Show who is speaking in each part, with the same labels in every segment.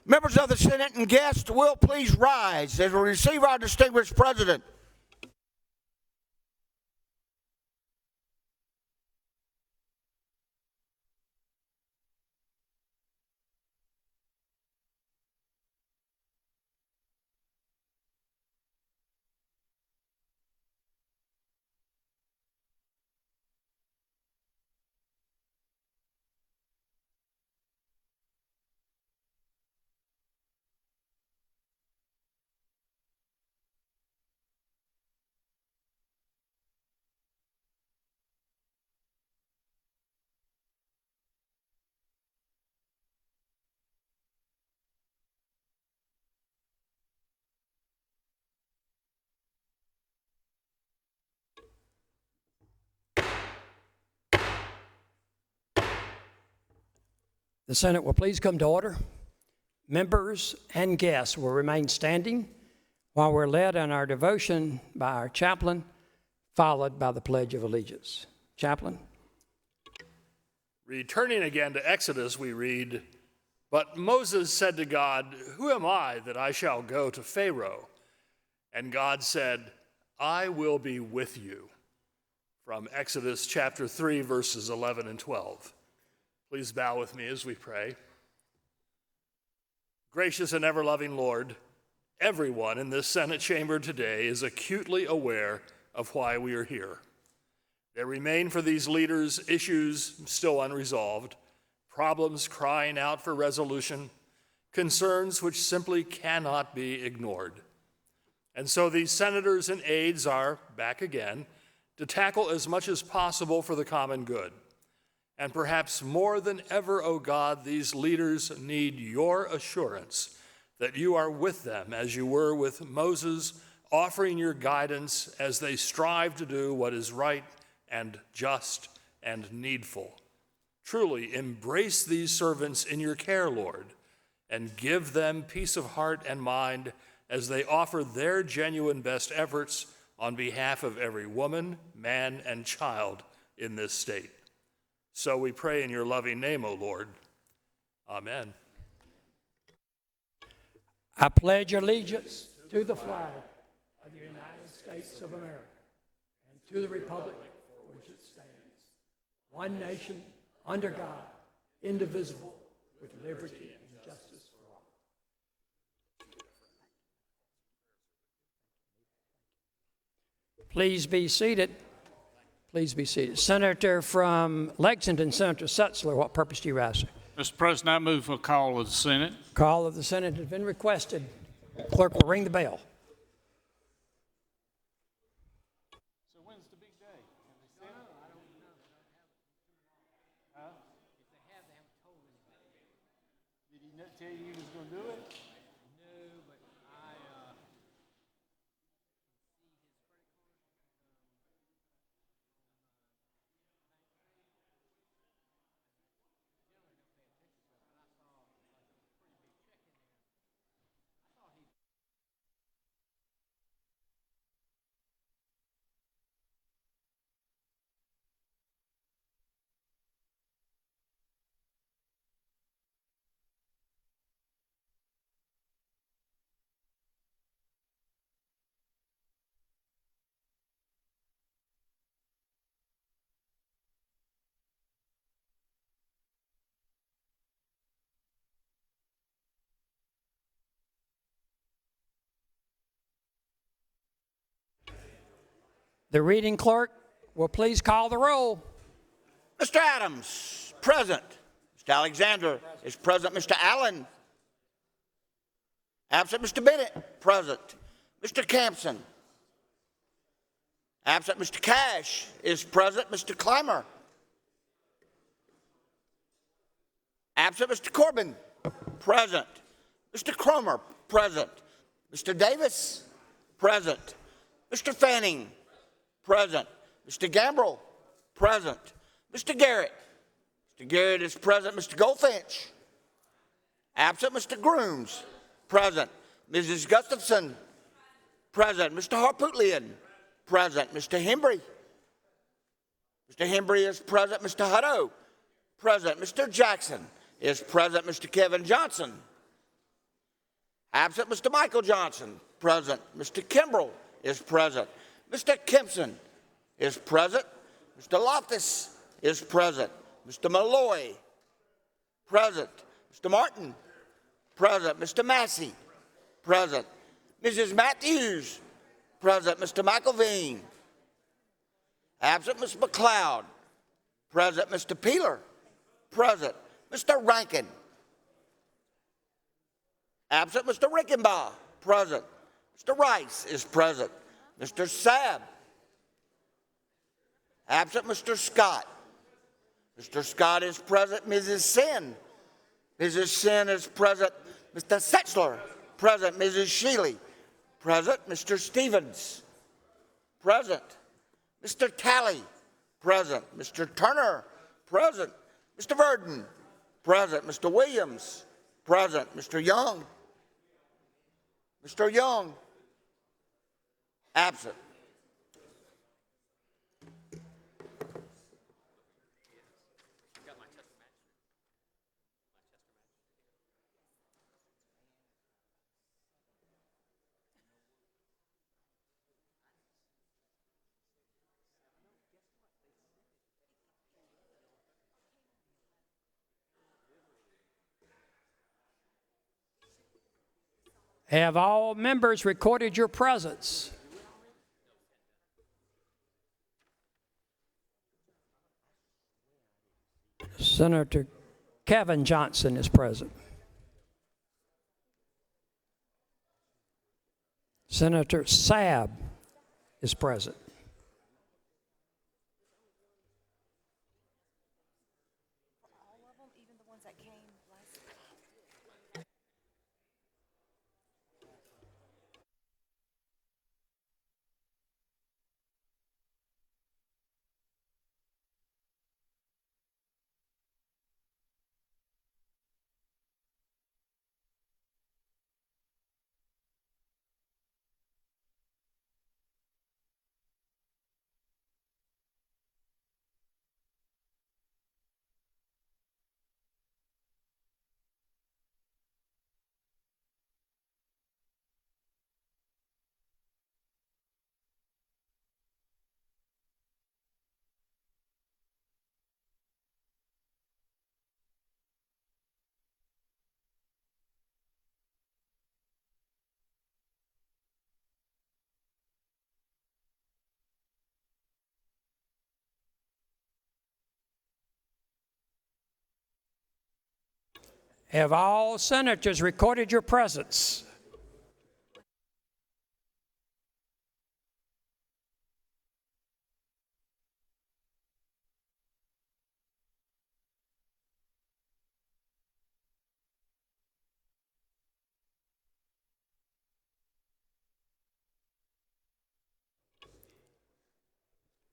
Speaker 1: Members of the Senate and guests will please rise as we receive our distinguished president.
Speaker 2: The Senate will please come to order. Members and guests will remain standing while we're led in our devotion by our chaplain, followed by the Pledge of Allegiance. Chaplain.
Speaker 3: Returning again to Exodus, we read, "But Moses said to God, 'Who am I that I shall go to Pharaoh?' And God said, 'I will be with you.'" From Exodus chapter 3, verses 11 and 12. Please bow with me as we pray. Gracious and ever-loving Lord, everyone in this Senate chamber today is acutely aware of why we are here. There remain for these leaders issues still unresolved, problems crying out for resolution, concerns which simply cannot be ignored. And so these senators and aides are back again to tackle as much as possible for the common good. And perhaps more than ever, O God, these leaders need your assurance that you are with them as you were with Moses, offering your guidance as they strive to do what is right and just and needful. Truly embrace these servants in your care, Lord, and give them peace of heart and mind as they offer their genuine best efforts on behalf of every woman, man, and child in this state. So we pray in your loving name, O Lord. Amen.
Speaker 2: I pledge allegiance to the flag of the United States of America and to the republic for which it stands, one nation, under God, indivisible, with liberty and justice for all. Please be seated. Please be seated. Senator from Lexington, Senator Sutzler, what purpose do you rise, sir?
Speaker 4: Mr. President, I move for a call of the Senate.
Speaker 2: Call of the Senate has been requested. Clerk will ring the bell.
Speaker 4: So when's the big day? I don't know. Huh? If they haven't told anybody. Did he not tell you he was going to do it? No, but
Speaker 2: The reading clerk will please call the roll.
Speaker 1: Mr. Adams, present. Mr. Alexander is present. Mr. Allen, absent. Mr. Bennett, present. Mr. Campson, absent. Mr. Cash is present. Mr. Clymer, absent. Mr. Corbin, present. Mr. Cromer, present. Mr. Davis, present. Mr. Fanning, present. Mr. Gambrell, present. Mr. Garrett. Mr. Garrett is present. Mr. Goldfinch, absent. Mr. Grooms, present. Mrs. Gustafson, present. Mr. Harpootlian, present. Mr. Hembry. Mr. Hembry is present. Mr. Hutto, present. Mr. Jackson is present. Mr. Kevin Johnson, Absent Mr. Michael Johnson, present. Mr. Kimbrell is present. Mr. Kempson is present. Mr. Loftus is present. Mr. Malloy, present. Mr. Martin, present. Mr. Massey, present. Mrs. Matthews, present. Mr. McElveen, absent. Ms. McLeod, present. Mr. Peeler, present. Mr. Rankin, absent. Mr. Rickenbaugh, present. Mr. Rice is present. Mr. Sabb, absent. Mr. Scott. Mr. Scott is present. Mrs. Sin. Mrs. Sin is present. Mr. Setzler, present. Mrs. Shealy, present. Mr. Stevens, present. Mr. Talley, present. Mr. Turner, present. Mr. Verdon, present. Mr. Williams, present. Mr. Young. Mr. Young, absent.
Speaker 2: Have all members recorded your presence? Senator Kevin Johnson is present. Senator Sabb is present.
Speaker 5: All of them, even the ones that came last.
Speaker 2: Have all senators recorded your presence?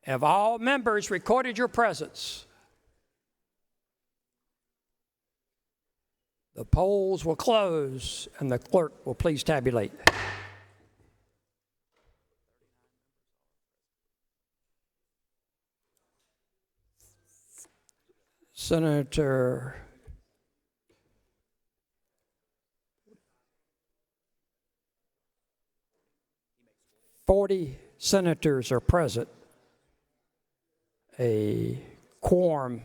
Speaker 2: Have all members recorded your presence? The polls will close and the clerk will please tabulate. Senator "40 senators are present. A quorum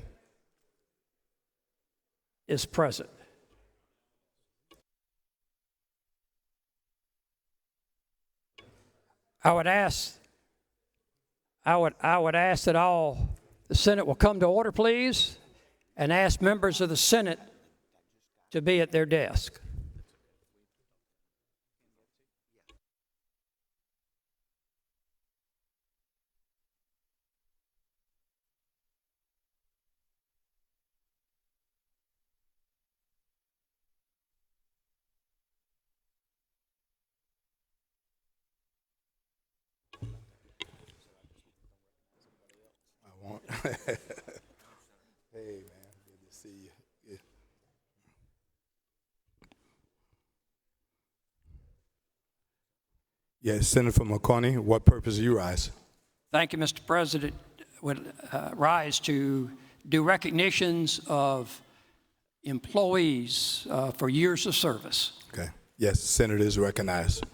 Speaker 2: is present. I would ask that all the Senate will come to order, please, and ask members of the Senate to be at their desk.
Speaker 6: Hey, man, good to see you. Yeah. Yes, Senator McCartney, what purpose do you rise?
Speaker 2: Thank you, Mr. President. Would rise to do recognitions of employees for years of service.
Speaker 6: Okay. Yes, Senator is recognized.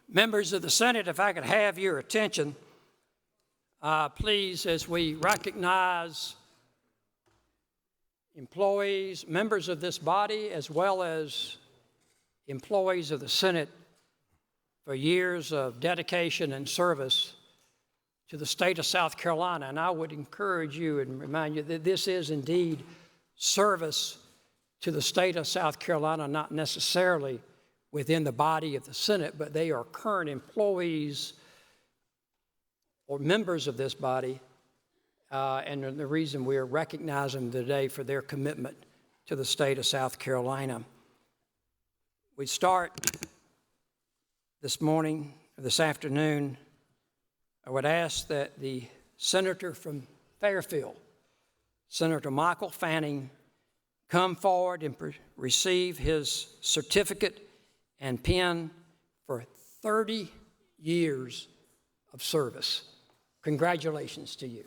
Speaker 2: Members of the Senate, if I could have your attention, please, as we recognize employees, members of this body, as well as employees of the Senate for years of dedication and service to the state of South Carolina. And I would encourage you and remind you that this is indeed service to the state of South Carolina, not necessarily within the body of the Senate, but they are current employees or members of this body, and the reason we are recognizing them today for their commitment to the state of South Carolina. We start this morning, or this afternoon. I would ask that the senator from Fairfield, Senator Michael Fanning, come forward and receive his certificate and pin for 30 years of service. Congratulations to you.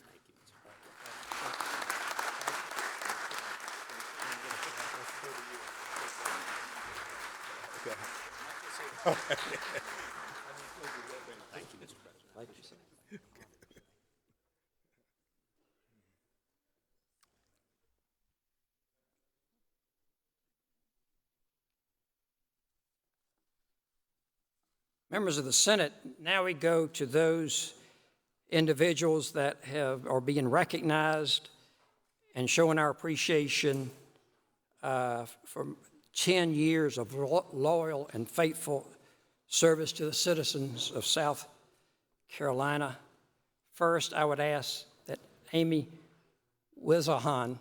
Speaker 2: Members of the Senate, now we go to those individuals that are being recognized and showing our appreciation for 10 years of loyal and faithful service to the citizens of South Carolina. First, I would ask that Amy Wizahan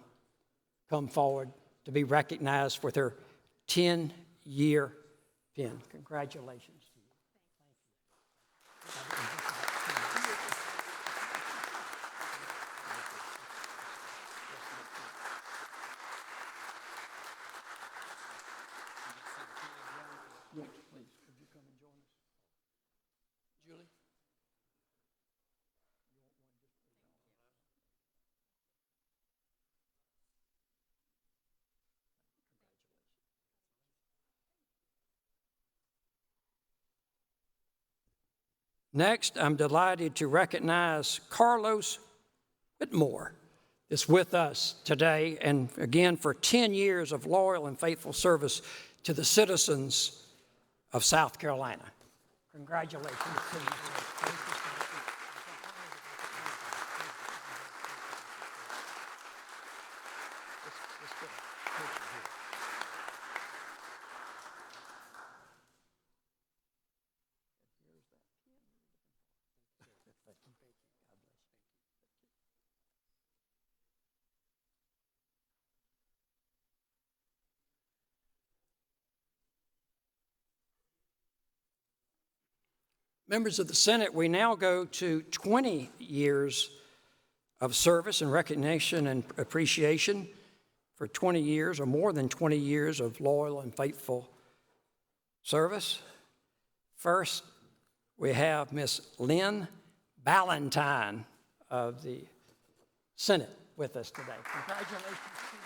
Speaker 2: come forward to be recognized with her 10-year pin. Congratulations. Yes, please. Could you come and join us? Julie? Next, I'm delighted to recognize Carlos Whitmore is with us today, and again for 10 years of loyal and faithful service to the citizens of South Carolina. Congratulations to you. Members of the Senate, we now go to 20 years of service and recognition and appreciation for 20 years or more than 20 years of loyal and faithful service. First, we have Miss Lynn Ballantyne of the Senate with us today. Congratulations to you.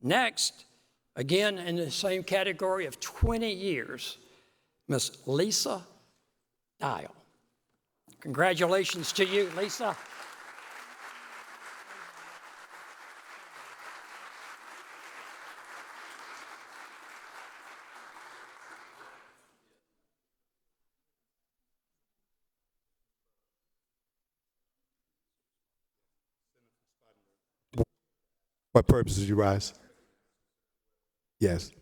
Speaker 2: Next, again in the same category of 20 years, Miss Lisa Dial. Congratulations to you, Lisa.
Speaker 6: What purpose did you rise? Yes.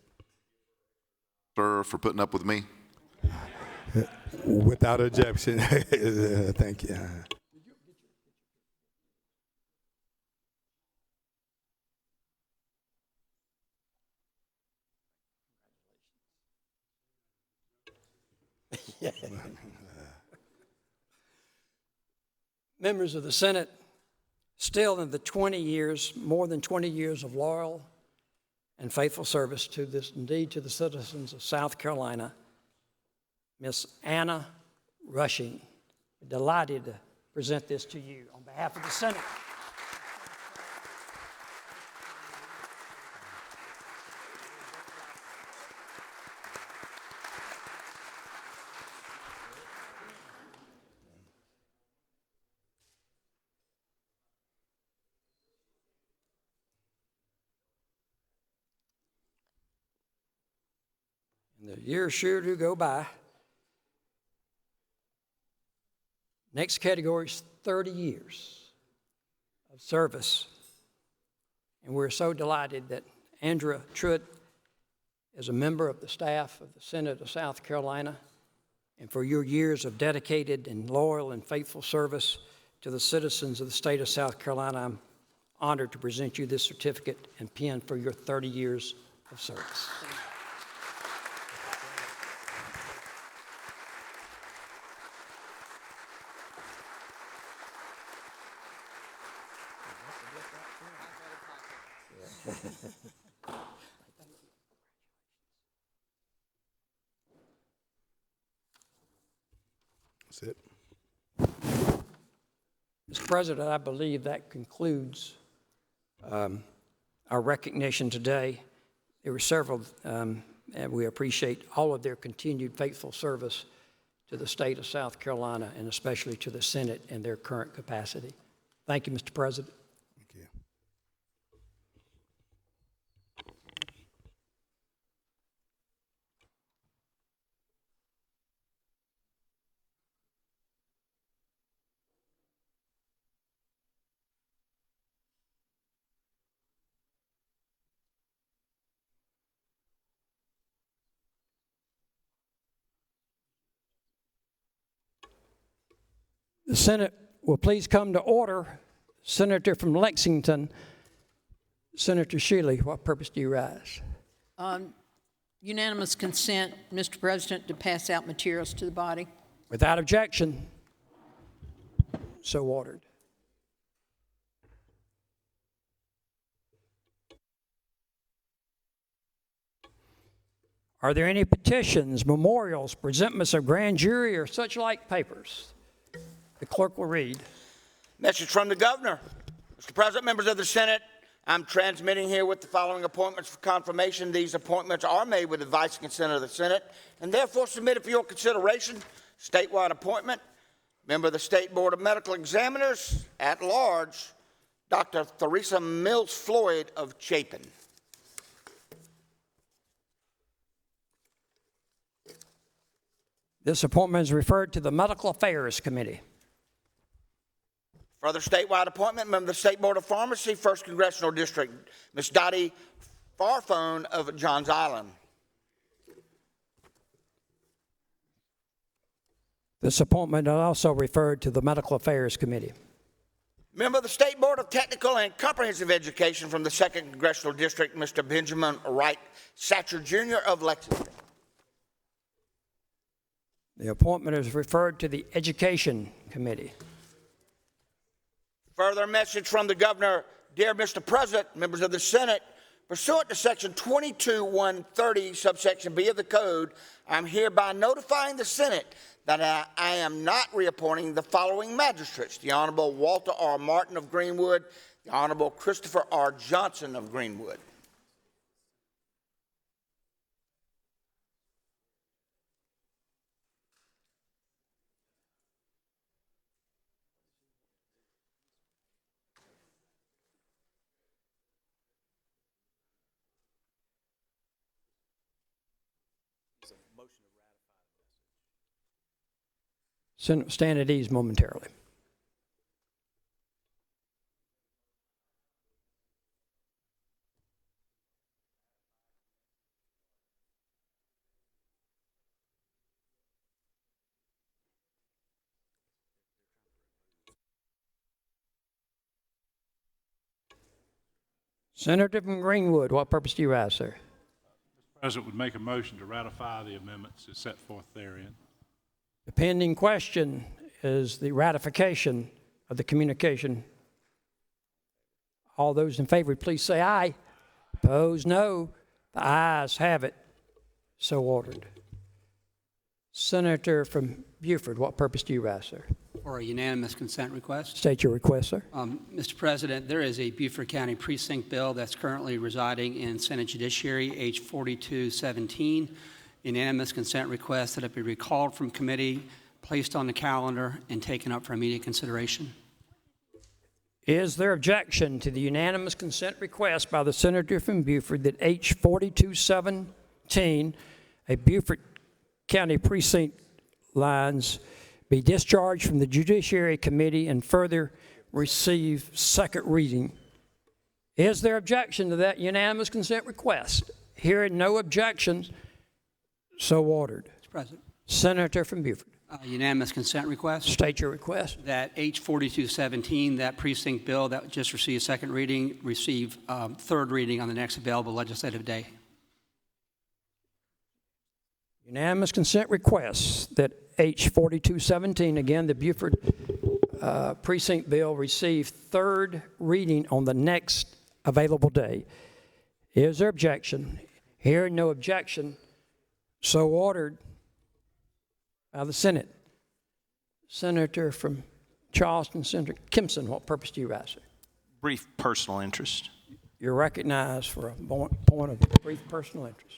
Speaker 7: Sir, for putting up with me.
Speaker 6: Without objection. Thank you.
Speaker 2: Members of the Senate, still in the 20 years, more than 20 years of loyal and faithful service to this, indeed to the citizens of South Carolina, Miss Anna Rushing. We're delighted to present this to you on behalf of the Senate. And the years sure do go by. Next category is 30 years of service. And we're so delighted that Andrea Truitt is a member of the staff of the Senate of South Carolina, and for your years of dedicated and loyal and faithful service to the citizens of the state of South Carolina, I'm honored to present you this certificate and pin for your 30 years of service.
Speaker 6: That's it.
Speaker 2: Mr. President, I believe that concludes our recognition today. There were several, and we appreciate all of their continued faithful service to the state of South Carolina, and especially to the Senate in their current capacity. Thank you, Mr. President.
Speaker 6: Thank you.
Speaker 2: The Senate will please come to order. Senator from Lexington, Senator Shealy, what purpose do you rise?
Speaker 8: Unanimous consent, Mr. President, to pass out materials to the body.
Speaker 2: Without objection, so ordered. Are there any petitions, memorials, presentments of grand jury, or such like papers? The clerk will read.
Speaker 1: Message from the governor. Mr. President, members of the Senate, I'm transmitting here with the following appointments for confirmation. These appointments are made with advice and consent of the Senate and therefore submitted for your consideration. Statewide appointment, member of the State Board of Medical Examiners at large, Dr. Theresa Mills Floyd of Chapin.
Speaker 2: This appointment is referred to the Medical Affairs Committee.
Speaker 1: Further statewide appointment, member of the State Board of Pharmacy, 1st Congressional District, Ms. Dottie Farfone of Johns Island.
Speaker 2: This appointment is also referred to the Medical Affairs Committee.
Speaker 1: Member of the State Board of Technical and Comprehensive Education from the 2nd Congressional District, Mr. Benjamin Wright Satcher, Jr. of Lexington.
Speaker 2: The appointment is referred to the Education Committee.
Speaker 1: Further message from the governor. Dear Mr. President, members of the Senate, pursuant to section 22-130, subsection B of the code, I'm hereby notifying the Senate that I am not reappointing the following magistrates: the Honorable Walter R. Martin of Greenwood, the Honorable Christopher R. Johnson of Greenwood.
Speaker 2: Senate will stand at ease momentarily. Senator from Greenwood, what purpose do you rise, sir?
Speaker 9: Mr. President would make a motion to ratify the amendments as set forth therein.
Speaker 2: The pending question is the ratification of the communication. All those in favor, please say aye. Opposed, no. The ayes have it. So ordered. Senator from Beaufort, what purpose do you rise, sir?
Speaker 9: For a unanimous consent request.
Speaker 2: State your request, sir.
Speaker 9: Mr. President, there is a Beaufort County precinct bill that's currently residing in Senate Judiciary, H 4217. Unanimous consent request that it be recalled from committee, placed on the calendar, and taken up for immediate consideration.
Speaker 2: Is there objection to the unanimous consent request by the senator from Beaufort that H 4217, a Beaufort County precinct lines, be discharged from the Judiciary Committee and further receive second reading? Is there objection to that unanimous consent request? Hearing no objections, so ordered.
Speaker 9: Mr. President.
Speaker 2: Senator from Beaufort.
Speaker 9: Unanimous consent request.
Speaker 2: State your request.
Speaker 9: That H 4217, that precinct bill that just received second reading, receive third reading on the next available legislative day.
Speaker 2: Unanimous consent request that H 4217, again, the Beaufort precinct bill, receive third reading on the next available day. Is there objection? Hearing no objection, so ordered by the Senate. Senator from Charleston, Senator Kimson, what purpose do you rise, sir?
Speaker 10: Brief personal interest.
Speaker 2: You're recognized for a point of brief personal interest.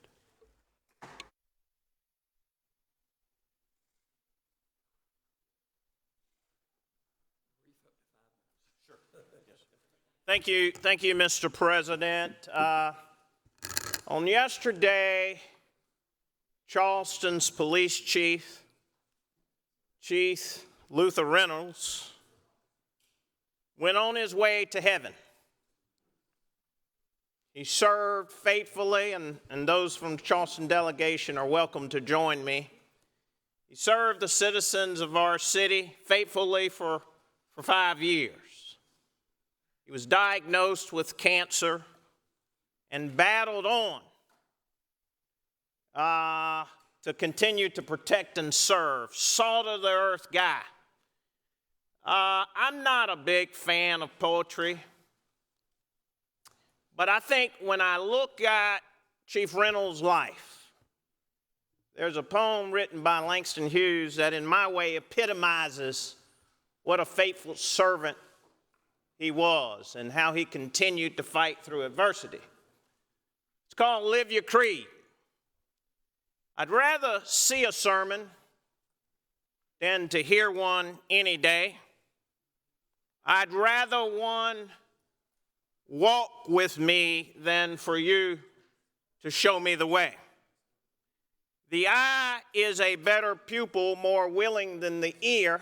Speaker 10: Thank you, Mr. President. On yesterday, Charleston's police chief, Chief Luther Reynolds, went on his way to heaven. He served faithfully, and those from the Charleston delegation are welcome to join me. He served the citizens of our city faithfully for 5 years. He was diagnosed with cancer and battled on to continue to protect and serve. Salt of the earth guy. I'm not a big fan of poetry, but I think when I look at Chief Reynolds' life, there's a poem written by Langston Hughes that in my way epitomizes what a faithful servant he was and how he continued to fight through adversity. It's called Live Your Creed. I'd rather see a sermon than to hear one any day. I'd rather one walk with me than for you to show me the way. The eye is a better pupil, more willing than the ear.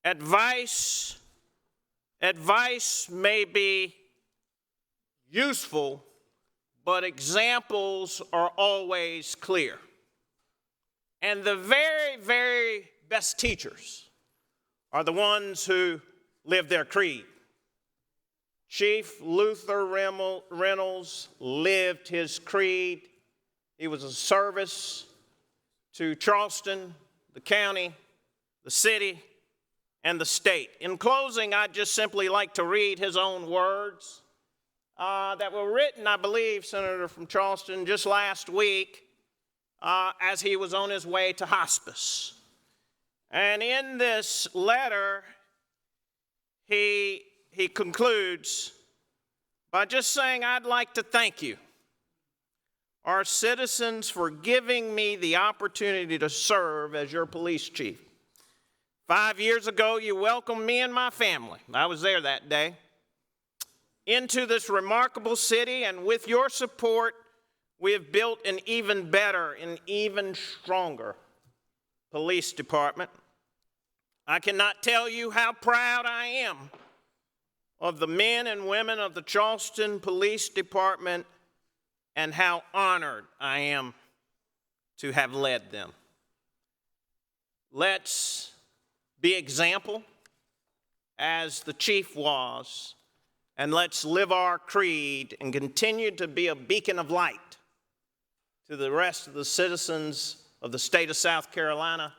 Speaker 10: Advice may be useful, but examples are always clear. And the very, very best teachers are the ones who live their creed. Chief Luther Reynolds lived his creed. He was a service to Charleston, the county, the city, and the state. In closing, I'd just simply like to read his own words that were written, I believe, Senator from Charleston, just last week as he was on his way to hospice. And in this letter, he concludes by just saying, I'd like to thank you, our citizens, for giving me the opportunity to serve as your police chief. 5 years ago, you welcomed me and my family, I was there that day, into this remarkable city, and with your support, we have built an even better and even stronger police department. I cannot tell you how proud I am of the men and women of the Charleston Police Department and how honored I am to have led them. Let's be example as the chief was, and let's live our creed and continue to be a beacon of light to the rest of the citizens of the state of South Carolina.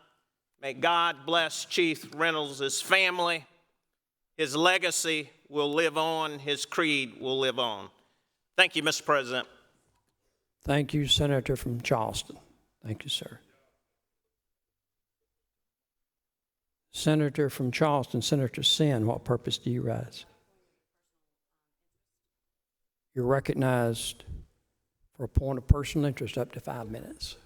Speaker 10: May God bless Chief Reynolds' family. His legacy will live on. His creed will live on. Thank you, Mr. President.
Speaker 2: Thank you, Senator from Charleston. Thank you, sir. Senator from Charleston, Senator Sin, what purpose do you rise? You're recognized for a point of personal interest up to 5 minutes.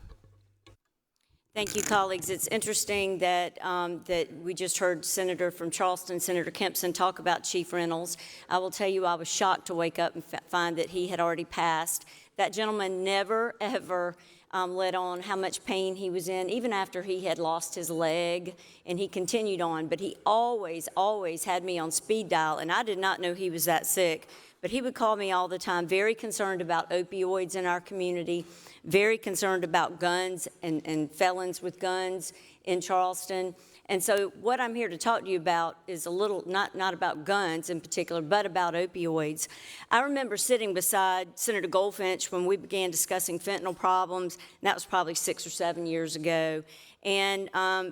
Speaker 11: Thank you, colleagues. It's interesting that that we just heard Senator from Charleston, Senator Kempson, talk about Chief Reynolds. I will tell you, I was shocked to wake up and find that he had already passed. That gentleman never, ever let on how much pain he was in, even after he had lost his leg, and he continued on. But he always, always had me on speed dial, and I did not know he was that sick. But he would call me all the time, very concerned about opioids in our community, very concerned about guns and felons with guns in Charleston. And so what I'm here to talk to you about is a little, not about guns in particular, but about opioids. I remember sitting beside Senator Goldfinch when we began discussing fentanyl problems, and that was probably 6 or 7 years ago. And I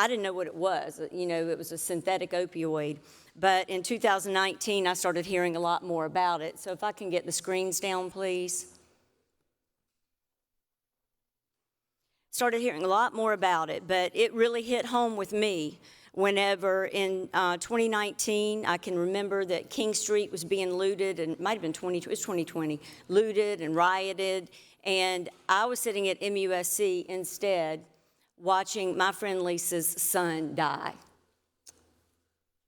Speaker 11: didn't know what it was. You know, it was a synthetic opioid. But in 2019, I started hearing a lot more about it. So if I can get the screens down, please. Started hearing a lot more about it, but it really hit home with me whenever in 2019, I can remember that King Street was being looted, and it might have been 2020, looted and rioted. And I was sitting at MUSC instead, watching my friend Lisa's son die.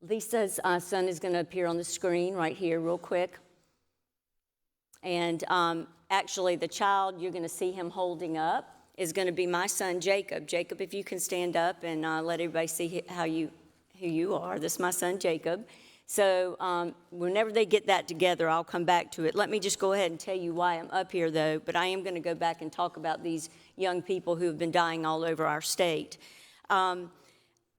Speaker 11: Lisa's son is going to appear on the screen right here real quick. And actually, the child you're going to see him holding up is going to be my son, Jacob. Jacob, if you can stand up and let everybody see who you are. This is my son, Jacob. So whenever they get that together, I'll come back to it. Let me just go ahead and tell you why I'm up here, though. But I am going to go back and talk about these young people who have been dying all over our state.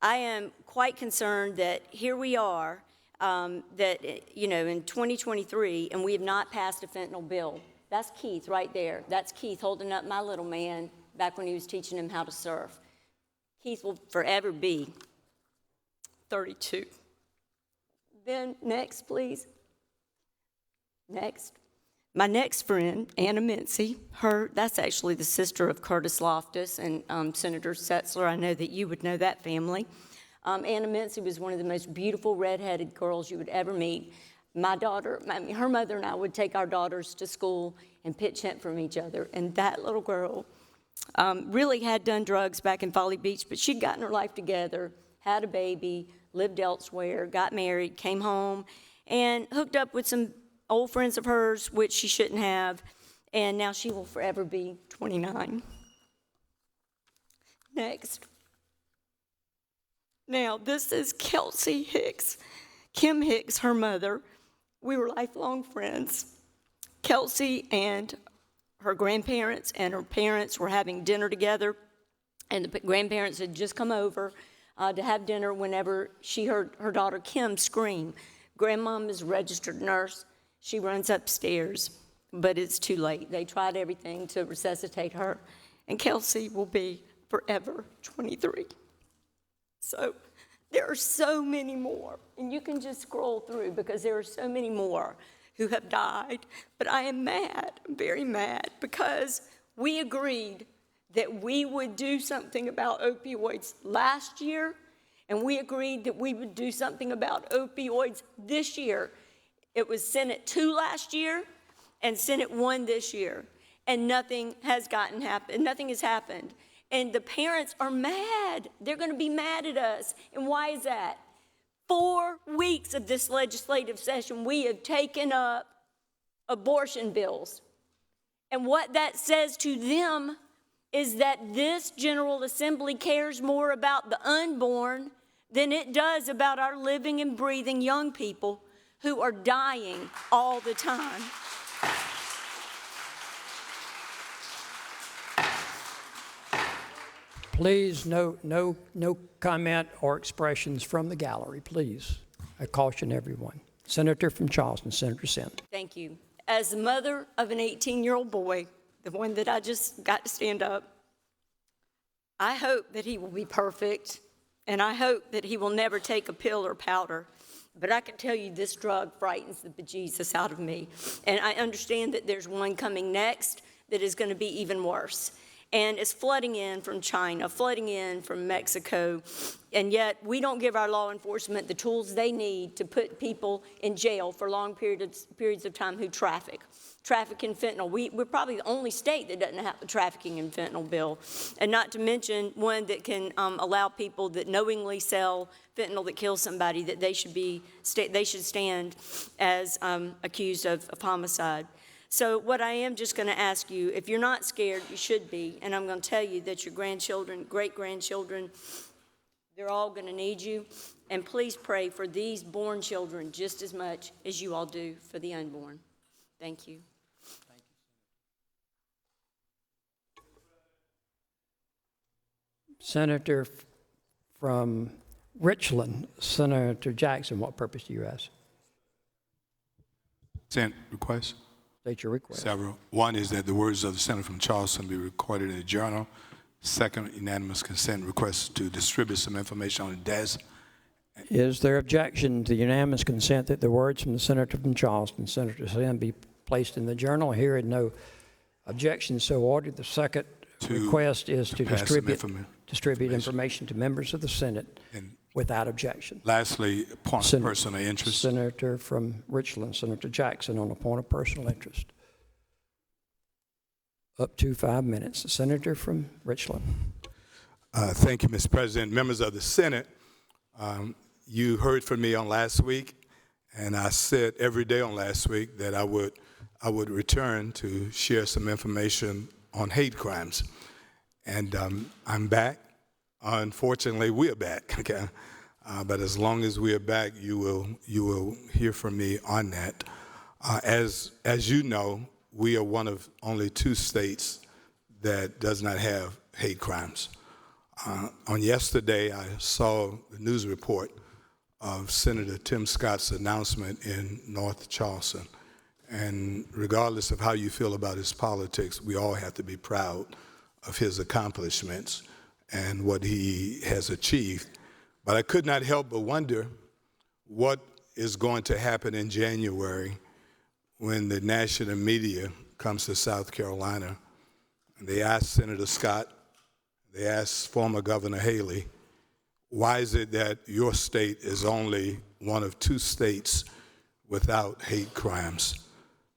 Speaker 11: I am quite concerned that here we are, that, you know, in 2023, and we have not passed a fentanyl bill. That's Keith right there. That's Keith holding up my little man back when he was teaching him how to surf. Keith will forever be 32. Then next, please. Next. My next friend, Anna Mincy, that's actually the sister of Curtis Loftus and Senator Setzler. I know that you would know that family. Anna Mincy was one of the most beautiful redheaded girls you would ever meet. My daughter, her mother and I would take our daughters to school and pitch hint from each other. And that little girl really had done drugs back in Folly Beach, but she'd gotten her life together, had a baby, lived elsewhere, got married, came home, and hooked up with some old friends of hers, which she shouldn't have, and now she will forever be 29. Next. Now, this is Kelsey Hicks, Kim Hicks, her mother. We were lifelong friends. Kelsey and her grandparents and her parents were having dinner together, and the grandparents had just come over to have dinner whenever she heard her daughter Kim scream. Grandmom is a registered nurse. She runs upstairs, but it's too late. They tried everything to resuscitate her, and Kelsey will be forever 23. So there are so many more, and you can just scroll through because there are so many more who have died. But I am mad, I'm very mad, because we agreed that we would do something about opioids last year, and we agreed that we would do something about opioids this year. It was Senate 2 last year and Senate 1 this year, and nothing has happened. And the parents are mad. They're going to be mad at us. And why is that? 4 weeks of this legislative session, we have taken up abortion bills. And what that says to them is that this General Assembly cares more about the unborn than it does about our living and breathing young people who are dying all the time.
Speaker 2: Please, no comment or expressions from the gallery, please. I caution everyone. Senator from Charleston, Senator Sin.
Speaker 11: Thank you. As the mother of an 18-year-old boy, the one that I just got to stand up, I hope that he will be perfect, and I hope that he will never take a pill or powder. But I can tell you this drug frightens the bejesus out of me. And I understand that there's one coming next that is going to be even worse. And it's flooding in from China, flooding in from Mexico. And yet we don't give our law enforcement the tools they need to put people in jail for long periods of time who traffic in fentanyl. We're probably the only state that doesn't have a trafficking in fentanyl bill. And not to mention one that can allow people that knowingly sell fentanyl that kills somebody, that they should stand as accused of homicide. So what I am just going to ask you, if you're not scared, you should be, and I'm going to tell you that your grandchildren, great-grandchildren, they're all going to need you, and please pray for these born children just as much as you all do for the unborn. Thank you.
Speaker 2: Senator from Richland, Senator Jackson, what purpose do you ask?
Speaker 6: Consent request.
Speaker 2: State your request.
Speaker 6: Several. One is that the words of the senator from Charleston be recorded in the journal. Second, unanimous consent request to distribute some information on the desk.
Speaker 2: Is there objection to the unanimous consent that the words from the senator from Charleston, Senator Sin, be placed in the journal? Hearing no objection, so ordered. The second request is to distribute information to members of the Senate without objection.
Speaker 6: Lastly, point of personal interest.
Speaker 2: Senator from Richland, Senator Jackson, on a point of personal interest. Up to 5 minutes. The senator from Richland.
Speaker 6: Thank you, Mr. President. Members of the Senate, you heard from me on last week, and I said every day on last week that I would return to share some information on hate crimes. And I'm back. Unfortunately, we are back. Okay? But as long as we are back, you will hear from me on that. As you know, we are one of only 2 states that does not have hate crimes. On yesterday, I saw the news report of Senator Tim Scott's announcement in North Charleston. And regardless of how you feel about his politics, we all have to be proud of his accomplishments and what he has achieved. But I could not help but wonder what is going to happen in January when the national media comes to South Carolina. And they ask Senator Scott, they ask former Governor Haley, why is it that your state is only one of 2 states without hate crimes?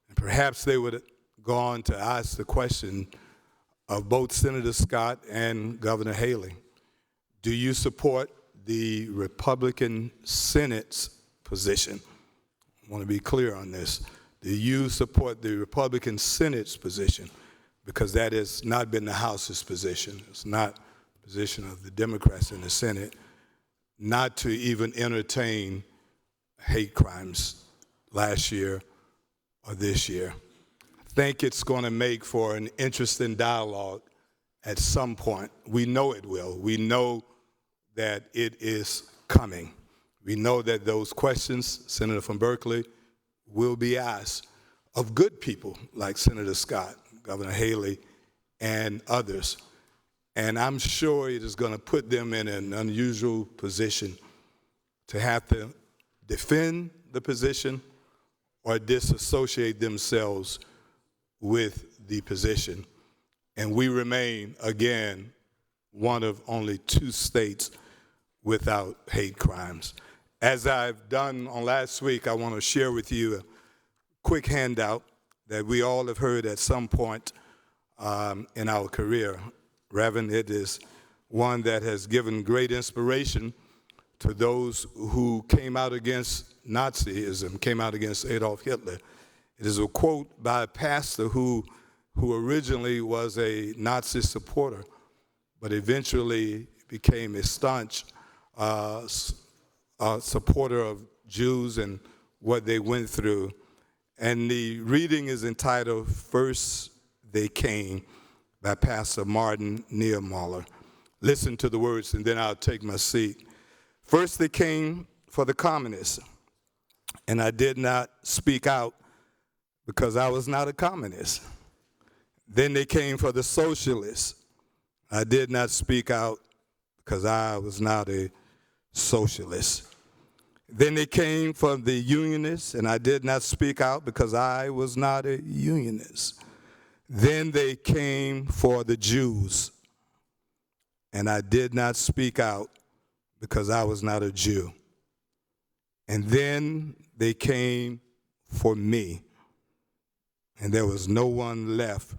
Speaker 6: And perhaps they would go on to ask the question of both Senator Scott and Governor Haley. Do you support the Republican Senate's position? I want to be clear on this. Do you support the Republican Senate's position? Because that has not been the House's position. It's not the position of the Democrats in the Senate not to even entertain hate crimes last year or this year. I think it's going to make for an interesting dialogue at some point. We know it will. We know that it is coming. We know that those questions, Senator from Berkeley, will be asked of good people like Senator Scott, Governor Haley, and others. And I'm sure it is going to put them in an unusual position to have to defend the position or disassociate themselves with the position. And we remain, again, one of only 2 states without hate crimes. As I've done on last week, I want to share with you a quick handout that we all have heard at some point in our career. Reverend, it is one that has given great inspiration to those who came out against Nazism, came out against Adolf Hitler. It is a quote by a pastor who originally was a Nazi supporter, but eventually became a staunch supporter of Jews and what they went through. And the reading is entitled, First They Came, by Pastor Martin Niemöller. Listen to the words, and then I'll take my seat. First they came for the communists, and I did not speak out because I was not a communist. Then they came for the socialists. I did not speak out because I was not a socialist. Then they came for the unionists, and I did not speak out because I was not a unionist. Then they came for the Jews, and I did not speak out because I was not a Jew. And then they came for me, and there was no one left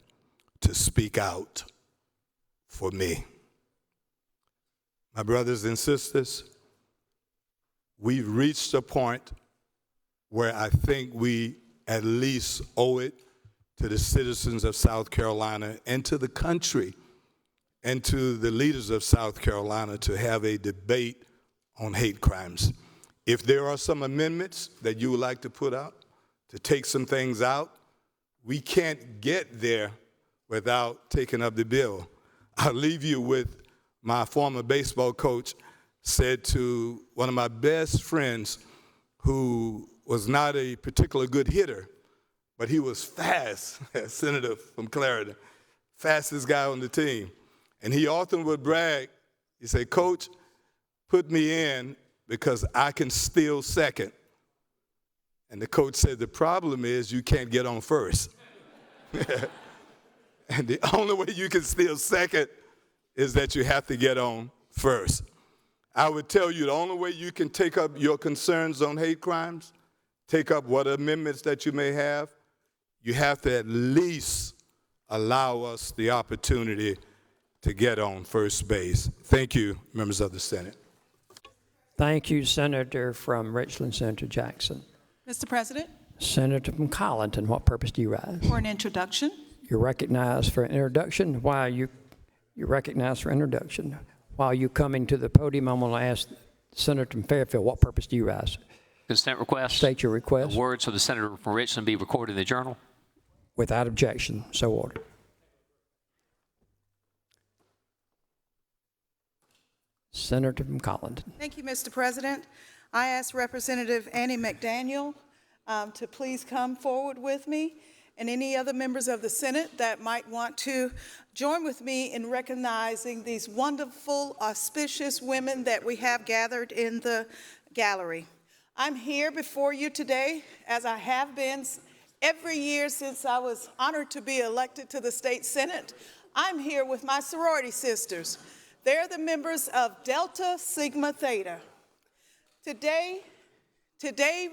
Speaker 6: to speak out for me. My brothers and sisters, we've reached a point where I think we at least owe it to the citizens of South Carolina and to the country and to the leaders of South Carolina to have a debate on hate crimes. If there are some amendments that you would like to put out to take some things out, we can't get there without taking up the bill. I'll leave you with my former baseball coach said to one of my best friends who was not a particularly good hitter, but he was fast, Senator from Clarendon, fastest guy on the team. And he often would brag, he said, "Coach, put me in because I can steal second." And the coach said, "The problem is you can't get on first." And the only way you can steal second is that you have to get on first. I would tell you the only way you can take up your concerns on hate crimes, take up what amendments that you may have, you have to at least allow us the opportunity to get on first base. Thank you, members of the Senate.
Speaker 2: Thank you, Senator from Richland, Senator Jackson.
Speaker 12: Mr. President,
Speaker 2: Senator from Colleton, what purpose do you rise?
Speaker 12: for an introduction.
Speaker 2: You're recognized for an introduction. Why are you're recognized for introduction? While you're coming to the podium, I'm going to ask Senator from Fairfield, what purpose do you rise?
Speaker 13: Consent request.
Speaker 2: State your request.
Speaker 13: The words of the senator from Richland be recorded in the journal.
Speaker 2: Without objection, so ordered. Senator from Colleton.
Speaker 12: Thank you, Mr. President. I ask Representative Annie McDaniel to please come forward with me, and any other members of the Senate that might want to join with me in recognizing these wonderful, auspicious women that we have gathered in the gallery. I'm here before you today, as I have been every year since I was honored to be elected to the state Senate. I'm here with my sorority sisters. They're the members of Delta Sigma Theta. Today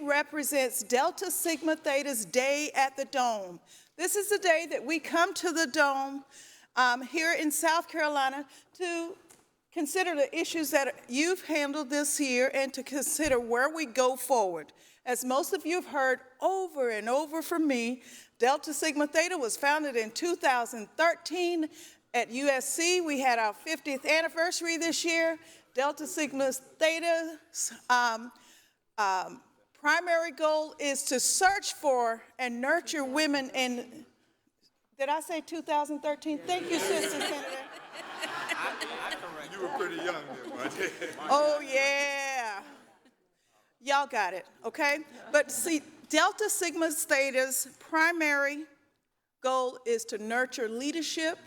Speaker 12: represents Delta Sigma Theta's Day at the Dome. This is the day that we come to the Dome here in South Carolina to consider the issues that you've handled this year and to consider where we go forward. As most of you have heard over and over from me, Delta Sigma Theta was founded in 2013 at USC. We had our 50th anniversary this year. Delta Sigma Theta's primary goal is to search for and nurture women in, did I say 2013? Thank you, Sister Senator.
Speaker 6: You were pretty young then, weren't you?
Speaker 12: Oh, yeah. Y'all got it, okay? But see, Delta Sigma Theta's primary goal is to nurture leadership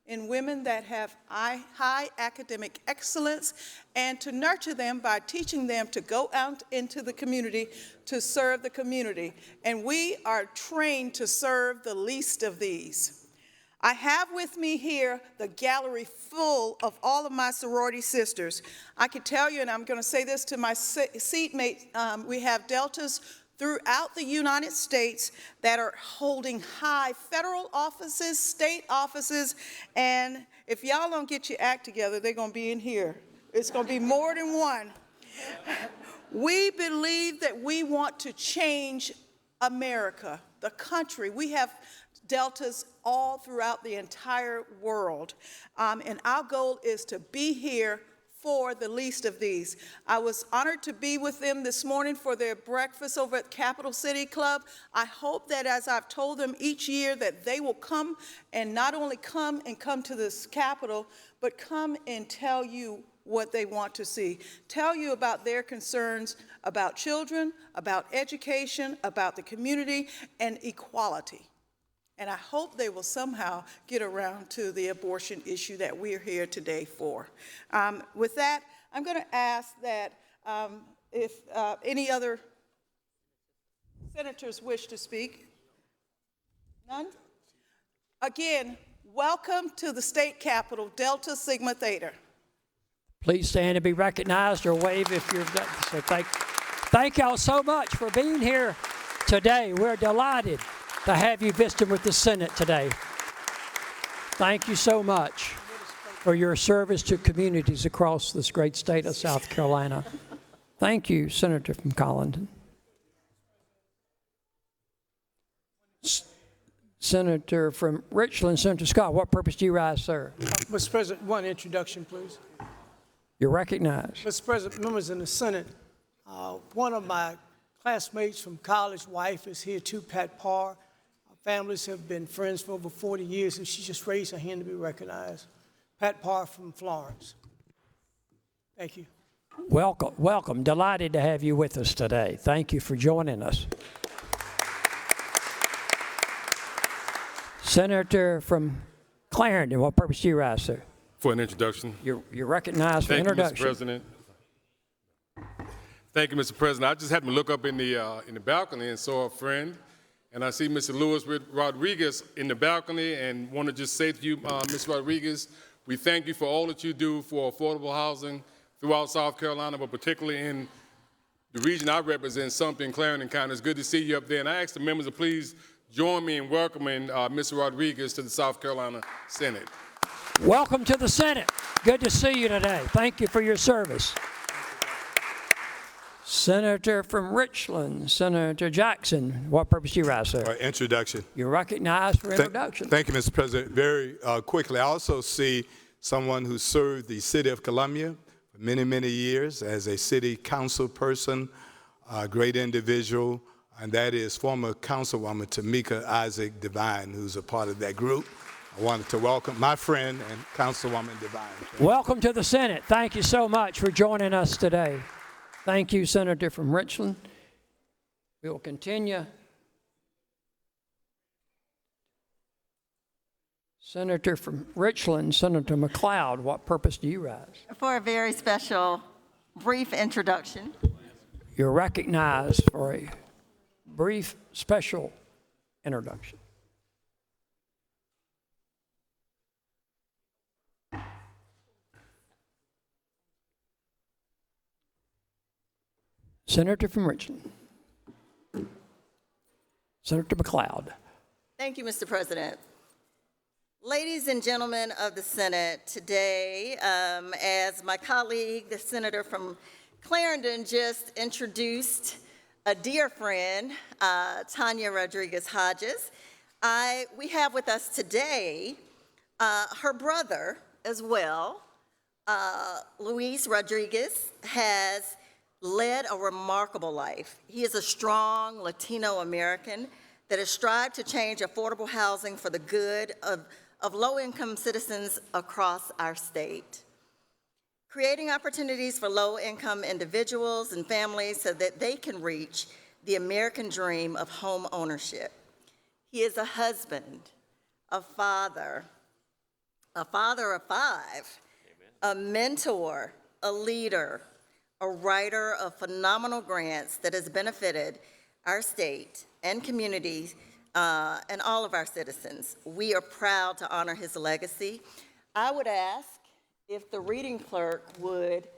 Speaker 12: in women that have high academic excellence and to nurture them by teaching them to go out into the community to serve the community. And we are trained to serve the least of these. I have with me here the gallery full of all of my sorority sisters. I can tell you, and I'm going to say this to my seatmate, we have Deltas throughout the United States that are holding high federal offices, state offices, and if y'all don't get your act together, they're going to be in here. It's going to be more than one. We believe that we want to change America, the country. We have Deltas all throughout the entire world, and our goal is to be here for the least of these. I was honored to be with them this morning for their breakfast over at Capital City Club. I hope that as I've told them each year that they will come and not only come to this Capitol, but come and tell you what they want to see. Tell you about their concerns about children, about education, about the community, and equality. And I hope they will somehow get around to the abortion issue that we're here today for. With that, I'm going to ask that if any other senators wish to speak. None? Again, welcome to the state capitol, Delta Sigma Theta.
Speaker 2: Please stand and be recognized or wave if you're. So thank y'all so much for being here today. We're delighted to have you visiting with the Senate today. Thank you so much for your service to communities across this great state of South Carolina. Thank you, Senator from Collington. Senator from Richland, Senator Scott, what purpose do you rise, sir?
Speaker 4: Mr. President, one introduction, please.
Speaker 2: You're recognized.
Speaker 4: Mr. President, members in the Senate, one of my classmates from college, wife, is here too, Pat Parr. Our families have been friends for over 40 years, and she just raised her hand to be recognized. Pat Parr from Florence. Thank you.
Speaker 2: Welcome, welcome. Delighted to have you with us today. Thank you for joining us. Senator from Clarendon, what purpose do you rise, sir?
Speaker 14: For an introduction.
Speaker 2: You're recognized for introduction.
Speaker 14: Thank you, Mr. President. Thank you, Mr. President. I just happened to look up in the balcony and saw a friend, and I see Mr. Lewis Rodriguez in the balcony, and want to just say to you, Ms. Rodriguez, we thank you for all that you do for affordable housing throughout South Carolina, but particularly in the region I represent, Sumter and Clarendon County. It's good to see you up there, and I ask the members to please join me in welcoming Mr. Rodriguez to the South Carolina Senate.
Speaker 2: Welcome to the Senate. Good to see you today. Thank you for your service. Senator from Richland, Senator Jackson, what purpose do you rise, sir?
Speaker 6: Introduction.
Speaker 2: You're recognized for introduction.
Speaker 6: Thank you, Mr. President. Very quickly, I also see someone who served the city of Columbia for many, many years as a city council person, a great individual, and that is former Councilwoman Tamika Isaac Devine, who's a part of that group. I wanted to welcome my friend and Councilwoman Devine.
Speaker 2: Welcome to the Senate. Thank you so much for joining us today. Thank you, Senator from Richland. We will continue. Senator from Richland, Senator McLeod, what purpose do you rise?
Speaker 15: For a very special, brief introduction.
Speaker 2: You're recognized for a brief, special introduction. Senator from Richland. Senator McLeod.
Speaker 15: Thank you, Mr. President. Ladies and gentlemen of the Senate, today, as my colleague, the senator from Clarendon, just introduced a dear friend, Tanya Rodriguez-Hodges, we have with us today her brother as well. Luis Rodriguez has led a remarkable life. He is a strong Latino American that has strived to change affordable housing for the good of low-income citizens across our state, creating opportunities for low-income individuals and families so that they can reach the American dream of home ownership. He is a husband, a father of 5, a mentor, a leader, a writer of phenomenal grants that has benefited our state and communities and all of our citizens. We are proud to honor his legacy. I would ask if the reading clerk would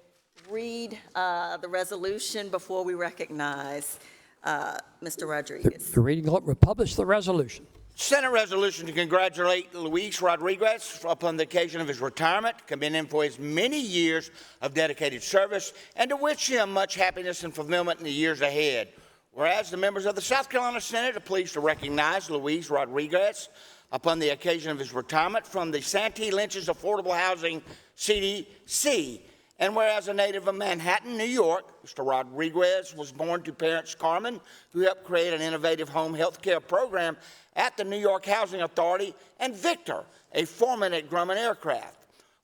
Speaker 15: read the resolution before we recognize Mr. Rodriguez.
Speaker 2: The reading clerk will publish the resolution.
Speaker 1: Senate resolution to congratulate Luis Rodriguez upon the occasion of his retirement, commend him for his many years of dedicated service, and to wish him much happiness and fulfillment in the years ahead. Whereas the members of the South Carolina Senate are pleased to recognize Luis Rodriguez upon the occasion of his retirement from the Santee Lynch's Affordable Housing CDC. And whereas a native of Manhattan, New York, Mr. Rodriguez was born to parents Carmen, who helped create an innovative home health care program at the New York Housing Authority, and Victor, a foreman at Grumman Aircraft.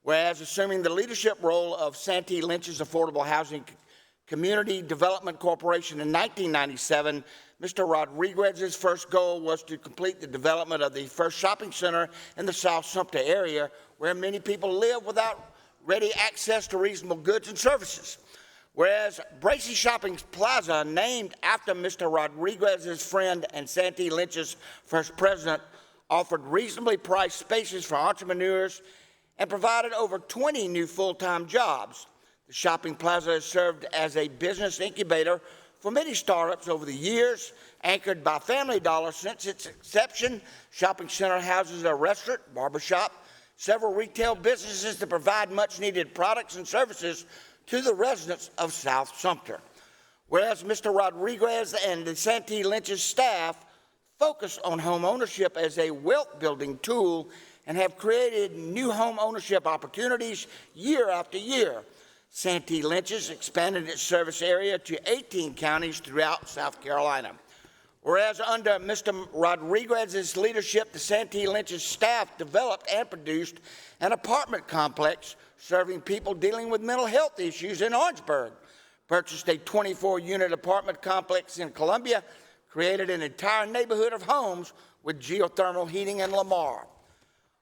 Speaker 1: Whereas assuming the leadership role of Santee Lynch's Affordable Housing Community Development Corporation in 1997, Mr. Rodriguez's first goal was to complete the development of the first shopping center in the South Sumter area, where many people live without ready access to reasonable goods and services. Whereas Bracy Shopping Plaza, named after Mr. Rodriguez's friend and Santee Lynch's first president, offered reasonably priced spaces for entrepreneurs and provided over 20 new full-time jobs. The shopping plaza has served as a business incubator for many startups over the years. Anchored by Family Dollar since its inception, shopping center houses a restaurant, barbershop, several retail businesses that provide much-needed products and services to the residents of South Sumter. Whereas Mr. Rodriguez and the Santee Lynch's staff focus on home ownership as a wealth-building tool and have created new home ownership opportunities year after year. Santee Lynch's expanded its service area to 18 counties throughout South Carolina. Whereas under Mr. Rodriguez's leadership, the Santee Lynch's staff developed and produced an apartment complex serving people dealing with mental health issues in Orangeburg, purchased a 24-unit apartment complex in Columbia, created an entire neighborhood of homes with geothermal heating in Lamar.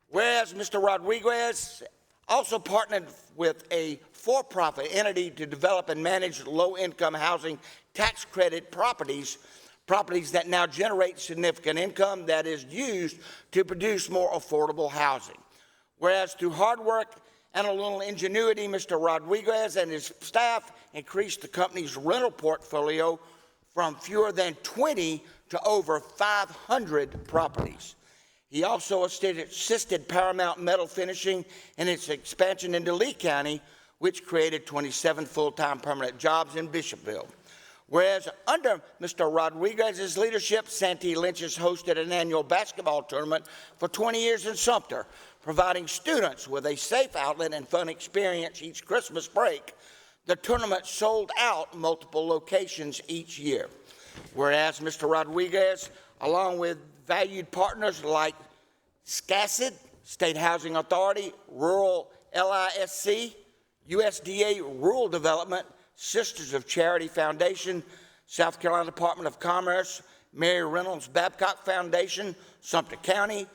Speaker 1: Whereas Mr. Rodriguez also partnered with a for-profit entity to develop and manage low-income housing tax credit properties that now generate significant income that is used to produce more affordable housing. Whereas through hard work and a little ingenuity, Mr. Rodriguez and his staff increased the company's rental portfolio from fewer than 20 to over 500 properties. He also assisted Paramount Metal Finishing in its expansion into Lee County, which created 27 full-time permanent jobs in Bishopville. Whereas under Mr. Rodriguez's leadership, Santee Lynch has hosted an annual basketball tournament for 20 years in Sumter, providing students with a safe outlet and fun experience each Christmas break. The tournament sold out multiple locations each year. Whereas Mr. Rodriguez, along with valued partners like SCASID, State Housing Authority, Rural LISC, USDA Rural Development, Sisters of Charity Foundation, South Carolina Department of Commerce, Mary Reynolds Babcock Foundation, Sumter County,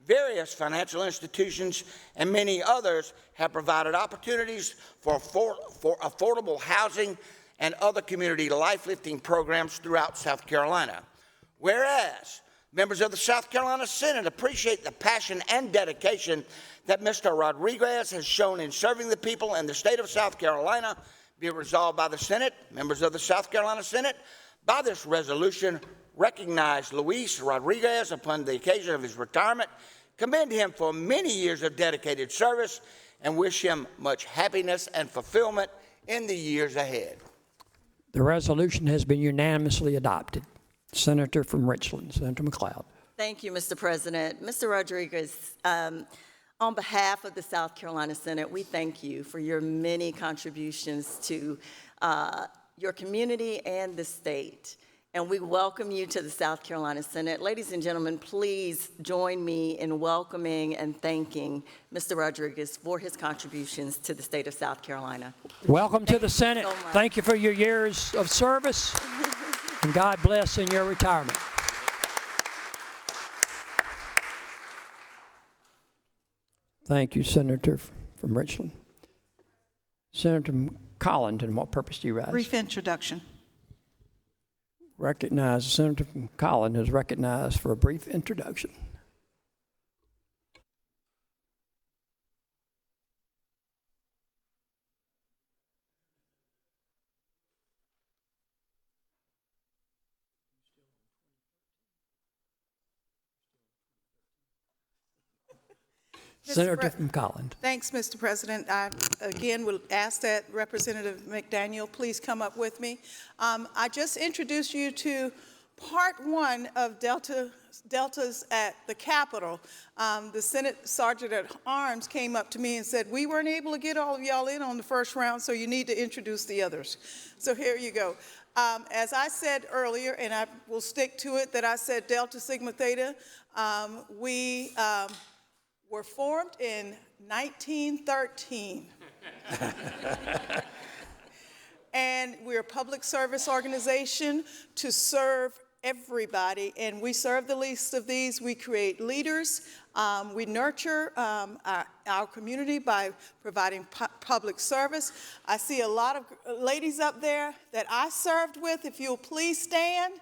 Speaker 1: various financial institutions, and many others have provided opportunities for affordable housing and other community life-lifting programs throughout South Carolina. Whereas members of the South Carolina Senate appreciate the passion and dedication that Mr. Rodriguez has shown in serving the people in the state of South Carolina, be it resolved by the Senate, members of the South Carolina Senate, by this resolution, recognize Luis Rodriguez upon the occasion of his retirement, commend him for many years of dedicated service, and wish him much happiness and fulfillment in the years ahead.
Speaker 2: The resolution has been unanimously adopted. Senator from Richland, Senator McLeod.
Speaker 15: Thank you, Mr. President. Mr. Rodriguez, on behalf of the South Carolina Senate, we thank you for your many contributions to your community and the state. And we welcome you to the South Carolina Senate. Ladies and gentlemen, please join me in welcoming and thanking Mr. Rodriguez for his contributions to the state of South Carolina.
Speaker 2: Welcome to the Senate. Thank you for your years of service, and God bless in your retirement. Thank you, Senator from Richland. Senator Collins, and what purpose do you rise?
Speaker 16: Brief introduction.
Speaker 2: Recognize, Senator from Collins is recognized for a brief introduction. Senator from Collins.
Speaker 12: Thanks, Mr. President. I, again, will ask that Representative McDaniel please come up with me. I just introduced you to part one of Deltas at the Capitol. The Senate Sergeant at Arms came up to me and said, we weren't able to get all of y'all in on the first round, so you need to introduce the others. So here you go. As I said earlier, and I will stick to it, that I said Delta Sigma Theta, we were formed in 1913. and we're a public service organization to serve everybody, and we serve the least of these. We create leaders. We nurture our community by providing public service. I see a lot of ladies up there that I served with. If you'll please stand.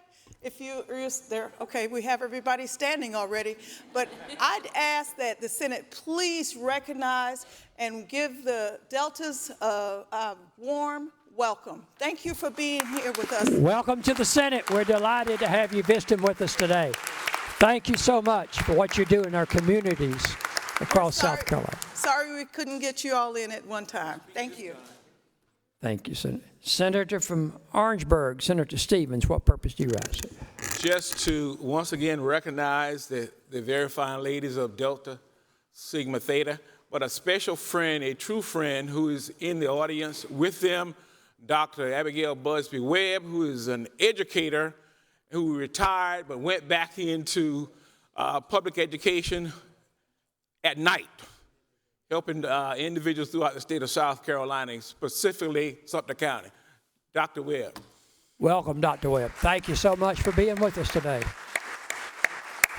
Speaker 12: If you're there, okay, we have everybody standing already. But I'd ask that the Senate please recognize and give the Deltas a warm welcome. Thank you for being here with us.
Speaker 2: Welcome to the Senate. We're delighted to have you visiting with us today. Thank you so much for what you do in our communities across South Carolina.
Speaker 12: Sorry we couldn't get you all in at one time. Thank you.
Speaker 2: Thank you, Senator. Senator from Orangeburg, Senator Stevens, what purpose do you ask?
Speaker 16: Just to once again recognize the very fine ladies of Delta Sigma Theta, but a special friend, a true friend who is in the audience with them, Dr. Abigail Busby Webb, who is an educator who retired but went back into public education at night, helping individuals throughout the state of South Carolina, specifically Sumter County. Dr. Webb.
Speaker 2: Welcome, Dr. Webb. Thank you so much for being with us today.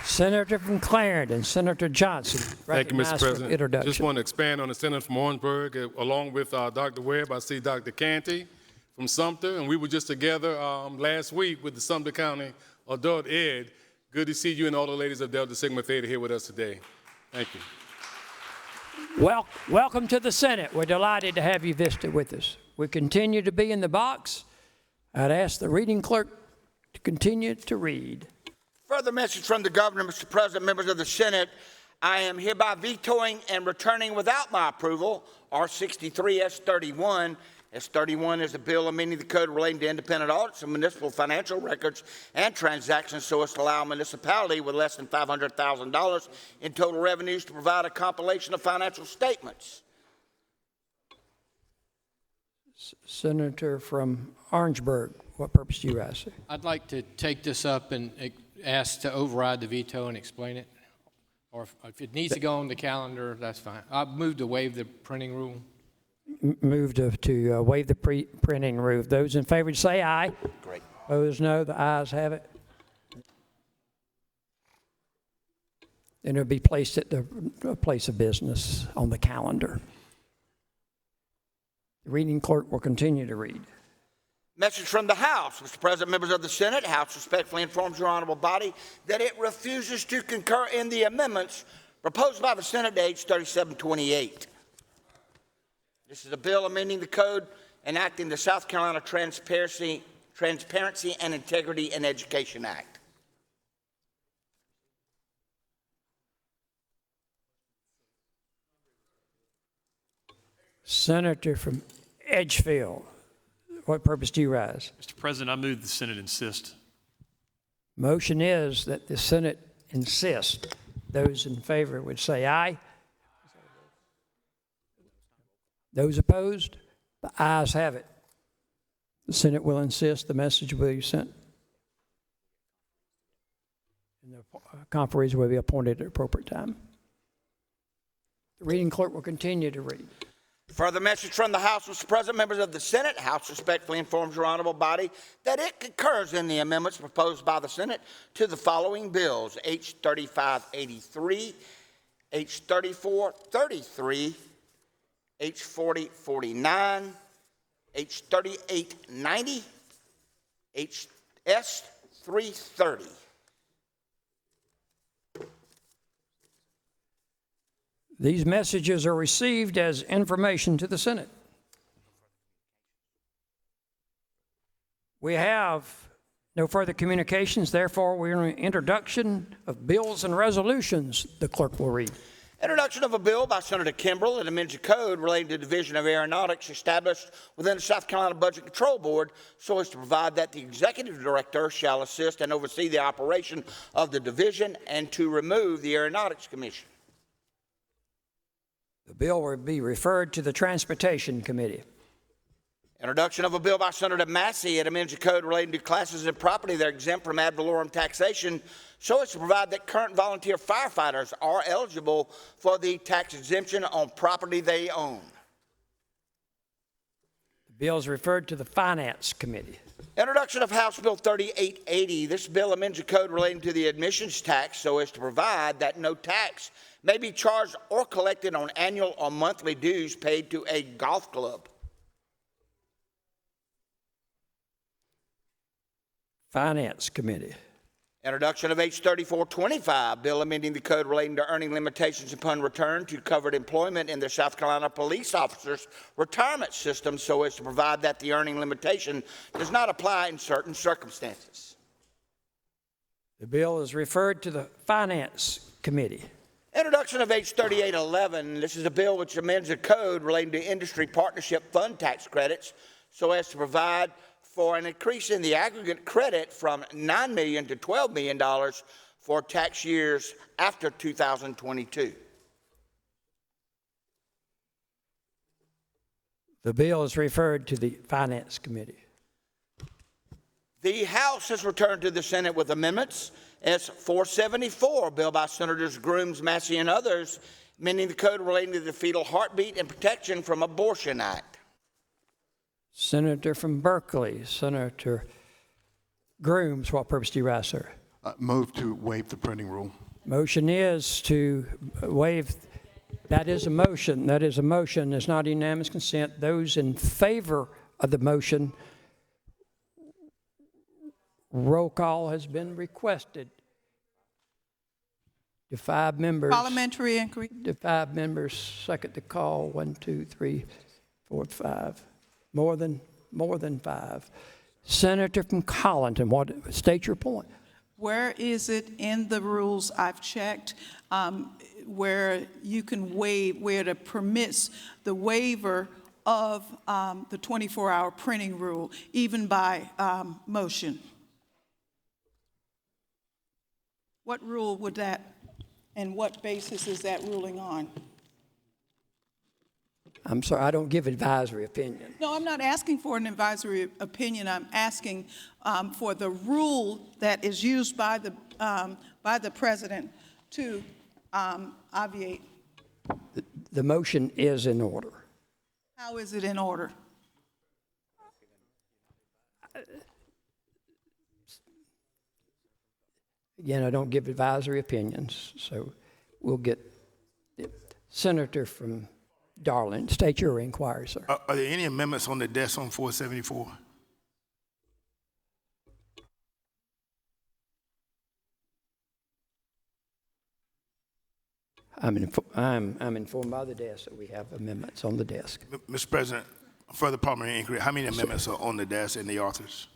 Speaker 2: Senator from Clarendon, Senator Johnson.
Speaker 14: Thank you, Mr. President.
Speaker 2: Introduction.
Speaker 14: Just want to expand on the senator from Orangeburg. Along with Dr. Webb, I see Dr. Canty from Sumter, and we were just together last week with the Sumter County Adult Ed. Good to see you and all the ladies of Delta Sigma Theta here with us today. Thank you.
Speaker 2: Welcome to the Senate. We're delighted to have you visit with us. We continue to be in the box. I'd ask the reading clerk to continue to read.
Speaker 1: Further message from the governor, Mr. President, members of the Senate. I am hereby vetoing and returning without my approval R63 S31. S31 is a bill amending the code relating to independent audits of municipal financial records and transactions so as to allow a municipality with less than $500,000 in total revenues to provide a compilation of financial statements.
Speaker 2: Senator from Orangeburg, what purpose do you ask?
Speaker 17: I'd like to take this up and ask to override the veto and explain it. Or if it needs to go on the calendar, that's fine. I'll move to waive the printing rule.
Speaker 2: Move to waive the printing rule. Those in favor say aye.
Speaker 1: Great.
Speaker 2: Opposed, no. The ayes have it. And it'll be placed at the place of business on the calendar. The reading clerk will continue to read.
Speaker 1: Message from the House. Mr. President, members of the Senate, House respectfully informs your honorable body that it refuses to concur in the amendments proposed by the Senate to H 3728. This is a bill amending the code enacting the South Carolina Transparency and Integrity in Education Act.
Speaker 2: Senator from Edgefield, what purpose do you rise?
Speaker 18: Mr. President, I move the Senate insist.
Speaker 2: Motion is that the Senate insist. Those in favor would say aye. Those opposed? The ayes have it. The Senate will insist. The message will be sent. And the conferees will be appointed at the appropriate time. The reading clerk will continue to read.
Speaker 1: Further message from the House, Mr. President, members of the Senate. House respectfully informs your honorable body that it concurs in the amendments proposed by the Senate to the following bills: H 3583, H 3433, H 4049, H 3890, HS 330.
Speaker 2: These messages are received as information to the Senate. We have no further communications. Therefore, we're in introduction of bills and resolutions. The clerk will read.
Speaker 1: Introduction of a bill by Senator Kimbrell that amends a code relating to the Division of Aeronautics established within the South Carolina Budget Control Board so as to provide that the Executive Director shall assist and oversee the operation of the division and to remove the Aeronautics Commission.
Speaker 2: The bill will be referred to the Transportation Committee.
Speaker 1: Introduction of a bill by Senator Massey that amends a code relating to classes of property that are exempt from ad valorem taxation so as to provide that current volunteer firefighters are eligible for the tax exemption on property they own.
Speaker 2: The Bill is referred to the Finance Committee.
Speaker 1: Introduction of House Bill 3880. This bill amends a code relating to the admissions tax so as to provide that no tax may be charged or collected on annual or monthly dues paid to a golf club.
Speaker 2: Finance Committee.
Speaker 1: Introduction of H 3425, bill amending the code relating to earning limitations upon return to covered employment in the South Carolina police officers' retirement system so as to provide that the earning limitation does not apply in certain circumstances.
Speaker 2: The bill is referred to the Finance Committee.
Speaker 1: Introduction of H 3811. This is a bill which amends a code relating to industry partnership fund tax credits so as to provide for an increase in the aggregate credit from $9 million to $12 million for tax years after 2022.
Speaker 2: The bill is referred to the Finance Committee.
Speaker 1: The House has returned to the Senate with amendments. S 474, bill by Senators Grooms, Massey, and others, amending the code relating to the Fetal Heartbeat and Protection from Abortion Act.
Speaker 2: Senator from Berkeley, Senator Grooms. What purpose do you rise, sir?
Speaker 19: Move to waive the printing rule.
Speaker 2: Motion is to waive. That is a motion. That is a motion. It's not unanimous consent. Those in favor of the motion, roll call has been requested. To 5 members.
Speaker 12: Parliamentary inquiry.
Speaker 2: To 5 members. Second to call. 1, 2, 3, 4, 5. More than 5. Senator from Collinton, state your point.
Speaker 12: Where is it in the rules? I've checked where you can waive, where it permits the waiver of the 24-hour printing rule, even by motion. What rule would that, and what basis is that ruling on?
Speaker 2: I'm sorry, I don't give advisory opinion.
Speaker 12: No, I'm not asking for an advisory opinion. I'm asking for the rule that is used by the president to obviate.
Speaker 2: The motion is in order.
Speaker 12: How is it in order?
Speaker 2: Again, I don't give advisory opinions, so we'll get the senator from Darling, state your inquiry, sir.
Speaker 19: Are there any amendments on the desk on 474?
Speaker 2: I'm informed by the desk that we have amendments on the desk.
Speaker 19: Mr. President, further parliamentary inquiry, how many amendments are on the desk and the authors?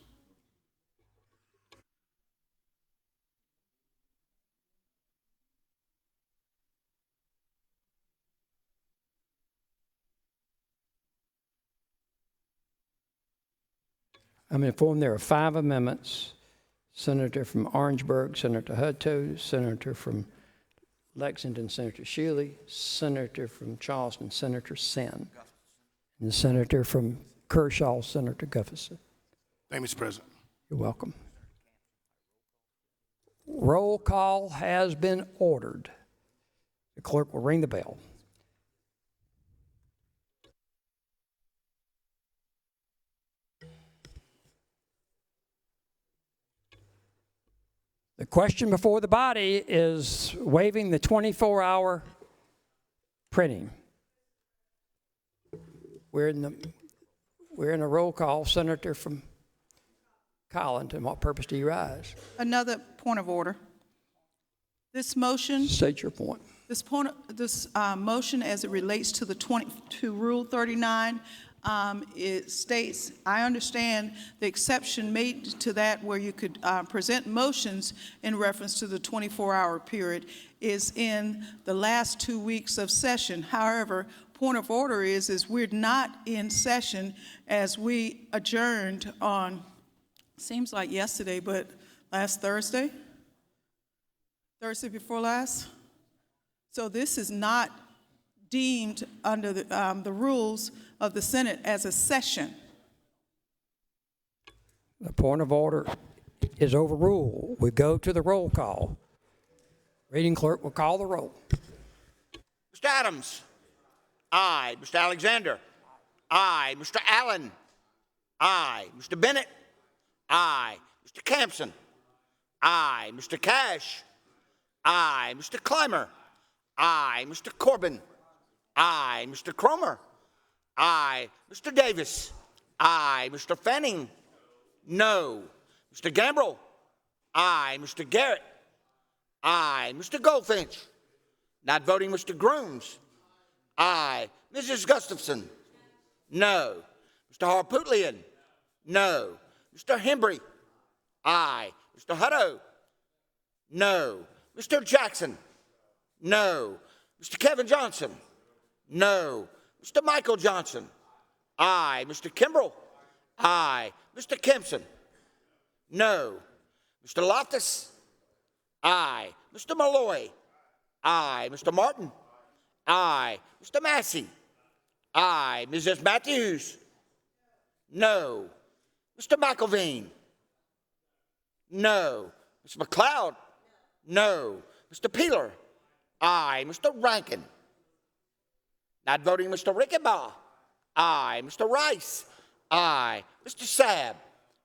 Speaker 2: I'm informed there are 5 amendments. Senator from Orangeburg, Senator Hutto, Senator from Lexington, Senator Shealy, Senator from Charleston, Senator Senn, and the Senator from Kershaw, Senator Gufferson.
Speaker 19: Thank you, Mr. President.
Speaker 2: You're welcome. Roll call has been ordered. The clerk will ring the bell. The question before the body is waiving the 24-hour printing. We're in a roll call. Senator from Collinton, what purpose do you rise?
Speaker 12: Another point of order. This motion.
Speaker 2: State your point.
Speaker 12: This motion, as it relates to to Rule 39, it states, I understand the exception made to that where you could present motions in reference to the 24-hour period is in the last 2 weeks of session. However, point of order is we're not in session as we adjourned on, seems like yesterday, but last Thursday? Thursday before last? So this is not deemed under the rules of the Senate as a session.
Speaker 2: The point of order is overruled. We go to the roll call. Reading clerk will call the roll.
Speaker 1: Mr. Adams. Aye. Mr. Alexander. Aye. Mr. Allen. Aye. Mr. Bennett? Aye. Mr. Campson? Aye. Mr. Cash? Aye. Mr. Clymer? Aye. Mr. Corbin? Aye. Mr. Cromer? Aye. Mr. Davis? Aye. Mr. Fanning? No. Mr. Gambrill? Aye. Mr. Garrett? Aye. Mr. Goldfinch? Not voting, Mr. Grooms? Aye. Mrs. Gustafson? No. Mr. Harpootlian? No. Mr. Hembry? Aye. Mr. Hutto? No. Mr. Jackson? No. Mr. Kevin Johnson? No. Mr. Michael Johnson? Aye. Mr. Kimbrell? Aye. Mr. Kempson? No. Mr. Loftus? Aye. Mr. Malloy? Aye. Mr. Martin? Aye. Mr. Massey? Aye. Mrs. Matthews? No. Mr. McElveen? No. Mr. McLeod? No. Mr. Peeler? Aye. Mr. Rankin? Not voting, Mr. Rickenbaugh? Aye. Mr. Rice? Aye. Mr. Sabb?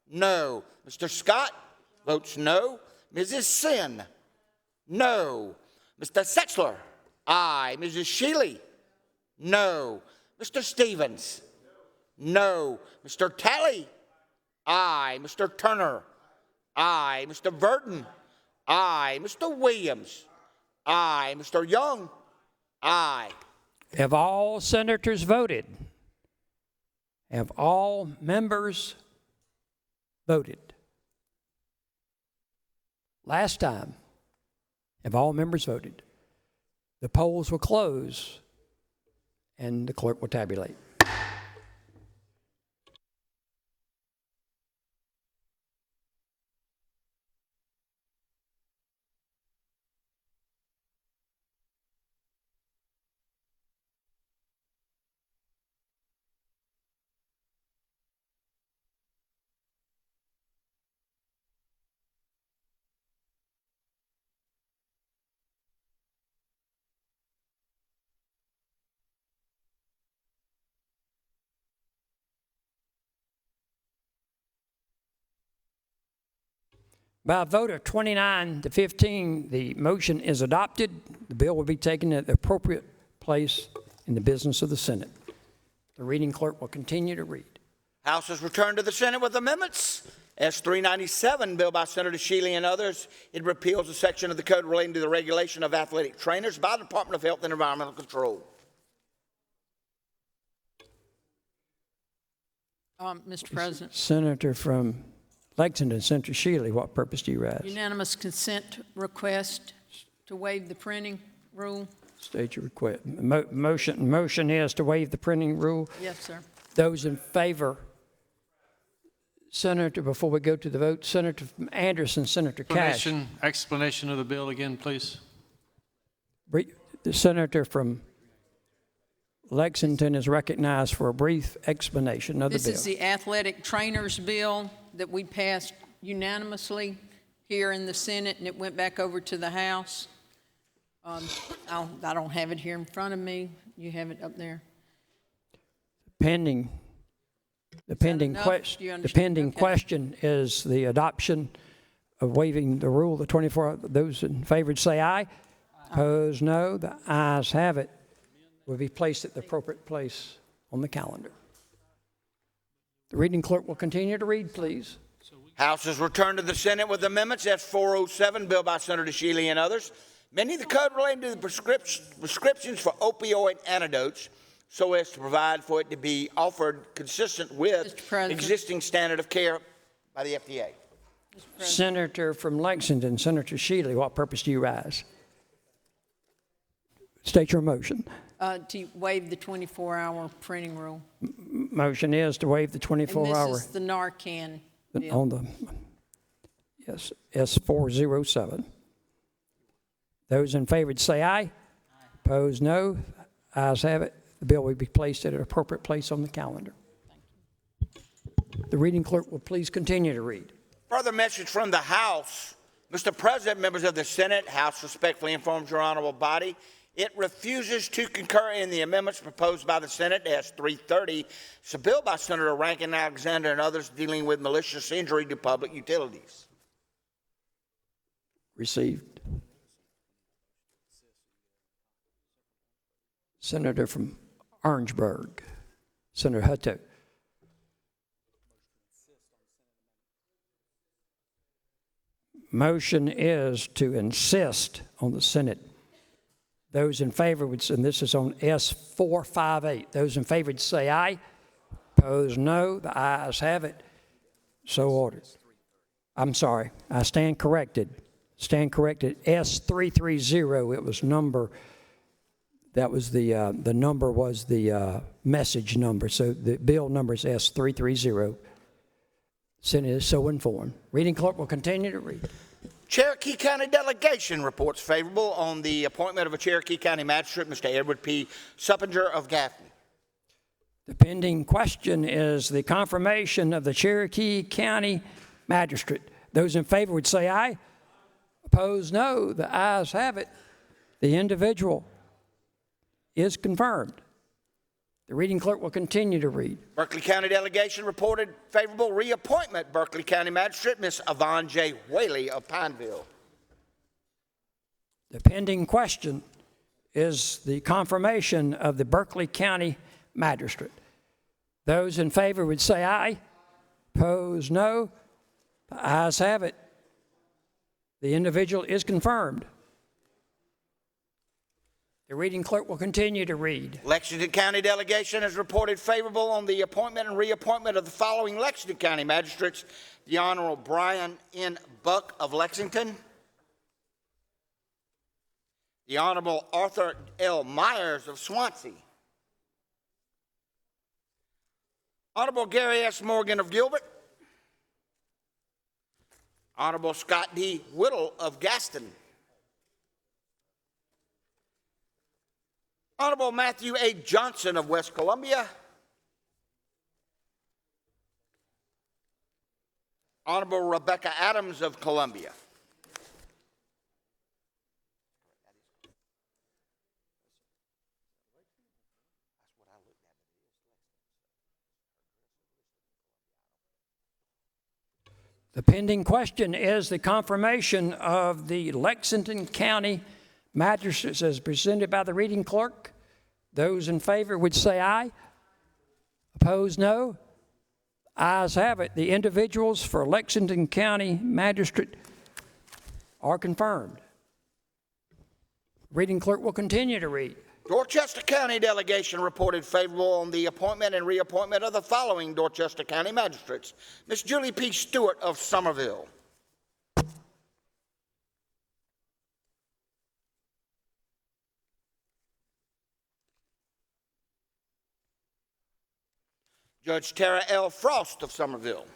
Speaker 1: No. Mr. Scott? Votes no. Mrs. Sin? No. Mr. Setzler? Aye. Mrs. Shealy? No. Mr. Stevens? No. Mr. Talley? Aye. Mr. Turner? Aye. Mr. Verdon? Aye. Mr. Williams? Aye. Mr. Young? Aye.
Speaker 2: Have all senators voted? Have all members voted? Last time, have all members voted? The polls will close and the clerk will tabulate. By a vote of 29 to 15, the motion is adopted. The bill will be taken at the appropriate place in the business of the Senate. The reading clerk will continue to read.
Speaker 1: House is returned to the Senate with amendments. S 397, bill by Senator Shealy and others. It repeals a section of the code relating to the regulation of athletic trainers by the Department of Health and Environmental Control.
Speaker 8: Mr. President.
Speaker 2: Senator from Lexington, Senator Shealy, what purpose do you rise?
Speaker 8: Unanimous consent request to waive the printing rule.
Speaker 2: State your request. Motion is to waive the printing rule.
Speaker 8: Yes, sir.
Speaker 2: Those in favor, Senator, before we go to the vote, Senator Anderson, Senator Cash.
Speaker 18: Explanation of the bill again, please.
Speaker 2: The senator from Lexington is recognized for a brief explanation of the bill.
Speaker 8: This is the athletic trainers bill that we passed unanimously here in the Senate, and it went back over to the House. I don't have it here in front of me. You have it up there.
Speaker 2: The pending question is the adoption of waiving the rule, the 24. Those in favor say aye. Opposed, no. The ayes have it. Will be placed at the appropriate place on the calendar. The reading clerk will continue to read, please.
Speaker 1: House is returned to the Senate with amendments. S 407, bill by Senator Shealy and others. Many of the code relating to the prescriptions for opioid antidotes so as to provide for it to be offered consistent with existing standard of care by the FDA.
Speaker 2: Senator from Lexington, Senator Shealy, what purpose do you rise? State your motion.
Speaker 8: To waive the 24-hour printing rule.
Speaker 2: Motion is to waive the 24-hour.
Speaker 8: And this is the Narcan bill.
Speaker 2: On the, yes, S407. Those in favor say aye. Aye. Opposed, no. Ayes have it. The bill will be placed at an appropriate place on the calendar. The reading clerk will please continue to read.
Speaker 1: Further message from the House. Mr. President, members of the Senate, House respectfully informs your honorable body It refuses to concur in the amendments proposed by the Senate, S-330. It's a bill by Senator Rankin Alexander and others dealing with malicious injury to public utilities.
Speaker 2: Received. Senator from Orangeburg, Senator Hutto. Motion is to insist on the Senate. Those in favor would, and this is on S-458. Those in favor would say aye. Opposed, no. The ayes have it. So ordered. I'm sorry. I stand corrected. Stand corrected. S-330. It was number. That was the number was the message number. So the bill number is S-330. Senate is so informed. Reading clerk will continue to read.
Speaker 1: Cherokee County Delegation reports favorable on the appointment of a Cherokee County Magistrate, Mr. Edward P. Suppinger of Gaffney.
Speaker 2: The pending question is the confirmation of the Cherokee County Magistrate. Those in favor would say aye. Opposed, no. The ayes have it. The individual is confirmed. The reading clerk will continue to read.
Speaker 1: Berkeley County Delegation reported favorable reappointment, Berkeley County Magistrate, Ms. Yvonne J. Whaley of Pineville.
Speaker 2: The pending question is the confirmation of the Berkeley County Magistrate. Those in favor would say aye. Opposed, no. The ayes have it. The individual is confirmed. The reading clerk will continue to read.
Speaker 1: Lexington County Delegation has reported favorable on the appointment and reappointment of the following Lexington County Magistrates: the Honorable Brian N. Buck of Lexington, the Honorable Arthur L. Myers of Swansea, Honorable Gary S. Morgan of Gilbert, Honorable Scott D. Whittle of Gaston, Honorable Matthew A. Johnson of West Columbia, Honorable Rebecca Adams of Columbia.
Speaker 2: The pending question is the confirmation of the Lexington County Magistrates as presented by the reading clerk. Those in favor would say aye. Opposed, no. Ayes have it. The individuals for Lexington County Magistrate are confirmed. Reading clerk will continue to read.
Speaker 1: Dorchester County Delegation reported favorable on the appointment and reappointment of the following Dorchester County Magistrates: Ms. Julie P. Stewart of Somerville, Judge Tara L. Frost of Somerville,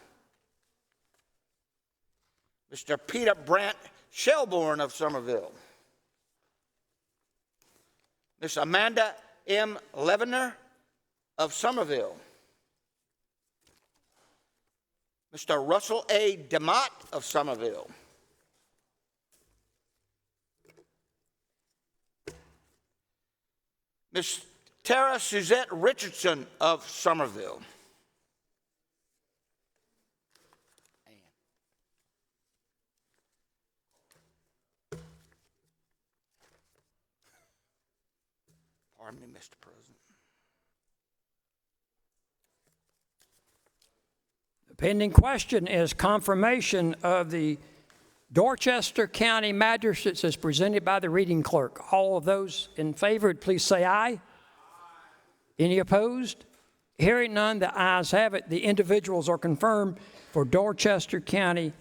Speaker 1: Mr. Peter Brandt Shelbourne of Somerville, Ms. Amanda M. Levener of Somerville, Mr. Russell A. DeMott of Somerville, Ms. Tara Suzette Richardson of Somerville, pardon me, Mr. President.
Speaker 2: The pending question is confirmation of the Dorchester County Magistrates as presented by the reading clerk. All of those in favor, please say aye. Any opposed? Hearing none, the ayes have it. The individuals are confirmed for Dorchester County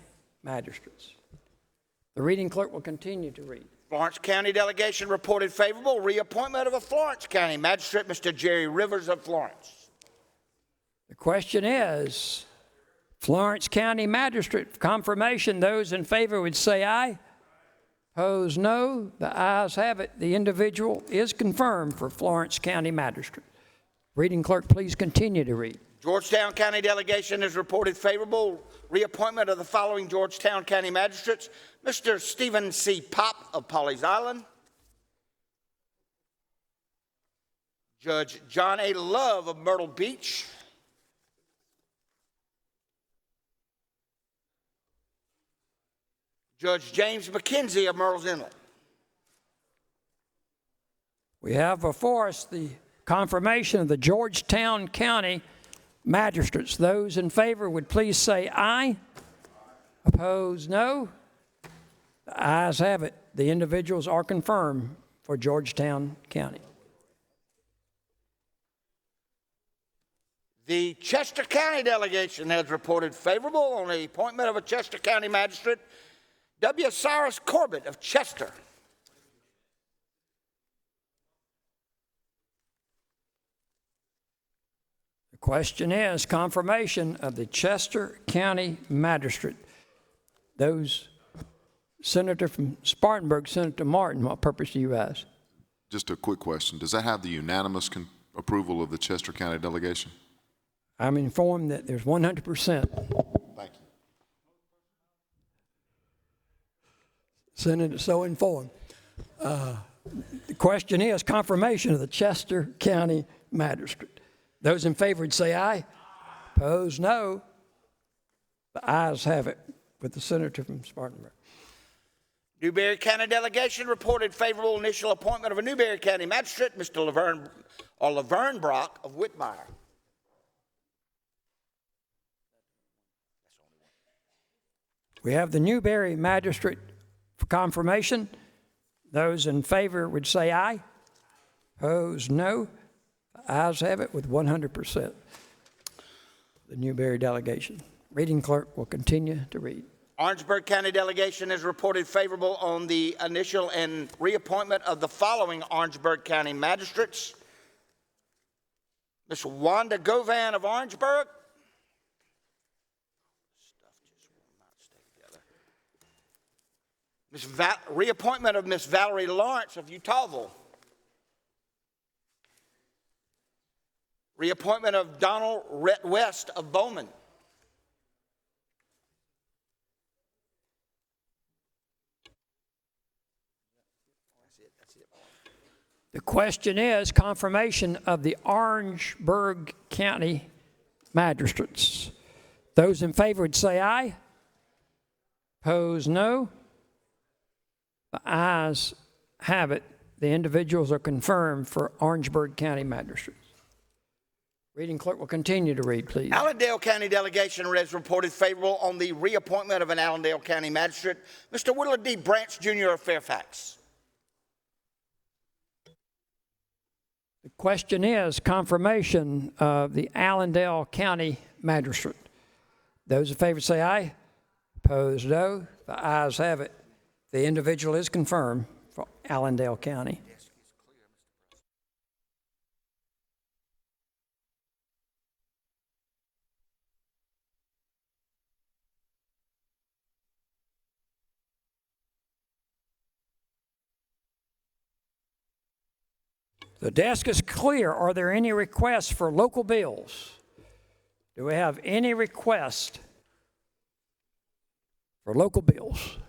Speaker 2: Magistrates. The reading clerk will continue to read.
Speaker 1: Florence County Delegation reported favorable reappointment of a Florence County Magistrate, Mr. Jerry Rivers of Florence.
Speaker 2: The question is, Florence County Magistrate confirmation. Those in favor would say aye. Opposed, no. The ayes have it. The individual is confirmed for Florence County Magistrate. Reading clerk, please continue to read.
Speaker 1: Georgetown County Delegation has reported favorable reappointment of the following Georgetown County Magistrates: Mr. Stephen C. Pop of Pawleys Island, Judge John A. Love of Myrtle Beach, Judge James McKenzie of Myrtle's Inlet.
Speaker 2: We have before us the confirmation of the Georgetown County magistrates. Those in favor would please say aye. Opposed, no. The ayes have it. The individuals are confirmed for Georgetown County.
Speaker 1: The Chester County delegation has reported favorable on the appointment of a Chester County magistrate, W. Cyrus Corbett of Chester.
Speaker 2: The question is confirmation of the Chester County magistrate. Those, Senator from Spartanburg, Senator Martin, what purpose do you ask?
Speaker 7: Just a quick question. Does that have the unanimous approval of the Chester County delegation?
Speaker 2: I'm informed that there's 100%.
Speaker 7: Thank you.
Speaker 2: Senator so informed. The question is confirmation of the Chester County magistrate. Those in favor would say aye. Opposed, no. The ayes have it with the senator from Spartanburg.
Speaker 1: Newberry County delegation reported favorable initial appointment of a Newberry County magistrate, Mr. Laverne Brock of Whitmire.
Speaker 2: We have the Newberry magistrate for confirmation. Those in favor would say aye. Opposed, no. The ayes have it with 100%. The Newberry delegation. Reading clerk will continue to read.
Speaker 1: Orangeburg County delegation has reported favorable on the initial and reappointment of the following Orangeburg County magistrates. Ms. Wanda Govan of Orangeburg. Reappointment of Ms. Valerie Lawrence of Utahville. Reappointment of Donald Rhett West of Bowman.
Speaker 2: The question is confirmation of the Orangeburg County magistrates. Those in favor would say aye. Opposed, no. The ayes have it. The individuals are confirmed for Orangeburg County magistrates. Reading clerk will continue to read, please.
Speaker 1: Allendale County delegation has reported favorable on the reappointment of an Allendale County magistrate, Mr. Willard D. Branch, Jr. of Fairfax.
Speaker 2: The question is confirmation of the Allendale County magistrate. Those in favor say aye. Opposed, no. The ayes have it. The individual is confirmed for Allendale County. The desk is clear. Are there any requests for local bills? Do we have any requests for local bills?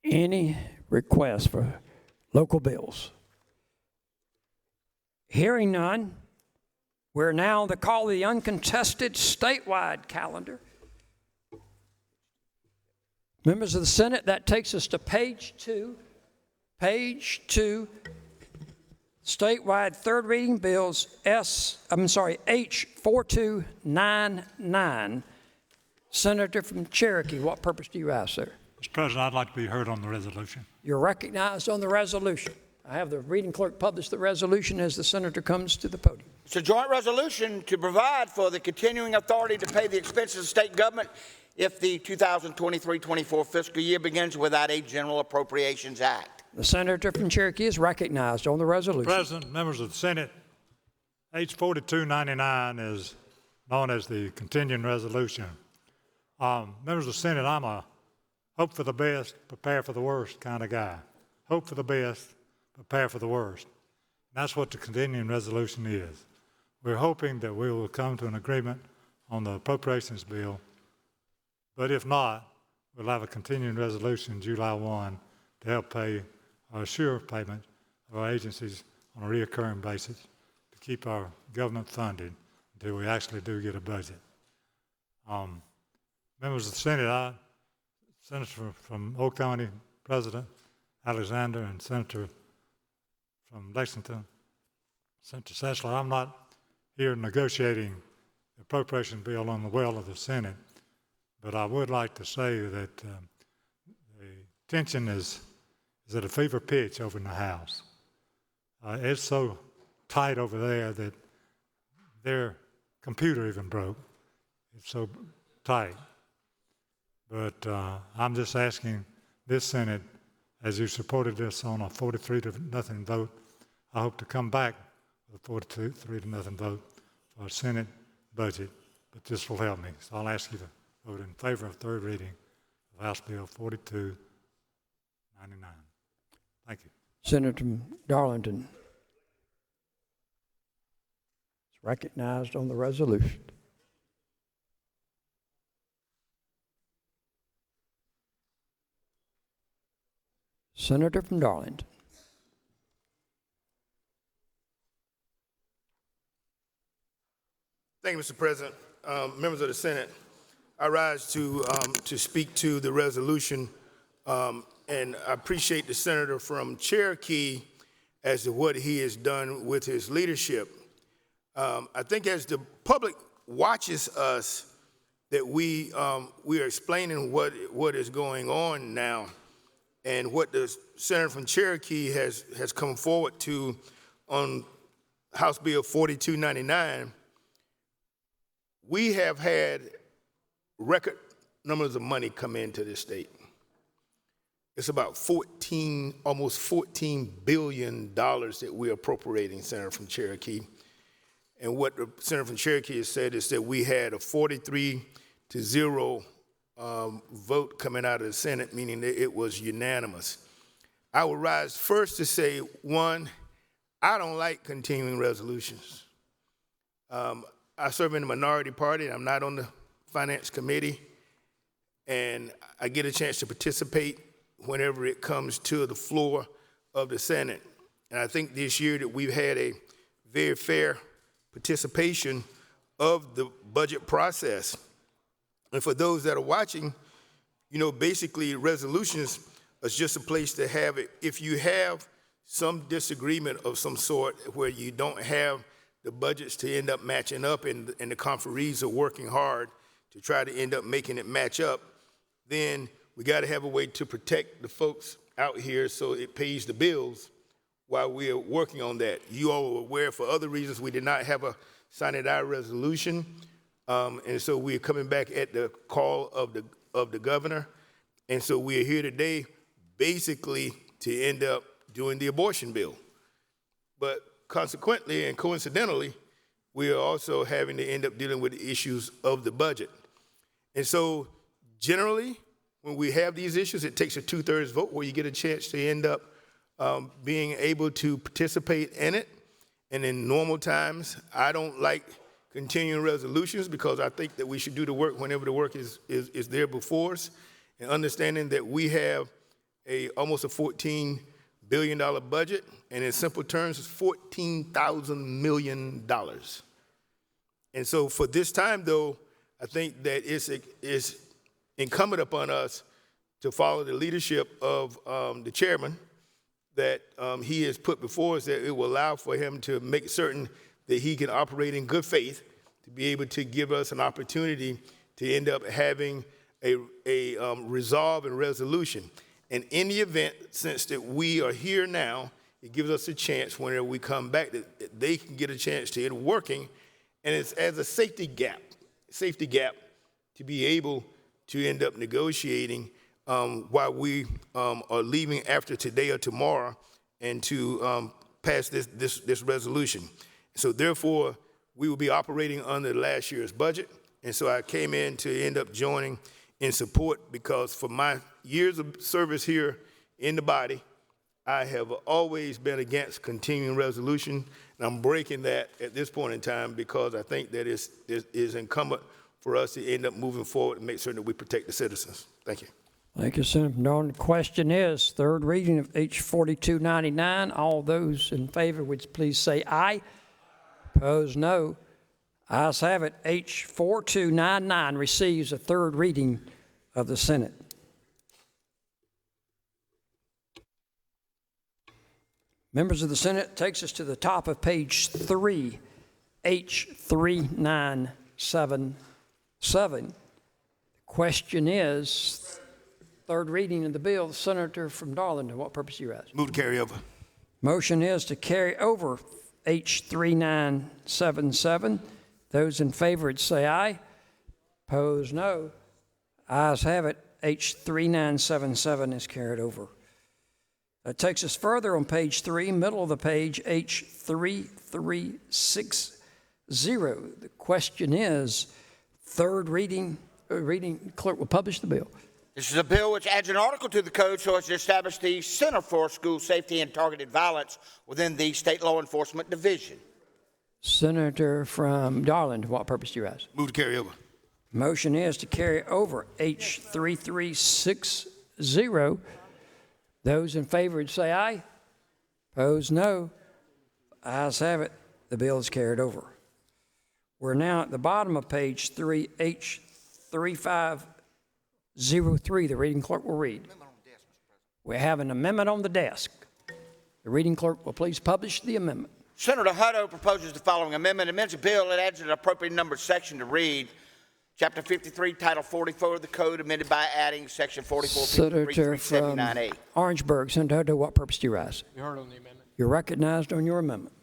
Speaker 2: Any requests for local bills? Hearing none, we're now on the call of the uncontested statewide calendar. Members of the Senate, that takes us to page 2. Page 2, statewide third reading bills H4299. Senator from Cherokee, what purpose do you ask, sir?
Speaker 20: Mr. President, I'd like to be heard on the resolution.
Speaker 2: You're recognized on the resolution. I have the reading clerk publish the resolution as the senator comes to the podium.
Speaker 1: It's a joint resolution to provide for the continuing authority to pay the expenses of state government if the 2023-24 fiscal year begins without a General Appropriations Act.
Speaker 2: The senator from Cherokee is recognized on the resolution.
Speaker 20: President, members of the Senate, H4299 is known as the continuing resolution. Members of the Senate, I'm a hope for the best, prepare for the worst kind of guy. hope for the best, prepare for the worst. And that's what the continuing resolution is. We're hoping that we will come to an agreement on the appropriations bill, but if not, we'll have a continuing resolution July 1 to help pay or assure payment of our agencies on a reoccurring basis to keep our government funded until we actually do get a budget. Members of the Senate, Senator from Oak County, President Alexander, and Senator from Lexington, Senator Setchler, I'm not here negotiating the appropriation bill on the will of the Senate, but I would like to say that the tension is at a fever pitch over in the House. It's so tight over there that their computer even broke. It's so tight. But I'm just asking this Senate, as you supported this on a 43-0 vote, I hope to come back with a 43-0 vote for a Senate budget, but this will help me. So I'll ask you to vote in favor of third reading of House Bill 4299. Thank you.
Speaker 2: Senator Darlington is recognized on the resolution. Senator from Darlington.
Speaker 19: Thank you, Mr. President. Members of the Senate, I rise to speak to the resolution, and I appreciate the senator from Cherokee as to what he has done with his leadership. I think as the public watches us, that we are explaining what is going on now, and what the senator from Cherokee has come forward to on House Bill 4299. We have had record numbers of money come into this state. It's about almost $14 billion that we're appropriating, Senator from Cherokee. And what the Senator from Cherokee has said is that we had a 43-0 vote coming out of the Senate, meaning that it was unanimous. I would rise first to say, one, I don't like continuing resolutions. I serve in the minority party. I'm not on the Finance Committee, and I get a chance to participate whenever it comes to the floor of the Senate. And I think this year that we've had a very fair participation of the budget process. And for those that are watching, you know, basically resolutions is just a place to have it. If you have some disagreement of some sort where you don't have the budgets to end up matching up, and the conferees are working hard to try to end up making it match up, then we got to have a way to protect the folks out here so it pays the bills while we are working on that. You all are aware, for other reasons, we did not have a sine die resolution, and so we're coming back at the call of the governor, and so we are here today basically to end up doing the abortion bill. But consequently and coincidentally, we are also having to end up dealing with the issues of the budget. And so generally, when we have these issues, it takes a 2/3 vote where you get a chance to end up being able to participate in it. And in normal times, I don't like continuing resolutions because I think that we should do the work whenever the work is there before us, and understanding that we have almost a $14 billion budget, and in simple terms, it's $14,000 million. And so for this time, though, I think that it's incumbent upon us to follow the leadership of the chairman that he has put before us, that it will allow for him to make certain that he can operate in good faith, to be able to give us an opportunity to end up having a resolve and resolution. And in the event, since that we are here now, it gives us a chance whenever we come back that they can get a chance to end working, and it's as a safety gap to be able to end up negotiating while we are leaving after today or tomorrow, and to pass this resolution. So therefore, we will be operating under last year's budget, and so I came in to end up joining in support, because for my years of service here in the body, I have always been against continuing resolution, and I'm breaking that at this point in time because I think that it is incumbent for us to end up moving forward and make certain that we protect the citizens. Thank you.
Speaker 2: Thank you, Senator Norton. The question is, third reading of H 4299. All those in favor would please say aye. Opposed, no. Ayes have it. H 4299 receives a third reading of the Senate. Members of the Senate, takes us to the top of page 3, H 3977. The question is, third reading of the bill, the senator from Darlington. What purpose do you ask?
Speaker 19: Move to carry over.
Speaker 2: Motion is to carry over H 3977. Those in favor would say aye. Opposed, no. Ayes have it. H 3977 is carried over. That takes us further on page 3, middle of the page, H 3360. The question is, third reading, clerk will publish the bill.
Speaker 1: This is a bill which adds an article to the code so as to establish the Center for School Safety and Targeted Violence within the State Law Enforcement Division. Senator
Speaker 2: from Darlington, what purpose do you ask?
Speaker 19: Move to carry over.
Speaker 2: Motion is to carry over H 3360. Those in favor would say aye. Opposed, no. Ayes have it. The bill is carried over. We're now at the bottom of page 3, H 3503. The reading clerk will read. We have an amendment on the desk. The reading clerk will please publish the amendment.
Speaker 1: Senator Hutto proposes the following amendment. Amends a bill that adds an appropriate numbered section to read Chapter 53, Title 44 of the Code, amended by adding Section 4453,
Speaker 2: Senator from Orangeburg. Senator Hutto, what purpose do you ask?
Speaker 17: You heard on the amendment.
Speaker 2: You're recognized on your amendment.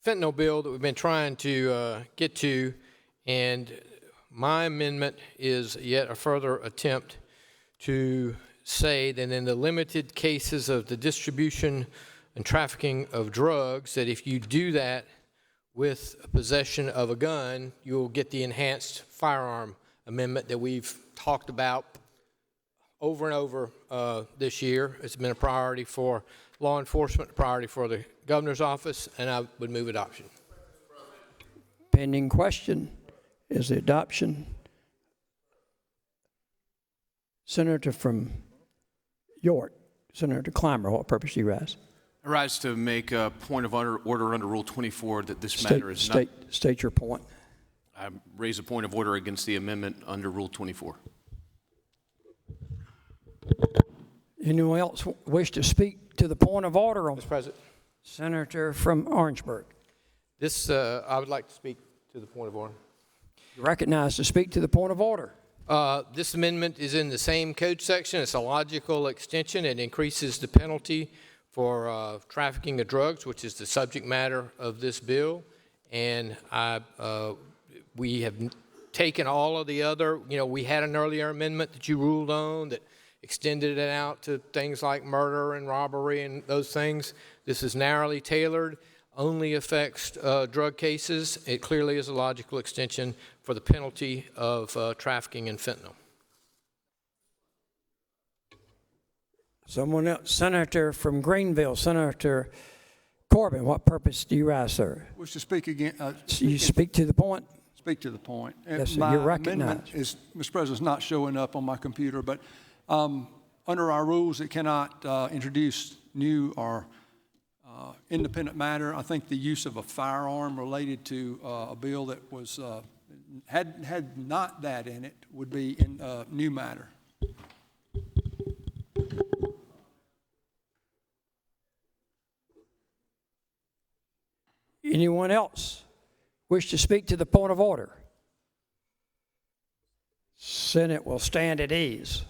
Speaker 17: Fentanyl bill that we've been trying to get to, and my amendment is yet a further attempt to say that in the limited cases of the distribution and trafficking of drugs, that if you do that with possession of a gun, you'll get the enhanced firearm amendment that we've talked about over and over this year. It's been a priority for law enforcement, a priority for the governor's office, and I would move adoption.
Speaker 2: Pending question is the adoption. Senator from York, Senator Clymer, what purpose do you ask?
Speaker 21: I rise to make a point of order under Rule 24 that this matter is not.
Speaker 2: State your point.
Speaker 21: I raise a point of order against the amendment under Rule 24.
Speaker 2: Anyone else wish to speak to the point of order on?
Speaker 17: Mr. President.
Speaker 2: Senator from Orangeburg.
Speaker 17: This, I would like to speak to the point of order.
Speaker 2: You're recognized to speak to the point of order.
Speaker 17: This amendment is in the same code section. It's a logical extension. It increases the penalty for trafficking of drugs, which is the subject matter of this bill. And we have taken all of the other, we had an earlier amendment that you ruled on that extended it out to things like murder and robbery and those things. This is narrowly tailored, only affects drug cases. It clearly is a logical extension for the penalty of trafficking in fentanyl.
Speaker 2: Someone else, Senator from Greenville, Senator Corbin, what purpose do you rise, sir?
Speaker 22: Wish to speak again.
Speaker 2: You speak to the point?
Speaker 22: Speak to the point.
Speaker 2: Yes, sir,
Speaker 22: my
Speaker 2: you're
Speaker 22: amendment
Speaker 2: recognized.
Speaker 22: is, Mr. President, is not showing up on my computer, but under our rules, it cannot introduce new or independent matter. I think the use of a firearm related to a bill that was had not that in it would be in new matter.
Speaker 2: Anyone else wish to speak to the point of order? Senate will stand at ease.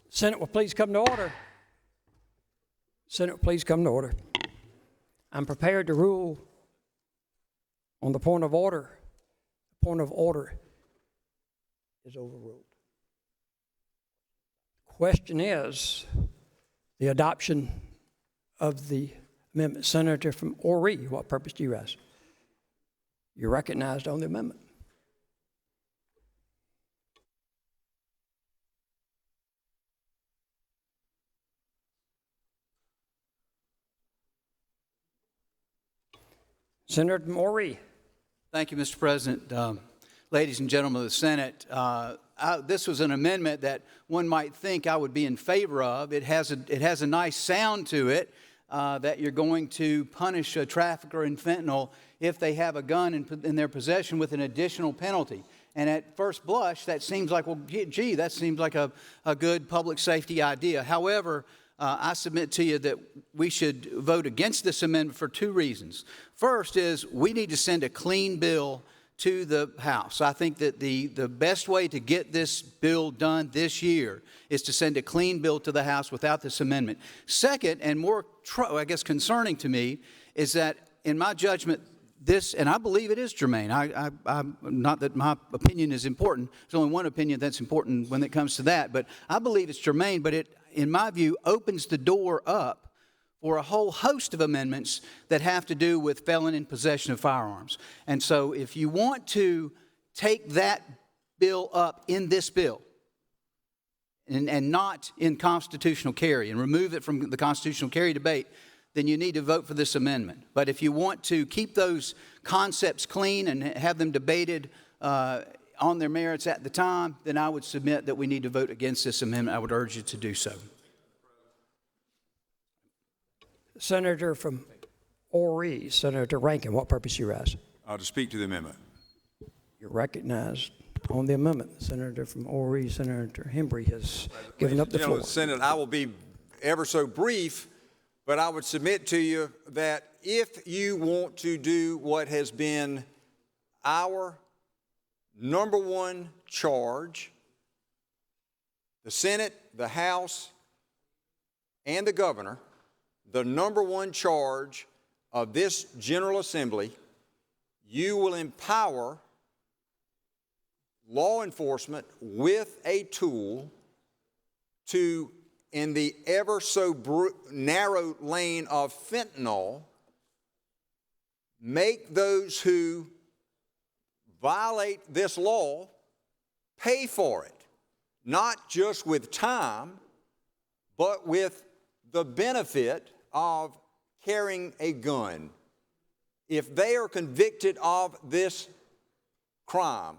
Speaker 2: Senate will please come to order. Senate will please come to order. I'm prepared to rule on the point of order. The point of order is overruled. Question is the adoption of the amendment. Senator from Ori, what purpose do you ask? You're recognized on the amendment. Senator Morey.
Speaker 3: Thank you, Mr. President. Ladies and gentlemen of the Senate, this was an amendment that one might think I would be in favor of. It has a nice sound to it that you're going to punish a trafficker in fentanyl if they have a gun in their possession with an additional penalty. And at first blush, that seems like, well, gee, that seems like a good public safety idea. However, I submit to you that we should vote against this amendment for two reasons. First is we need to send a clean bill to the House. I think that the best way to get this bill done this year is to send a clean bill to the House without this amendment. Second, and more, I guess, concerning to me, is that in my judgment, this, and I believe it is germane. I'm not that my opinion is important. There's only one opinion that's important when it comes to that, but I believe it's germane, but it, in my view, opens the door up for a whole host of amendments that have to do with felon in possession of firearms. And so if you want to take that bill up in this bill and not in constitutional carry and remove it from the constitutional carry debate, then you need to vote for this amendment. But if you want to keep those concepts clean and have them debated on their merits at the time, then I would submit that we need to vote against this amendment. I would urge you to do so.
Speaker 2: Senator from Ori, Senator Rankin, what purpose you ask?
Speaker 5: To speak to the amendment.
Speaker 2: You're recognized on the amendment. Senator from Ori, Senator Hembry has given up the floor.
Speaker 5: Senate, I will be ever so brief, but I would submit to you that if you want to do what has been our number one charge, the Senate, the House, and the governor, the number one charge of this General Assembly, you will empower law enforcement with a tool to, in the ever so narrow lane of fentanyl, make those who violate this law pay for it, not just with time, but with the benefit of carrying a gun. If they are convicted of this crime,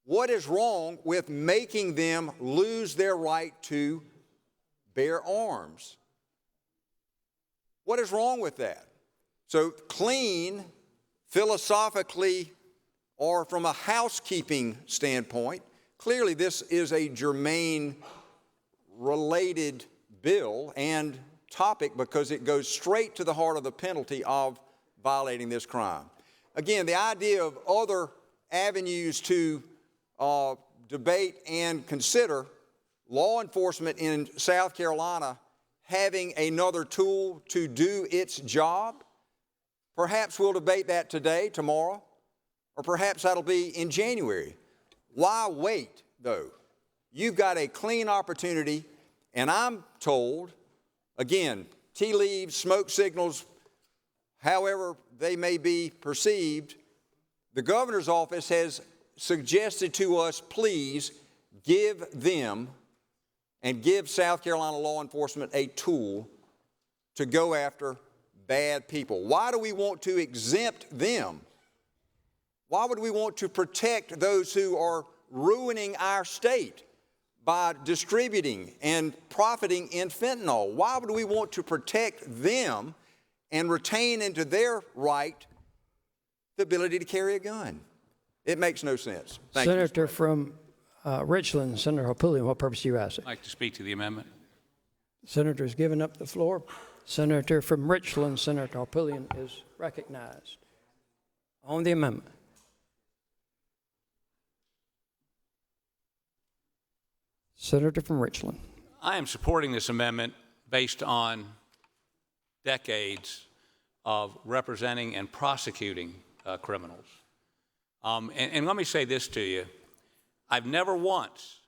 Speaker 5: what is wrong with making them lose their right to bear arms? What is wrong with that? So clean, philosophically, or from a housekeeping standpoint, clearly this is a germane related bill and topic because it goes straight to the heart of the penalty of violating this crime. Again, the idea of other avenues to debate and consider, law enforcement in South Carolina having another tool to do its job, perhaps we'll debate that today, tomorrow, or perhaps that'll be in January. Why wait, though? You've got a clean opportunity, and I'm told, again, tea leaves, smoke signals, however they may be perceived, the governor's office has suggested to us, please give them and give South Carolina law enforcement a tool to go after bad people. Why do we want to exempt them? Why would we want to protect those who are ruining our state by distributing and profiting in fentanyl? Why would we want to protect them and retain into their right the ability to carry a gun? It makes no sense. Thank
Speaker 2: Senator
Speaker 5: you,
Speaker 2: from Richland, Senator Harpullian, what purpose do you ask?
Speaker 21: I'd like to speak to the amendment.
Speaker 2: Senator has given up the floor. Senator from Richland, Senator Harpullian, is recognized on the amendment. Senator from Richland.
Speaker 9: I am supporting this amendment based on decades of representing and prosecuting criminals. And let me say this to you. I've never once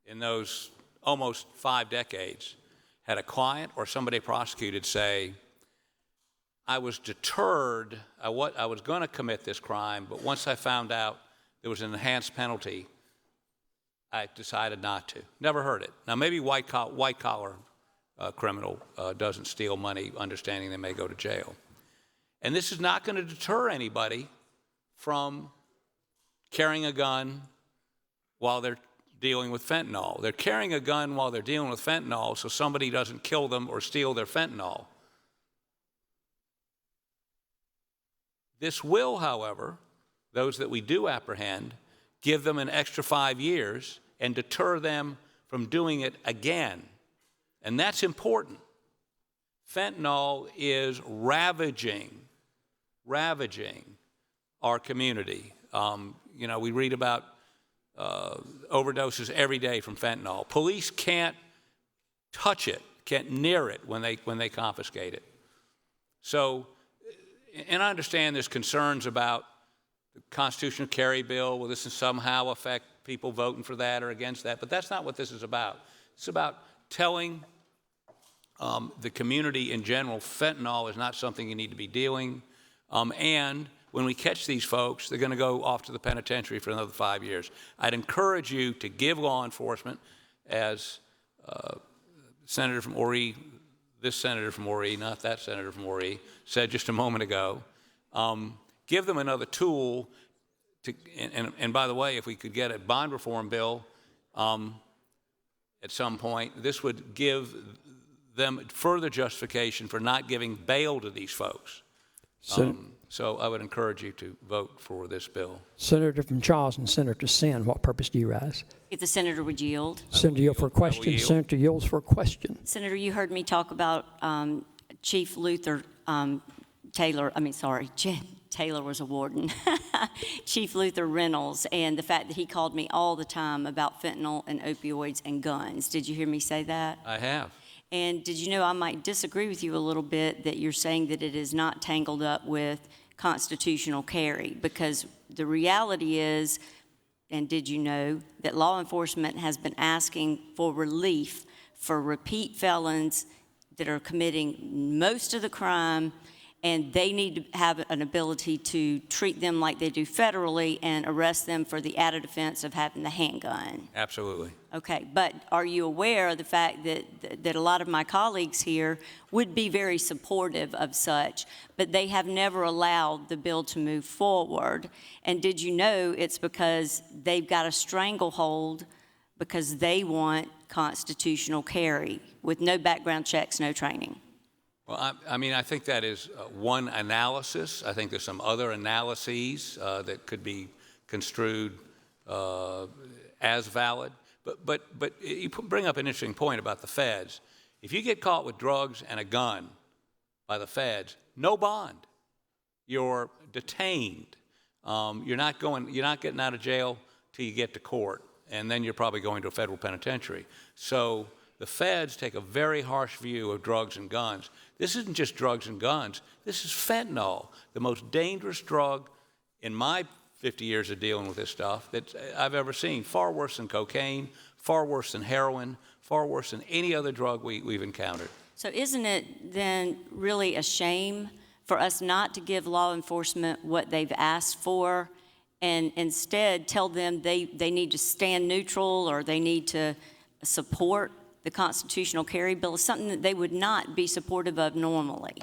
Speaker 9: in those almost 5 decades had a client or somebody prosecuted say, I was deterred, I was going to commit this crime, but once I found out there was an enhanced penalty, I decided not to. Never heard it. Now, maybe white-collar criminal doesn't steal money, understanding they may go to jail. And this is not going to deter anybody from carrying a gun while they're dealing with fentanyl. They're carrying a gun while they're dealing with fentanyl so somebody doesn't kill them or steal their fentanyl. This will, however, those that we do apprehend, give them an extra 5 years and deter them from doing it again. And that's important. Fentanyl is ravaging our community. We read about overdoses every day from fentanyl. Police can't touch it, can't near it when they confiscate it. So, and I understand there's concerns about the constitutional carry bill. Will this somehow affect people voting for that or against that? But that's not what this is about. It's about telling the community in general fentanyl is not something you need to be dealing. And when we catch these folks, they're going to go off to the penitentiary for another 5 years. I'd encourage you to give law enforcement, as Senator from Horry, this senator from Horry, not that senator from Horry, said just a moment ago, give them another tool to, and by the way, if we could get a bond reform bill at some point, this would give them further justification for not giving bail to these folks. So I would encourage you to vote for this bill.
Speaker 2: Senator from Charleston, Senator Sin, what purpose do you rise?
Speaker 11: If the senator would yield.
Speaker 2: Senator yield for a question. Senator yields for a question.
Speaker 11: Senator, you heard me talk about Chief Luther Taylor, Taylor was a warden, Chief Luther Reynolds, and the fact that he called me all the time about fentanyl and opioids and guns. Did you hear me say that?
Speaker 9: I have.
Speaker 11: And did you know I might disagree with you a little bit that you're saying that it is not tangled up with constitutional carry, because the reality is, and did you know, that law enforcement has been asking for relief for repeat felons that are committing most of the crime, and they need to have an ability to treat them like they do federally and arrest them for the added offense of having the handgun.
Speaker 9: Absolutely.
Speaker 11: Okay, but are you aware of the fact that a lot of my colleagues here would be very supportive of such, but they have never allowed the bill to move forward? And did you know it's because they've got a stranglehold because they want constitutional carry with no background checks, no training?
Speaker 9: Well, I think that is one analysis. I think there's some other analyses that could be construed as valid. But you bring up an interesting point about the feds. If you get caught with drugs and a gun by the feds, no bond. You're detained. You're not getting out of jail till you get to court, and then you're probably going to a federal penitentiary. So the feds take a very harsh view of drugs and guns. This isn't just drugs and guns. This is fentanyl, the most dangerous drug in my 50 years of dealing with this stuff that I've ever seen. Far worse than cocaine, far worse than heroin, far worse than any other drug we've encountered.
Speaker 11: So isn't it then really a shame for us not to give law enforcement what they've asked for and instead tell them they need to stand neutral or they need to support the constitutional carry bill? Is something that they would not be supportive of normally,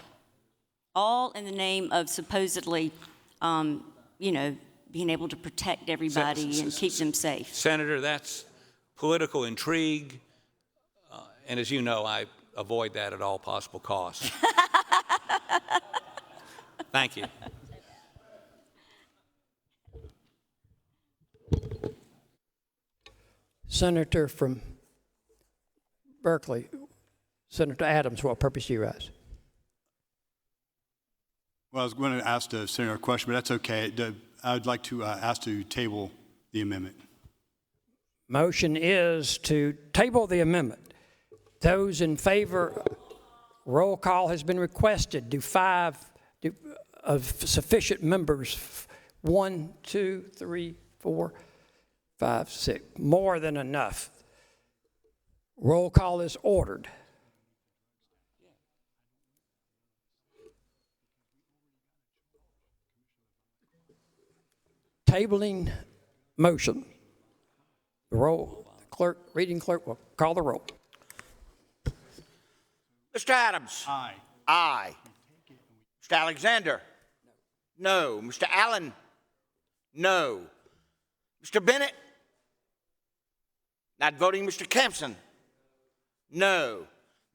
Speaker 11: all in the name of supposedly, being able to protect everybody and keep them safe.
Speaker 9: Senator, that's political intrigue, and as you know, I avoid that at all possible costs. Thank you.
Speaker 2: Senator from Berkeley, Senator Adams, what purpose do you rise?
Speaker 10: Well, I was going to ask the senator a question, but that's okay. I would like to ask to table the amendment.
Speaker 2: Motion is to table the amendment. Those in favor, roll call has been requested. Do 5 of sufficient members? 1, 2, 3, 4, 5, 6. More than enough. Roll call is ordered. Tabling motion. The roll, clerk, reading clerk will call the roll.
Speaker 1: Mr. Adams?
Speaker 10: Aye.
Speaker 1: Aye. Mr. Alexander? No. Mr. Allen? No. Mr. Bennett? Not voting. Mr. Kempson? No.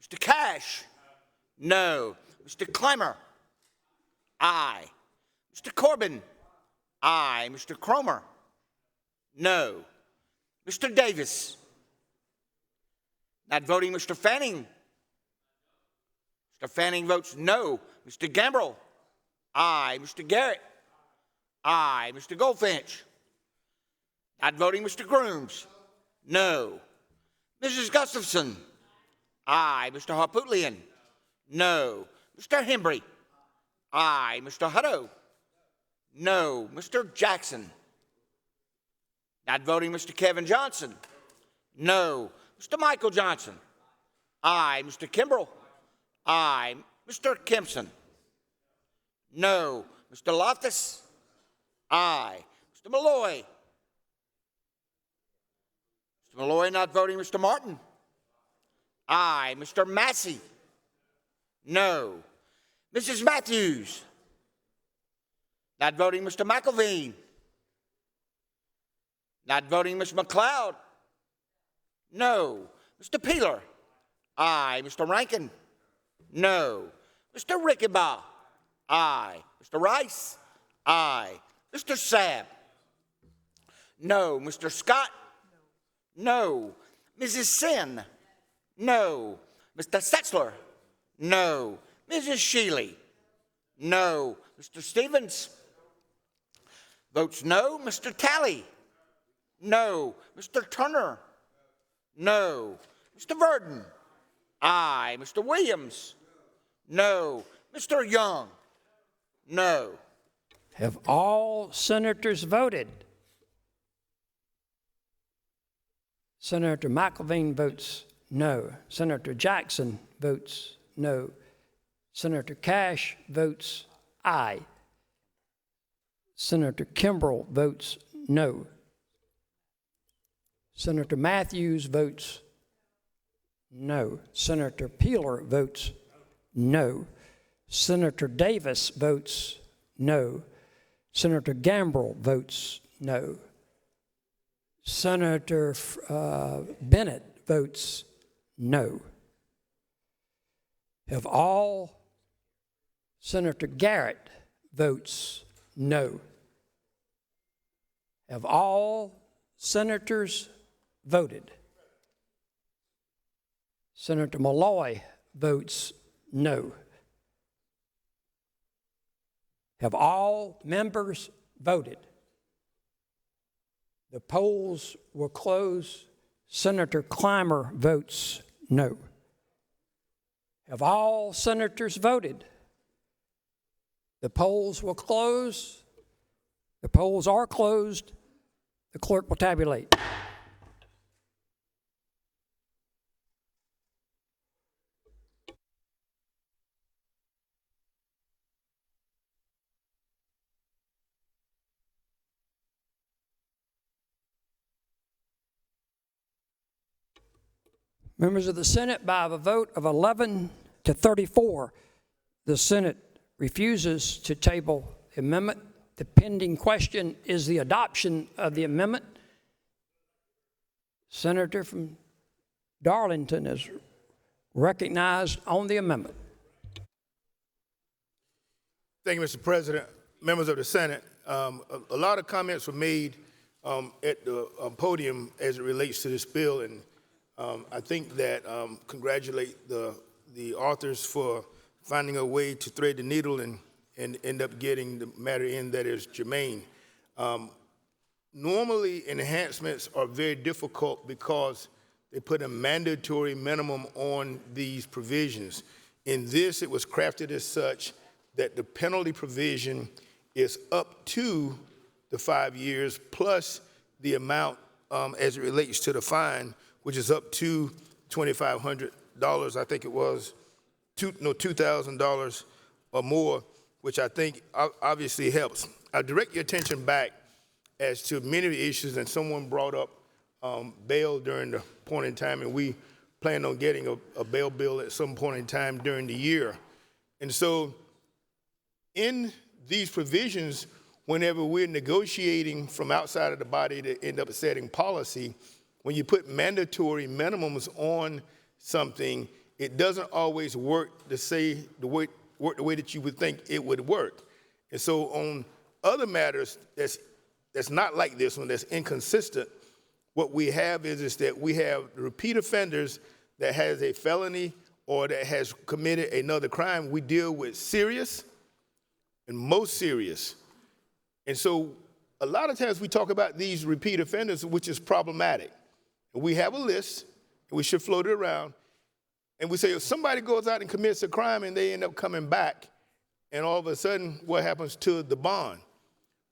Speaker 1: Mr. Cash? No. Mr. Clymer? Aye. Mr. Corbin? Aye. Mr. Cromer? No. Mr. Davis? Not voting. Mr. Fanning? Mr. Fanning votes no. Mr. Gambrell? Aye. Mr. Garrett? Aye. Mr. Goldfinch? Not voting. Mr. Grooms? No. Mrs. Gustafson? Aye. Mr. Harpootlian? No. Mr. Hembry? Aye. Mr. Hutto? No. Mr. Jackson? Not voting. Mr. Kevin Johnson? No. Mr. Michael Johnson? Aye. Mr. Kimbrell? Aye. Mr. Kempson? No. Mr. Loftus? Aye. Mr. Malloy? Mr. Malloy not voting. Mr. Martin? Aye. Mr. Massey? No. Mrs. Matthews? Not voting. Mr. McElveen? Not voting. Ms. McLeod? No. Mr. Peeler? Aye. Mr. Rankin? No. Mr. Rickenbaugh? Aye. Mr. Rice? Aye. Mr. Sabb? No. Mr. Scott? No. Mrs. Sin? No. Mr. Setzler? No. Mrs. Shealy? No. Mr. Stevens? Votes no. Mr. Talley? No. Mr. Turner? No. Mr. Verdon? Aye. Mr. Williams? No. Mr. Young? No.
Speaker 2: Have all senators voted? Senator McElveen votes no. Senator Jackson votes no. Senator Cash votes aye. Senator Kimbrell votes no. Senator Matthews votes no. Senator Peeler votes no. Senator Davis votes no. Senator Gambrell votes no. Senator Bennett votes no. Have all Senator Garrett votes no. Have all senators voted? Senator Malloy votes no. Have all members voted? The polls will close. Senator Clymer votes no. Have all senators voted? The polls will close. The polls are closed. The clerk will tabulate. Members of the Senate, by a vote of 11 to 34, the Senate refuses to table the amendment. The pending question is the adoption of the amendment. Senator from Darlington is recognized on the amendment.
Speaker 19: Thank you, Mr. President. Members of the Senate, a lot of comments were made at the podium as it relates to this bill, and I think that congratulate the authors for finding a way to thread the needle and end up getting the matter in that is germane. normally enhancements are very difficult because they put a mandatory minimum on these provisions. In this, it was crafted as such that the penalty provision is up to the 5 years plus the amount as it relates to the fine, which is up to $2,500, I think it was, $2,000 or more, which I think obviously helps. I'll direct your attention back as to many of the issues, and someone brought up bail during the point in time, and we plan on getting a bail bill at some point in time during the year. And so in these provisions, whenever we're negotiating from outside of the body to end up setting policy, when you put mandatory minimums on something, it doesn't always work the way that you would think it would work. And so on other matters that's not like this one, that's inconsistent, what we have is that we have repeat offenders that has a felony or that has committed another crime. We deal with serious and most serious. And so a lot of times we talk about these repeat offenders, which is problematic. And we have a list, and we should float it around. And we say if somebody goes out and commits a crime and they end up coming back, and all of a sudden, what happens to the bond?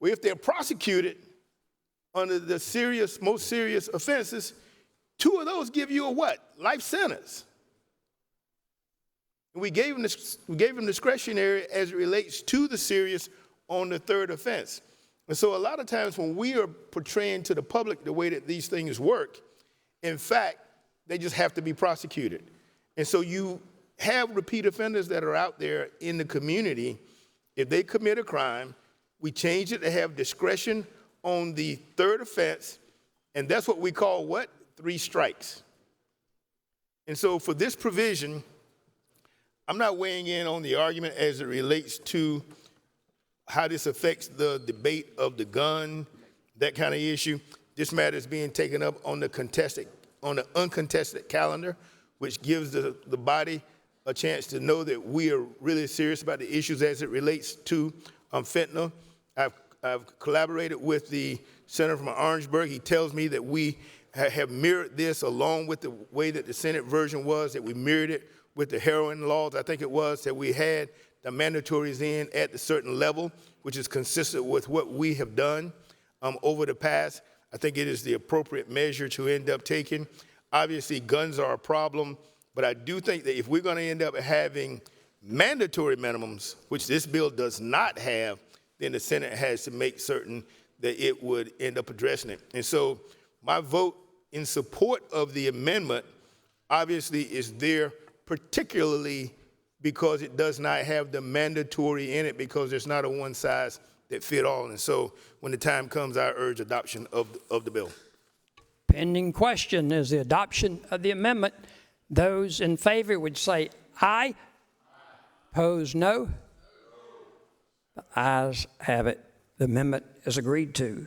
Speaker 19: Well, if they're prosecuted under the most serious offenses, 2 of those give you a what? Life sentence. And we gave them discretionary as it relates to the serious on the 3rd offense. And so a lot of times when we are portraying to the public the way that these things work, in fact, they just have to be prosecuted. And so you have repeat offenders that are out there in the community. If they commit a crime, we change it to have discretion on the 3rd offense, and that's what we call what? 3 strikes. And so for this provision, I'm not weighing in on the argument as it relates to how this affects the debate of the gun, that kind of issue. This matter is being taken up on the uncontested calendar, which gives the body a chance to know that we are really serious about the issues as it relates to fentanyl. I've collaborated with the senator from Orangeburg. He tells me that we have mirrored this along with the way that the Senate version was, that we mirrored it with the heroin laws, I think it was, that we had the mandatories in at a certain level, which is consistent with what we have done over the past. I think it is the appropriate measure to end up taking. Obviously, guns are a problem, but I do think that if we're going to end up having mandatory minimums, which this bill does not have, then the Senate has to make certain that it would end up addressing it. And so my vote in support of the amendment obviously is there, particularly because it does not have the mandatory in it, because there's not a one size that fit all. And so when the time comes, I urge adoption of the bill.
Speaker 2: Pending question is the adoption of the amendment. Those in favor would say aye. Opposed, no. The ayes have it. The amendment is agreed to.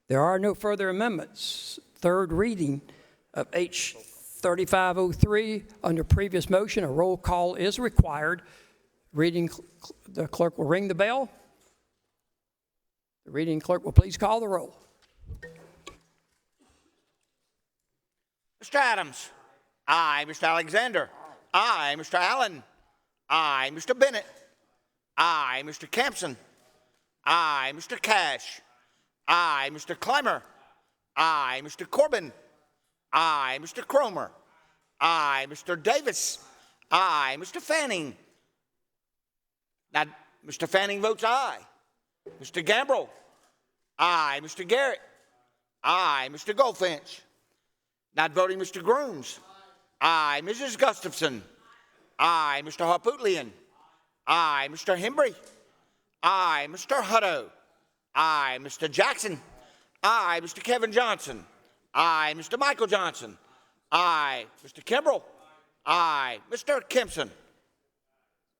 Speaker 2: There are no further amendments. 3rd reading of H 3503 under previous motion, a roll call is required. The clerk will ring the bell. The reading clerk will please call the roll.
Speaker 1: Mr. Adams. Aye. Mr. Alexander. Aye. Mr. Allen. Aye. Mr. Bennett. Aye. Mr. Campson. Aye. Mr. Cash. Aye. Mr. Clymer. Aye. Mr. Corbin. Aye. Mr. Cromer. Aye. Mr. Davis. Aye. Mr. Fanning. Now, Mr. Fanning votes aye. Mr. Gambrill. Aye. Mr. Garrett. Aye. Mr. Goldfinch. Not voting, Mr. Grooms. Aye. Mrs. Gustafson. Aye. Mr. Harpootlian. Aye. Mr. Hembry. Aye. Mr. Hutto. Aye. Mr. Jackson. Aye. Mr. Kevin Johnson. Aye. Mr. Michael Johnson. Aye. Mr. Kimbrell. Aye. Mr. Kempson.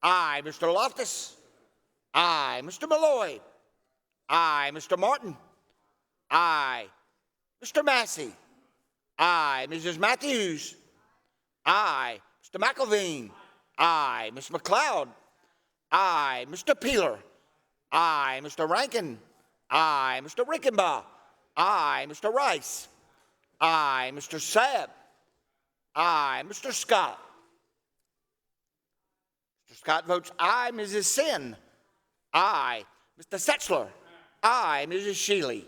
Speaker 1: Aye. Mr. Loftus. Aye. Mr. Malloy. Aye. Mr. Martin. Aye. Mr. Massey. Aye. Mrs. Matthews. Aye. Mr. McElveen. Aye. Ms. McLeod. Aye. Mr. Peeler. Aye. Mr. Rankin. Aye. Mr. Rickenbaugh. I, Mr. Rice. I, Mr. Sabb. I, Mr. Scott. Mr. Scott votes aye. Mrs. Sin. Aye. Mr. Setzler. Aye. Mrs. Shealy.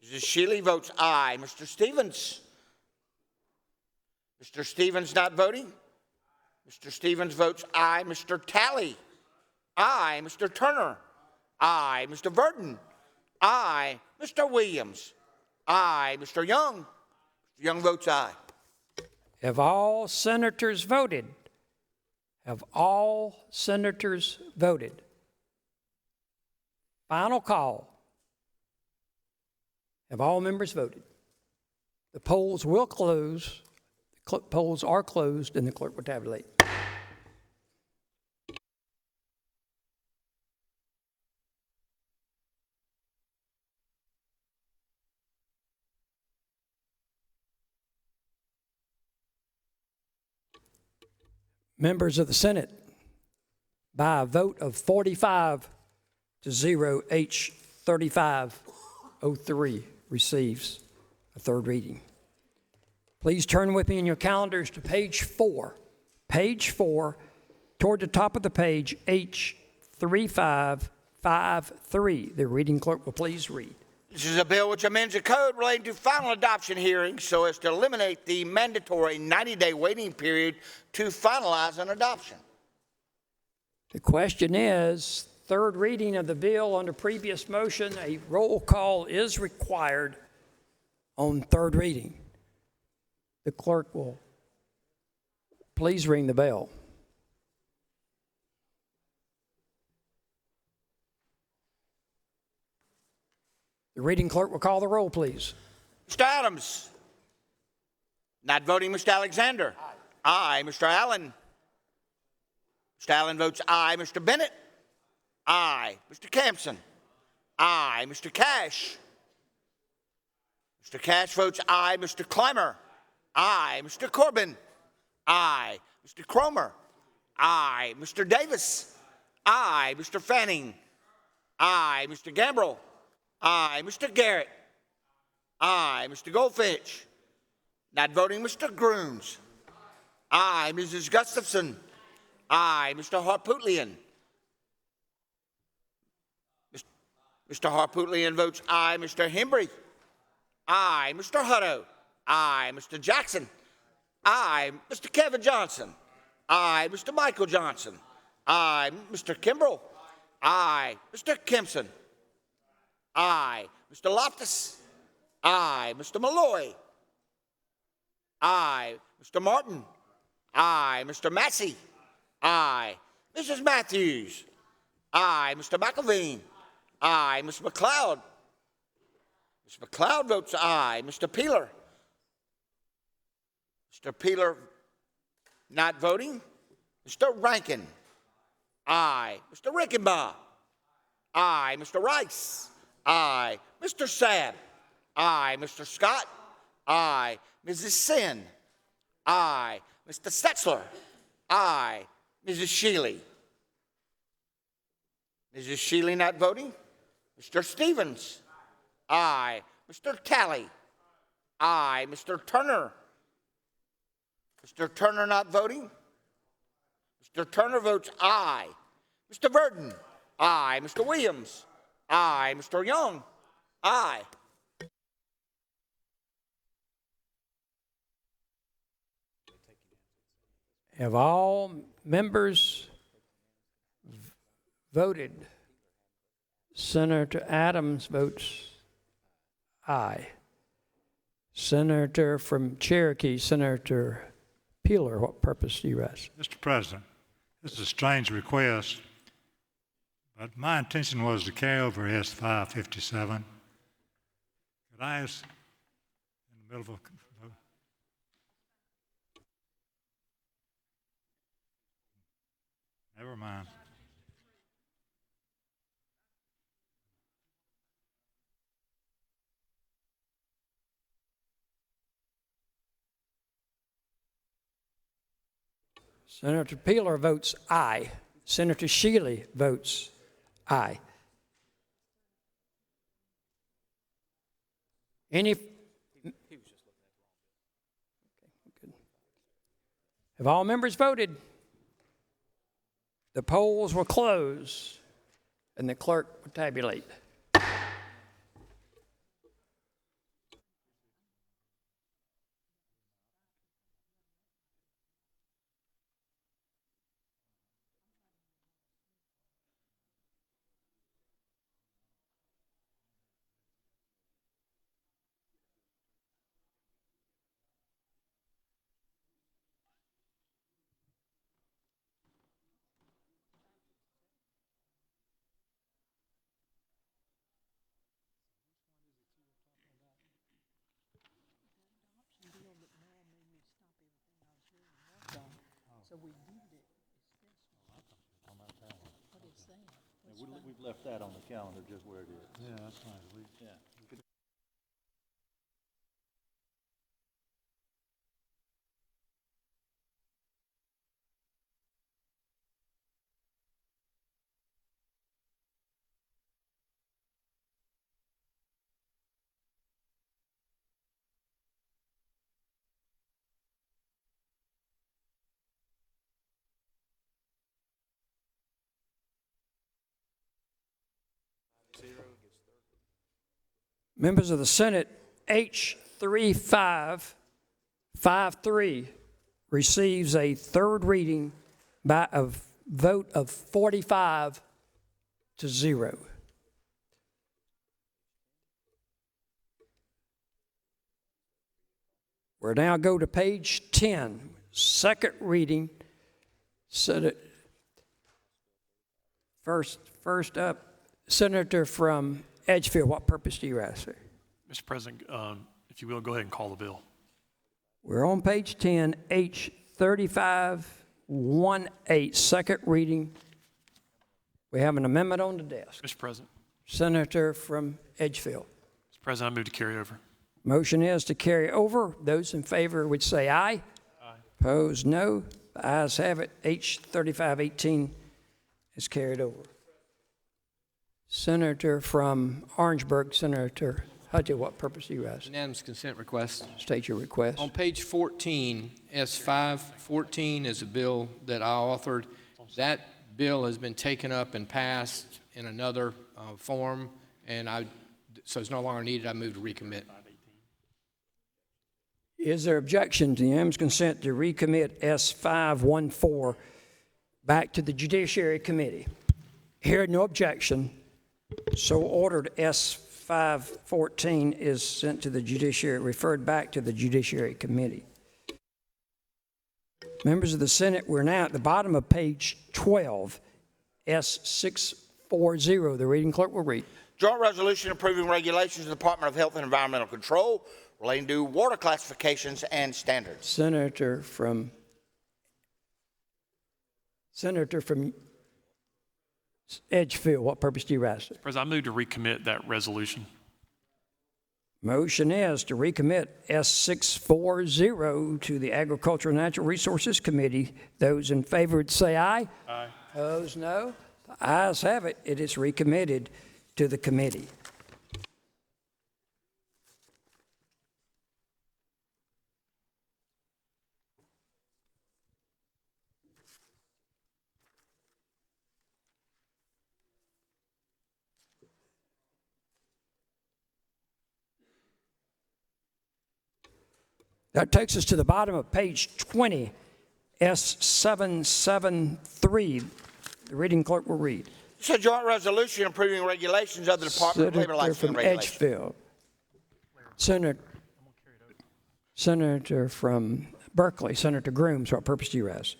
Speaker 1: Mrs. Shealy votes aye. Mr. Stevens. Mr. Stevens not voting? Mr. Stevens votes aye. Mr. Talley. Aye. Mr. Turner. Aye. Mr. Verdon. Aye. Mr. Williams. Aye. Mr. Young. Mr. Young votes aye.
Speaker 2: Have all senators voted? Have all senators voted? Final call. Have all members voted? The polls will close. The polls are closed, and the clerk will tabulate. Members of the Senate, by a vote of 45 to 0, H 3503 receives a third reading. Please turn with me in your calendars to page 4. Page 4, toward the top of the page, H 3553. The reading clerk will please read.
Speaker 1: This is a bill which amends the code relating to final adoption hearings so as to eliminate the mandatory 90-day waiting period to finalize an adoption.
Speaker 2: The question is, third reading of the bill under previous motion, a roll call is required on third reading. The clerk will please ring the bell. The reading clerk will call the roll, please.
Speaker 1: Mr. Adams. Not voting, Mr. Alexander. Aye. Mr. Allen. Mr. Allen votes aye. Mr. Bennett. Aye. Mr. Campson. Aye. Mr. Cash. Mr. Cash votes aye. Mr. Clymer. Aye. Mr. Corbin. Aye. Mr. Cromer. Aye. Mr. Davis. Aye. Mr. Fanning. Aye. Mr. Gambrill. Aye. Mr. Garrett. Aye. Mr. Goldfinch. Not voting, Mr. Grooms. Aye. Mrs. Gustafson. Aye. Mr. Harpootlian. Mr. Harpootlian votes aye. Mr. Hembry. Aye. Mr. Hutto. Aye. Mr. Jackson. Aye. Mr. Kevin Johnson. Aye. Mr. Michael Johnson. Aye. Mr. Kimbrell. Aye. Mr. Kempson. Aye. Mr. Loftus. Aye. Mr. Malloy. Aye. Mr. Martin. Aye. Mr. Massey. Aye. Mrs. Matthews. Aye. Mr. McElveen. Aye. Ms. McLeod. Ms. McLeod votes aye. Mr. Peeler. Mr. Peeler not voting. Mr. Rankin. Aye. Mr. Rickenbaugh. Aye. Mr. Rice. Aye. Mr. Sabb. Aye. Mr. Scott. Aye. Mrs. Sin. Aye. Mr. Setzler. Aye. Mrs. Shealy. Mrs. Shealy not voting. Mr. Stevens. Aye. Mr. Talley. Aye. Mr. Turner. Mr. Turner not voting. Mr. Turner votes aye. Mr. Verdon. Aye. Mr. Williams. Aye. Mr. Young. Aye.
Speaker 2: Have all members voted? Senator Adams votes aye. Senator from Cherokee, Senator Peeler, what purpose do you ask?
Speaker 20: Mr. President, this is a strange request, but my intention was to carry over S 557. Could I ask in the middle of a never mind.
Speaker 2: Senator Peeler votes aye. Senator Shealy votes aye. Any? Have all members voted? The polls will close, and the clerk will tabulate.
Speaker 4: We've left that on the calendar just where it is.
Speaker 20: Yeah, that's fine.
Speaker 4: Yeah.
Speaker 2: Members of the Senate, H3553 receives a third reading by a vote of 45 to 0. We'll now go to page 10, second reading. First up, Senator from Edgefield. What purpose do you ask, sir?
Speaker 13: Mr. President, if you will, go ahead and call the bill.
Speaker 2: We're on page 10, H3518, second reading. We have an amendment on the desk.
Speaker 13: Mr. President.
Speaker 2: Senator from Edgefield.
Speaker 13: Mr. President, I move to carry over.
Speaker 2: Motion is to carry over. Those in favor would say aye.
Speaker 13: Aye.
Speaker 2: Opposed, no. The ayes have it. H3518 is carried over. Senator from Orangeburg, Senator Hudge, what purpose do you ask?
Speaker 17: Unanimous consent request.
Speaker 2: State your request.
Speaker 17: On page 14, S514 is a bill that I authored. That bill has been taken up and passed in another form, and so it's no longer needed. I move to recommit.
Speaker 2: Is there objection to the unanimous consent to recommit S514 back to the Judiciary Committee? Hearing no objection, so ordered. S514 is sent to the Judiciary, referred back to the Judiciary Committee. Members of the Senate, we're now at the bottom of page 12, S640. The reading clerk will read.
Speaker 1: Joint resolution approving regulations of the Department of Health and Environmental Control relating to water classifications and standards.
Speaker 2: Senator from Edgefield, what purpose do you ask?
Speaker 13: President, I move to recommit that resolution.
Speaker 2: Motion is to recommit S640 to the Agricultural and Natural Resources Committee. Those in favor would say aye.
Speaker 13: Aye.
Speaker 2: Opposed, no. The ayes have it. It is recommitted to the committee. That takes us to the bottom of page 20, S773. The reading clerk will read.
Speaker 1: It's a joint resolution approving regulations of the Department of Labor Licensing and Regulation.
Speaker 2: Edgefield. Senator from Berkeley, Senator Grooms, what purpose do you ask?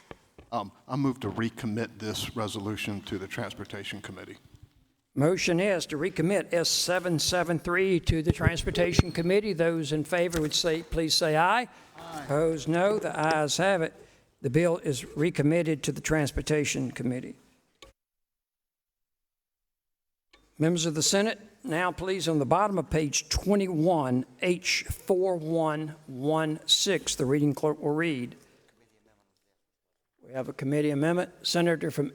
Speaker 23: I move to recommit this resolution to the Transportation Committee.
Speaker 2: Motion is to recommit S773 to the Transportation Committee. Those in favor would say, please say aye. Aye. Opposed, no. The ayes have it. The bill is recommitted to the Transportation Committee. Members of the Senate, now please on the bottom of page 21, H4116, the reading clerk will read. We have a committee amendment. Senator from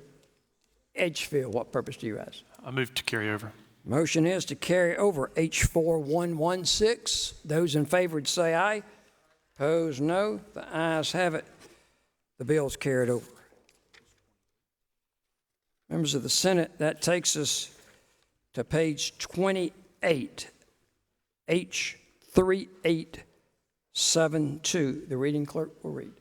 Speaker 2: Edgefield, what purpose do you ask?
Speaker 13: I move to carry over.
Speaker 2: Motion is to carry over H4116. Those in favor would say aye. Opposed, no. The ayes have it. The bill is carried over. Members of the Senate, that takes us to page 28, H3872. The reading clerk will read.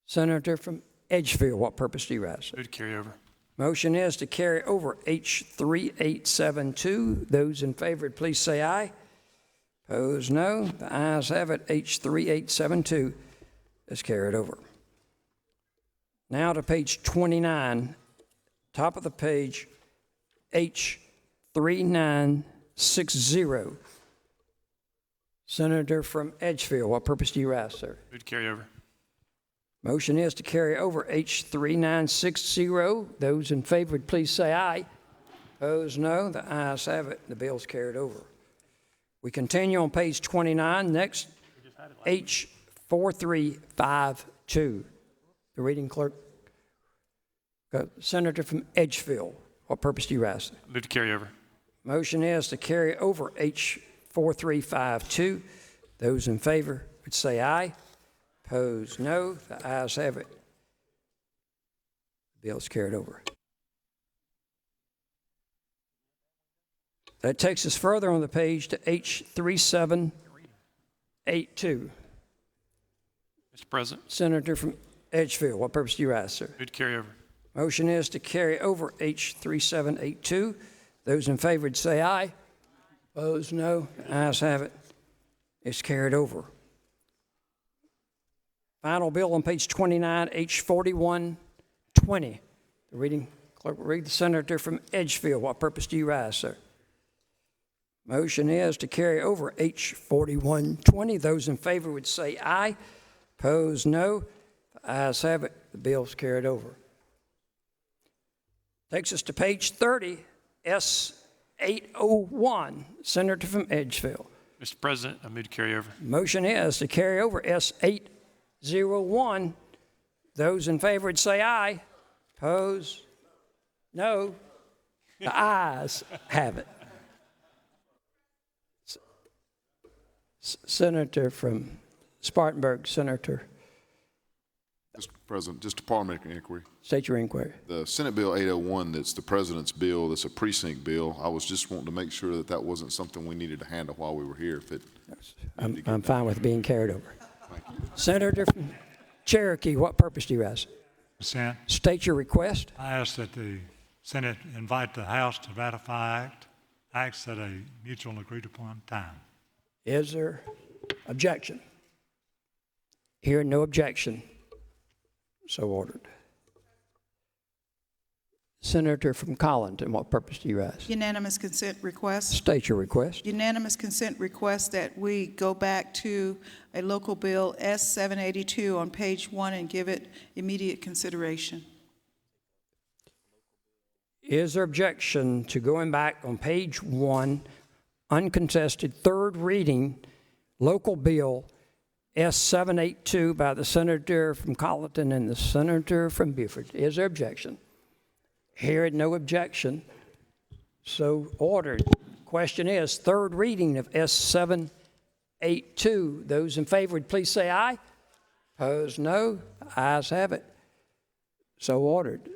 Speaker 2: Senator from Edgefield, what purpose do you rise?
Speaker 13: Move to carry over.
Speaker 2: Motion is to carry over H3872. Those in favor, please say aye. Opposed, no. The ayes have it. H3872 is carried over. Now to page 29, top of the page, H3960. Senator from Edgefield, what purpose do you rise, sir?
Speaker 13: Move to carry over.
Speaker 2: Motion is to carry over H3960. Those in favor, please say aye. Opposed, no. The ayes have it. The bill is carried over. We continue on page 29. Next, H4352. The reading clerk. Senator from Edgefield. What purpose do you rise?
Speaker 13: Move to carry over.
Speaker 2: Motion is to carry over H4352. Those in favor would say aye. Opposed, no. The ayes have it. The bill is carried over. That takes us further on the page to H3782.
Speaker 13: Mr. President.
Speaker 2: Senator from Edgefield, what purpose do you rise, sir?
Speaker 13: Move to carry over.
Speaker 2: Motion is to carry over H3782. Those in favor would say aye. Opposed, no. The ayes have it. It's carried over. Final bill on page 29, H4120. The reading clerk will read. The senator from Edgefield. What purpose do you rise, sir? Motion is to carry over H4120. Those in favor would say aye. Opposed, no. The ayes have it. The bill is carried over. Takes us to page 30, S801. Senator from Edgefield.
Speaker 13: Mr. President, I move to carry over.
Speaker 2: Motion is to carry over S801. Those in favor would say aye. Opposed? No. The ayes have it. Senator from Spartanburg, Senator.
Speaker 7: Mr. President, just a parliamentary inquiry.
Speaker 2: State your inquiry.
Speaker 7: The Senate Bill 801, that's the president's bill, that's a precinct bill. I was just wanting to make sure that that wasn't something we needed to handle while we were here. If it,
Speaker 2: I'm fine with being carried over. Senator from Cherokee, what purpose do you ask?
Speaker 20: Consent.
Speaker 2: State your request.
Speaker 20: I ask that the Senate invite the House to ratify acts at a mutual agreed upon time.
Speaker 2: Is there objection? Hearing no objection, so ordered. Senator from Collinton, what purpose do you ask?
Speaker 12: Unanimous consent request.
Speaker 2: State your request.
Speaker 12: Unanimous consent request that we go back to a local bill S782 on page 1 and give it immediate consideration.
Speaker 2: Is there objection to going back on page 1, uncontested, third reading, local bill S782 by the Senator from Colleton and the Senator from Beaufort? Is there objection? Hearing no objection, so ordered. Question is, third reading of S782. Those in favor would please say aye. Opposed, no. Ayes have it. So ordered.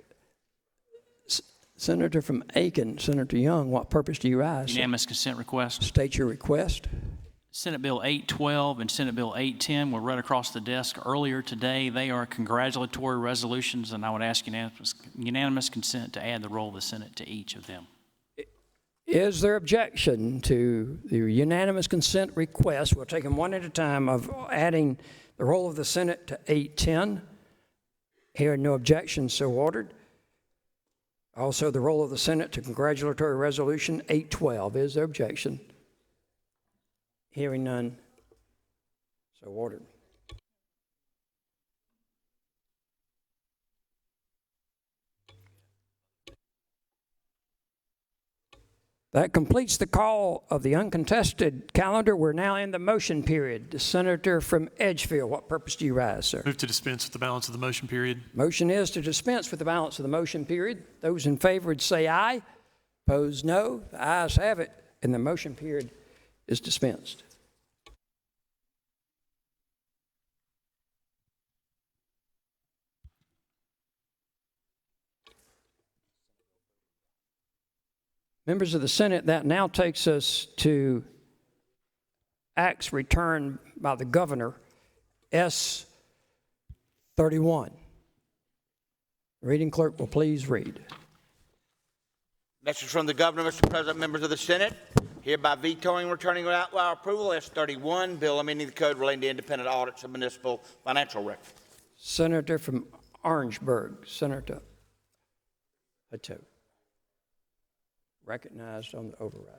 Speaker 2: Senator from Aiken, Senator Young, what purpose do you rise?
Speaker 6: Unanimous consent request.
Speaker 2: State your request.
Speaker 6: Senate Bill 812 and Senate Bill 810 were read across the desk earlier today. They are congratulatory resolutions, and I would ask unanimous consent to add the role of the Senate to each of them.
Speaker 2: Is there objection to the unanimous consent request? We'll take them one at a time of adding the role of the Senate to 810. Hearing no objection, so ordered. Also, the role of the Senate to congratulatory resolution 812. Is there objection? Hearing none, so ordered. That completes the call of the uncontested calendar. We're now in the motion period. The Senator from Edgefield, what purpose do you rise, sir?
Speaker 13: Move to dispense with the balance of the motion period.
Speaker 2: Motion is to dispense with the balance of the motion period. Those in favor would say aye. Opposed, no. The ayes have it, and the motion period is dispensed. Members of the Senate, that now takes us to acts returned by the governor, S 31. Reading clerk will please read.
Speaker 1: Message from the governor, Mr. President, members of the Senate. Hereby vetoing and returning without our approval S-31, bill amending the code relating to independent audits of municipal financial records.
Speaker 2: Senator from Orangeburg, Senator Hato. Recognized on the override.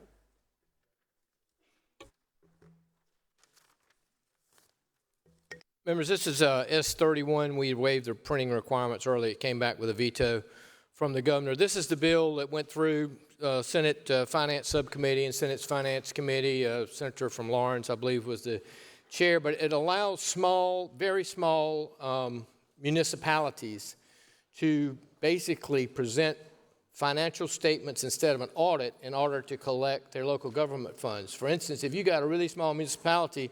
Speaker 17: Members, this is S-31. We waived the printing requirements early. It came back with a veto from the governor. This is the bill that went through Senate Finance Subcommittee and Senate's Finance Committee. Senator from Lawrence, I believe, was the chair. But it allows small, very small municipalities to basically present financial statements instead of an audit in order to collect their local government funds. For instance, if you got a really small municipality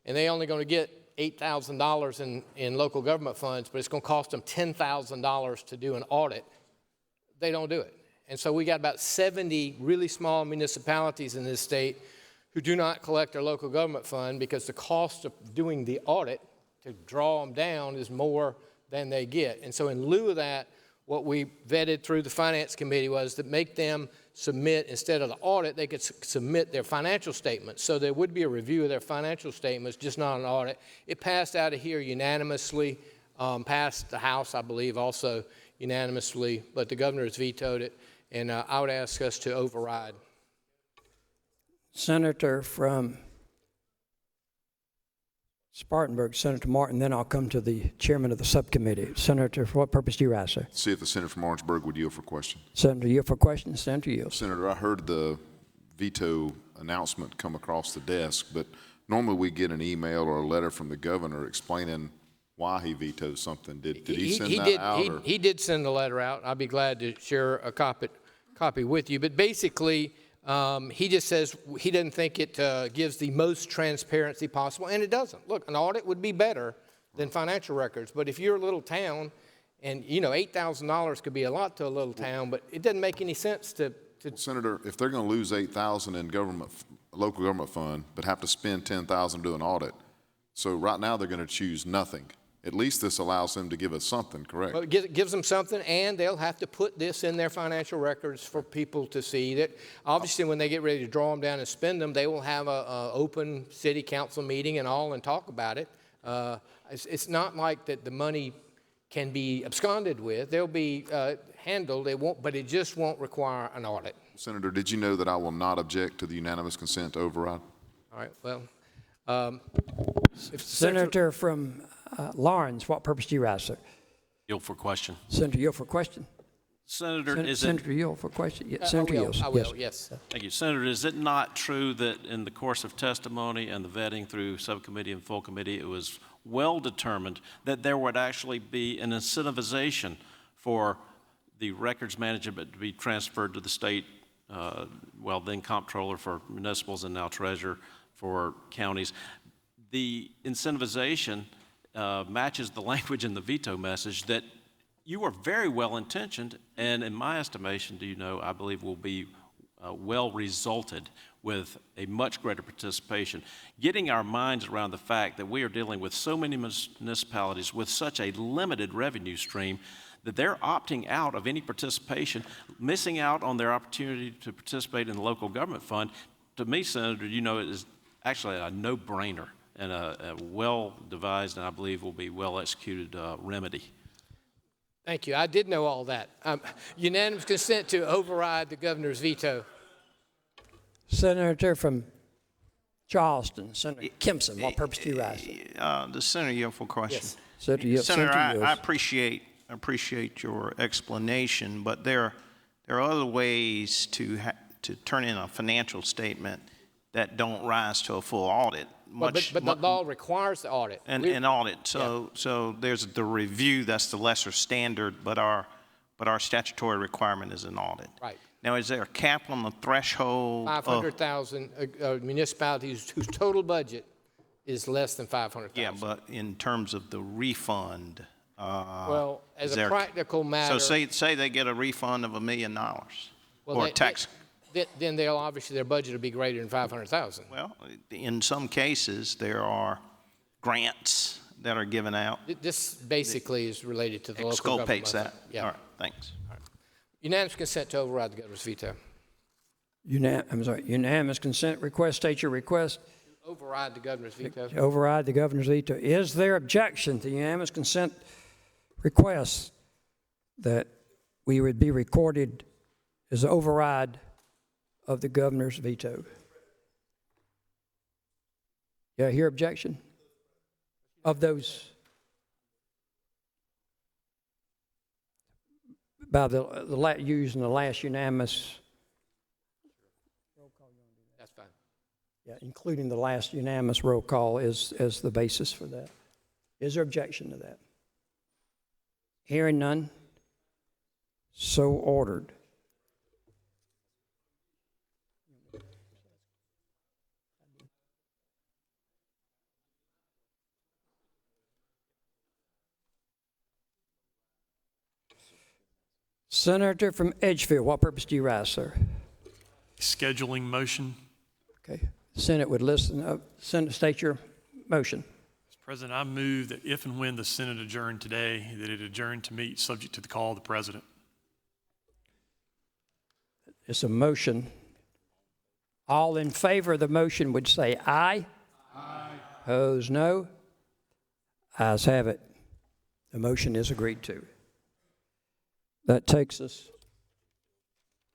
Speaker 17: and they're only going to get $8,000 in local government funds, but it's going to cost them $10,000 to do an audit, they don't do it. And so we got about 70 really small municipalities in this state who do not collect their local government fund because the cost of doing the audit to draw them down is more than they get. And so in lieu of that, what we vetted through the Finance Committee was to make them submit, instead of the audit, they could submit their financial statements. So there would be a review of their financial statements, just not an audit. It passed out of here unanimously, passed the House, I believe, also unanimously, but the governor has vetoed it, and I would ask us to override.
Speaker 2: Senator from Spartanburg, Senator Martin, then I'll come to the chairman of the subcommittee. Senator, for what purpose do you rise, sir?
Speaker 7: See if the senator from Orangeburg would yield for question.
Speaker 2: Senator, yield for question. Senator, yield.
Speaker 7: Senator, I heard the veto announcement come across the desk, but normally we get an email or a letter from the governor explaining why he vetoed something. Did he send that out?
Speaker 17: He did send a letter out. I'd be glad to share a copy with you. But basically, he just says he doesn't think it gives the most transparency possible, and it doesn't. Look, an audit would be better than financial records, but if you're a little town, and you know $8,000 could be a lot to a little town, but it doesn't make any sense to
Speaker 7: Well, Senator, if they're going to lose $8,000 in local government fund, but have to spend $10,000 to do an audit, so right now they're going to choose nothing. At least this allows them to give us something, correct?
Speaker 17: Well, it gives them something, and they'll have to put this in their financial records for people to see. That obviously, when they get ready to draw them down and spend them, they will have a open city council meeting and all and talk about it. It's not like that the money can be absconded with. They'll be handled. It won't, but it just won't require an audit.
Speaker 7: Senator, did you know that I will not object to the unanimous consent to override?
Speaker 17: All right. Well,
Speaker 2: Senator from Lawrence, what purpose do you rise, sir?
Speaker 18: Yield for question.
Speaker 2: Senator, yield for question.
Speaker 18: Senator,
Speaker 2: Senator, yield for question. Yes, Senator, yields.
Speaker 17: I will, yes.
Speaker 18: Thank you. Senator, is it not true that in the course of testimony and the vetting through subcommittee and full committee, it was well determined that there would actually be an incentivization for the records management to be transferred to the state, then comptroller for municipals and now treasurer for counties? The incentivization matches the language in the veto message that you are very well intentioned, and in my estimation, I believe will be well resulted with a much greater participation. Getting our minds around the fact that we are dealing with so many municipalities with such a limited revenue stream that they're opting out of any participation, missing out on their opportunity to participate in the local government fund. To me, Senator, it is actually a no-brainer and a well-devised and I believe will be well-executed remedy.
Speaker 17: Thank you. I did know all that. Unanimous consent to override the governor's veto.
Speaker 2: Senator from Charleston, Senator Kempson, what purpose do you rise?
Speaker 14: The senator yield for question.
Speaker 2: Yes. Senator,
Speaker 14: I appreciate your explanation, but there are other ways to turn in a financial statement that don't rise to a full audit.
Speaker 17: But the law requires the audit.
Speaker 14: An audit. So there's the review. That's the lesser standard. But our statutory requirement is an audit.
Speaker 17: Right.
Speaker 14: Now, is there a cap on the threshold?
Speaker 17: 500,000 municipalities whose total budget is less than 500,000.
Speaker 14: Yeah, but in terms of the refund,
Speaker 17: well, as
Speaker 14: is
Speaker 17: a
Speaker 14: there-
Speaker 17: practical matter,
Speaker 14: So say they get a refund of $1 million or a tax.
Speaker 17: then they'll obviously their budget will be greater than 500,000.
Speaker 14: Well, in some cases, there are grants that are given out.
Speaker 17: This basically is related to the local government.
Speaker 14: Exculpates
Speaker 17: budget.
Speaker 14: that.
Speaker 17: Yeah.
Speaker 14: All right, thanks.
Speaker 17: Unanimous consent to override the governor's veto.
Speaker 2: Unanimous consent request. State your request.
Speaker 17: Override the governor's veto.
Speaker 2: To override the governor's veto. Is there objection to unanimous consent request that we would be recorded as override of the governor's veto? Yeah, hear objection of those by using the last unanimous.
Speaker 17: That's fine.
Speaker 2: Yeah, including the last unanimous roll call as the basis for that. Is there objection to that? Hearing none, so ordered. Senator from Edgefield, what purpose do you rise, sir?
Speaker 13: Scheduling motion.
Speaker 2: Okay. The Senate would listen. Senate, state your motion.
Speaker 13: Mr. President, I move that if and when the Senate adjourn today, that it adjourn to meet subject to the call of the President.
Speaker 2: It's a motion. All in favor of the motion would say aye. Aye. Opposed, no. Ayes have it. The motion is agreed to. That takes us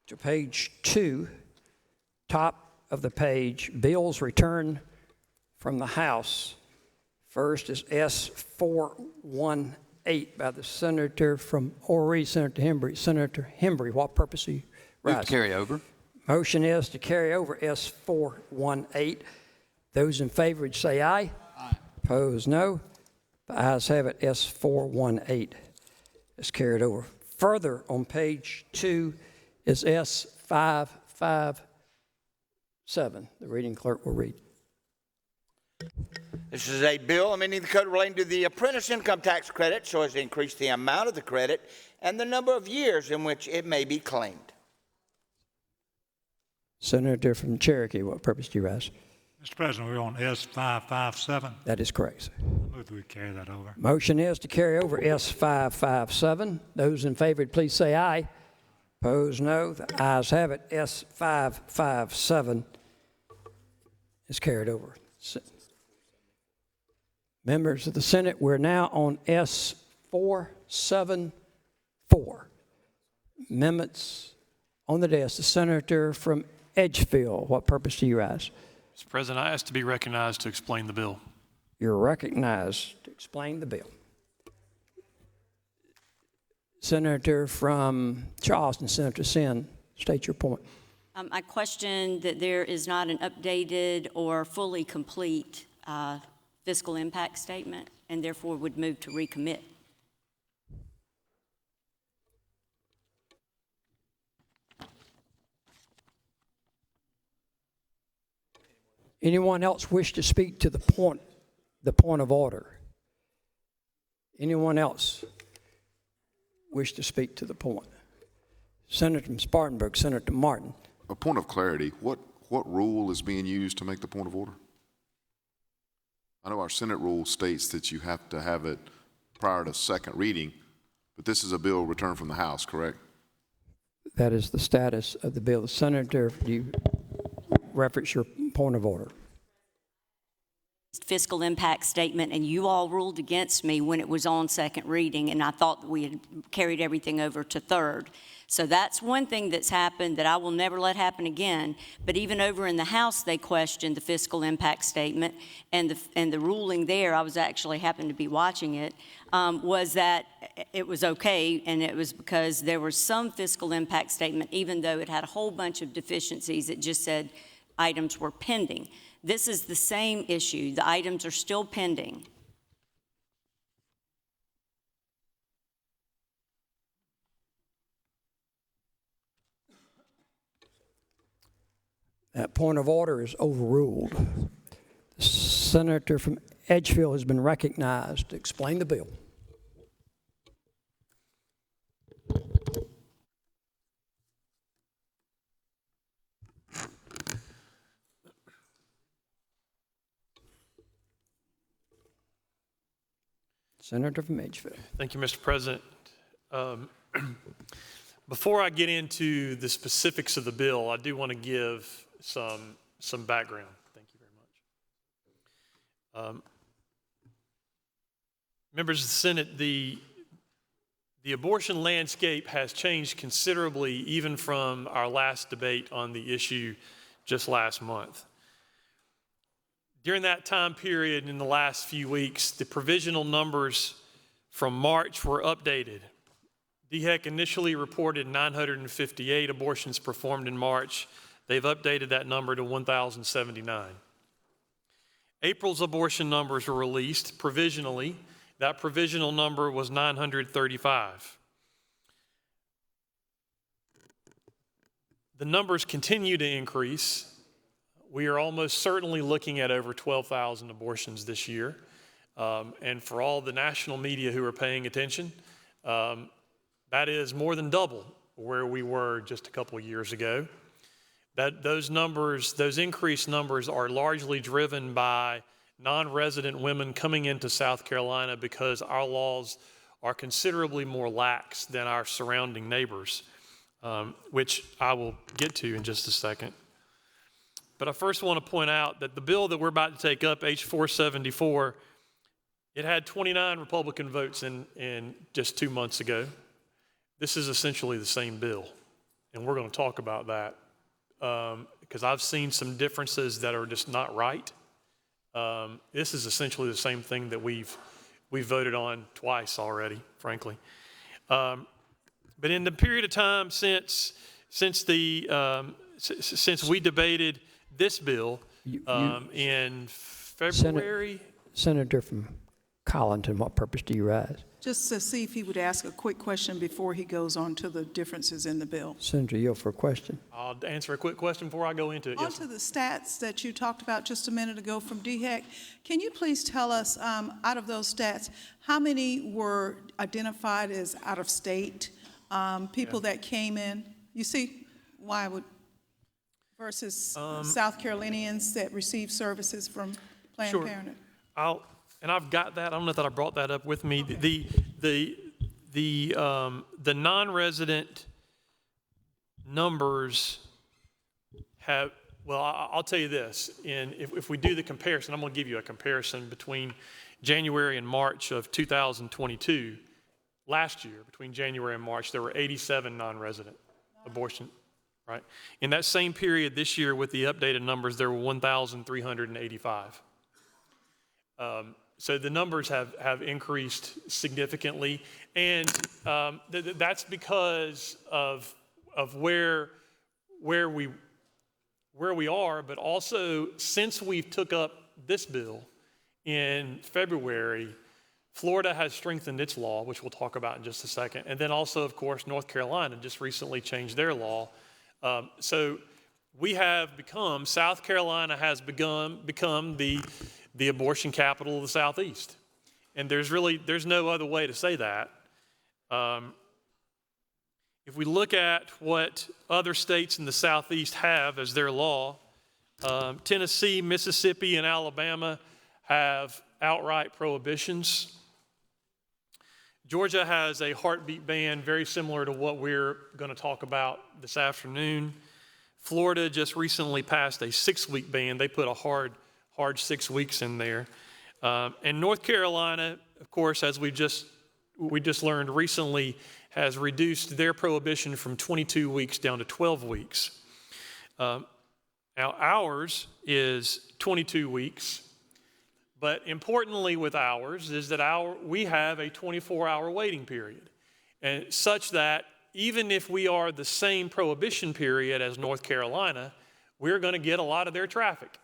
Speaker 2: to page 2, top of the page, bills returned from the House. First is S418 by the senator from Horry, Senator Hembry. Senator Hembry, what purpose are you rising?
Speaker 3: Move to carry over.
Speaker 2: Motion is to carry over S418. Those in favor would say aye. Aye. Opposed, no. The ayes have it. S418 is carried over. Further on page 2 is S557. The reading clerk will read.
Speaker 1: This is a bill amending the code relating to the apprentice income tax credit so as to increase the amount of the credit and the number of years in which it may be claimed.
Speaker 2: Senator from Cherokee, what purpose do you rise?
Speaker 20: Mr. President, we're on S557.
Speaker 2: That is correct, sir.
Speaker 20: I move that we carry that over.
Speaker 2: Motion is to carry over S557. Those in favor, please say aye. Opposed, no. The ayes have it. S557 is carried over. Members of the Senate, we're now on S474. Amendments on the desk. The senator from Edgefield, what purpose do you rise?
Speaker 13: Mr. President, I ask to be recognized to explain the bill.
Speaker 2: You're recognized to explain the bill. Senator from Charleston, Senator Sin, state your point.
Speaker 11: I question that there is not an updated or fully complete fiscal impact statement, and therefore would move to recommit.
Speaker 2: Anyone else wish to speak to the point of order? Anyone else wish to speak to the point? Senator from Spartanburg, Senator Martin.
Speaker 7: A point of clarity, what rule is being used to make the point of order? I know our Senate rule states that you have to have it prior to second reading, but this is a bill returned from the House, correct?
Speaker 2: That is the status of the bill. Senator, do you reference your point of order?
Speaker 11: Fiscal impact statement, and you all ruled against me when it was on second reading, and I thought that we had carried everything over to third. So that's one thing that's happened that I will never let happen again. But even over in the House, they questioned the fiscal impact statement, and the ruling there, I was actually happened to be watching it, was that it was okay, and it was because there was some fiscal impact statement, even though it had a whole bunch of deficiencies, it just said items were pending. This is the same issue. The items are still pending.
Speaker 2: That point of order is overruled. The senator from Edgefield has been recognized to explain the bill. Senator from Edgefield.
Speaker 13: Thank you, Mr. President. Before I get into the specifics of the bill, I do want to give some background. Thank you very much. Members of the Senate, the abortion landscape has changed considerably even from our last debate on the issue just last month. During that time period in the last few weeks, the provisional numbers from March were updated. DHEC initially reported 958 abortions performed in March. They've updated that number to 1,079. April's abortion numbers were released provisionally. That provisional number was 935. The numbers continue to increase. We are almost certainly looking at over 12,000 abortions this year. And for all the national media who are paying attention, that is more than double where we were just a couple of years ago. Those increased numbers are largely driven by non-resident women coming into South Carolina because our laws are considerably more lax than our surrounding neighbors, which I will get to in just a second. But I first want to point out that the bill that we're about to take up, H474, it had 29 Republican votes in just 2 months ago. This is essentially the same bill, and we're going to talk about that because I've seen some differences that are just not right. This is essentially the same thing that we've voted on twice already, frankly. But in the period of time since we debated this bill in February.
Speaker 2: Senator from Collinton, what purpose do you rise?
Speaker 12: Just to see if he would ask a quick question before he goes on to the differences in the bill.
Speaker 2: Senator, yield for a question.
Speaker 13: I'll answer a quick question before I go into it.
Speaker 12: On to the stats that you talked about just a minute ago from DHEC. Can you please tell us, out of those stats, how many were identified as out of state, people that came in? You see why would versus South Carolinians that receive services from Planned Parenthood?
Speaker 13: And I've got that. I don't know that I brought that up with me. The non-resident numbers have. Well, I'll tell you this. If we do the comparison, I'm going to give you a comparison between January and March of 2022. Last year, between January and March, there were 87 non-resident abortions. Right. In that same period this year, with the updated numbers, there were 1,385. So the numbers have increased significantly, and that's because of where we are, but also since we've took up this bill in February, Florida has strengthened its law, which we'll talk about in just a second, and then also, of course, North Carolina just recently changed their law. So we have become, South Carolina has become the abortion capital of the Southeast. And there's no other way to say that. If we look at what other states in the Southeast have as their law, Tennessee, Mississippi, and Alabama have outright prohibitions. Georgia has a heartbeat ban very similar to what we're going to talk about this afternoon. Florida just recently passed a 6-week ban. They put a hard 6 weeks in there. And North Carolina, of course, as we just learned recently, has reduced their prohibition from 22 weeks down to 12 weeks. Now ours is 22 weeks. But importantly with ours is that we have a 24-hour waiting period, and such that even if we are the same prohibition period as North Carolina, we're going to get a lot of their traffic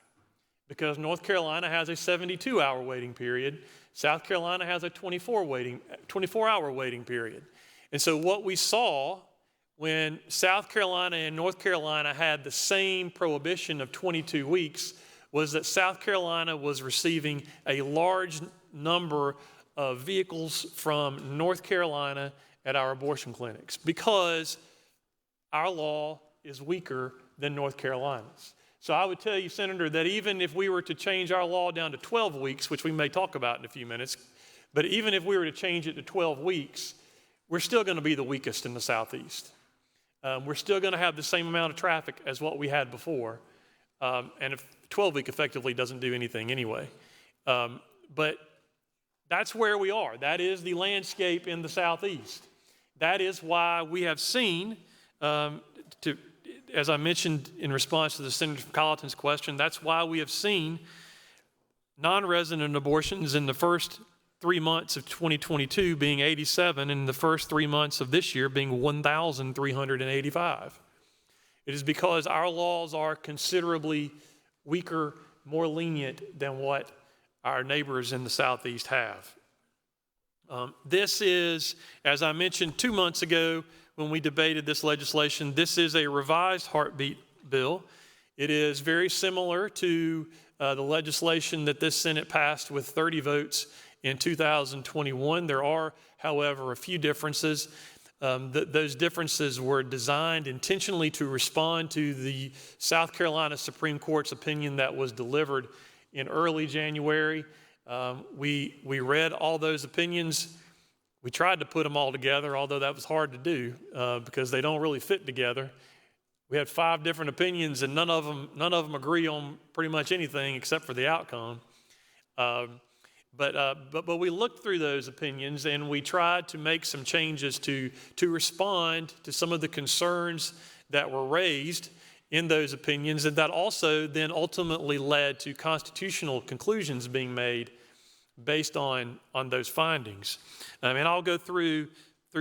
Speaker 13: because North Carolina has a 72-hour waiting period. South Carolina has a 24-hour waiting period. And so what we saw when South Carolina and North Carolina had the same prohibition of 22 weeks was that South Carolina was receiving a large number of vehicles from North Carolina at our abortion clinics because our law is weaker than North Carolina's. So I would tell you, Senator, that even if we were to change our law down to 12 weeks, which we may talk about in a few minutes, but even if we were to change it to 12 weeks, we're still going to be the weakest in the Southeast. We're still going to have the same amount of traffic as what we had before. And if 12-week effectively doesn't do anything anyway. But that's where we are. That is the landscape in the Southeast. That is why we have seen, as I mentioned in response to the Senator from Colleton's question, that's why we have seen non-resident abortions in the first 3 months of 2022 being 87, and in the first 3 months of this year being 1,385. It is because our laws are considerably weaker, more lenient than what our neighbors in the Southeast have. This is, as I mentioned 2 months ago when we debated this legislation, this is a revised heartbeat bill. It is very similar to the legislation that this Senate passed with 30 votes in 2021. There are, however, a few differences. Those differences were designed intentionally to respond to the South Carolina Supreme Court's opinion that was delivered in early January. We read all those opinions. We tried to put them all together, although that was hard to do because they don't really fit together. We had 5 different opinions, and none of them agree on pretty much anything except for the outcome. But we looked through those opinions and we tried to make some changes to respond to some of the concerns that were raised in those opinions, and that also then ultimately led to constitutional conclusions being made based on those findings. And I'll go through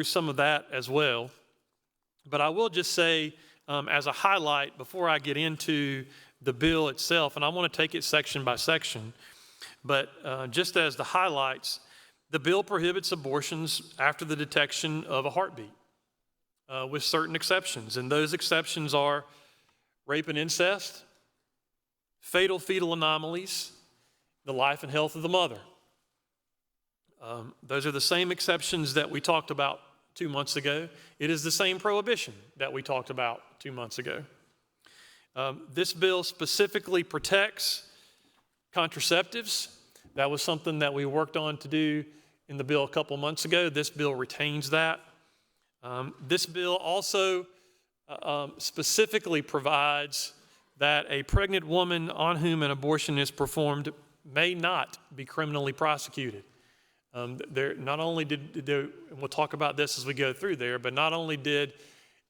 Speaker 13: some of that as well. But I will just say as a highlight before I get into the bill itself, and I want to take it section by section, but just as the highlights, the bill prohibits abortions after the detection of a heartbeat with certain exceptions. And those exceptions are rape and incest, fatal fetal anomalies, the life and health of the mother. Those are the same exceptions that we talked about 2 months ago. It is the same prohibition that we talked about 2 months ago. This bill specifically protects contraceptives. That was something that we worked on to do in the bill a couple months ago. This bill retains that. This bill also specifically provides that a pregnant woman on whom an abortion is performed may not be criminally prosecuted. Not only did and we'll talk about this as we go through there, but not only did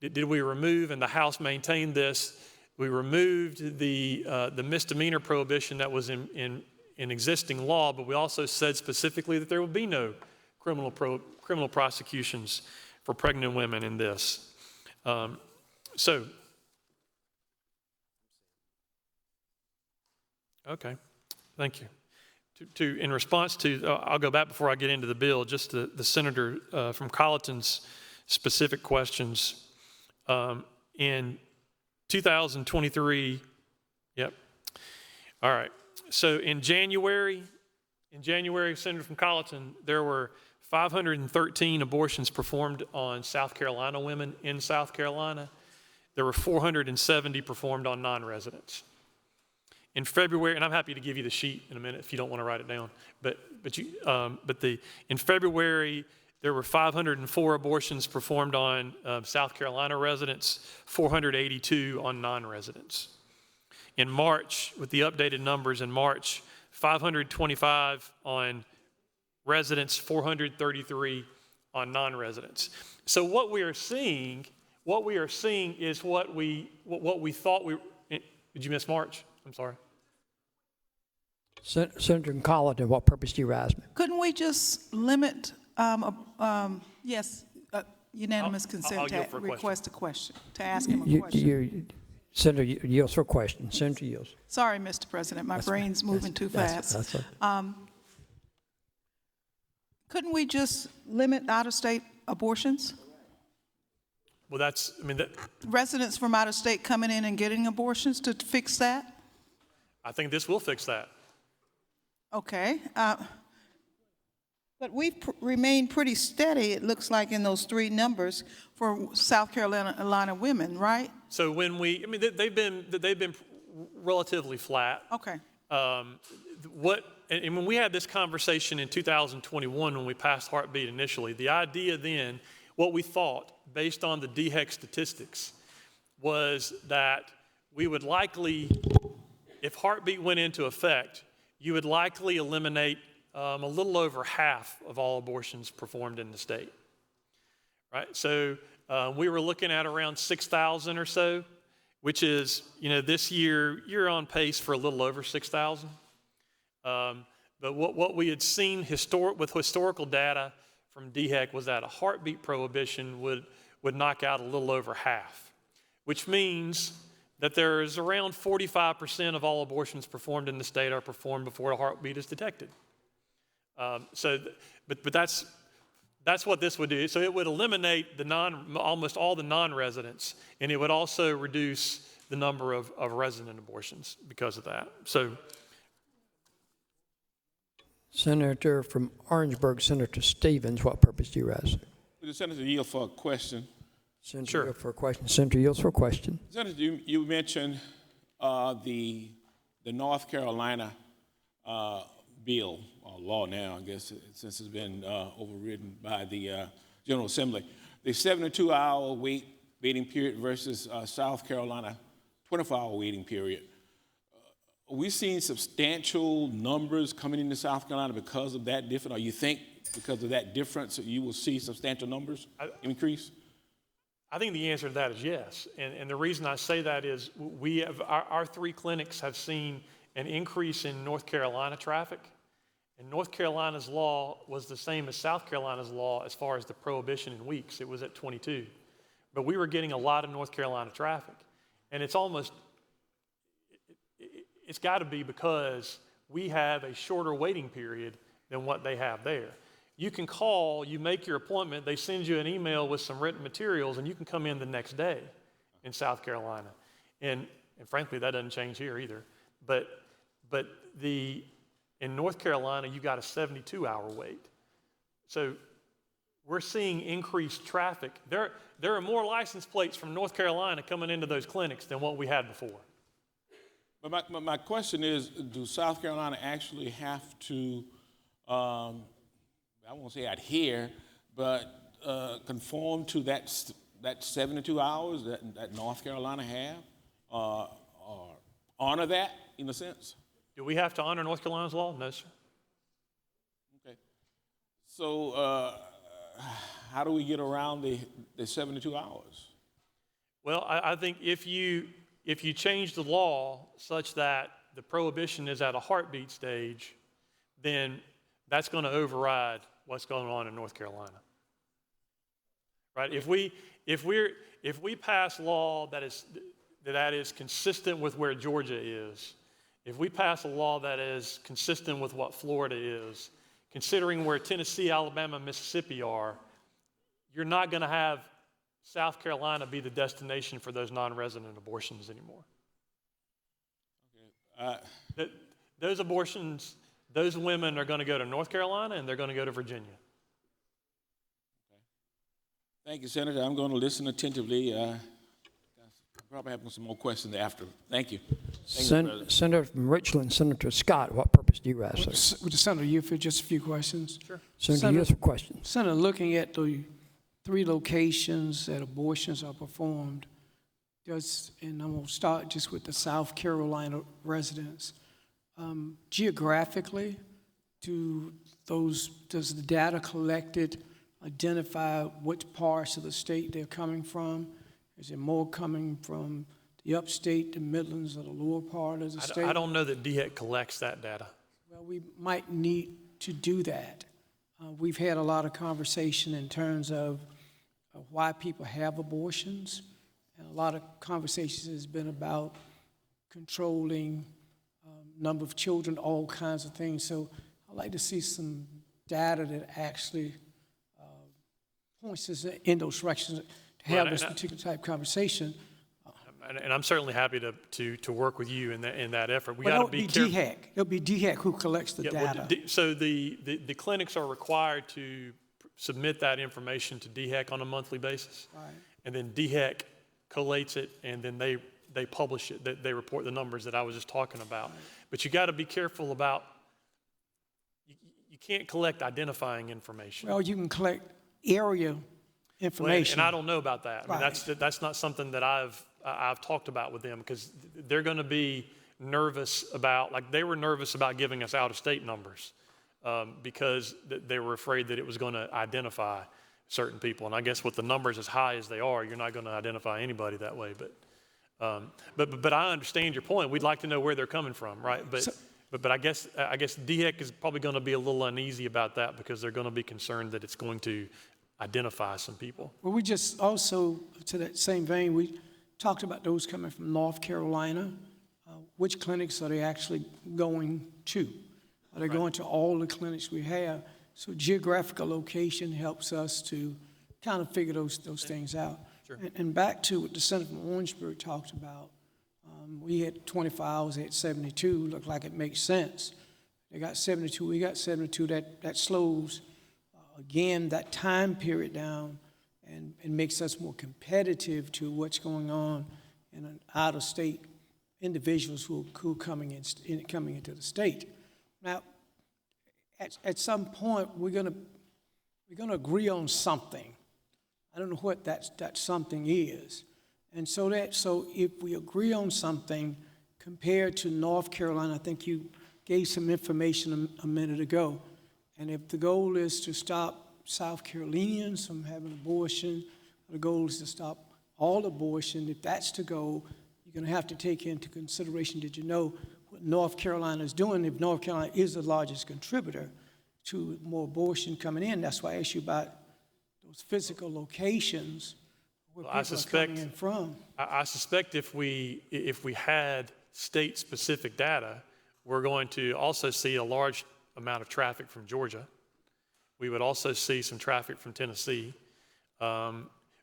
Speaker 13: we remove, and the House maintained this, we removed the misdemeanor prohibition that was in existing law, but we also said specifically that there would be no criminal prosecutions for pregnant women in this. Okay, thank you. In response to, I'll go back before I get into the bill, just the Senator from Colleton's specific questions. In 2023, yep. All right. So in January, Senator from Colleton, there were 513 abortions performed on South Carolina women in South Carolina. There were 470 performed on non-residents. In February, and I'm happy to give you the sheet in a minute if you don't want to write it down, in February, there were 504 abortions performed on South Carolina residents, 482 on non-residents. In March, with the updated numbers in March, 525 on residents, 433 on non-residents. So what we are seeing is what we thought we. Did you miss March? I'm sorry.
Speaker 2: Senator Colleton, what purpose do you ask me?
Speaker 12: Couldn't we just limit, unanimous consent to request a question, to ask him a question?
Speaker 2: Senator yields for a question. Senator yields.
Speaker 12: Sorry, Mr. President, my brain's moving too fast. Couldn't we just limit out-of-state abortions?
Speaker 13: Well, that's, I mean, that,
Speaker 12: Residents from out of state coming in and getting abortions to fix that?
Speaker 13: I think this will fix that.
Speaker 12: Okay. But we've remained pretty steady, it looks like, in those three numbers for South Carolina women, right?
Speaker 13: So when we, I mean, they've been relatively flat.
Speaker 12: Okay.
Speaker 13: And when we had this conversation in 2021, when we passed Heartbeat initially, the idea then, what we thought, based on the DHEC statistics, was that we would likely, if Heartbeat went into effect, you would likely eliminate a little over half of all abortions performed in the state, right? So we were looking at around 6,000 or so, which is, this year, you're on pace for a little over 6,000. But what we had seen with historical data from DHEC was that a heartbeat prohibition would knock out a little over half, which means that there is around 45% of all abortions performed in the state are performed before a heartbeat is detected. But that's what this would do. So it would eliminate almost all the non-residents, and it would also reduce the number of resident abortions because of that. So,
Speaker 2: Senator from Orangeburg, Senator Stevens, what purpose do you rise?
Speaker 8: Would the senator yield for a question?
Speaker 2: Senator
Speaker 13: Sure.
Speaker 2: yield for a question. Senator yields for a question.
Speaker 8: Senator, you mentioned the North Carolina bill, or law now, I guess, since it's been overridden by the General Assembly. The 72-hour waiting period versus South Carolina 24-hour waiting period. Are we seeing substantial numbers coming into South Carolina because of that difference? Or you think because of that difference you will see substantial numbers increase?
Speaker 13: I think the answer to that is yes. And the reason I say that is our three clinics have seen an increase in North Carolina traffic. And North Carolina's law was the same as South Carolina's law as far as the prohibition in weeks. It was at 22. But we were getting a lot of North Carolina traffic. And it's got to be because we have a shorter waiting period than what they have there. You can call, you make your appointment, they send you an email with some written materials, and you can come in the next day in South Carolina. And frankly, that doesn't change here either. But in North Carolina, you got a 72-hour wait. So we're seeing increased traffic. There are more license plates from North Carolina coming into those clinics than what we had before.
Speaker 8: But my question is, do South Carolina actually have to, I won't say adhere, but conform to that 72 hours that North Carolina have, or honor that in a sense?
Speaker 13: Do we have to honor North Carolina's law? No, sir.
Speaker 8: Okay. So how do we get around the 72 hours?
Speaker 13: Well, I think if you change the law such that the prohibition is at a heartbeat stage, then that's going to override what's going on in North Carolina. Right? If we pass law that is consistent with where Georgia is, if we pass a law that is consistent with what Florida is, considering where Tennessee, Alabama, and Mississippi are, you're not going to have South Carolina be the destination for those non-resident abortions anymore. Okay. Those abortions, those women are going to go to North Carolina and they're going to go to Virginia.
Speaker 8: Okay. Thank you, Senator. I'm going to listen attentively. Probably have some more questions after. Thank you.
Speaker 2: Senator from Richland, Senator Scott, what purpose do you rise, sir?
Speaker 15: Would the senator yield for just a few questions?
Speaker 13: Sure.
Speaker 2: Senator yields for questions.
Speaker 15: Senator, looking at the 3 locations that abortions are performed, and I'm going to start just with the South Carolina residents. Geographically, does the data collected identify which parts of the state they're coming from? Is it more coming from the upstate, the Midlands, or the lower part of the state?
Speaker 13: I don't know that DHEC collects that data.
Speaker 15: Well, we might need to do that. We've had a lot of conversation in terms of why people have abortions, and a lot of conversations has been about controlling number of children, all kinds of things. So I'd like to see some data that actually points us in those directions. have
Speaker 13: Right,
Speaker 15: this
Speaker 13: and
Speaker 15: particular type of conversation.
Speaker 13: And I'm certainly happy to work with you in that effort. We
Speaker 15: Well,
Speaker 13: got to
Speaker 15: it'll
Speaker 13: be
Speaker 15: be
Speaker 13: careful.
Speaker 15: DHEC. It'll be DHEC who collects the
Speaker 13: Yeah, well,
Speaker 15: data.
Speaker 13: so the clinics are required to submit that information to DHEC on a monthly basis.
Speaker 15: Right.
Speaker 13: And then DHEC collates it, and then they publish it. They report the numbers that I was just talking about. Right. But you got to be careful about, you can't collect identifying information.
Speaker 15: Well, you can collect area information.
Speaker 13: And I don't know about that. I mean,
Speaker 15: Right.
Speaker 13: that's not something that I've talked about with them, because they're going to be nervous about, like they were nervous about giving us out-of-state numbers because they were afraid that it was going to identify certain people. And I guess with the numbers as high as they are, you're not going to identify anybody that way. But I understand your point. We'd like to know where they're coming from, right? But I guess DHEC is probably going to be a little uneasy about that, because they're going to be concerned that it's going to identify some people.
Speaker 15: Well, we just also, to that same vein, we talked about those coming from North Carolina. Which clinics are they actually going to? Are they going to all the clinics we have? So geographical location helps us to kind of figure those things out.
Speaker 13: Sure.
Speaker 15: And back to what the Senator from Orangeburg talked about, we had 24 hours, they had 72, looked like it makes sense. They got 72, we got 72, that slows, again, that time period down and makes us more competitive to what's going on in an out-of-state individuals who are coming into the state. Now, at some point, we're gonna agree on something. I don't know what that something is. And so if we agree on something compared to North Carolina, I think you gave some information a minute ago. And if the goal is to stop South Carolinians from having abortion, the goal is to stop all abortion, if that's the goal, you're going to have to take into consideration, did you know what North Carolina is doing? If North Carolina is the largest contributor to more abortion coming in, that's why I asked you about those physical locations where people are coming in from.
Speaker 13: I suspect if we had state-specific data, we're going to also see a large amount of traffic from Georgia. We would also see some traffic from Tennessee.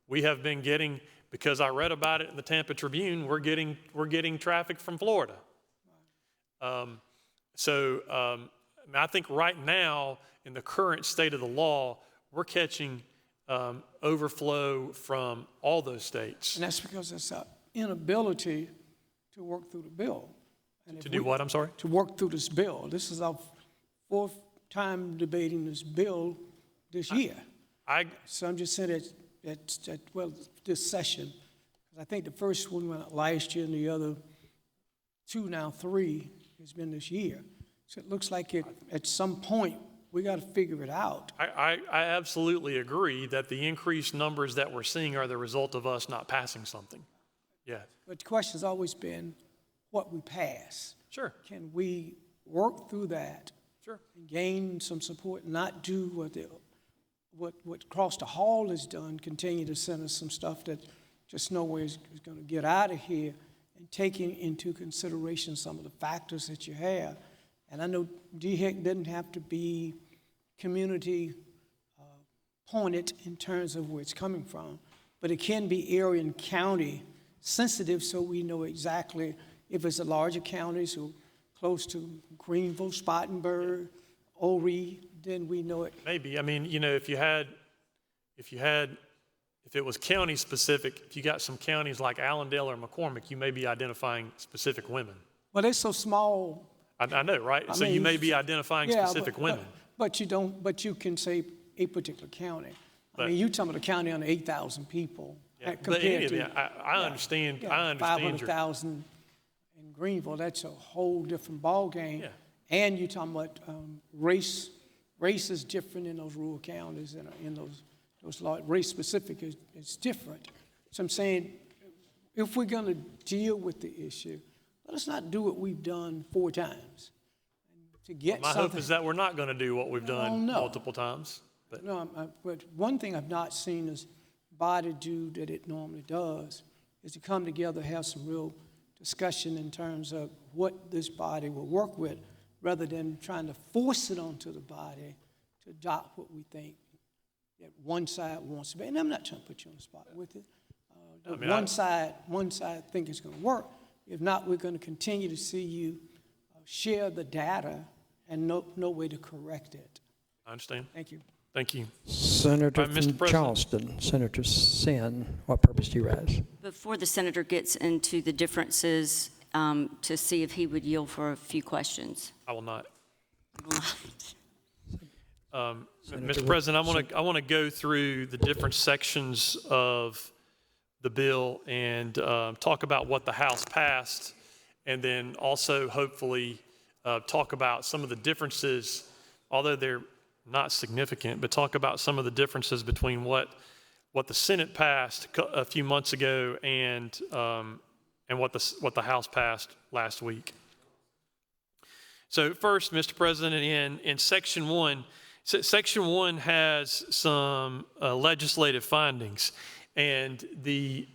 Speaker 13: We have been getting, because I read about it in the Tampa Tribune, we're getting traffic from Florida. I think right now, in the current state of the law, we're catching overflow from all those states.
Speaker 15: And that's because it's an inability to work through the bill. And
Speaker 13: to do what, I'm sorry?
Speaker 15: To work through this bill. This is our fourth time debating this bill this year. So I'm just saying that this session, I think the first one went out last year and the other two, now three, has been this year. So it looks like at some point we got to figure it out.
Speaker 13: I absolutely agree that the increased numbers that we're seeing are the result of us not passing something. Yeah.
Speaker 15: But the question's always been what we pass.
Speaker 13: Sure.
Speaker 15: Can we work through that?
Speaker 13: Sure.
Speaker 15: And gain some support, and not do what Across the Hall has done, continue to send us some stuff that just nowhere is going to get out of here, and taking into consideration some of the factors that you have. And I know DHEC didn't have to be community pointed in terms of where it's coming from, but it can be area and county sensitive, so we know exactly if it's the larger counties who close to Greenville, Spartanburg, Horry, then we know it.
Speaker 13: Maybe. I mean, if it was county specific, if you got some counties like Allendale or McCormick, you may be identifying specific women.
Speaker 15: Well, they're so small.
Speaker 13: I know, right? So you may be identifying specific women.
Speaker 15: But you can say a particular county. I mean, you're talking about a county under 8,000 people.
Speaker 13: Yeah,
Speaker 15: compared to,
Speaker 13: I understand. I understand
Speaker 15: 500,000 in Greenville. That's a whole different ballgame.
Speaker 13: Yeah.
Speaker 15: And you're talking about race. Race is different in those rural counties and in those large, race specific is different. So I'm saying, if we're going to deal with the issue, let us not do what we've done 4 times. To get
Speaker 13: my hope is that we're not going to do what we've done multiple times. But
Speaker 15: but one thing I've not seen this body do that it normally does is to come together, have some real discussion in terms of what this body will work with, rather than trying to force it onto the body to adopt what we think that one side wants to be, and I'm not trying to put you on the spot with it.
Speaker 13: mean,
Speaker 15: One side think it's going to work. If not, we're going to continue to see you share the data and no way to correct it.
Speaker 13: I understand.
Speaker 15: Thank you.
Speaker 13: Thank you.
Speaker 2: Senator
Speaker 13: Mr.
Speaker 2: from
Speaker 13: President.
Speaker 2: Charleston, Senator Sin, what purpose do you rise?
Speaker 11: Before the senator gets into the differences, to see if he would yield for a few questions.
Speaker 13: I will not.
Speaker 2: Senator
Speaker 13: Mr. President, I want to go through the different sections of the bill and talk about what the House passed, and then also hopefully talk about some of the differences, although they're not significant, but talk about some of the differences between what the Senate passed a few months ago and what the House passed last week. So first, Mr. President, in Section 1, Section 1 has some legislative findings. And the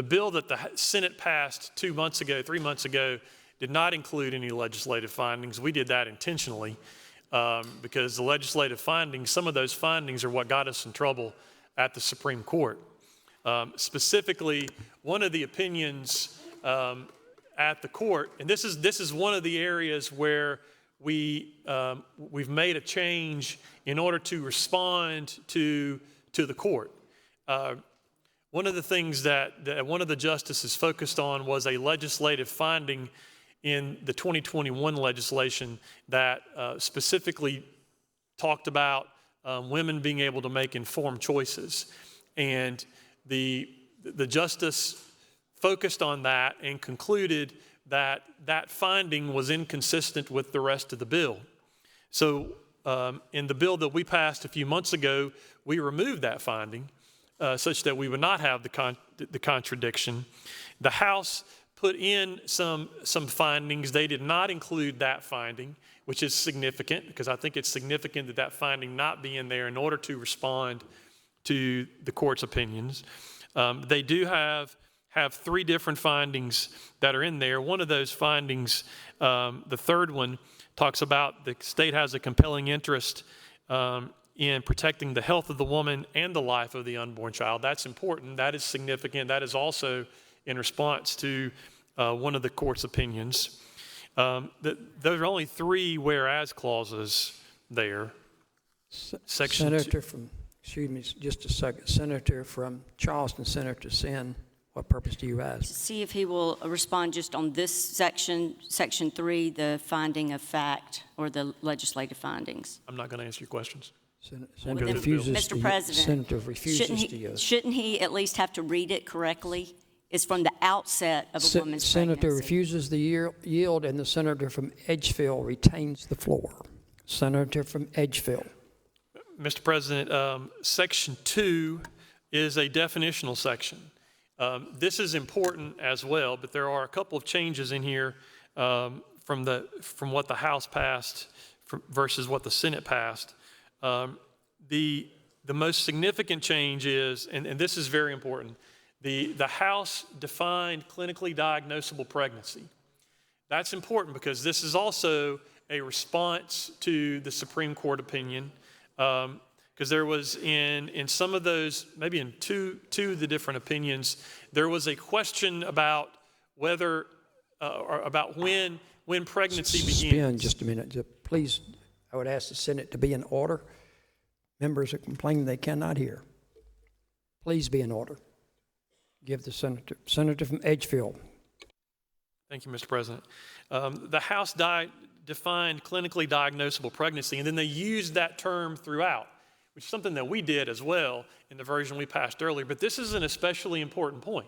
Speaker 13: bill that the Senate passed 3 months ago, did not include any legislative findings. We did that intentionally because the legislative findings, some of those findings are what got us in trouble at the Supreme Court. Specifically, one of the opinions at the court, and this is one of the areas where we've made a change in order to respond to the court. One of the things that one of the justices focused on was a legislative finding in the 2021 legislation that specifically talked about women being able to make informed choices. And the justice focused on that and concluded that that finding was inconsistent with the rest of the bill. So in the bill that we passed a few months ago, we removed that finding such that we would not have the contradiction. The House put in some findings. They did not include that finding, which is significant because I think it's significant that that finding not be in there in order to respond to the court's opinions. They do have 3 different findings that are in there. One of those findings, the third one, talks about the state has a compelling interest in protecting the health of the woman and the life of the unborn child. That's important. That is significant. That is also in response to one of the court's opinions. There are only 3 whereas clauses there.
Speaker 2: Senator from, excuse me, just a second. Senator from Charleston, Senator Sin, what purpose do you rise?
Speaker 11: See if he will respond just on this section, Section 3, the finding of fact or the legislative findings.
Speaker 13: I'm not going to answer your questions.
Speaker 2: Senator refuses
Speaker 11: Mr. President,
Speaker 2: Senator refuses to
Speaker 11: shouldn't he at least have to read it correctly? It's from the outset of a woman's
Speaker 2: Senator
Speaker 11: pregnancy.
Speaker 2: refuses the yield, and the senator from Edgefield retains the floor. Senator from Edgefield.
Speaker 13: Mr. President, Section 2 is a definitional section. This is important as well, but there are a couple of changes in here from what the House passed versus what the Senate passed. The most significant change is, and this is very important, the House defined clinically diagnosable pregnancy. That's important because this is also a response to the Supreme Court opinion, because there was in some of those, maybe in two of the different opinions, there was a question about whether, or about when pregnancy begins.
Speaker 2: Suspend just a minute. Please, I would ask the Senate to be in order. Members are complaining they cannot hear. Please be in order. Give the senator from Edgefield.
Speaker 13: Thank you, Mr. President. The House defined clinically diagnosable pregnancy, and then they used that term throughout, which is something that we did as well in the version we passed earlier. But this is an especially important point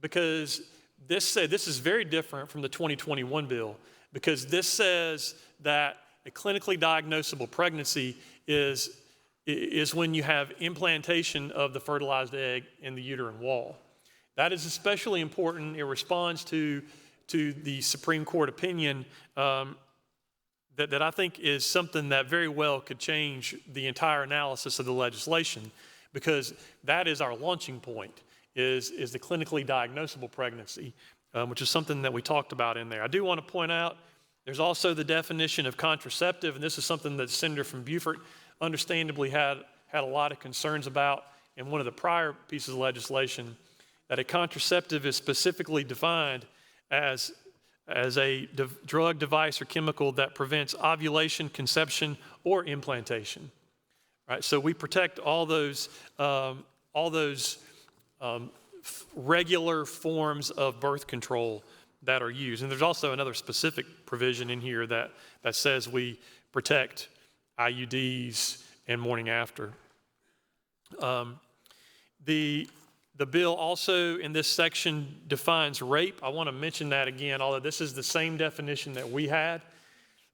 Speaker 13: because this is very different from the 2021 bill, because this says that a clinically diagnosable pregnancy is when you have implantation of the fertilized egg in the uterine wall. That is especially important in response to the Supreme Court opinion that I think is something that very well could change the entire analysis of the legislation, because that is our launching point, is the clinically diagnosable pregnancy, which is something that we talked about in there. I do want to point out there's also the definition of contraceptive, and this is something that Senator from Beaufort understandably had had a lot of concerns about in one of the prior pieces of legislation, that a contraceptive is specifically defined as a drug, device, or chemical that prevents ovulation, conception, or implantation. Right? So we protect all those regular forms of birth control that are used. And there's also another specific provision in here that says we protect IUDs and morning after. The bill also in this section defines rape. I want to mention that again, although this is the same definition that we had,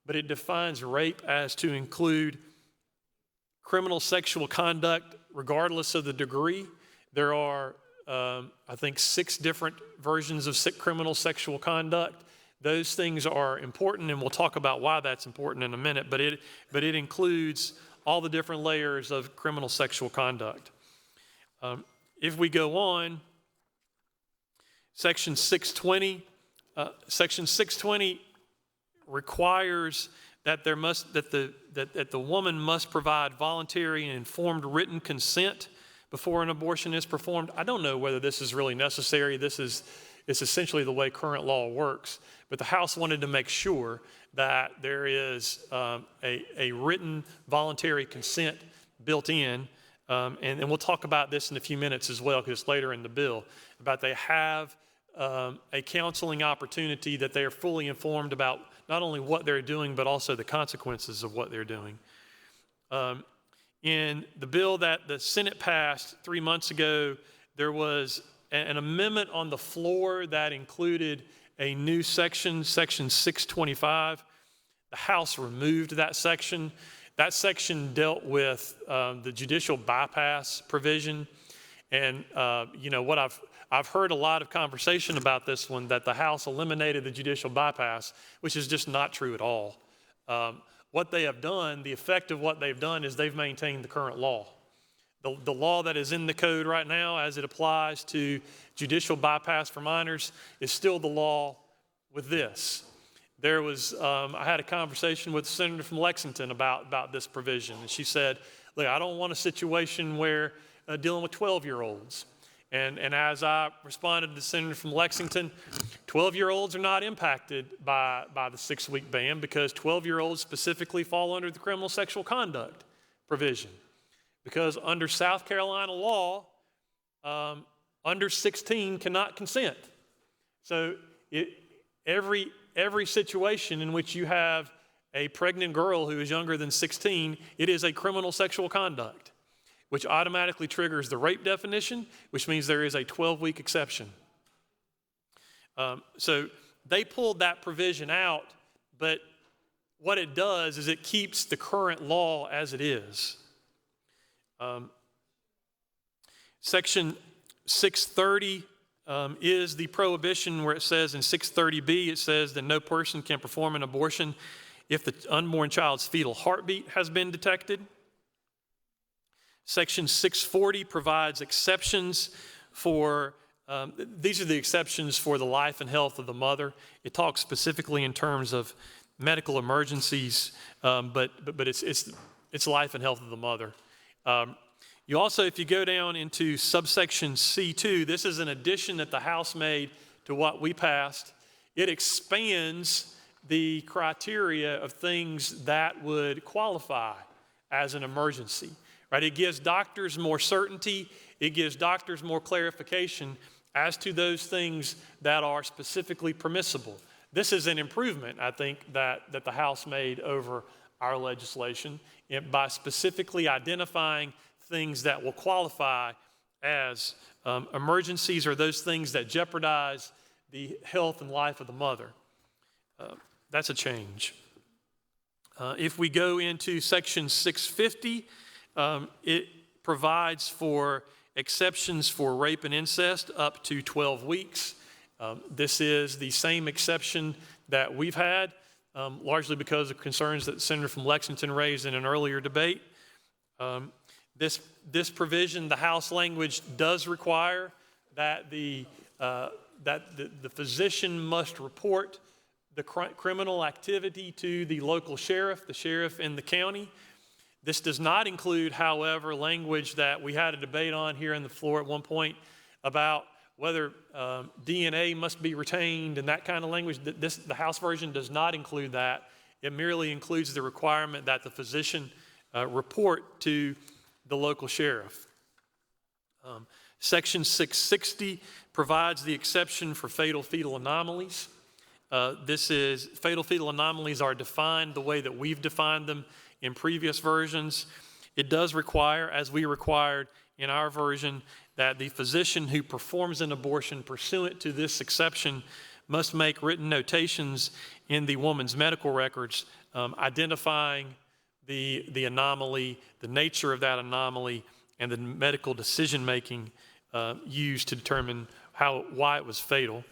Speaker 13: but it defines rape as to include criminal sexual conduct regardless of the degree. There are, I think, 6 different versions of criminal sexual conduct. Those things are important, and we'll talk about why that's important in a minute, but it includes all the different layers of criminal sexual conduct. If we go on, Section 620 requires that the woman must provide voluntary and informed written consent before an abortion is performed. I don't know whether this is really necessary. It's essentially the way current law works. But the House wanted to make sure that there is a written voluntary consent built in. And we'll talk about this in a few minutes as well, because it's later in the bill, about they have a counseling opportunity that they are fully informed about not only what they're doing, but also the consequences of what they're doing. In the bill that the Senate passed 3 months ago, there was an amendment on the floor that included a new section, Section 625. The House removed that section. That section dealt with the judicial bypass provision. And, what I've heard a lot of conversation about this one, that the House eliminated the judicial bypass, which is just not true at all. What they have done, the effect of what they've done is they've maintained the current law. The law that is in the code right now as it applies to judicial bypass for minors is still the law with this. There was, I had a conversation with the senator from Lexington about this provision, and she said, look, I don't want a situation where dealing with 12-year-olds. And as I responded to the senator from Lexington, 12-year-olds are not impacted by the 6-week ban, because 12-year-olds specifically fall under the criminal sexual conduct provision. Because under South Carolina law, under 16 cannot consent. So every situation in which you have a pregnant girl who is younger than 16, it is a criminal sexual conduct, which automatically triggers the rape definition, which means there is a 12-week exception. So they pulled that provision out, but what it does is it keeps the current law as it is. Section 630 is the prohibition, where it says in 630B, it says that no person can perform an abortion if the unborn child's fetal heartbeat has been detected. Section 640 provides exceptions for, these are the exceptions for the life and health of the mother. It talks specifically in terms of medical emergencies, but it's life and health of the mother. You also, if you go down into subsection C2, this is an addition that the House made to what we passed. It expands the criteria of things that would qualify as an emergency. Right? It gives doctors more certainty. It gives doctors more clarification as to those things that are specifically permissible. This is an improvement, I think, that the House made over our legislation by specifically identifying things that will qualify as emergencies, or those things that jeopardize the health and life of the mother. That's a change. If we go into section 650, it provides for exceptions for rape and incest up to 12 weeks. This is the same exception that we've had, largely because of concerns that the senator from Lexington raised in an earlier debate. This provision, the House language, does require that the physician must report the criminal activity to the local sheriff, the sheriff in the county. This does not include, however, language that we had a debate on here on the floor at one point about whether DNA must be retained and that kind of language. The House version does not include that. It merely includes the requirement that the physician report to the local sheriff. Section 660 provides the exception for fatal fetal anomalies. Fatal fetal anomalies are defined the way that we've defined them in previous versions. It does require, as we required in our version, that the physician who performs an abortion pursuant to this exception must make written notations in the woman's medical records identifying the anomaly, the nature of that anomaly, and the medical decision-making used to determine why it was fatal.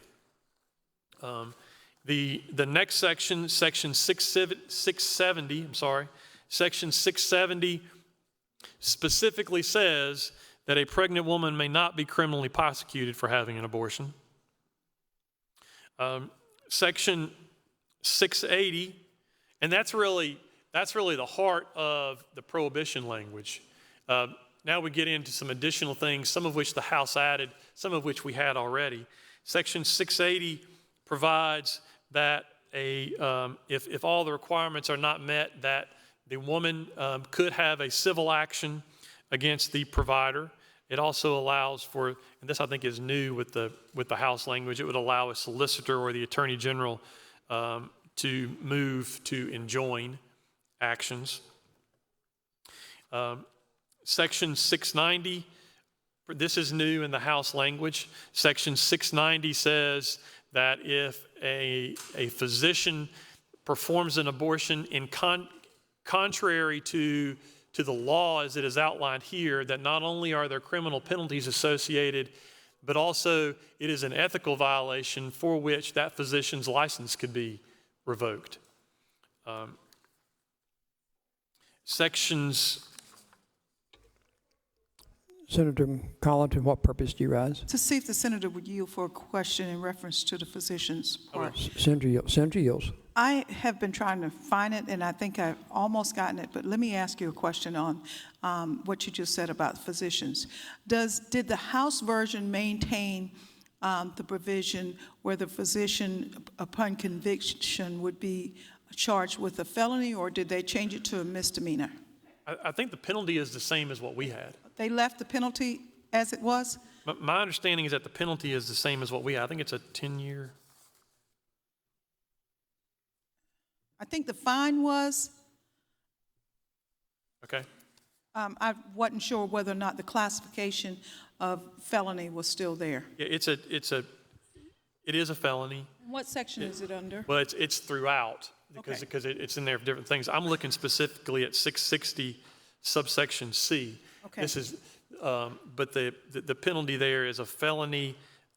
Speaker 13: The next section, Section 670, Section 670 specifically says that a pregnant woman may not be criminally prosecuted for having an abortion. Section 680, and that's really the heart of the prohibition language. Now we get into some additional things, some of which the House added, some of which we had already. Section 680 provides that if all the requirements are not met, that the woman could have a civil action against the provider. It also allows for, and this I think is new with the House language, it would allow a solicitor or the Attorney General to move to enjoin actions. Section 690, this is new in the House language. Section 690 says that if a physician performs an abortion in contrary to the law as it is outlined here, that not only are there criminal penalties associated, but also it is an ethical violation for which that physician's license could be revoked. Sections.
Speaker 2: Senator Collins, what purpose do you rise?
Speaker 12: To see if the senator would yield for a question in reference to the physician's part.
Speaker 2: Senator yields.
Speaker 12: I have been trying to find it, and I think I've almost gotten it, but let me ask you a question on what you just said about physicians. Did the House version maintain the provision where the physician, upon conviction, would be charged with a felony, or did they change it to a misdemeanor?
Speaker 13: I think the penalty is the same as what we had.
Speaker 12: They left the penalty as it was?
Speaker 13: My understanding is that the penalty is the same as what we had. I think it's a 10-year.
Speaker 12: I think the fine was.
Speaker 13: Okay.
Speaker 12: I wasn't sure whether or not the classification of felony was still there.
Speaker 13: Yeah, it is a felony.
Speaker 12: What section is it under?
Speaker 13: Well, it's throughout because it's in there for different things. I'm looking specifically at 660 subsection C.
Speaker 12: Okay.
Speaker 13: This is, but the penalty there is a felony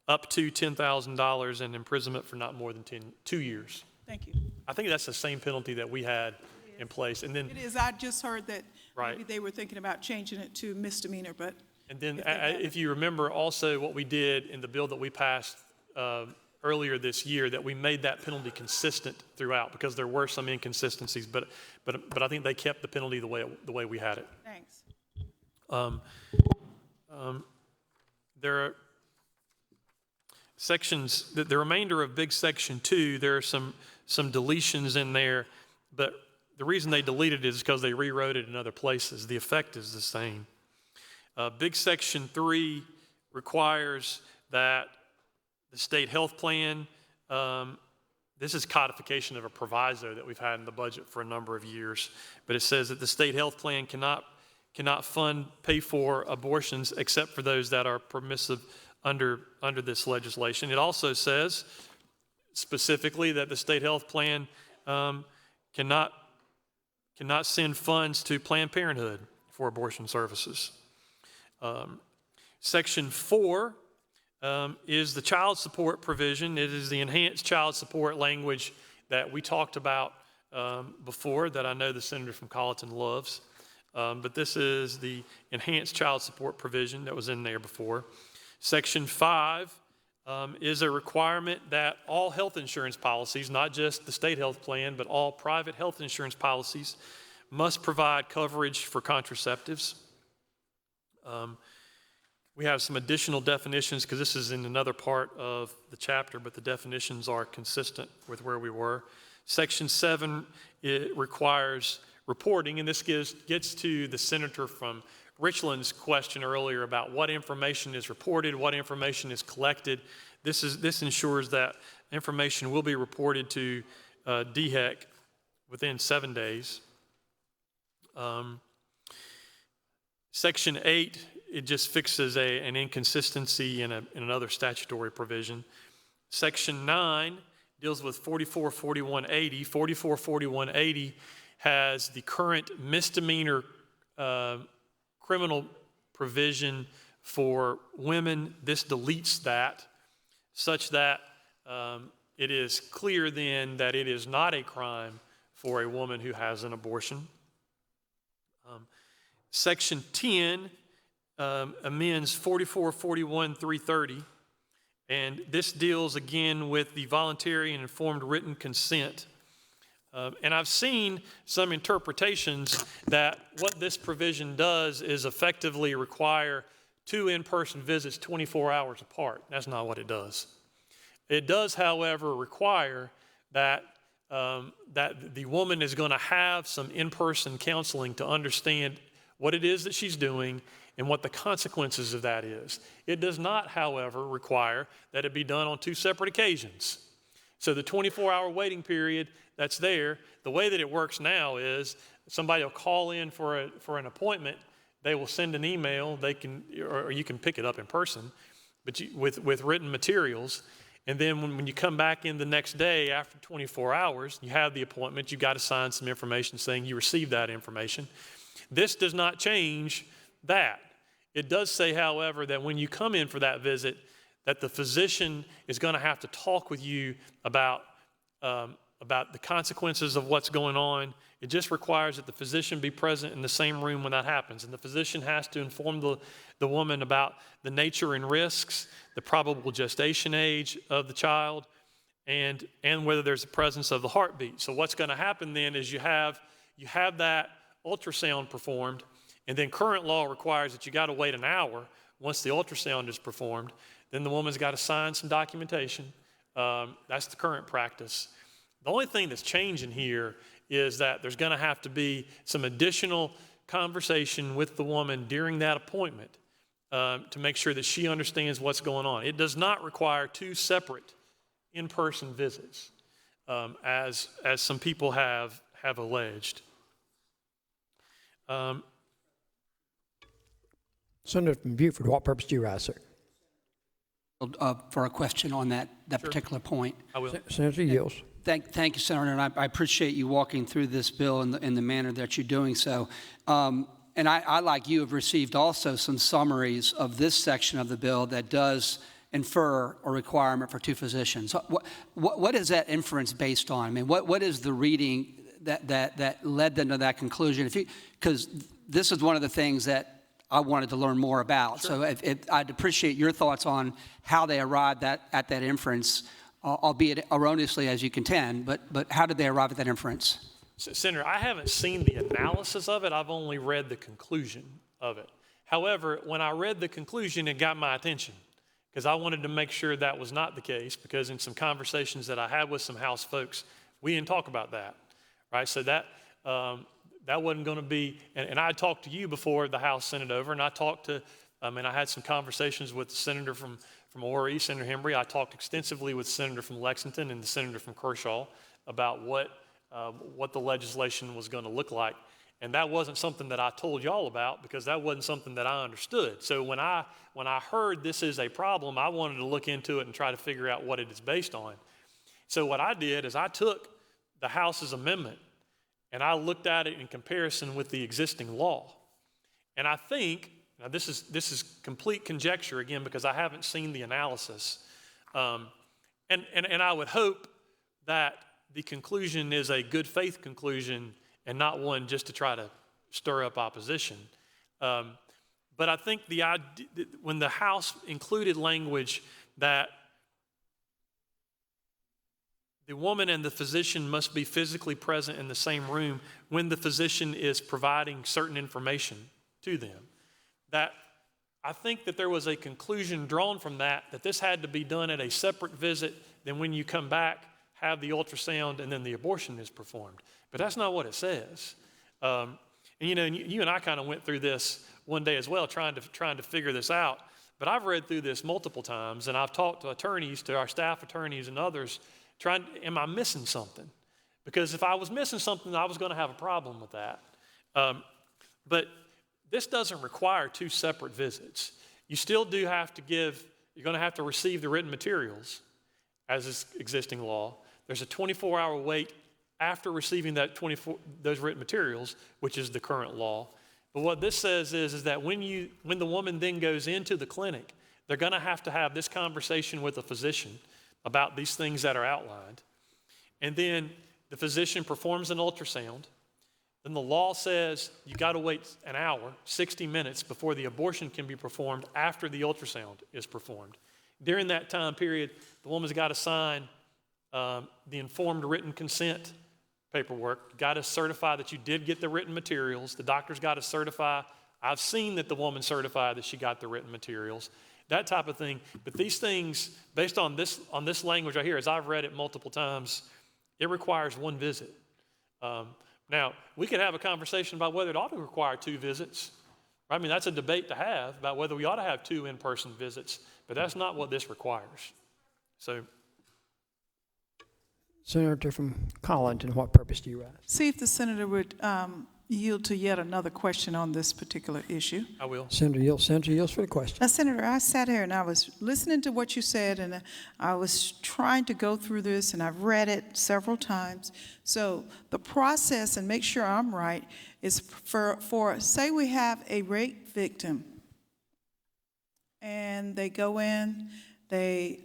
Speaker 13: up to $10,000 and imprisonment for not more than 2 years.
Speaker 12: Thank you.
Speaker 13: I think that's the same penalty that we had in place. And then
Speaker 12: it is. I just heard that
Speaker 13: right.
Speaker 12: Maybe they were thinking about changing it to misdemeanor, but.
Speaker 13: And then if you remember also what we did in the bill that we passed earlier this year, that we made that penalty consistent throughout because there were some inconsistencies, but I think they kept the penalty the way we had it.
Speaker 12: Thanks.
Speaker 13: There are sections, the remainder of big section 2, there are some deletions in there, but the reason they deleted it is because they rewrote it in other places. The effect is the same. Big section 3 requires that the state health plan, this is codification of a proviso that we've had in the budget for a number of years, but it says that the state health plan cannot pay for abortions except for those that are permissive under this legislation. It also says specifically that the state health plan cannot send funds to Planned Parenthood for abortion services. Section 4 is the child support provision. It is the enhanced child support language that we talked about before that I know the senator from Colleton loves. But this is the enhanced child support provision that was in there before. Section 5 is a requirement that all health insurance policies, not just the state health plan, but all private health insurance policies, must provide coverage for contraceptives. We have some additional definitions because this is in another part of the chapter, but the definitions are consistent with where we were. Section 7, it requires reporting, and this gets to the senator from Richland's question earlier about what information is reported, what information is collected. This ensures that information will be reported to DHEC within 7 days. Section 8, it just fixes an inconsistency in another statutory provision. Section 9 deals with 444180. 444180 has the current misdemeanor criminal provision for women. This deletes that, such that it is clear then that it is not a crime for a woman who has an abortion. Section 10 amends 4441-330, and this deals again with the voluntary and informed written consent. And I've seen some interpretations that what this provision does is effectively require 2 in-person visits 24 hours apart. That's not what it does. It does, however, require that that the woman is going to have some in-person counseling to understand what it is that she's doing and what the consequences of that is. It does not, however, require that it be done on 2 separate occasions. So the 24-hour waiting period that's there, the way that it works now is somebody will call in for an appointment, they will send an email, or you can pick it up in person, but with written materials. And then when you come back in the next day after 24 hours, you have the appointment, you've got to sign some information saying you received that information. This does not change that. It does say, however, that when you come in for that visit, that the physician is going to have to talk with you about the consequences of what's going on. It just requires that the physician be present in the same room when that happens. And the physician has to inform the woman about the nature and risks, the probable gestation age of the child, and whether there's a presence of the heartbeat. So what's going to happen then is you have that ultrasound performed, and then current law requires that you got to wait an hour once the ultrasound is performed. Then the woman's got to sign some documentation. That's the current practice. The only thing that's changing here is that there's going to have to be some additional conversation with the woman during that appointment to make sure that she understands what's going on. It does not require 2 separate in-person visits, as some people have alleged.
Speaker 2: Senator from Beaufort, what purpose do you rise, sir?
Speaker 5: For a question on that
Speaker 13: Sure.
Speaker 5: particular point.
Speaker 13: I will.
Speaker 2: Senator yields.
Speaker 5: Thank you, Senator, and I appreciate you walking through this bill in the manner that you're doing so. And I, like you, have received also some summaries of this section of the bill that does infer a requirement for 2 physicians. What is that inference based on? I mean, what is the reading that led them to that conclusion? Because this is one of the things that I wanted to learn more about. Sure. So I'd appreciate your thoughts on how they arrived at that inference, albeit erroneously as you contend, but how did they arrive at that inference?
Speaker 13: Senator, I haven't seen the analysis of it. I've only read the conclusion of it. However, when I read the conclusion, it got my attention because I wanted to make sure that was not the case, because in some conversations that I had with some House folks, we didn't talk about that, right? So that wasn't going to be, and I talked to you before the House sent it over, and I had some conversations with the senator from Ora East, Senator Hembry. I talked extensively with the senator from Lexington and the senator from Kershaw about what the legislation was going to look like. And that wasn't something that I told y'all about because that wasn't something that I understood. So when I heard this is a problem, I wanted to look into it and try to figure out what it is based on. So what I did is I took the House's amendment and I looked at it in comparison with the existing law. And I think, now this is complete conjecture again because I haven't seen the analysis. And I would hope that the conclusion is a good faith conclusion and not one just to try to stir up opposition. But I think when the House included language that the woman and the physician must be physically present in the same room when the physician is providing certain information to them. That I think that there was a conclusion drawn from that this had to be done at a separate visit than when you come back, have the ultrasound, and then the abortion is performed. But that's not what it says. And you and I kind of went through this one day as well, trying to figure this out. But I've read through this multiple times, and I've talked to attorneys, to our staff attorneys and others, am I missing something? Because if I was missing something, I was going to have a problem with that. But this doesn't require 2 separate visits. You still do have to you're going to have to receive the written materials, as is existing law. There's a 24-hour wait after receiving those written materials, which is the current law. But what this says is that when the woman then goes into the clinic, they're going to have this conversation with a physician about these things that are outlined. And then the physician performs an ultrasound. Then the law says you got to wait an hour, 60 minutes, before the abortion can be performed after the ultrasound is performed. During that time period, the woman's got to sign the informed written consent paperwork. Got to certify that you did get the written materials. The doctor's got to certify. I've seen that the woman certified that she got the written materials. That type of thing. But these things, based on this language right here, as I've read it multiple times, it requires 1 visit. Now, we could have a conversation about whether it ought to require 2 visits. I mean, that's a debate to have about whether we ought to have 2 in-person visits, but that's not what this requires. So,
Speaker 2: Senator from Collington, what purpose do you rise?
Speaker 12: See if the senator would yield to yet another question on this particular issue.
Speaker 13: I will.
Speaker 2: Senator yields for the question.
Speaker 12: Now, Senator, I sat here and I was listening to what you said, and I was trying to go through this, and I've read it several times. So the process, and make sure I'm right, is for say we have a rape victim, and they go in, they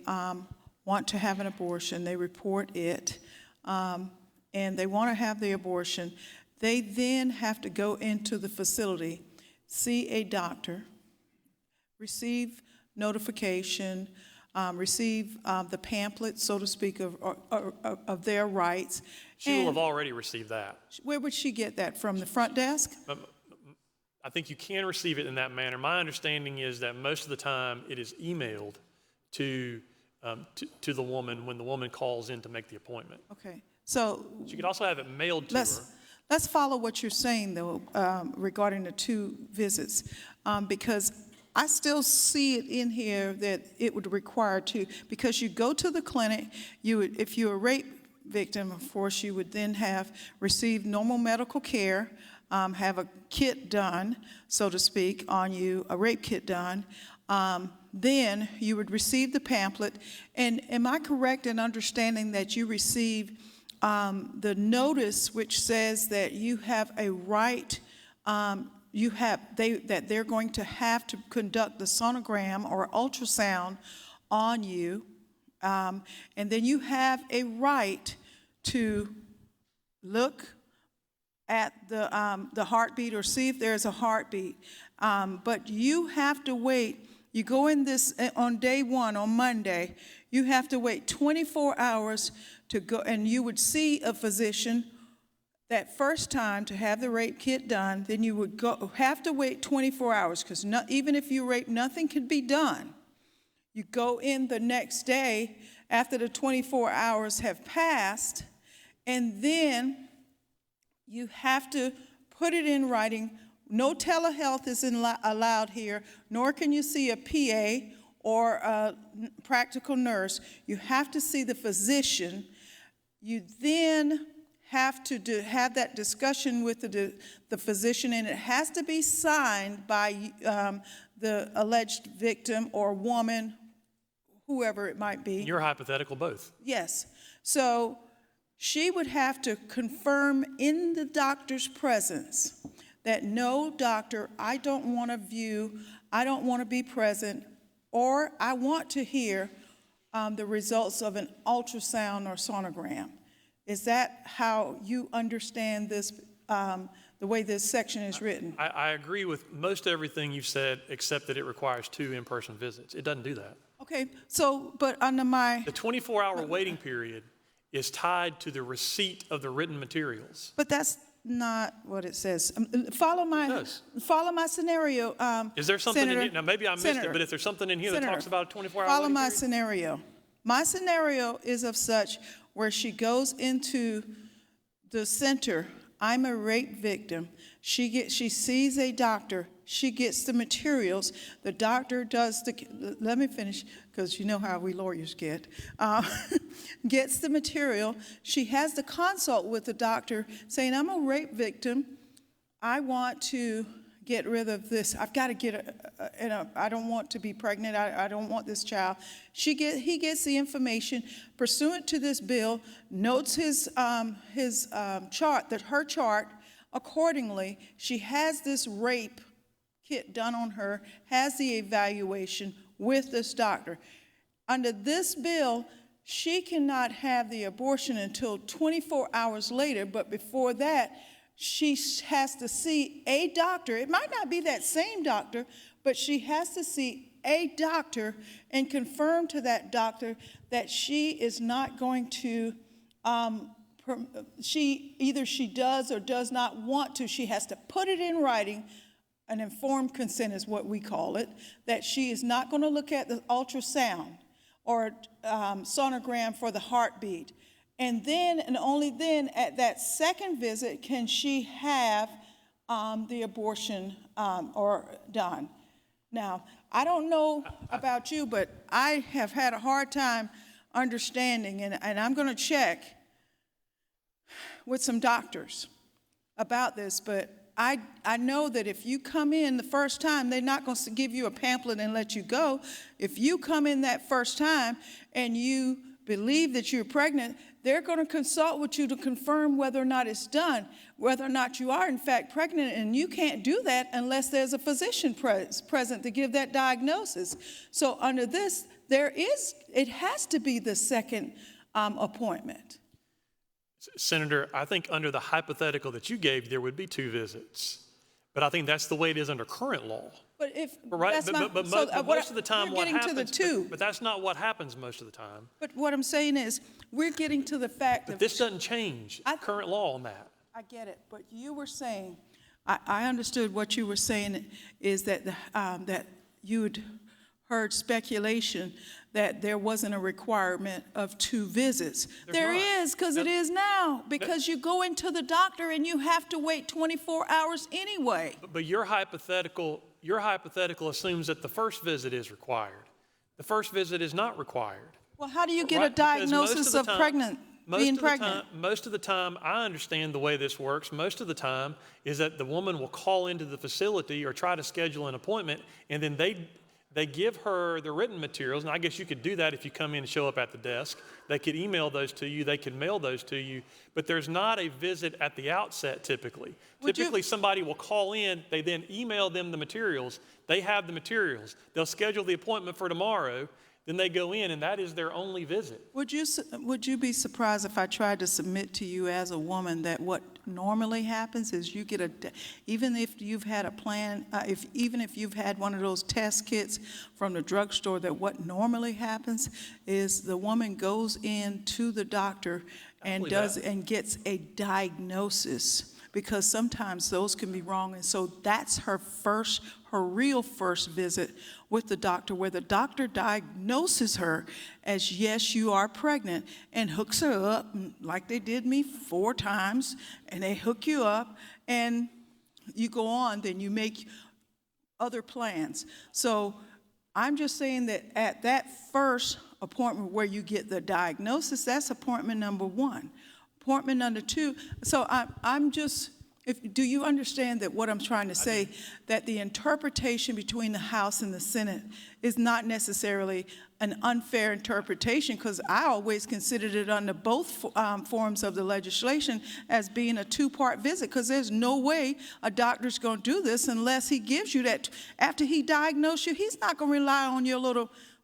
Speaker 12: want to have an abortion, they report it, and they want to have the abortion. They then have to go into the facility, see a doctor, receive notification, receive the pamphlet, so to speak, of their rights.
Speaker 13: She will have already received that.
Speaker 12: Where would she get that, from the front desk?
Speaker 13: I think you can receive it in that manner. My understanding is that most of the time it is emailed to the woman when the woman calls in to make the appointment.
Speaker 12: Okay, so
Speaker 13: she could also have it mailed to her.
Speaker 12: Let's follow what you're saying, though, regarding the 2 visits, because I still see it in here that it would require 2, because you go to the clinic, if you're a rape victim, of course, you would then have received normal medical care, have a kit done, so to speak, on you, a rape kit done. Then you would receive the pamphlet. And am I correct in understanding that you receive the notice which says that you have a right, that they're going to have to conduct the sonogram or ultrasound on you, and then you have a right to look at the heartbeat or see if there's a heartbeat, but you have to wait. You go in this on day 1, on Monday, you have to wait 24 hours to go, and you would see a physician that first time to have the rape kit done. Then you would have to wait 24 hours, because even if you rape, nothing can be done. You go in the next day after the 24 hours have passed, and then you have to put it in writing. No telehealth is allowed here, nor can you see a PA or a practical nurse. You have to see the physician. You then have to have that discussion with the physician, and it has to be signed by the alleged victim or woman, whoever it might be.
Speaker 13: You're hypothetical both.
Speaker 12: Yes. So she would have to confirm in the doctor's presence that, no, doctor, I don't want to view, I don't want to be present, or I want to hear the results of an ultrasound or sonogram. Is that how you understand this, the way this section is written?
Speaker 13: I agree with most everything you've said, except that it requires 2 in-person visits. It doesn't do that.
Speaker 12: Okay, so, but under my...
Speaker 13: The 24-hour waiting period is tied to the receipt of the written materials.
Speaker 12: But that's not what it says. Follow my scenario,
Speaker 13: Is there something
Speaker 12: Senator,
Speaker 13: in here? Now, maybe I missed
Speaker 12: Senator,
Speaker 13: it, but if there's something in here that
Speaker 12: Senator,
Speaker 13: talks about a 24-hour
Speaker 12: follow
Speaker 13: waiting
Speaker 12: my
Speaker 13: period?
Speaker 12: scenario. My scenario is of such where she goes into the center. I'm a rape victim. She sees a doctor. She gets the materials. The doctor does let me finish, because you know how we lawyers get. Gets the material. She has the consult with the doctor saying, I'm a rape victim. I want to get rid of this. I've got to get I don't want to be pregnant. I don't want this child. He gets the information pursuant to this bill, notes his chart, her chart accordingly. She has this rape kit done on her, has the evaluation with this doctor. Under this bill, she cannot have the abortion until 24 hours later, but before that, she has to see a doctor. It might not be that same doctor, but she has to see a doctor and confirm to that doctor that she is not going to, either she does or does not want to. She has to put it in writing. An informed consent is what we call it, that she is not going to look at the ultrasound or sonogram for the heartbeat. And then, and only then, at that second visit, can she have the abortion or done. Now, I don't know about you, but I have had a hard time understanding, and I'm going to check with some doctors about this, but I know that if you come in the first time, they're not going to give you a pamphlet and let you go. If you come in that first time and you believe that you're pregnant, they're going to consult with you to confirm whether or not it's done, whether or not you are in fact pregnant, and you can't do that unless there's a physician present to give that diagnosis. So under this, it has to be the second appointment.
Speaker 13: Senator, I think under the hypothetical that you gave, there would be 2 visits. But I think that's the way it is under current law.
Speaker 12: But if
Speaker 13: right,
Speaker 12: that's
Speaker 13: but most of the time, what happens?
Speaker 12: To the 2.
Speaker 13: But that's not what happens most of the time.
Speaker 12: But what I'm saying is, we're getting to the fact
Speaker 13: that
Speaker 12: this
Speaker 13: doesn't change current law on that.
Speaker 12: I get it, but you were saying, I understood what you were saying is that that you'd heard speculation that there wasn't a requirement of 2 visits. There is, because it is now, because you go into the doctor and you have to wait 24 hours anyway.
Speaker 13: But your hypothetical assumes that the first visit is required. The first visit is not required.
Speaker 12: Well, how do you get a diagnosis of being pregnant?
Speaker 13: Most of the time, I understand the way this works. Most of the time is that the woman will call into the facility or try to schedule an appointment, and then they give her the written materials, and I guess you could do that if you come in and show up at the desk. They could email those to you. They could mail those to you. But there's not a visit at the outset typically. Typically, somebody will call in. They then email them the materials. They have the materials. They'll schedule the appointment for tomorrow. Then they go in, and that is their only visit.
Speaker 12: Would you be surprised if I tried to submit to you as a woman that what normally happens is you get even if you've had a plan, even if you've had one of those test kits from the drugstore, that what normally happens is the woman goes in to the doctor and gets a diagnosis, because sometimes those can be wrong. And so that's her real first visit with the doctor, where the doctor diagnoses her as, yes, you are pregnant, and hooks her up like they did me 4 times, and they hook you up and you go on, then you make other plans. So I'm just saying that at that first appointment where you get the diagnosis, that's appointment number 1. Appointment number 2, so do you understand that what I'm trying to say, that the interpretation between the House and the Senate is not necessarily an unfair interpretation, because I always considered it under both forms of the legislation as being a 2-part visit, because there's no way a doctor's going to do this unless he gives you that. After he diagnosed you, he's not going to rely on your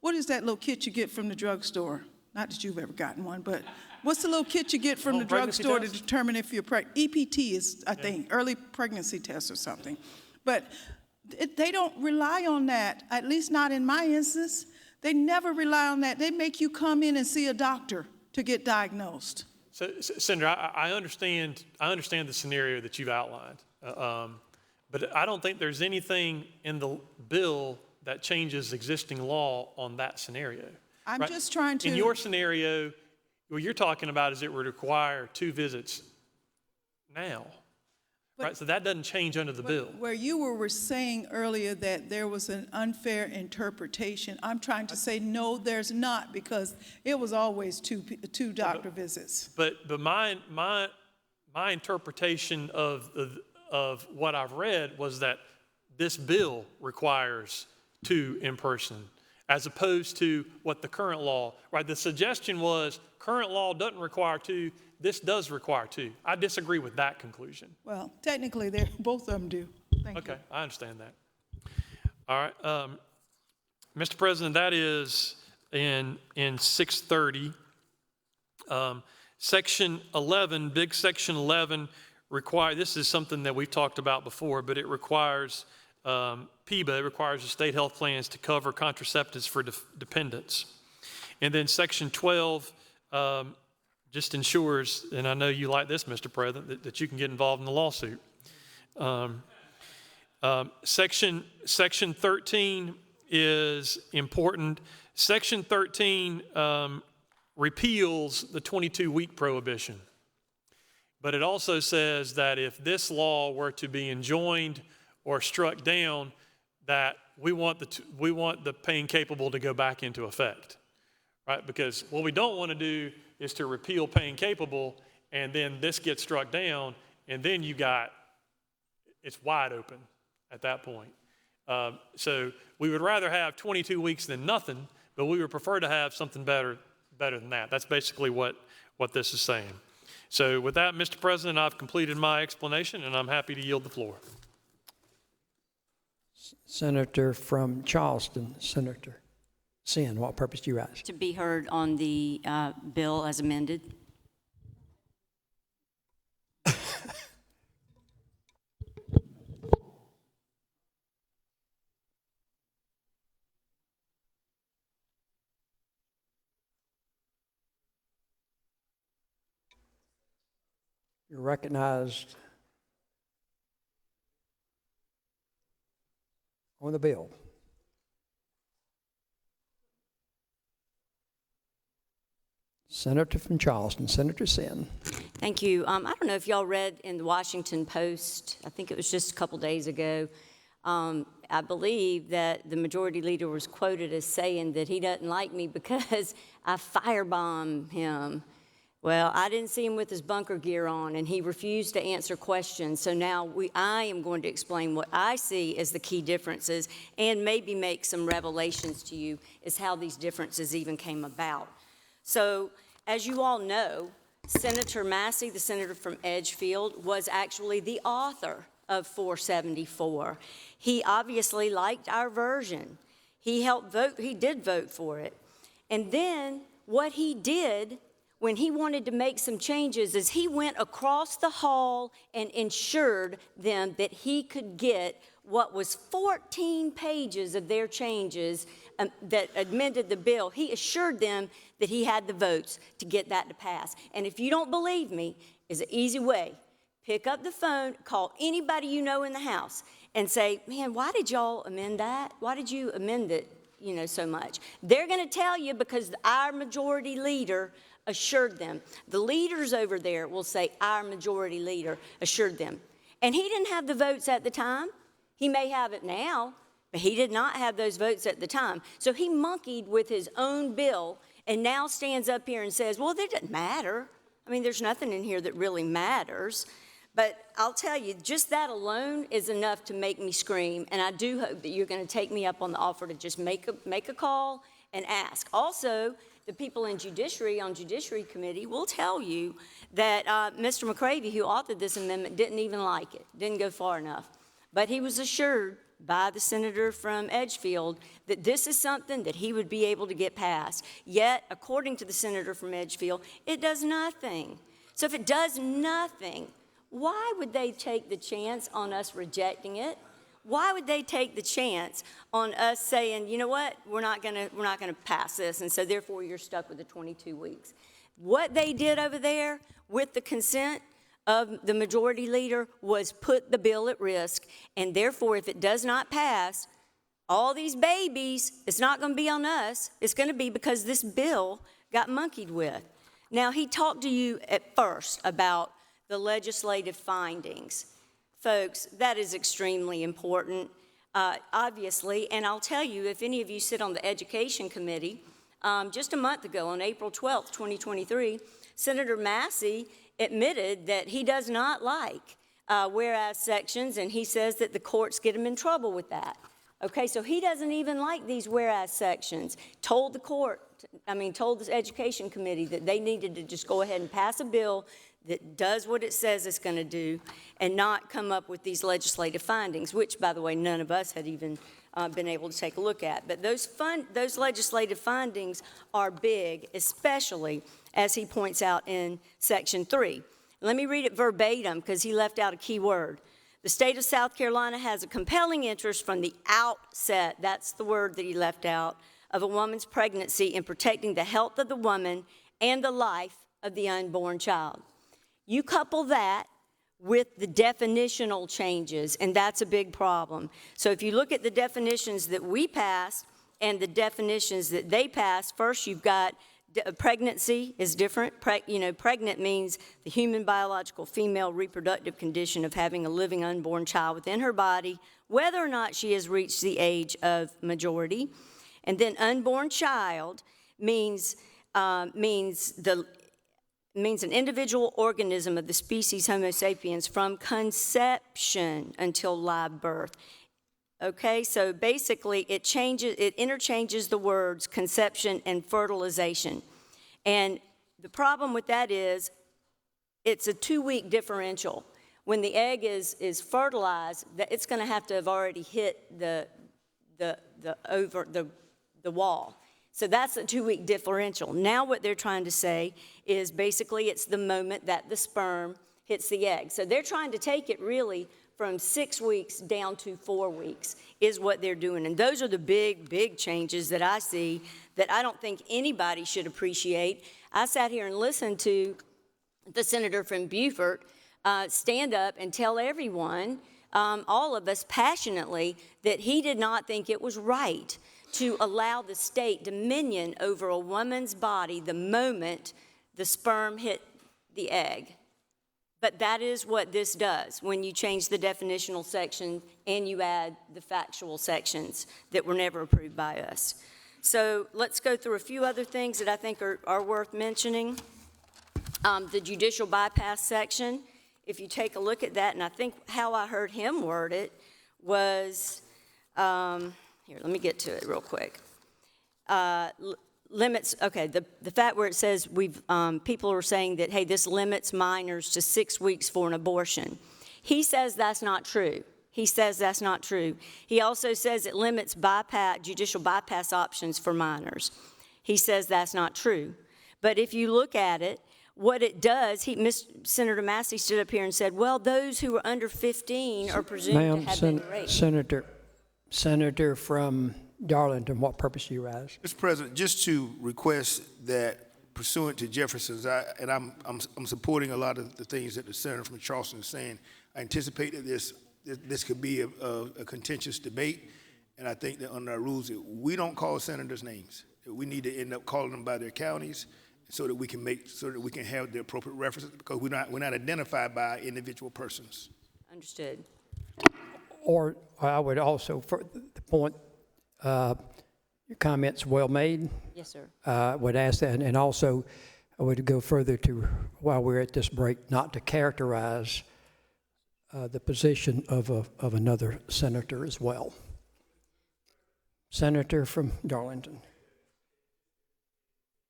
Speaker 12: what is that little kit you get from the drugstore? Not that you've ever gotten one, but what's the little kit you get from the drugstore to determine if you're pregnant? EPT is, I think, early pregnancy test or something. But they don't rely on that, at least not in my instance. They never rely on that. They make you come in and see a doctor to get diagnosed.
Speaker 13: So, Senator, I understand the scenario that you've outlined, but I don't think there's anything in the bill that changes existing law on that scenario.
Speaker 12: I'm
Speaker 13: right?
Speaker 12: just trying to.
Speaker 13: In your scenario, what you're talking about is it would require 2 visits now, right? So that doesn't change under the bill.
Speaker 12: Where you were saying earlier that there was an unfair interpretation, I'm trying to say no, there's not, because it was always two doctor visits.
Speaker 13: But my interpretation of what I've read was that this bill requires 2 in person, as opposed to what the current law, right? The suggestion was current law doesn't require 2, this does require 2. I disagree with that conclusion.
Speaker 12: Well, technically, both of them do. Thank you.
Speaker 13: Okay, I understand that. All right, Mr. President, that is in 630. Section 11, big section 11 this is something that we've talked about before, but it requires PIBA, it requires the state health plans to cover contraceptives for dependents. And then section 12 just ensures, and I know you like this, Mr. President, that you can get involved in the lawsuit. Section 13 is important. Section 13 repeals the 22-week prohibition. But it also says that if this law were to be enjoined or struck down, that we want the pain capable to go back into effect, right? Because what we don't want to do is to repeal pain capable, and then this gets struck down, and then it's wide open at that point. So we would rather have 22 weeks than nothing, but we would prefer to have something better than that. That's basically what this is saying. So with that, Mr. President, I've completed my explanation, and I'm happy to yield the floor.
Speaker 2: Senator from Charleston, Senator Sin, what purpose do you rise?
Speaker 11: To be heard on the bill as amended.
Speaker 2: You're recognized on the bill. Senator from Charleston, Senator Sin.
Speaker 11: Thank you. I don't know if y'all read in the Washington Post, I think it was just a couple days ago, I believe that the majority leader was quoted as saying that he doesn't like me because I firebomb him. Well, I didn't see him with his bunker gear on, and he refused to answer questions. So now I am going to explain what I see as the key differences and maybe make some revelations to you as how these differences even came about. So, as you all know, Senator Massey, the senator from Edgefield, was actually the author of 474. He obviously liked our version. He helped vote, he did vote for it. And then what he did when he wanted to make some changes is he went across the hall and ensured them that he could get what was 14 pages of their changes that amended the bill. He assured them that he had the votes to get that to pass. And if you don't believe me, is an easy way. Pick up the phone, call anybody you know in the House and say, man, why did y'all amend that? Why did you amend it, so much? They're going to tell you because our majority leader assured them. The leaders over there will say our majority leader assured them. And he didn't have the votes at the time. He may have it now, but he did not have those votes at the time. So he monkeyed with his own bill and now stands up here and says, well, that doesn't matter. I mean, there's nothing in here that really matters. But I'll tell you, just that alone is enough to make me scream. And I do hope that you're going to take me up on the offer to just make a call and ask. Also, the people in Judiciary, on Judiciary Committee, will tell you that Mr. McCravey, who authored this amendment, didn't even like it, didn't go far enough. But he was assured by the senator from Edgefield that this is something that he would be able to get passed. Yet, according to the senator from Edgefield, it does nothing. So if it does nothing, why would they take the chance on us rejecting it? Why would they take the chance on us saying, you know what, we're not gonna pass this, and so therefore you're stuck with the 22 weeks? What they did over there with the consent of the majority leader was put the bill at risk, and therefore, if it does not pass, all these babies, it's not going to be on us. It's going to be because this bill got monkeyed with. Now, he talked to you at first about the legislative findings. Folks, that is extremely important, obviously, and I'll tell you, if any of you sit on the Education Committee, just a month ago, on April 12th, 2023, Senator Massey admitted that he does not like whereas sections, and he says that the courts get him in trouble with that. Okay, so he doesn't even like these whereas sections. Told the Education Committee that they needed to just go ahead and pass a bill that does what it says it's going to do and not come up with these legislative findings, which, by the way, none of us had even been able to take a look at. But those legislative findings are big, especially as he points out in Section 3. Let me read it verbatim because he left out a key word. The state of South Carolina has a compelling interest from the outset, that's the word that he left out, of a woman's pregnancy in protecting the health of the woman and the life of the unborn child. You couple that with the definitional changes, and that's a big problem. So if you look at the definitions that we passed and the definitions that they passed, first you've got pregnancy is different. Pregnant means the human biological female reproductive condition of having a living unborn child within her body, whether or not she has reached the age of majority. And then unborn child means an individual organism of the species Homo sapiens from conception until live birth. Okay, so basically it interchanges the words conception and fertilization. And the problem with that is it's a 2-week differential. When the egg is fertilized, it's going to have to have already hit the wall. So that's a 2-week differential. Now what they're trying to say is basically it's the moment that the sperm hits the egg. So they're trying to take it really from 6 weeks down to 4 weeks is what they're doing. And those are the big, big changes that I see that I don't think anybody should appreciate. I sat here and listened to the senator from Beaufort stand up and tell everyone, all of us passionately, that he did not think it was right to allow the state dominion over a woman's body the moment the sperm hit the egg. But that is what this does when you change the definitional section and you add the factual sections that were never approved by us. So let's go through a few other things that I think are worth mentioning. The judicial bypass section, if you take a look at that, and I think how I heard him word it was, here, let me get to it real quick. Limits, okay, the fact where it says people are saying that, hey, this limits minors to 6 weeks for an abortion. He says that's not true. He says that's not true. He also says it limits judicial bypass options for minors. He says that's not true. But if you look at it, what it does, Senator Massey stood up here and said, well, those who are under 15 are presumed to have been raped.
Speaker 2: Senator from Darlington, what purpose do you rise?
Speaker 19: Mr. President, just to request that pursuant to Jefferson's, I'm supporting a lot of the things that the senator from Charleston is saying. I anticipate that this could be a contentious debate, and I think that under our rules, we don't call senators names. We need to end up calling them by their counties so that we can have the appropriate references, because we're not identified by individual persons.
Speaker 11: Understood.
Speaker 2: Or I would also, for the point, your comments well made.
Speaker 11: Yes, sir.
Speaker 2: Would ask that, and also I would go further to, while we're at this break, not to characterize the position of another senator as well. Senator from Darlington.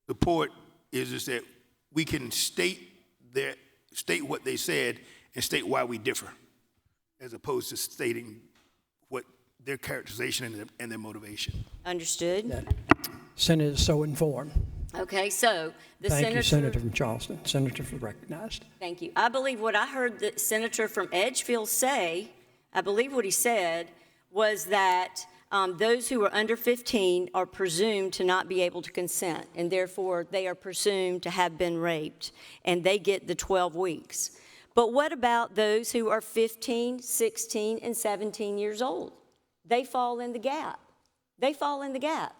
Speaker 19: The point is that we can state what they said and state why we differ, as opposed to stating what their characterization and their motivation.
Speaker 11: Understood.
Speaker 2: Senate is so informed.
Speaker 11: Okay, so the
Speaker 2: Thank
Speaker 11: senator.
Speaker 2: you, Senator from Charleston. Senator for recognized.
Speaker 11: Thank you. I believe what I heard the senator from Edgefield say, I believe what he said was that those who are under 15 are presumed to not be able to consent, and therefore they are presumed to have been raped, and they get the 12 weeks. But what about those who are 15, 16, and 17 years old? They fall in the gap. They fall in the gap.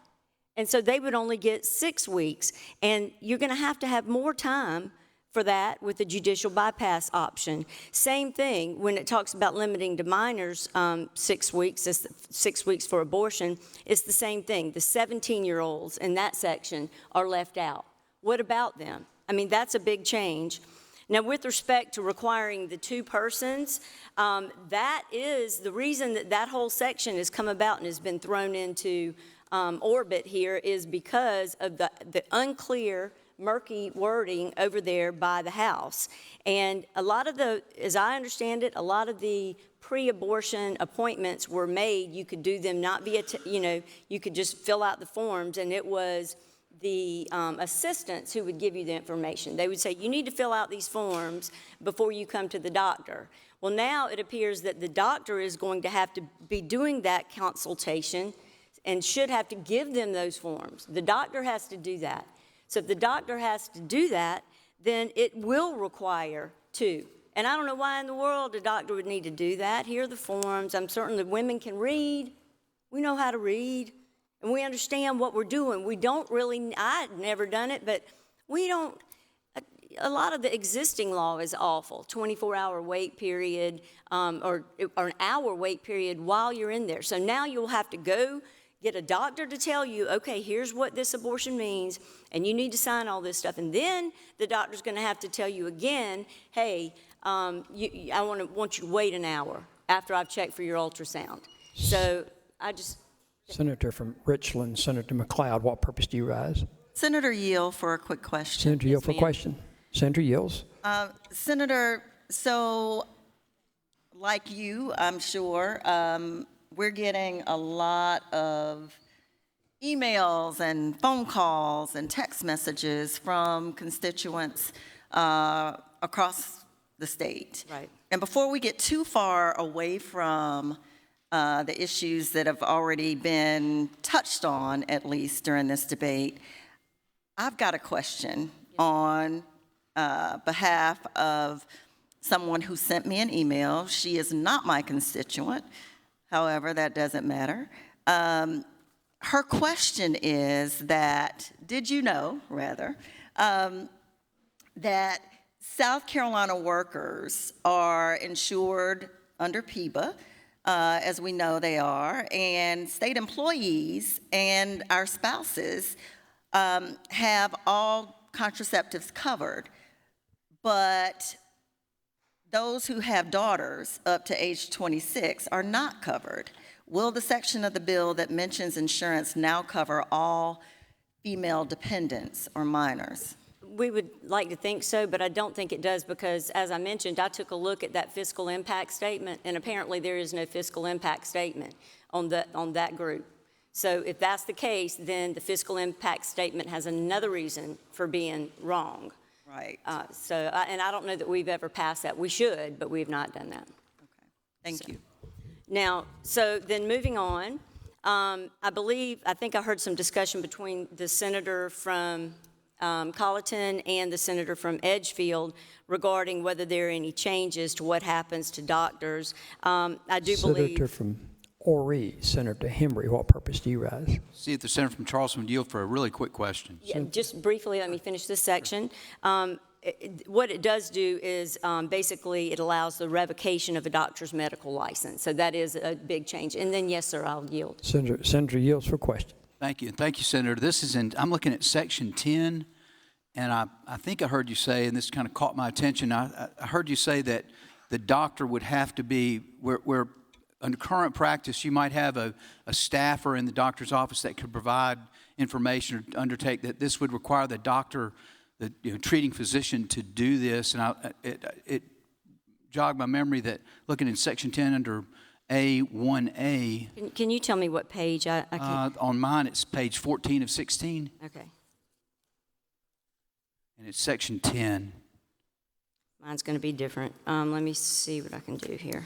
Speaker 11: And so they would only get 6 weeks, and you're going to have more time for that with the judicial bypass option. Same thing when it talks about limiting to minors 6 weeks, 6 weeks for abortion, it's the same thing. The 17-year-olds in that section are left out. What about them? I mean, that's a big change. Now, with respect to requiring the 2 persons, that is the reason that that whole section has come about and has been thrown into orbit here is because of the unclear, murky wording over there by the House. And a lot of as I understand it, a lot of the pre-abortion appointments were made. You could do them not via, you could just fill out the forms, and it was the assistants who would give you the information. They would say, you need to fill out these forms before you come to the doctor. Well, now it appears that the doctor is going to have to be doing that consultation and should have to give them those forms. The doctor has to do that. So if the doctor has to do that, then it will require 2. And I don't know why in the world a doctor would need to do that. Here are the forms. I'm certain that women can read. We know how to read. And we understand what we're doing. We don't really, I've never done it, but we don't, a lot of the existing law is awful. 24-hour wait period or an hour wait period while you're in there. So now you'll have to go get a doctor to tell you, okay, here's what this abortion means, and you need to sign all this stuff. And then the doctor's going to have to tell you again, hey, I want you to wait an hour after I've checked for your ultrasound. So I just...
Speaker 2: Senator from Richland, Senator McLeod, what purpose do you rise?
Speaker 16: Senator Yield for a quick question.
Speaker 2: Senator Yield for a question. Senator Yields.
Speaker 16: Senator, so like you, I'm sure, we're getting a lot of emails and phone calls and text messages from constituents across the state.
Speaker 11: Right.
Speaker 16: And before we get too far away from the issues that have already been touched on, at least during this debate, I've got a question on behalf of someone who sent me an email. She is not my constituent. However, that doesn't matter. Her question is that, did you know, rather, that South Carolina workers are insured under PEBA, as we know they are, and state employees and our spouses have all contraceptives covered, but those who have daughters up to age 26 are not covered. Will the section of the bill that mentions insurance now cover all female dependents or minors?
Speaker 11: We would like to think so, but I don't think it does because, as I mentioned, I took a look at that fiscal impact statement, and apparently there is no fiscal impact statement on that group. So if that's the case, then the fiscal impact statement has another reason for being wrong.
Speaker 16: Right.
Speaker 11: And I don't know that we've ever passed that. We should, but we've not done that.
Speaker 16: Okay. Thank you.
Speaker 11: Now, so then moving on, I think I heard some discussion between the senator from Colleton and the senator from Edgefield regarding whether there are any changes to what happens to doctors. I do believe...
Speaker 2: Senator from Horry, Senator Henry, what purpose do you rise?
Speaker 3: See if the senator from Charleston would yield for a really quick question.
Speaker 11: Yeah, just briefly, let me finish this section. What it does do is basically it allows the revocation of a doctor's medical license. So that is a big change. And then, yes, sir, I'll yield.
Speaker 2: Senator yields for question.
Speaker 3: Thank you. Thank you, Senator. This is I'm looking at Section 10, and I think I heard you say, and this kind of caught my attention, I heard you say that the doctor would have to be, where under current practice, you might have a staffer in the doctor's office that could provide information or undertake that this would require the doctor, the treating physician to do this. And it jogged my memory that looking in Section 10 under A1A.
Speaker 11: Can you tell me what page? I can't.
Speaker 3: On mine, it's page 14 of 16.
Speaker 11: Okay.
Speaker 3: And it's Section 10.
Speaker 11: Mine's going to be different. Let me see what I can do here.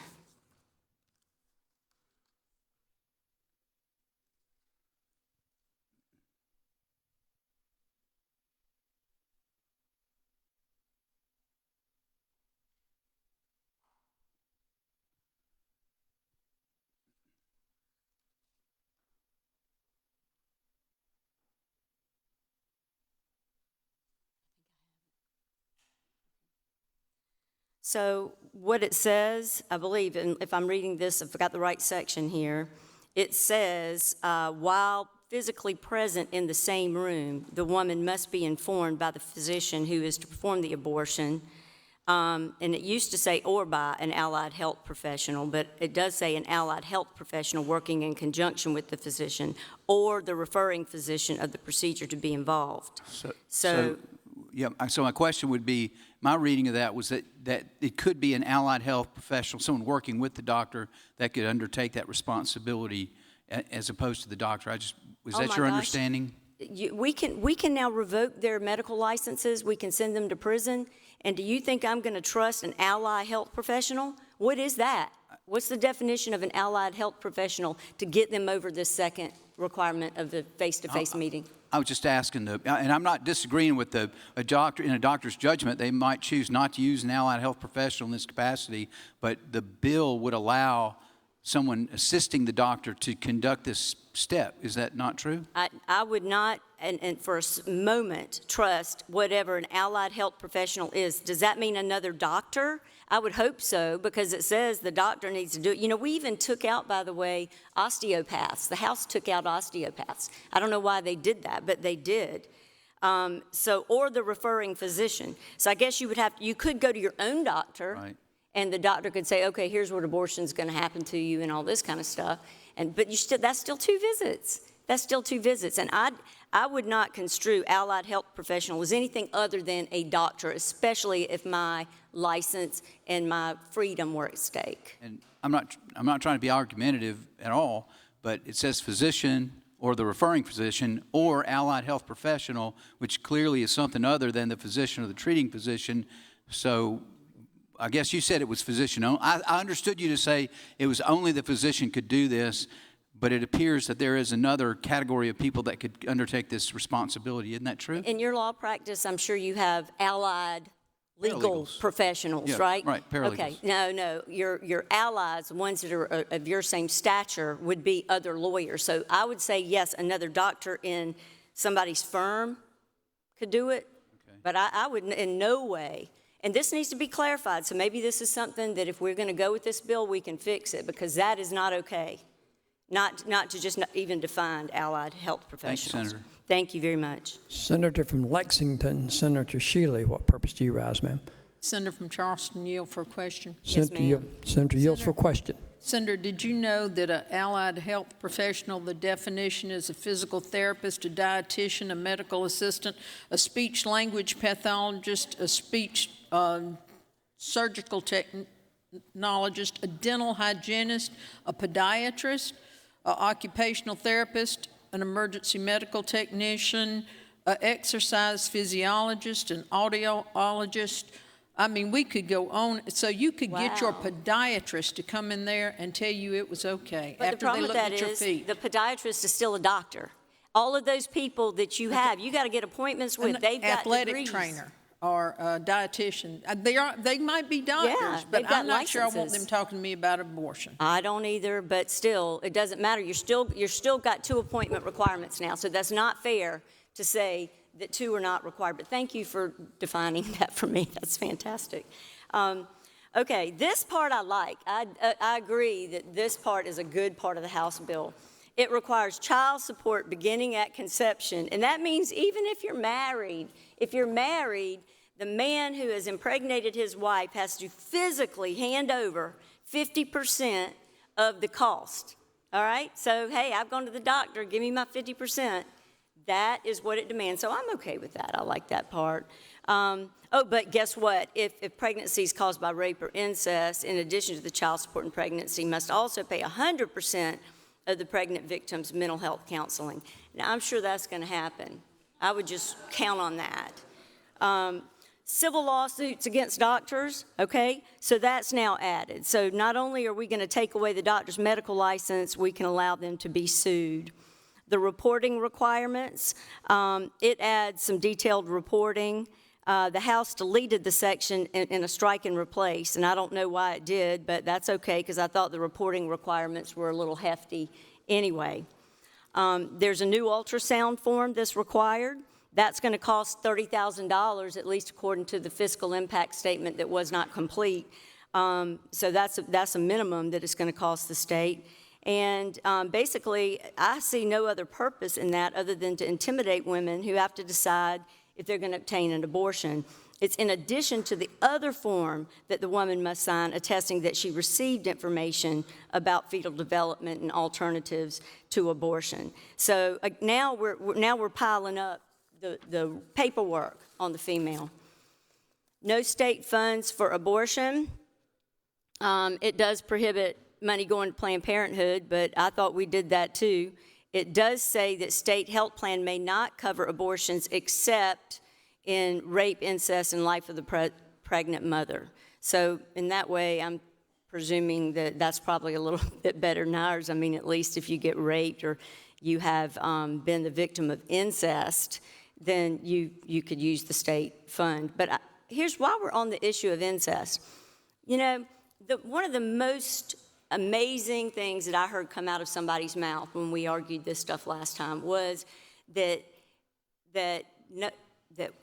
Speaker 11: So what it says, I believe, and if I'm reading this, I've got the right section here, it says, while physically present in the same room, the woman must be informed by the physician who is to perform the abortion. And it used to say or by an allied health professional, but it does say an allied health professional working in conjunction with the physician or the referring physician of the procedure to be involved. So
Speaker 3: my question would be, my reading of that was that it could be an allied health professional, someone working with the doctor that could undertake that responsibility as opposed to the doctor. Was that your understanding?
Speaker 11: We can now revoke their medical licenses. We can send them to prison. And do you think I'm going to trust an allied health professional? What is that? What's the definition of an allied health professional to get them over this second requirement of the face-to-face meeting?
Speaker 3: I was just asking, and I'm not disagreeing with a doctor. In a doctor's judgment, they might choose not to use an allied health professional in this capacity, but the bill would allow someone assisting the doctor to conduct this step. Is that not true?
Speaker 11: I would not, and for a moment, trust whatever an allied health professional is. Does that mean another doctor? I would hope so, because it says the doctor needs to do it. You know, we even took out, by the way, osteopaths. The House took out osteopaths. I don't know why they did that, but they did. Or the referring physician. So I guess you could go to your own doctor, right, and the doctor could say, okay, here's what abortion's going to happen to you and all this kind of stuff. But that's still 2 visits. That's still 2 visits. And I would not construe allied health professional as anything other than a doctor, especially if my license and my freedom were at stake.
Speaker 3: And I'm not trying to be argumentative at all, but it says physician or the referring physician or allied health professional, which clearly is something other than the physician or the treating physician. So I guess you said it was physician only. I understood you to say it was only the physician could do this, but it appears that there is another category of people that could undertake this responsibility. Isn't that true?
Speaker 11: In your law practice, I'm sure you have allied legal professionals,
Speaker 3: yeah,
Speaker 11: right?
Speaker 3: Right, paralegals.
Speaker 11: Okay, no, your allies, the ones that are of your same stature, would be other lawyers. So I would say, yes, another doctor in somebody's firm could do it, but I would in no way. And this needs to be clarified, so maybe this is something that if we're going to go with this bill, we can fix it, because that is not okay. Not to just not even define allied health professionals.
Speaker 3: Thanks, Senator.
Speaker 11: Thank you very much.
Speaker 2: Senator from Lexington, Senator Shealy, what purpose do you rise, ma'am?
Speaker 9: Senator from Charleston, yield for a question.
Speaker 11: Yes, ma'am.
Speaker 2: Senator yields for question.
Speaker 9: Senator, did you know that an allied health professional, the definition is a physical therapist, a dietitian, a medical assistant, a speech-language pathologist, a speech surgical technologist, a dental hygienist, a podiatrist, an occupational therapist, an emergency medical technician, an exercise physiologist, an audiologist. I mean, we could go on. So you could get your podiatrist to come in there and tell you it was okay
Speaker 11: But
Speaker 9: after they looked at your feet.
Speaker 11: The podiatrist is still a doctor. All of those people that you have, you got to get appointments with. They've got
Speaker 9: athletic
Speaker 11: degrees.
Speaker 9: trainer or a dietitian. They might be doctors,
Speaker 11: Yeah,
Speaker 9: but
Speaker 11: they've got
Speaker 9: I'm not sure I want
Speaker 11: licenses.
Speaker 9: them talking to me about abortion.
Speaker 11: I don't either, but still, it doesn't matter. You're still got 2 appointment requirements now, so that's not fair to say that 2 are not required. But thank you for defining that for me. That's fantastic. Okay, this part I like. I agree that this part is a good part of the House bill. It requires child support beginning at conception, and that means even if you're married, the man who has impregnated his wife has to physically hand over 50% of the cost. All right? So, hey, I've gone to the doctor, give me my 50%. That is what it demands. So I'm okay with that. I like that part. But guess what? If pregnancy is caused by rape or incest, in addition to the child support in pregnancy, must also pay 100% of the pregnant victim's mental health counseling. Now, I'm sure that's going to happen. I would just count on that. Civil lawsuits against doctors, okay? So that's now added. So not only are we going to take away the doctor's medical license, we can allow them to be sued. The reporting requirements, it adds some detailed reporting. The House deleted the section in a strike and replace, and I don't know why it did, but that's okay, because I thought the reporting requirements were a little hefty anyway. There's a new ultrasound form that's required. That's going to cost $30,000, at least according to the fiscal impact statement that was not complete. So that's a minimum that it's going to cost the state. And basically, I see no other purpose in that other than to intimidate women who have to decide if they're going to obtain an abortion. It's in addition to the other form that the woman must sign attesting that she received information about fetal development and alternatives to abortion. So now we're piling up the paperwork on the female. No state funds for abortion. It does prohibit money going to Planned Parenthood, but I thought we did that too. It does say that state health plan may not cover abortions except in rape, incest, and life of the pregnant mother. So in that way, I'm presuming that that's probably a little bit better than ours. I mean, at least if you get raped or you have been the victim of incest, then you could use the state fund. But here's why we're on the issue of incest. You know, one of the most amazing things that I heard come out of somebody's mouth when we argued this stuff last time was that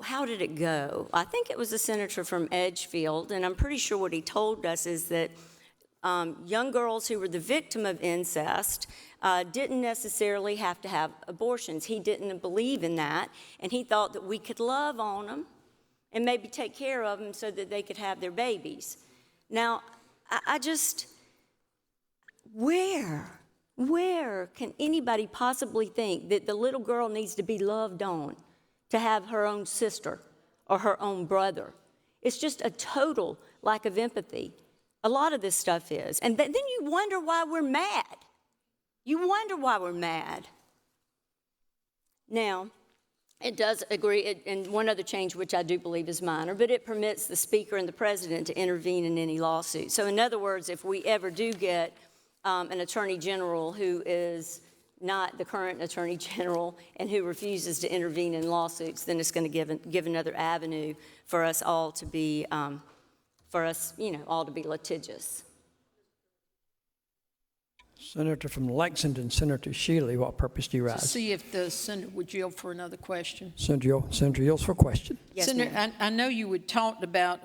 Speaker 11: how did it go? I think it was a senator from Edgefield, and I'm pretty sure what he told us is that young girls who were the victim of incest didn't necessarily have to have abortions. He didn't believe in that, and he thought that we could love on them and maybe take care of them so that they could have their babies. Now, I just, where can anybody possibly think that the little girl needs to be loved on to have her own sister or her own brother? It's just a total lack of empathy. A lot of this stuff is. And then you wonder why we're mad. You wonder why we're mad. Now, it does agree, and one other change which I do believe is minor, but it permits the Speaker and the President to intervene in any lawsuit. So in other words, if we ever do get an Attorney General who is not the current Attorney General and who refuses to intervene in lawsuits, then it's going to give another avenue for us all to be, all to be litigious.
Speaker 2: Senator from Lexington, Senator Shealy, what purpose do you
Speaker 9: To
Speaker 2: rise?
Speaker 9: see if the Senator would yield for another question.
Speaker 2: Senator yields for question.
Speaker 9: Yes, Senator, I know you had talked about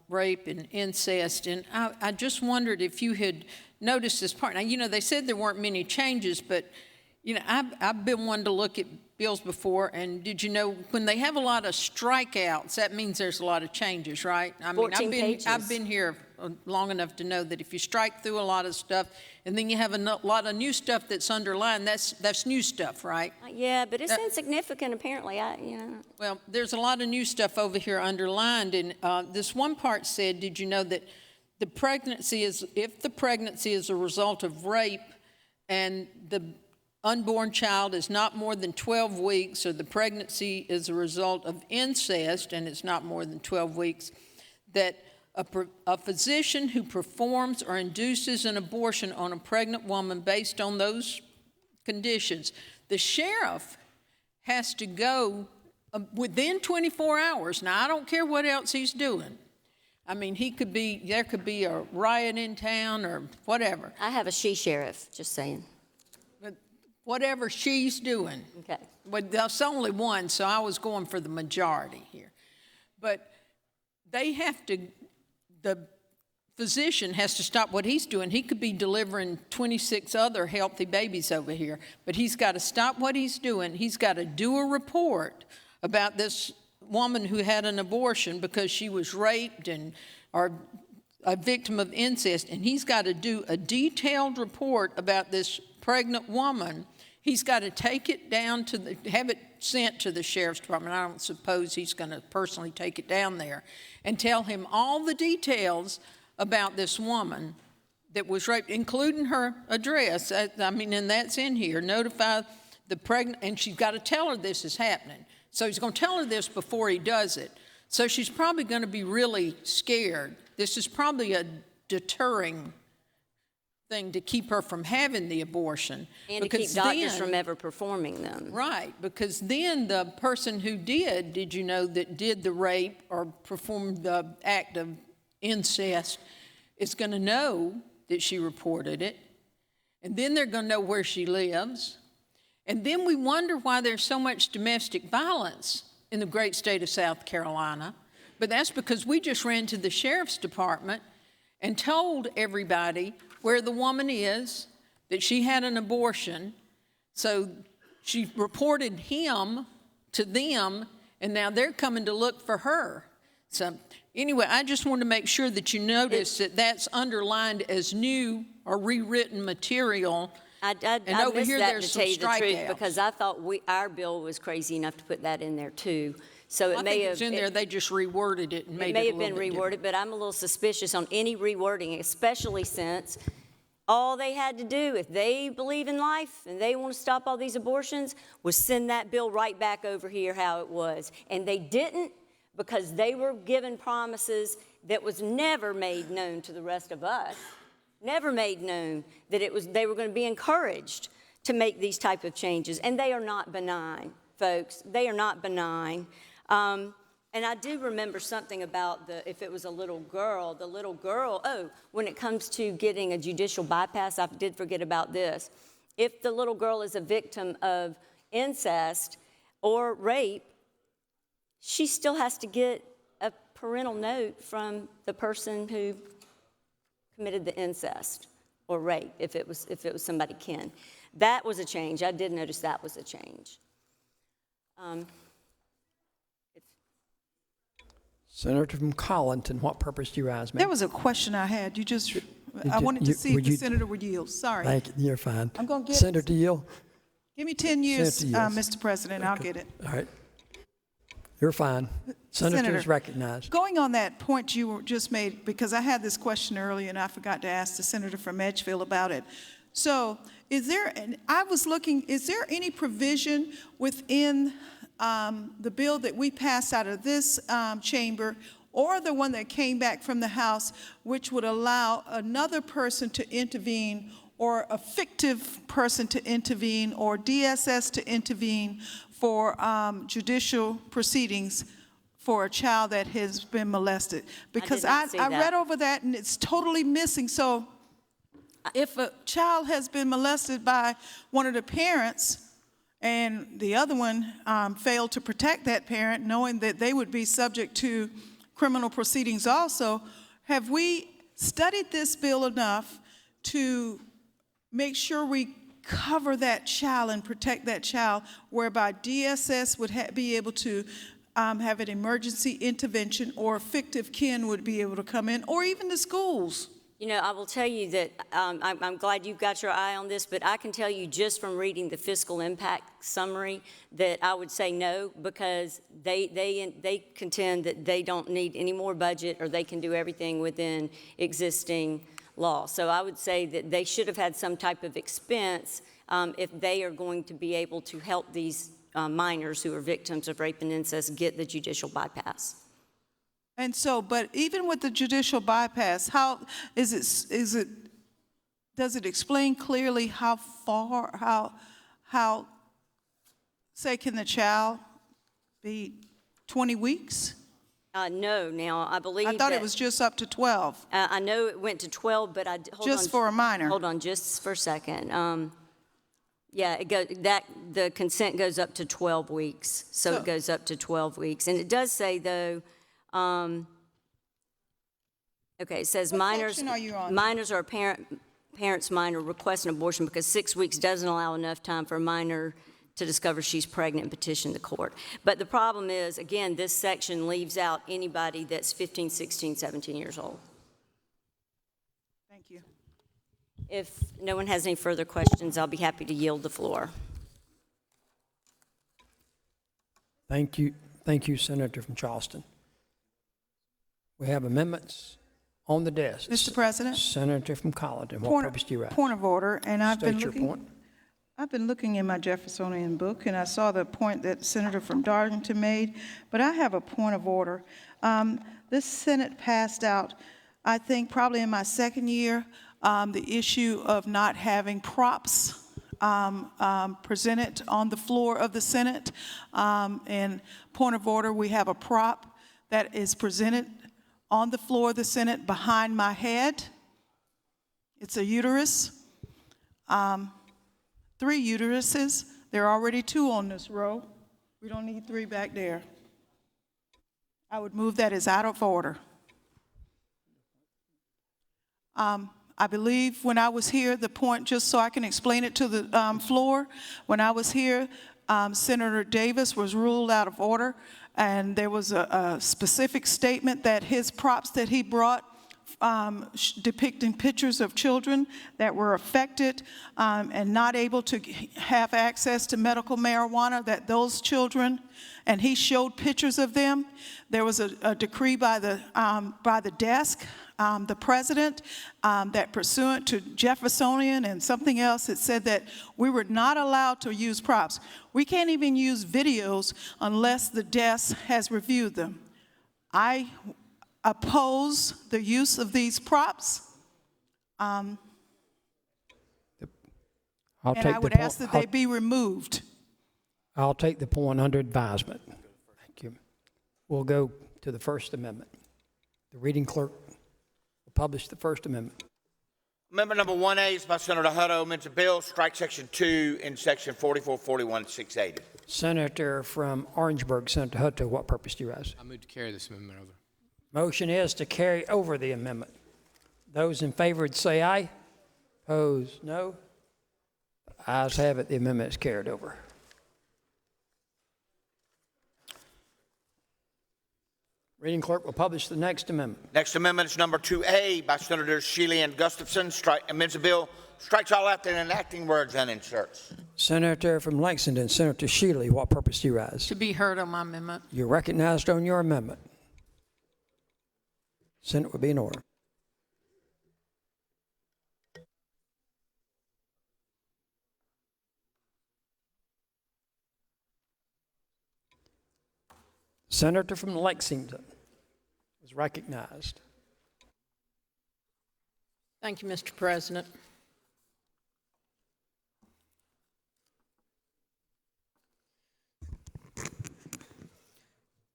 Speaker 9: rape and incest, and I just wondered if you had noticed this part. Now, you know, they said there weren't many changes, but, you know, I've been one to look at bills before, and did you know when they have a lot of strikeouts, that means there's a lot of changes, right? I mean, I've been here long enough to know that if you strike through a lot of stuff and then you have a lot of new stuff that's underlined, that's new stuff, right?
Speaker 11: Yeah, but it's insignificant apparently.
Speaker 9: Well, there's a lot of new stuff over here underlined, and this one part said, did you know that if the pregnancy is a result of rape and the unborn child is not more than 12 weeks, or the pregnancy is a result of incest and it's not more than 12 weeks, that a physician who performs or induces an abortion on a pregnant woman based on those conditions, the sheriff has to go within 24 hours. Now, I don't care what else he's doing. I mean, there could be a riot in town or whatever.
Speaker 11: I have a she-sheriff, just saying.
Speaker 9: But whatever she's doing.
Speaker 11: Okay.
Speaker 9: But there's only one, so I was going for the majority here. But they have to, the physician has to stop what he's doing. He could be delivering 26 other healthy babies over here, but he's got to stop what he's doing. He's got to do a report about this woman who had an abortion because she was raped or a victim of incest, and he's got to do a detailed report about this pregnant woman. He's got to take it down have it sent to the sheriff's department. I don't suppose he's going to personally take it down there and tell him all the details about this woman that was raped, including her address. I mean, and that's in here. Notify the pregnant, and she's got to tell her this is happening. So he's going to tell her this before he does it. So she's probably going to be really scared. This is probably a deterring thing to keep her from having the abortion.
Speaker 11: And to keep doctors from ever performing them.
Speaker 9: Right, because then the person who did you know, that did the rape or performed the act of incest is going to know that she reported it. And then they're going to know where she lives. And then we wonder why there's so much domestic violence in the great state of South Carolina. But that's because we just ran to the sheriff's department and told everybody where the woman is, that she had an abortion. So she reported him to them, and now they're coming to look for her. So anyway, I just wanted to make sure that you notice that that's underlined as new or rewritten material.
Speaker 11: I
Speaker 9: over
Speaker 11: missed
Speaker 9: here,
Speaker 11: that,
Speaker 9: there's
Speaker 11: to tell you the
Speaker 9: some
Speaker 11: truth,
Speaker 9: strikeouts.
Speaker 11: because I thought our bill was crazy enough to put that in there too. So it
Speaker 9: I
Speaker 11: may
Speaker 9: think
Speaker 11: have
Speaker 9: it's in there. They just reworded it and made it
Speaker 11: may
Speaker 9: a
Speaker 11: have
Speaker 9: little
Speaker 11: been
Speaker 9: bit
Speaker 11: reworded,
Speaker 9: different.
Speaker 11: but I'm a little suspicious on any rewording, especially since all they had to do, if they believe in life and they want to stop all these abortions, was send that bill right back over here how it was. And they didn't, because they were given promises that was never made known to the rest of us, never made known that they were going to be encouraged to make these type of changes. And they are not benign, folks. They are not benign. And I do remember something about if it was a little girl, when it comes to getting a judicial bypass, I did forget about this. If the little girl is a victim of incest or rape, she still has to get a parental note from the person who committed the incest or rape, if it was somebody kin. That was a change. I did notice that was a change.
Speaker 2: Senator from Collinton, what purpose do you rise, ma'am?
Speaker 12: There was a question I had. I wanted to see if the senator would yield. Sorry.
Speaker 2: Thank you. You're fine.
Speaker 12: I'm going to get
Speaker 2: Senator to yield.
Speaker 12: Give me 10 years,
Speaker 2: Senator yields.
Speaker 12: Mr. President. I'll get it.
Speaker 2: All right. You're fine. Senator is recognized.
Speaker 12: Going on that point you just made, because I had this question earlier and I forgot to ask the senator from Edgefield about it. So is there any provision within the bill that we passed out of this chamber or the one that came back from the House, which would allow another person to intervene or a fictive person to intervene or DSS to intervene for judicial proceedings for a child that has been molested? Because I read over that and it's totally missing. So if a child has been molested by one of the parents and the other one failed to protect that parent, knowing that they would be subject to criminal proceedings also, have we studied this bill enough to make sure we cover that child and protect that child, whereby DSS would be able to have an emergency intervention, or a fictive kin would be able to come in, or even the schools?
Speaker 11: You know, I will tell you that I'm glad you've got your eye on this, but I can tell you just from reading the fiscal impact summary that I would say no, because they contend that they don't need any more budget, or they can do everything within existing law. So I would say that they should have had some type of expense if they are going to be able to help these minors who are victims of rape and incest get the judicial bypass.
Speaker 12: And so, but even with the judicial bypass, how does it explain clearly how say, can the child be 20 weeks?
Speaker 11: No, now I believe
Speaker 12: I thought it was just up to 12.
Speaker 11: I know it went to 12, but
Speaker 12: For a minor.
Speaker 11: Hold on just for a second. Yeah, the consent goes up to 12 weeks, so it goes up to 12 weeks. And it does say, though, okay, it says minors are a parent's minor request an abortion because 6 weeks doesn't allow enough time for a minor to discover she's pregnant and petition the court. But the problem is, again, this section leaves out anybody that's 15, 16, 17 years old.
Speaker 12: Thank you.
Speaker 11: If no one has any further questions, I'll be happy to yield the floor.
Speaker 2: Thank you, Senator from Charleston. We have amendments on the desk.
Speaker 12: Mr. President?
Speaker 2: Senator from Collinton, what purpose do you have?
Speaker 12: Point of order, and I've been
Speaker 2: looking
Speaker 12: in my Jeffersonian book, and I saw the point that Senator from Darlington made, but I have a point of order. This Senate passed out, I think probably in my second year, the issue of not having props presented on the floor of the Senate. And point of order, we have a prop that is presented on the floor of the Senate behind my head. It's a uterus, 3 uteruses There are already 2 on this row. We don't need 3 back there. I would move that as out of order. I believe when I was here, the point, just so I can explain it to the floor, when I was here, Senator Davis was ruled out of order, and there was a specific statement that his props that he brought depicting pictures of children that were affected and not able to have access to medical marijuana, that those children, and he showed pictures of them. There was a decree by the desk, the president, that pursuant to Jeffersonian and something else, it said that we were not allowed to use props. We can't even use videos unless the desk has reviewed them. I oppose the use of these props. And I would ask that they be removed.
Speaker 2: I'll take the point under advisement. Thank you. We'll go to the First Amendment. The reading clerk will publish the First Amendment.
Speaker 1: Amendment number 1A is by Senator Hutto, amends a bill, strike section 2 in section 4441-680.
Speaker 2: Senator from Orangeburg, Senator Hutto, what purpose do you rise?
Speaker 17: I move to carry this amendment over.
Speaker 2: Motion is to carry over the amendment. Those in favor would say aye. Opposed, no. Ayes have it, the amendment is carried over. Reading clerk will publish the next amendment.
Speaker 1: Next amendment is number 2A by Senators Shealy and Gustafson, amends the bill, strikes all after enacting words and inserts.
Speaker 2: Senator from Lexington, Senator Shealy, what purpose do you rise?
Speaker 9: To be heard on my amendment.
Speaker 2: You're recognized on your amendment. Senate will be in order. Senator from Lexington is recognized.
Speaker 9: Thank you, Mr. President.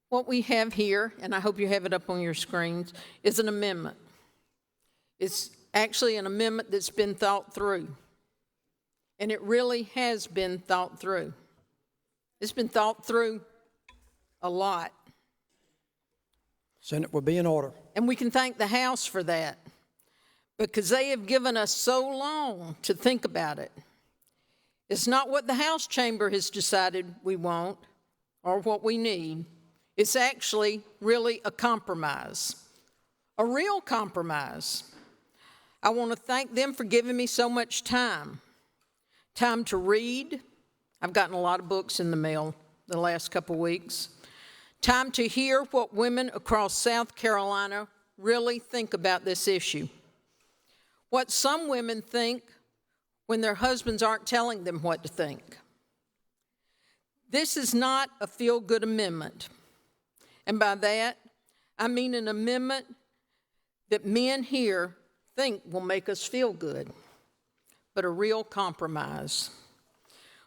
Speaker 9: What we have here, and I hope you have it up on your screens, is an amendment. It's actually an amendment that's been thought through. And it really has been thought through. It's been thought through a lot.
Speaker 2: Senate will be in order.
Speaker 9: And we can thank the House for that, because they have given us so long to think about it. It's not what the House chamber has decided we want or what we need. It's actually really a compromise, a real compromise. I want to thank them for giving me so much time to read. I've gotten a lot of books in the mail the last couple weeks. Time to hear what women across South Carolina really think about this issue. What some women think when their husbands aren't telling them what to think. This is not a feel-good amendment. And by that, I mean an amendment that men here think will make us feel good, but a real compromise.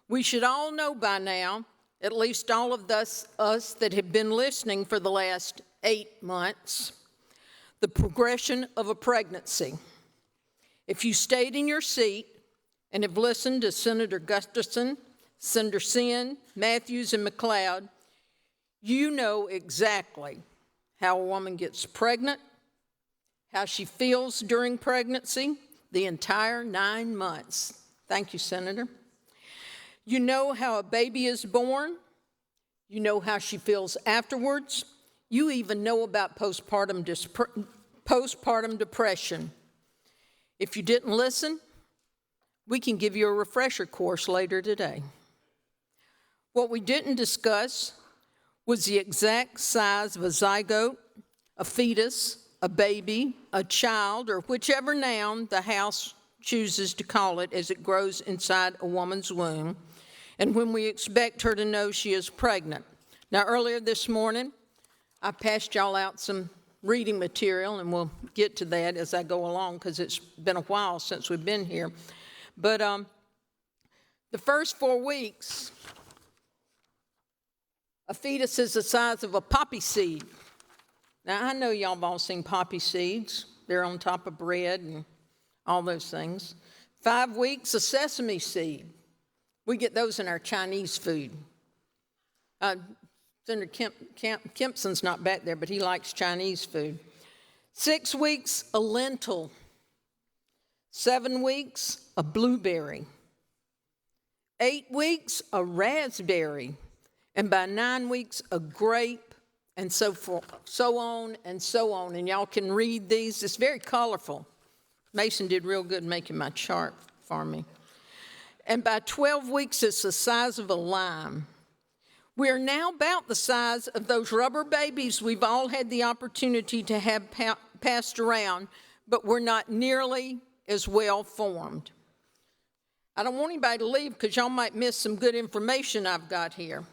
Speaker 9: We should all know by now, at least all of us that have been listening for the last 8 months, the progression of a pregnancy. If you stayed in your seat and have listened to Senator Gustafson, Senator Senn, Matthews, and McLeod, you know exactly how a woman gets pregnant, how she feels during pregnancy, the entire 9 months. Thank you, Senator. You know how a baby is born. You know how she feels afterwards. You even know about postpartum depression. If you didn't listen, we can give you a refresher course later today. What we didn't discuss was the exact size of a zygote, a fetus, a baby, a child, or whichever noun the House chooses to call it as it grows inside a woman's womb, and when we expect her to know she is pregnant. Now, earlier this morning, I passed y'all out some reading material, and we'll get to that as I go along because it's been a while since we've been here. But the first 4 weeks, a fetus is the size of a poppy seed. Now, I know y'all have all seen poppy seeds. They're on top of bread and all those things. 5 weeks, a sesame seed. We get those in our Chinese food. Senator Kempson's not back there, but he likes Chinese food. 6 weeks, a lentil. 7 weeks, a blueberry. 8 weeks, a raspberry. And by 9 weeks, a grape, and so on and so on. And y'all can read these. It's very colorful. Mason did real good making my chart for me. And by 12 weeks, it's the size of a lime. We are now about the size of those rubber babies we've all had the opportunity to have passed around, but we're not nearly as well formed. I don't want anybody to leave because y'all might miss some good information I've got here.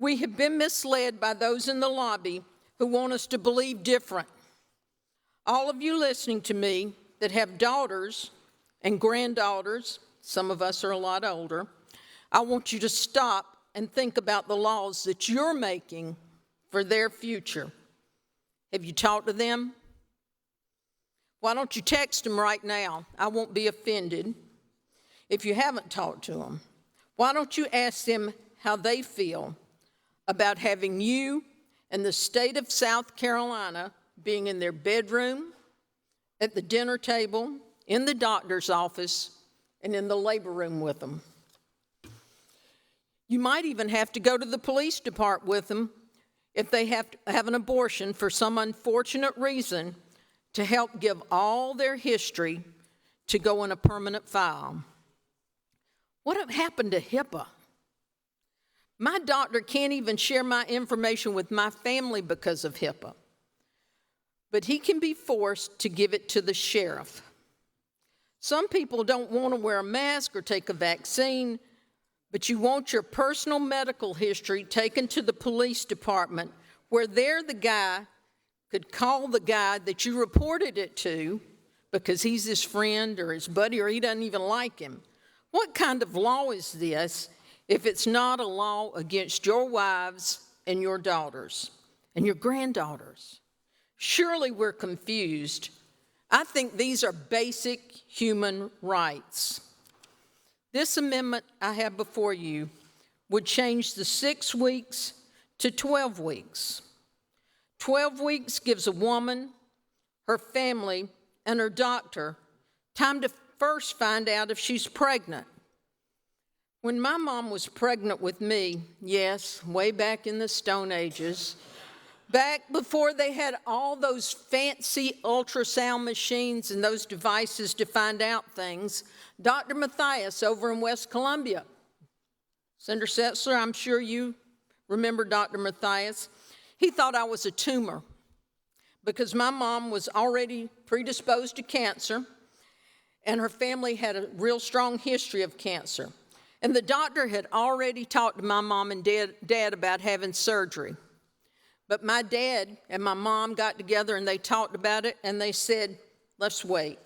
Speaker 9: We have been misled by those in the lobby who want us to believe different. All of you listening to me that have daughters and granddaughters, some of us are a lot older, I want you to stop and think about the laws that you're making for their future. Have you talked to them? Why don't you text them right now? I won't be offended if you haven't talked to them. Why don't you ask them how they feel about having you and the state of South Carolina being in their bedroom, at the dinner table, in the doctor's office, and in the labor room with them? You might even have to go to the police department with them if they have to have an abortion for some unfortunate reason to help give all their history to go in a permanent file. What happened to HIPAA? My doctor can't even share my information with my family because of HIPAA, but he can be forced to give it to the sheriff. Some people don't want to wear a mask or take a vaccine, but you want your personal medical history taken to the police department where the guy could call the guy that you reported it to because he's his friend or his buddy or he doesn't even like him. What kind of law is this if it's not a law against your wives and your daughters and your granddaughters? Surely we're confused. I think these are basic human rights. This amendment I have before you would change the 6 weeks to 12 weeks. 12 weeks gives a woman, her family, and her doctor time to first find out if she's pregnant. When my mom was pregnant with me, yes, way back in the Stone Ages, back before they had all those fancy ultrasound machines and those devices to find out things, Dr. Mathias over in West Columbia, Senator Setzler, I'm sure you remember Dr. Mathias, he thought I was a tumor because my mom was already predisposed to cancer and her family had a real strong history of cancer. And the doctor had already talked to my mom and dad about having surgery. But my dad and my mom got together and they talked about it and they said, let's wait.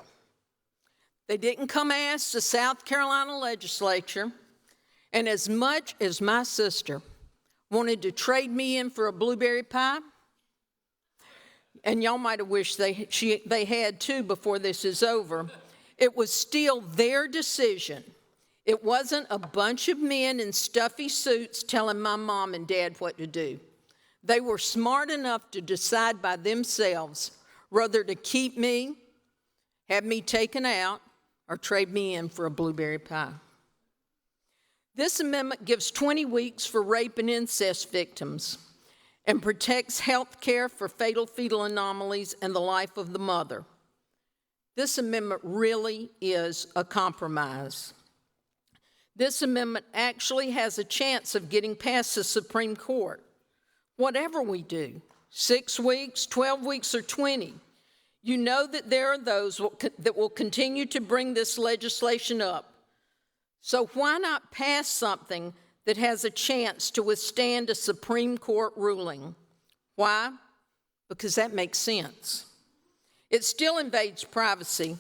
Speaker 9: They didn't come ask the South Carolina Legislature. And as much as my sister wanted to trade me in for a blueberry pie, and y'all might have wished they had too before this is over, it was still their decision. It wasn't a bunch of men in stuffy suits telling my mom and dad what to do. They were smart enough to decide by themselves whether to keep me, have me taken out, or trade me in for a blueberry pie. This amendment gives 20 weeks for rape and incest victims and protects health care for fatal fetal anomalies and the life of the mother. This amendment really is a compromise. This amendment actually has a chance of getting past the Supreme Court. Whatever we do, 6 weeks, 12 weeks, or 20, you know that there are those that will continue to bring this legislation up. So why not pass something that has a chance to withstand a Supreme Court ruling? Why? Because that makes sense. It still invades privacy,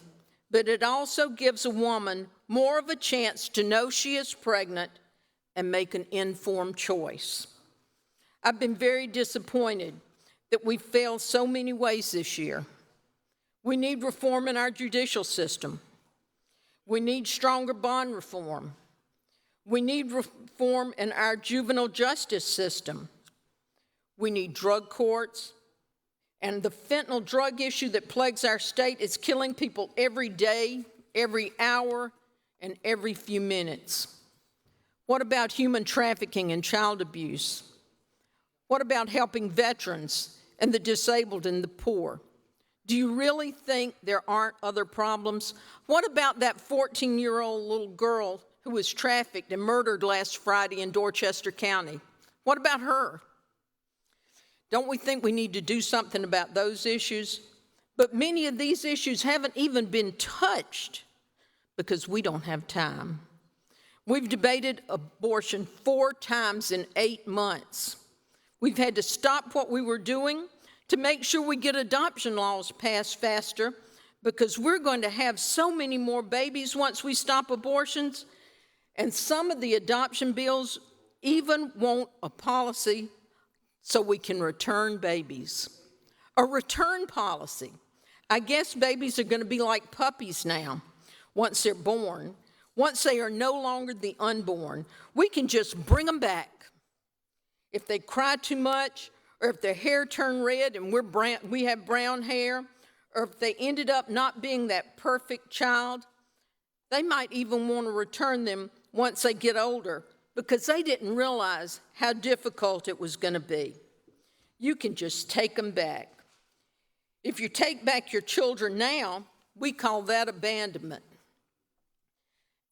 Speaker 9: but it also gives a woman more of a chance to know she is pregnant and make an informed choice. I've been very disappointed that we failed so many ways this year. We need reform in our judicial system. We need stronger bond reform. We need reform in our juvenile justice system. We need drug courts. And the fentanyl drug issue that plagues our state is killing people every day, every hour, and every few minutes. What about human trafficking and child abuse? What about helping veterans and the disabled and the poor? Do you really think there aren't other problems? What about that 14-year-old little girl who was trafficked and murdered last Friday in Dorchester County? What about her? Don't we think we need to do something about those issues? But many of these issues haven't even been touched because we don't have time. We've debated abortion 4 times in 8 months. We've had to stop what we were doing to make sure we get adoption laws passed faster because we're going to have so many more babies once we stop abortions. And some of the adoption bills even want a policy so we can return babies. A return policy. I guess babies are going to be like puppies now once they're born. Once they are no longer the unborn, we can just bring them back. If they cry too much, or if their hair turned red and we have brown hair, or if they ended up not being that perfect child, they might even want to return them once they get older because they didn't realize how difficult it was going to be. You can just take them back. If you take back your children now, we call that abandonment.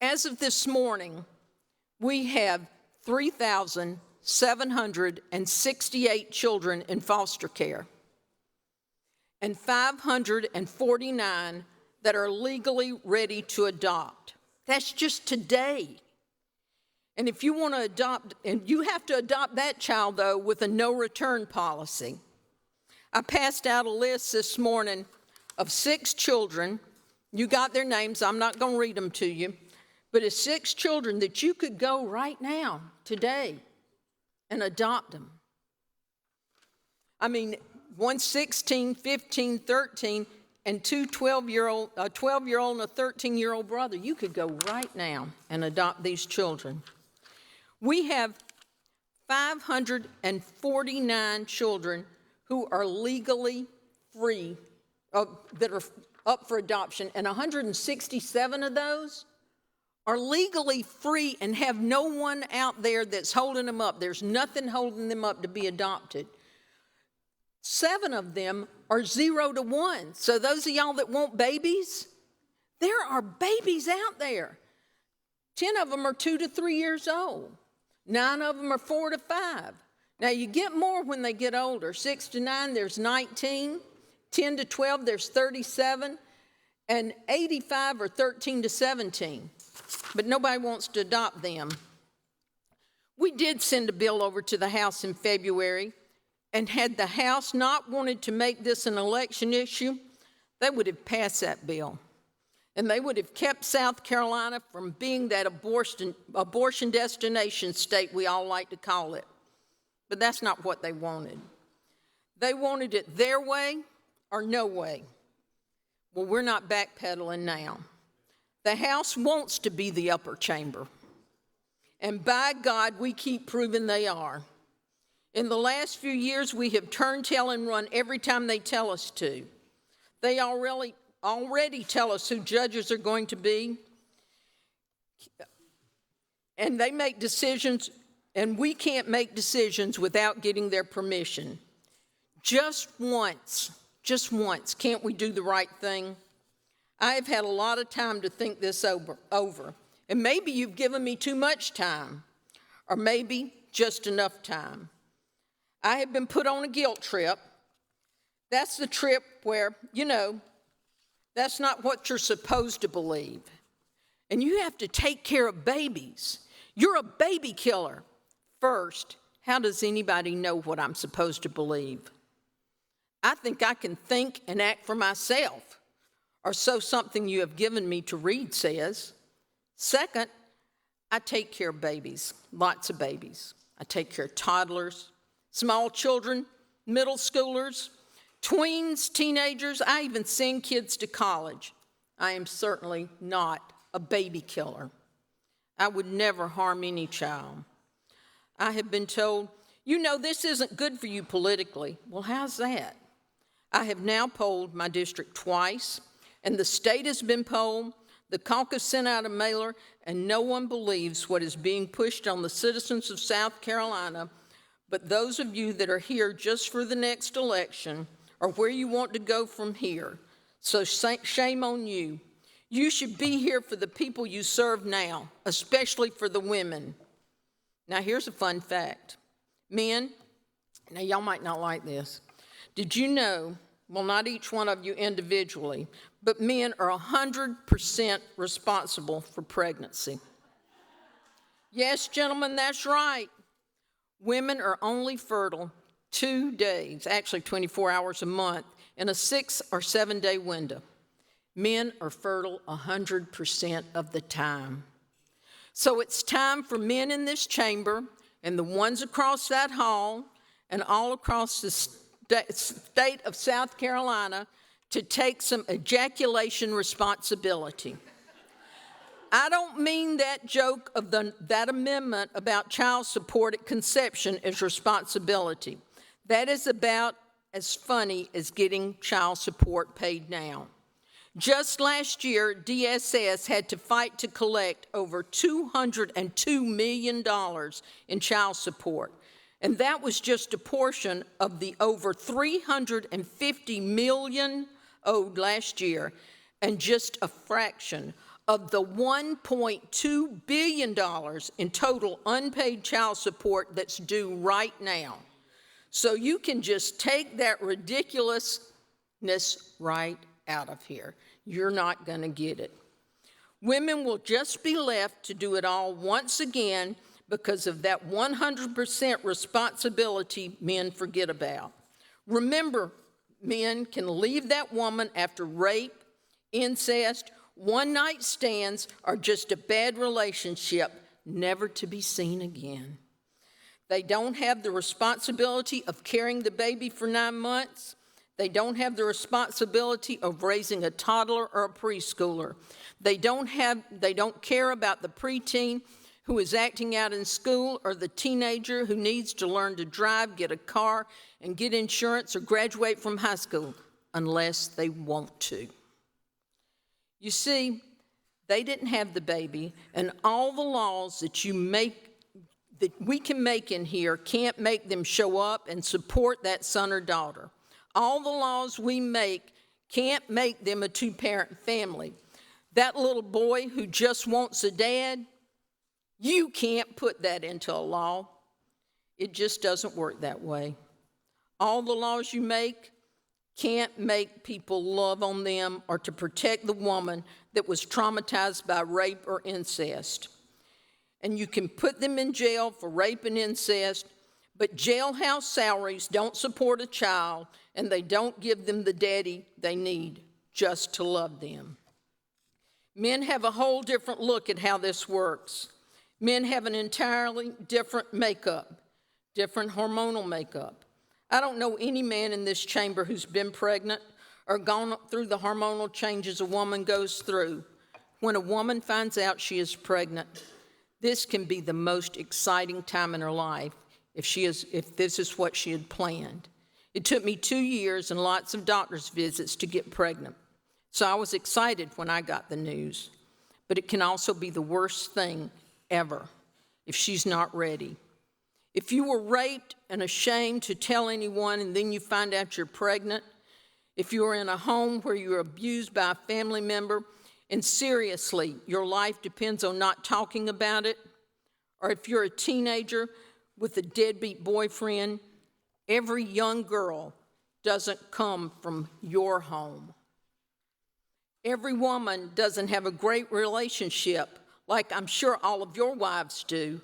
Speaker 9: As of this morning, we have 3,768 children in foster care and 549 that are legally ready to adopt. That's just today. And if you want to adopt, and you have to adopt that child, though, with a no-return policy. I passed out a list this morning of 6 children. You got their names. I'm not going to read them to you. But it's 6 children that you could go right now, today, and adopt them. I mean, one 16, 15, 13, and 2 12-year-old, a 12-year-old and a 13-year-old brother. You could go right now and adopt these children. We have 549 children who are legally free, that are up for adoption, and 167 of those are legally free and have no one out there that's holding them up. There's nothing holding them up to be adopted. 7 of them are 0 to 1. So those of y'all that want babies, there are babies out there. 10 of them are 2 to 3 years old. 9 of them are 4 to 5. Now you get more when they get older. 6 to 9, there's 19. 10 to 12, there's 37. And 85 are 13 to 17. But nobody wants to adopt them. We did send a bill over to the House in February, and had the House not wanted to make this an election issue, they would have passed that bill. And they would have kept South Carolina from being that abortion destination state we all like to call it. But that's not what they wanted. They wanted it their way or no way. Well, we're not backpedaling now. The House wants to be the upper chamber. And by God, we keep proving they are. In the last few years, we have turned tail and run every time they tell us to. They already tell us who judges are going to be. And they make decisions, and we can't make decisions without getting their permission. Just once, can't we do the right thing? I have had a lot of time to think this over. And maybe you've given me too much time, or maybe just enough time. I have been put on a guilt trip. That's the trip where, that's not what you're supposed to believe. And you have to take care of babies. You're a baby killer. First, how does anybody know what I'm supposed to believe? I think I can think and act for myself, or so something you have given me to read says. Second, I take care of babies, lots of babies. I take care of toddlers, small children, middle schoolers, tweens, teenagers. I even send kids to college. I am certainly not a baby killer. I would never harm any child. I have been told, you know, this isn't good for you politically. Well, how's that? I have now polled my district twice, and the state has been polled, the caucus sent out a mailer, and no one believes what is being pushed on the citizens of South Carolina. But those of you that are here just for the next election are where you want to go from here. So shame on you. You should be here for the people you serve now, especially for the women. Now, here's a fun fact. Men, now y'all might not like this. Did you know, well, not each one of you individually, but men are 100% responsible for pregnancy. Yes, gentlemen, that's right. Women are only fertile 2 days, actually 24 hours a month, in a 6 or 7 day window. Men are fertile 100% of the time. So it's time for men in this chamber and the ones across that hall and all across the state of South Carolina to take some ejaculation responsibility. I don't mean that joke of that amendment about child support at conception as responsibility. That is about as funny as getting child support paid now. Just last year, DSS had to fight to collect over $202 million in child support. And that was just a portion of the over $350 million owed last year, and just a fraction of the $1.2 billion in total unpaid child support that's due right now. So you can just take that ridiculousness right out of here. You're not going to get it. Women will just be left to do it all once again because of that 100% responsibility men forget about. Remember, men can leave that woman after rape, incest, one-night stands, or just a bad relationship, never to be seen again. They don't have the responsibility of carrying the baby for 9 months. They don't have the responsibility of raising a toddler or a preschooler. They don't care about the preteen who is acting out in school or the teenager who needs to learn to drive, get a car, and get insurance or graduate from high school unless they want to. You see, they didn't have the baby, and all the laws that we can make in here can't make them show up and support that son or daughter. All the laws we make can't make them a two-parent family. That little boy who just wants a dad, you can't put that into a law. It just doesn't work that way. All the laws you make can't make people love on them or to protect the woman that was traumatized by rape or incest. And you can put them in jail for rape and incest, but jailhouse salaries don't support a child, and they don't give them the daddy they need just to love them. Men have a whole different look at how this works. Men have an entirely different makeup, different hormonal makeup. I don't know any man in this chamber who's been pregnant or gone through the hormonal changes a woman goes through. When a woman finds out she is pregnant, this can be the most exciting time in her life if this is what she had planned. It took me 2 years and lots of doctor's visits to get pregnant. So I was excited when I got the news. But it can also be the worst thing ever if she's not ready. If you were raped and ashamed to tell anyone and then you find out you're pregnant, if you are in a home where you were abused by a family member and seriously your life depends on not talking about it, or if you're a teenager with a deadbeat boyfriend, every young girl doesn't come from your home. Every woman doesn't have a great relationship like I'm sure all of your wives do.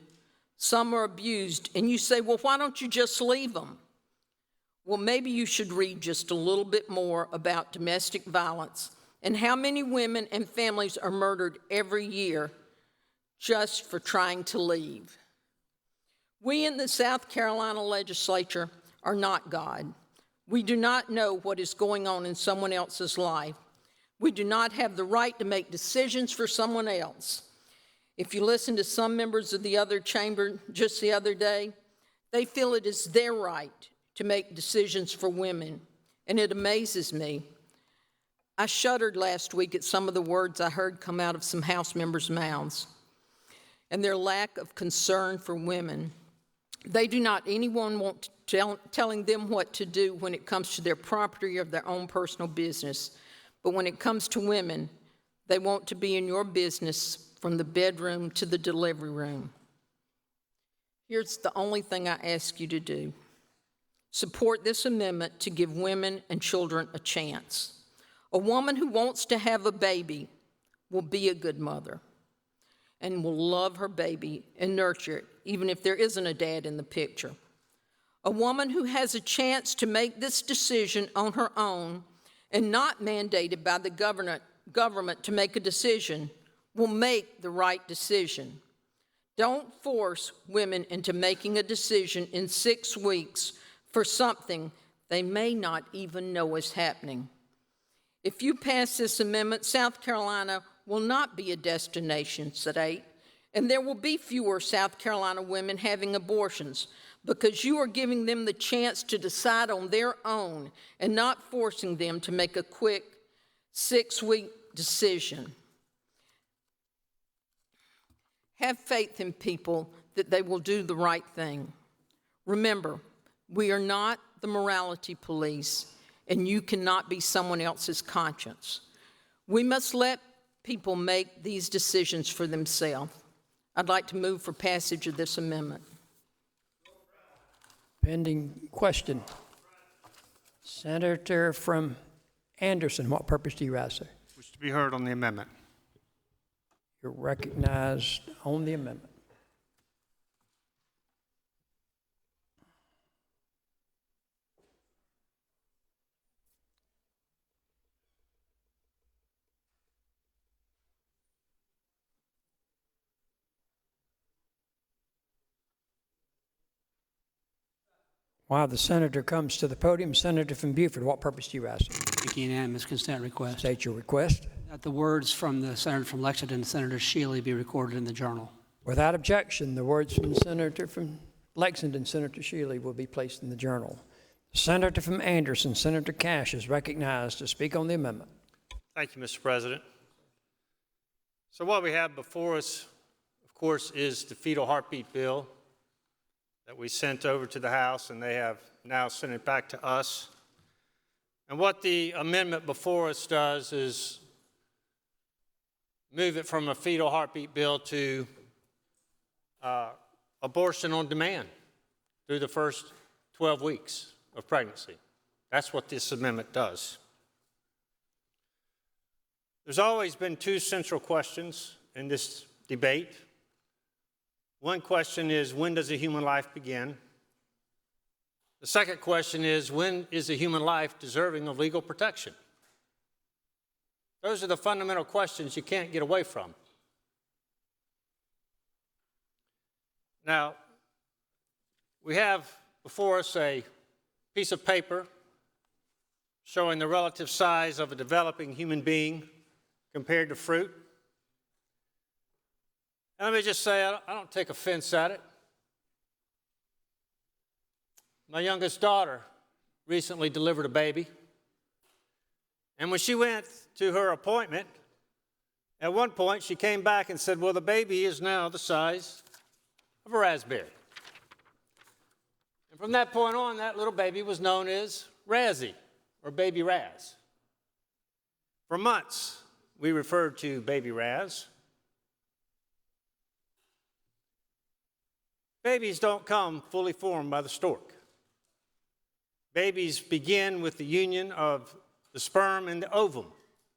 Speaker 9: Some are abused, and you say, well, why don't you just leave them? Well, maybe you should read just a little bit more about domestic violence and how many women and families are murdered every year just for trying to leave. We in the South Carolina legislature are not God. We do not know what is going on in someone else's life. We do not have the right to make decisions for someone else. If you listen to some members of the other chamber just the other day, they feel it is their right to make decisions for women, and it amazes me. I shuddered last week at some of the words I heard come out of some House members' mouths and their lack of concern for women. They do not anyone want telling them what to do when it comes to their property or their own personal business. But when it comes to women, they want to be in your business from the bedroom to the delivery room. Here's the only thing I ask you to do. Support this amendment to give women and children a chance. A woman who wants to have a baby will be a good mother and will love her baby and nurture it, even if there isn't a dad in the picture. A woman who has a chance to make this decision on her own and not mandated by the government to make a decision will make the right decision. Don't force women into making a decision in 6 weeks for something they may not even know is happening. If you pass this amendment, South Carolina will not be a destination state, and there will be fewer South Carolina women having abortions because you are giving them the chance to decide on their own and not forcing them to make a quick 6-week decision. Have faith in people that they will do the right thing. Remember, we are not the morality police, and you cannot be someone else's conscience. We must let people make these decisions for themselves. I'd like to move for passage of this amendment.
Speaker 2: Pending question. Senator from Anderson, what purpose do you rise, sir?
Speaker 10: Wish to be heard on the amendment.
Speaker 2: You're recognized on the amendment. While the senator comes to the podium, Senator from Beaufort, what purpose do you rise?
Speaker 5: Seeking unanimous consent request.
Speaker 2: State your request.
Speaker 5: That the words from the senator from Lexington, Senator Shealy, be recorded in the journal.
Speaker 2: Without objection, the words from the senator from Lexington, Senator Shealy, will be placed in the journal. The senator from Anderson, Senator Cash, is recognized to speak on the amendment.
Speaker 10: Thank you, Mr. President. So what we have before us, of course, is the fetal heartbeat bill that we sent over to the House, and they have now sent it back to us. And what the amendment before us does is move it from a fetal heartbeat bill to abortion on demand through the first 12 weeks of pregnancy. That's what this amendment does. There's always been 2 central questions in this debate. One question is, when does a human life begin? The second question is, when is a human life deserving of legal protection? Those are the fundamental questions you can't get away from. Now, we have before us a piece of paper showing the relative size of a developing human being compared to fruit. And let me just say, I don't take offense at it. My youngest daughter recently delivered a baby. And when she went to her appointment, at one point she came back and said, well, the baby is now the size of a raspberry. And from that point on, that little baby was known as Razzie, or Baby Raz. For months, we referred to Baby Raz. Babies don't come fully formed by the stork. Babies begin with the union of the sperm and the ovum.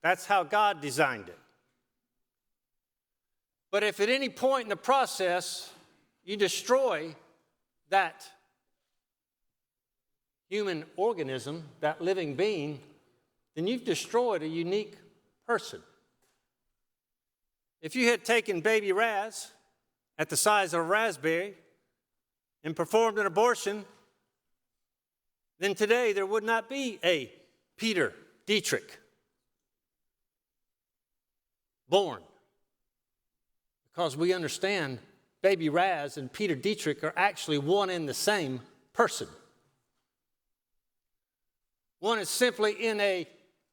Speaker 10: That's how God designed it. But if at any point in the process you destroy that human organism, that living being, then you've destroyed a unique person. If you had taken baby Raz at the size of a raspberry and performed an abortion, then today there would not be a Peter Dietrich born, because we understand Baby Raz and Peter Dietrich are actually one and the same person. One is simply in an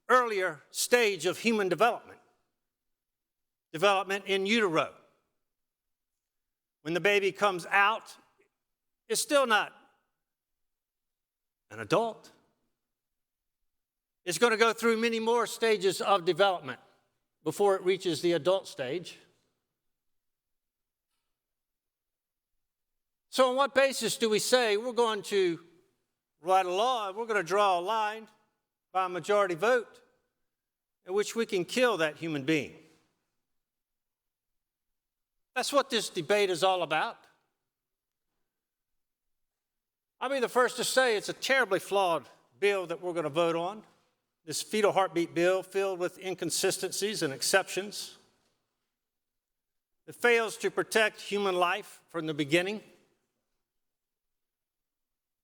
Speaker 10: earlier stage of human development in utero. When the baby comes out, it's still not an adult. It's going to go through many more stages of development before it reaches the adult stage. So on what basis do we say we're going to write a law, we're going to draw a line by a majority vote in which we can kill that human being? That's what this debate is all about. I'll be the first to say it's a terribly flawed bill that we're going to vote on. This fetal heartbeat bill filled with inconsistencies and exceptions. It fails to protect human life from the beginning.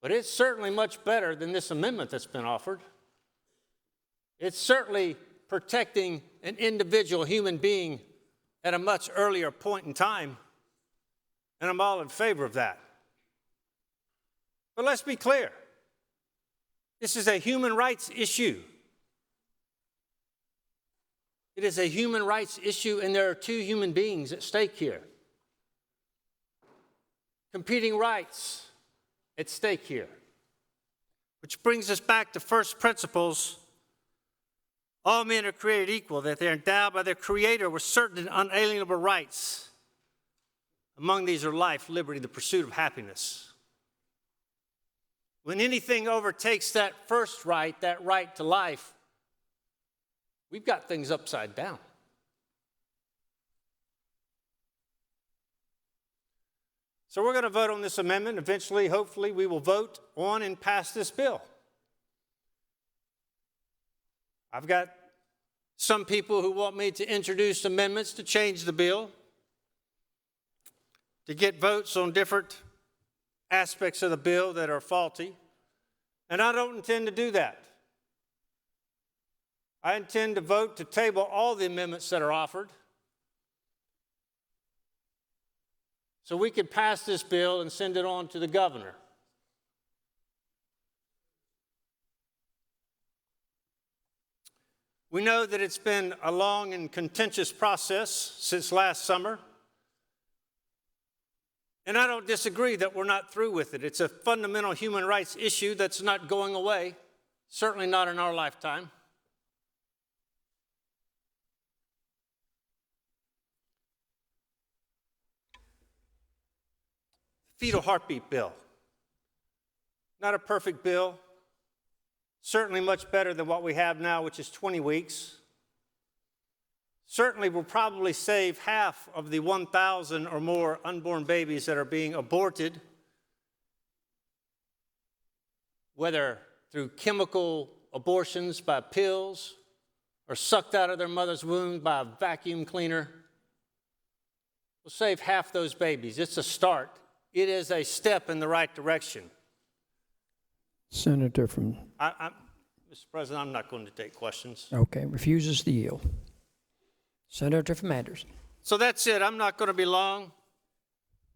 Speaker 10: But it's certainly much better than this amendment that's been offered. It's certainly protecting an individual human being at a much earlier point in time, and I'm all in favor of that. But let's be clear. This is a human rights issue. It is a human rights issue, and there are two human beings at stake here. Competing rights at stake here. Which brings us back to first principles. All men are created equal, that they're endowed by their Creator with certain and unalienable rights. Among these are life, liberty, the pursuit of happiness. When anything overtakes that first right, that right to life, we've got things upside down. So we're going to vote on this amendment. Eventually, hopefully, we will vote on and pass this bill. I've got some people who want me to introduce amendments to change the bill, to get votes on different aspects of the bill that are faulty, and I don't intend to do that. I intend to vote to table all the amendments that are offered so we can pass this bill and send it on to the governor. We know that it's been a long and contentious process since last summer. And I don't disagree that we're not through with it. It's a fundamental human rights issue that's not going away, certainly not in our lifetime. Fetal heartbeat bill. Not a perfect bill. Certainly much better than what we have now, which is 20 weeks. Certainly will probably save half of the 1,000 or more unborn babies that are being aborted, whether through chemical abortions by pills or sucked out of their mother's womb by a vacuum cleaner. We'll save half those babies. It's a start. It is a step in the right direction.
Speaker 2: Senator from...
Speaker 10: Mr. President, I'm not going to take questions.
Speaker 2: Okay, refuses to yield. Senator from Anderson.
Speaker 10: So that's it. I'm not going to be long.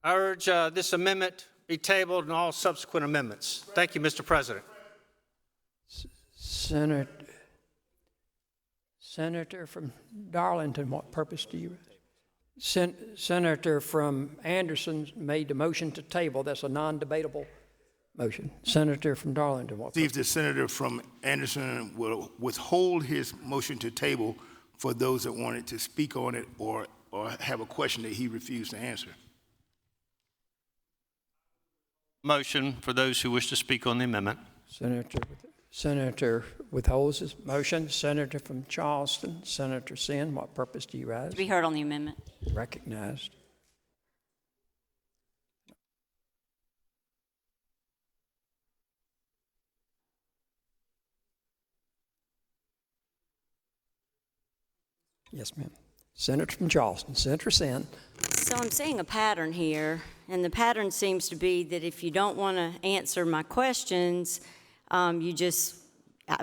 Speaker 10: I urge this amendment be tabled and all subsequent amendments. Thank you, Mr. President.
Speaker 2: Senator from Darlington, what purpose do you... Senator from Anderson made the motion to table. That's a non-debatable motion. Senator from Darlington, what purpose?
Speaker 19: See if the senator from Anderson will withhold his motion to table for those that wanted to speak on it or have a question that he refused to answer.
Speaker 10: Motion for those who wish to speak on the amendment.
Speaker 2: Senator withholds his motion. Senator from Charleston, Senator Sin, what purpose do you rise?
Speaker 11: To be heard on the amendment.
Speaker 2: Recognized. Yes, ma'am. Senator from Charleston, Senator Sin.
Speaker 11: So I'm seeing a pattern here, and the pattern seems to be that if you don't want to answer my questions, you just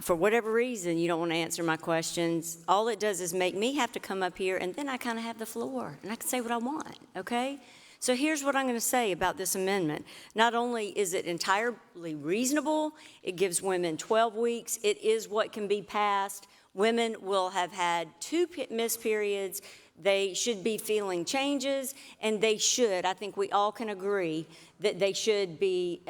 Speaker 11: for whatever reason, you don't want to answer my questions. All it does is make me have to come up here, and then I kind of have the floor, and I can say what I want, okay? So here's what I'm going to say about this amendment. Not only is it entirely reasonable, it gives women 12 weeks. It is what can be passed. Women will have had 2 missed periods. They should be feeling changes, and they should, I think we all can agree, that they should be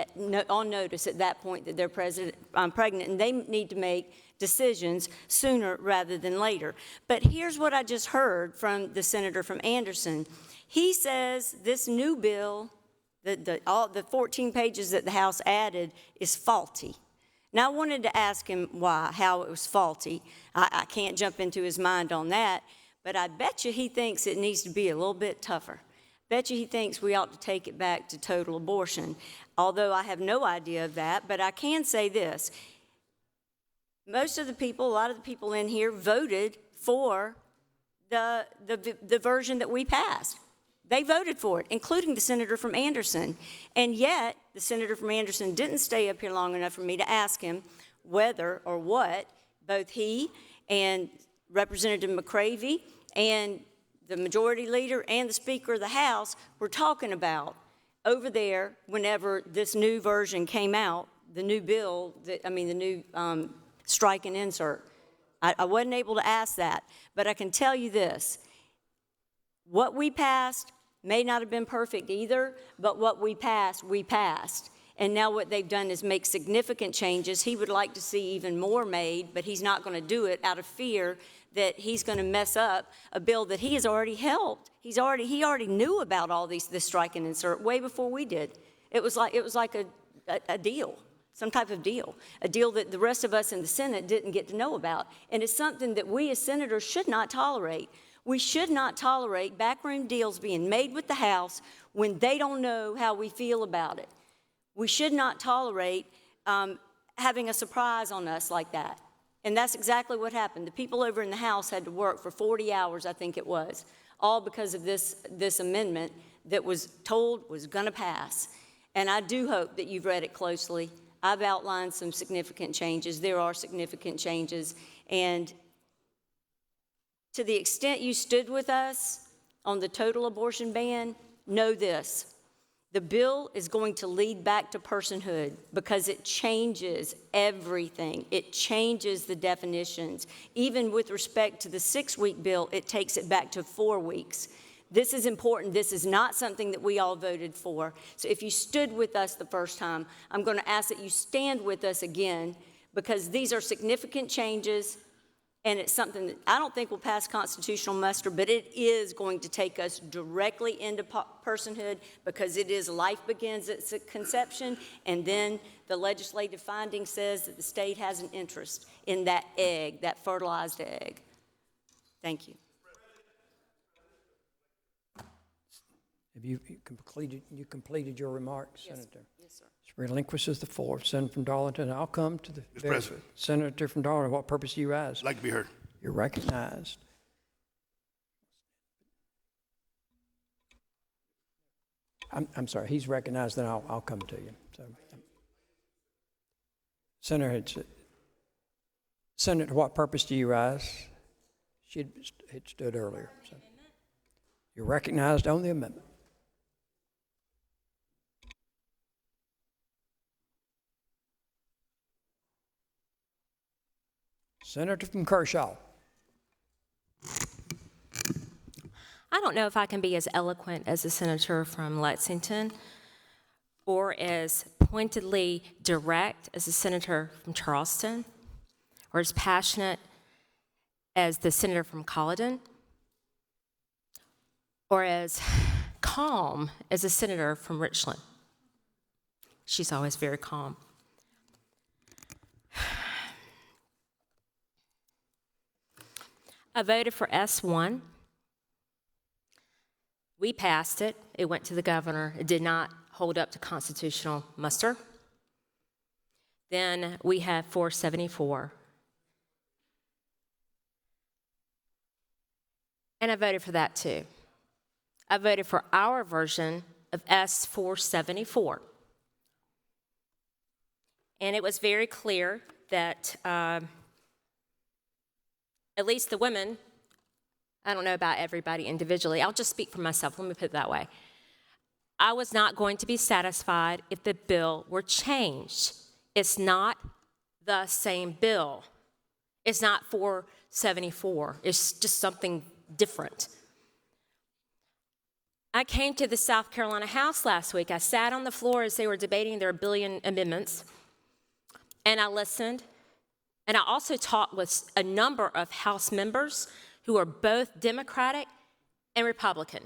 Speaker 11: on notice at that point that they're pregnant, and they need to make decisions sooner rather than later. But here's what I just heard from the senator from Anderson. He says this new bill, all the 14 pages that the House added, is faulty. Now, I wanted to ask him how it was faulty. I can't jump into his mind on that, but I bet you he thinks it needs to be a little bit tougher. Bet you he thinks we ought to take it back to total abortion, although I have no idea of that. But I can say this. Most of the people, a lot of the people in here voted for the version that we passed. They voted for it, including the senator from Anderson. And yet, the senator from Anderson didn't stay up here long enough for me to ask him whether or what both he and Representative McCravey and the majority leader and the Speaker of the House were talking about over there whenever this new version came out, the new bill, the new strike and insert. I wasn't able to ask that, but I can tell you this. What we passed may not have been perfect either, but what we passed, we passed. And now what they've done is make significant changes. He would like to see even more made, but he's not going to do it out of fear that he's going to mess up a bill that he has already helped. He already knew about all this strike and insert way before we did. It was like a deal, some type of deal, a deal that the rest of us in the Senate didn't get to know about. And it's something that we as senators should not tolerate. We should not tolerate backroom deals being made with the House when they don't know how we feel about it. We should not tolerate having a surprise on us like that. And that's exactly what happened. The people over in the House had to work for 40 hours, I think it was, all because of this amendment that was told was going to pass. And I do hope that you've read it closely. I've outlined some significant changes. There are significant changes. And to the extent you stood with us on the total abortion ban, know this. The bill is going to lead back to personhood because it changes everything. It changes the definitions. Even with respect to the 6-week bill, it takes it back to 4 weeks. This is important. This is not something that we all voted for. So if you stood with us the first time, I'm going to ask that you stand with us again because these are significant changes. And it's something that I don't think will pass constitutional muster, but it is going to take us directly into personhood because it is life begins at conception, and then the legislative finding says that the state has an interest in that egg, that fertilized egg. Thank you.
Speaker 2: Have you completed your remarks,
Speaker 11: Yes,
Speaker 2: Senator?
Speaker 11: Yes, sir.
Speaker 2: Relinquishes the floor. Senator from Darlington, I'll come to the
Speaker 19: Mr. President.
Speaker 2: Senator from Darlington. What purpose do you rise?
Speaker 19: I'd like to be heard.
Speaker 2: You're recognized. I'm sorry. He's recognized. Then I'll come to you. So, Senator, what purpose do you rise? She had stood earlier. So. You're recognized on the amendment. Senator from Kershaw.
Speaker 4: I don't know if I can be as eloquent as the senator from Lexington or as pointedly direct as the senator from Charleston or as passionate as the senator from Colleton or as calm as the senator from Richland. She's always very calm. I voted for S1. We passed it. It went to the governor. It did not hold up to constitutional muster. Then we have 474. And I voted for that too. I voted for our version of S474. And it was very clear that at least the women, I don't know about everybody individually, I'll just speak for myself, let me put it that way. I was not going to be satisfied if the bill were changed. It's not the same bill. It's not 474. It's just something different. I came to the South Carolina House last week. I sat on the floor as they were debating their billion amendments, and I listened. And I also talked with a number of House members who are both Democratic and Republican.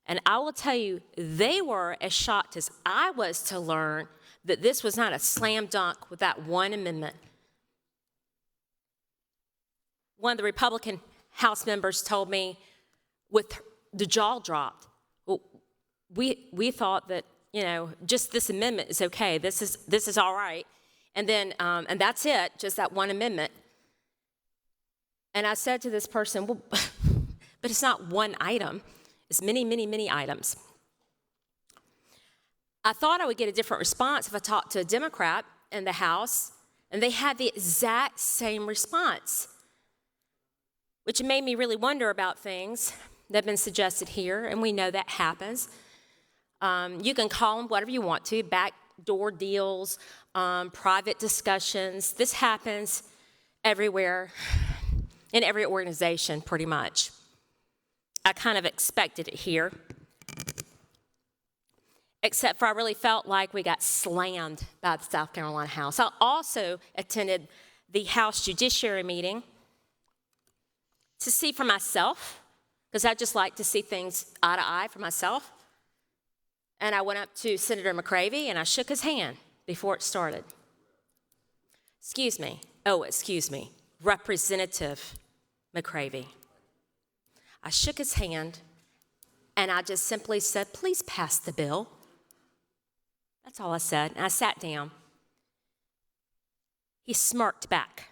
Speaker 4: And I will tell you, they were as shocked as I was to learn that this was not a slam dunk with that one amendment. One of the Republican House members told me with the jaw dropped, well, we thought that, you know, just this amendment is okay. This is all right. And then, and that's it, just that one amendment. And I said to this person, well, but it's not one item. It's many, many, many items. I thought I would get a different response if I talked to a Democrat in the House, and they had the exact same response, which made me really wonder about things that have been suggested here, and we know that happens. You can call them whatever you want to, backdoor deals, private discussions. This happens everywhere, in every organization, pretty much. I kind of expected it here, except for I really felt like we got slammed by the South Carolina House. I also attended the House Judiciary meeting to see for myself, because I just like to see things eye to eye for myself. And I went up to Senator McCravy and I shook his hand before it started. Excuse me, Representative McCravy. I shook his hand and I just simply said, please pass the bill. That's all I said, and I sat down. He smirked back.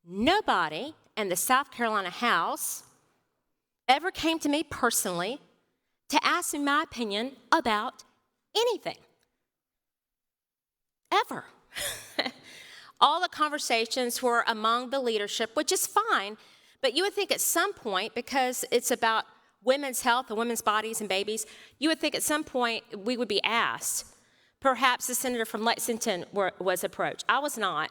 Speaker 4: Nobody in the South Carolina House ever came to me personally to ask me my opinion about anything. Ever. All the conversations were among the leadership, which is fine, but you would think at some point, because it's about women's health and women's bodies and babies, you would think at some point we would be asked. Perhaps the senator from Lexington was approached. I was not.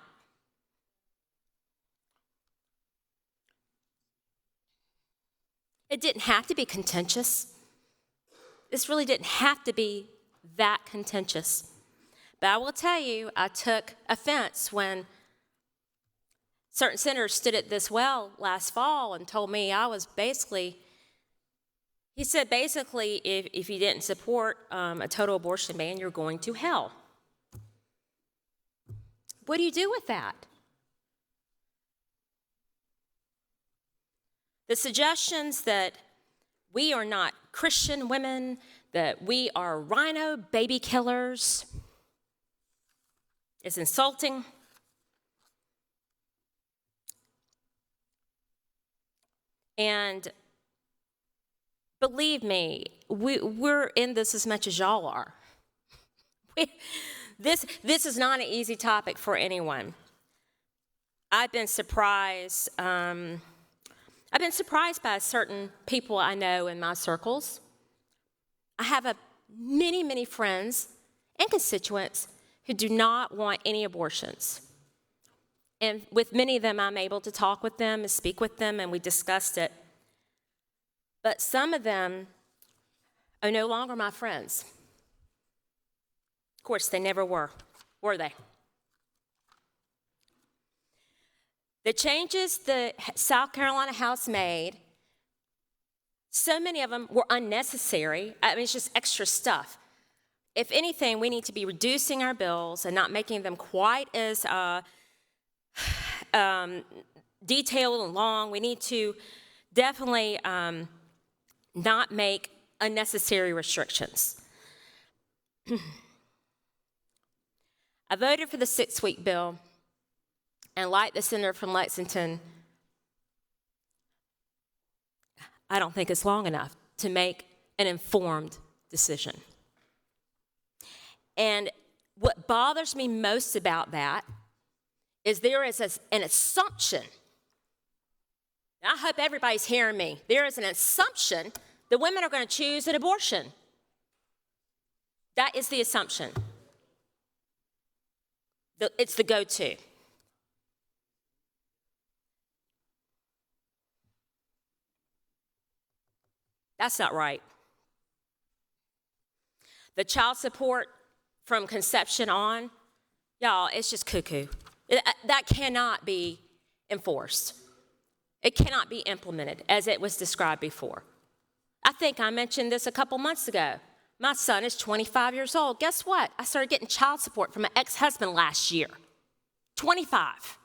Speaker 4: It didn't have to be contentious. This really didn't have to be that contentious. But I will tell you, I took offense when certain senators stood at this well last fall and told me I was basically, he said basically if you didn't support a total abortion ban, you're going to hell. What do you do with that? The suggestions that we are not Christian women, that we are rhino baby killers, is insulting. And believe me, we're in this as much as y'all are. This is not an easy topic for anyone. I've been surprised by certain people I know in my circles. I have many, many friends and constituents who do not want any abortions. And with many of them, I'm able to talk with them and speak with them, and we discussed it. But some of them are no longer my friends. Of course, they never were they? The changes the South Carolina House made, so many of them were unnecessary. I mean, it's just extra stuff. If anything, we need to be reducing our bills and not making them quite as detailed and long. We need to definitely not make unnecessary restrictions. I voted for the 6-week bill, and like the senator from Lexington, I don't think it's long enough to make an informed decision. And What bothers me most about that is there is an assumption. And I hope everybody's hearing me. There is an assumption that women are going to choose an abortion. That is the assumption. It's the go-to. That's not right. The child support from conception on, y'all, it's just cuckoo. That cannot be enforced. It cannot be implemented as it was described before. I think I mentioned this a couple months ago. My son is 25 years old. Guess what? I started getting child support from an ex-husband last year. 25.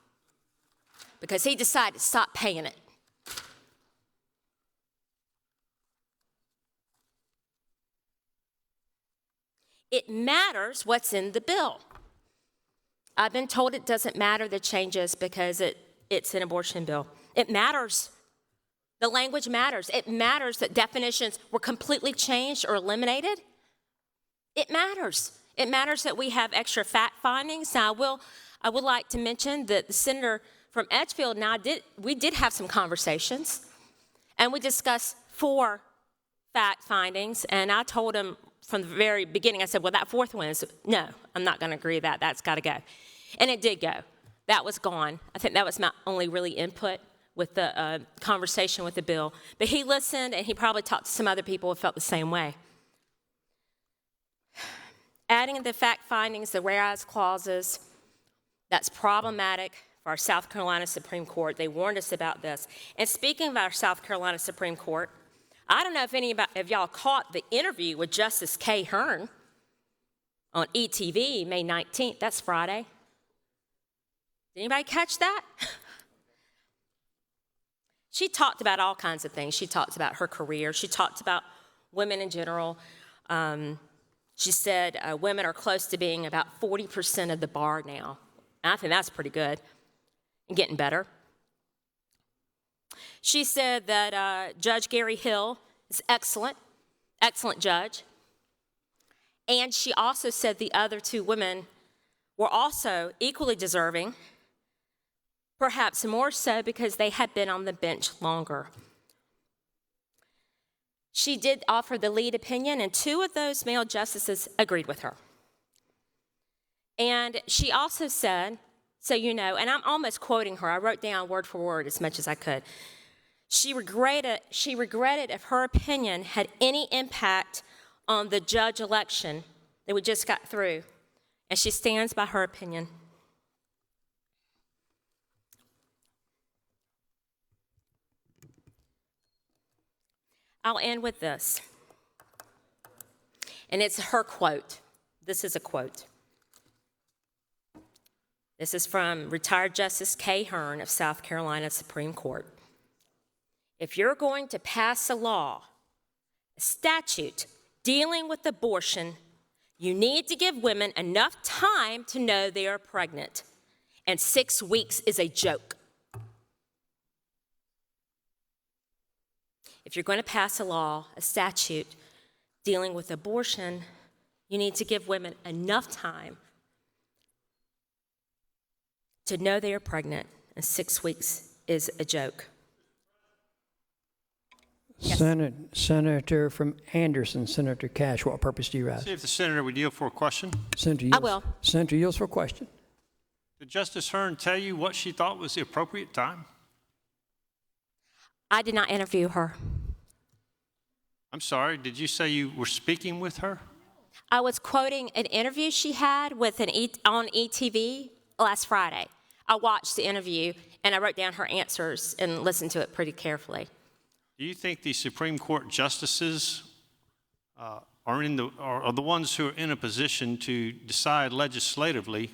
Speaker 4: Because he decided to stop paying it. It matters what's in the bill. I've been told it doesn't matter the changes because it's an abortion bill. It matters. The language matters. It matters that definitions were completely changed or eliminated. It matters. It matters that we have extra fact findings. Now, I would like to mention that the senator from Edgefield and I did have some conversations, and we discussed 4 fact findings, and I told him from the very beginning, I said, well, that 4th one is, no, I'm not going to agree with that. That's got to go. And it did go. That was gone. I think that was my only really input with the conversation with the bill. But he listened, and he probably talked to some other people who felt the same way. Adding the fact findings, the whereas clauses, that's problematic for our South Carolina Supreme Court. They warned us about this. And speaking of our South Carolina Supreme Court, I don't know if any of y'all caught the interview with Justice Kay Hearn on ETV, May 19th. That's Friday. Did anybody catch that? She talked about all kinds of things. She talked about her career. She talked about women in general. She said women are close to being about 40% of the bar now. And I think that's pretty good and getting better. She said that Judge Gary Hill is excellent judge. And she also said the other 2 women were also equally deserving, perhaps more so because they had been on the bench longer. She did offer the lead opinion, and 2 of those male justices agreed with her. And she also said, so you know, and I'm almost quoting her, I wrote down word for word as much as I could. She regretted if her opinion had any impact on the judge election that we just got through, and she stands by her opinion. I'll end with this, and it's her quote. This is a quote. This is from retired Justice Kay Hearn of South Carolina Supreme Court. If you're going to pass a law, a statute dealing with abortion, you need to give women enough time to know they are pregnant. And 6 weeks is a joke. If you're going to pass a law, a statute dealing with abortion, you need to give women enough time to know they are pregnant, and 6 weeks is a joke. Yes.
Speaker 2: Senator from Anderson, Senator Cash, what purpose do you rise?
Speaker 10: See if the senator would yield for a question.
Speaker 2: Senator yields,
Speaker 4: I will.
Speaker 2: Senator yields for a question.
Speaker 10: Did Justice Hearn tell you what she thought was the appropriate time?
Speaker 4: I did not interview her.
Speaker 10: I'm sorry, did you say you were speaking with her?
Speaker 4: I was quoting an interview she had with on ETV last Friday. I watched the interview, and I wrote down her answers and listened to it pretty carefully.
Speaker 10: Do you think the Supreme Court justices are the ones who are in a position to decide legislatively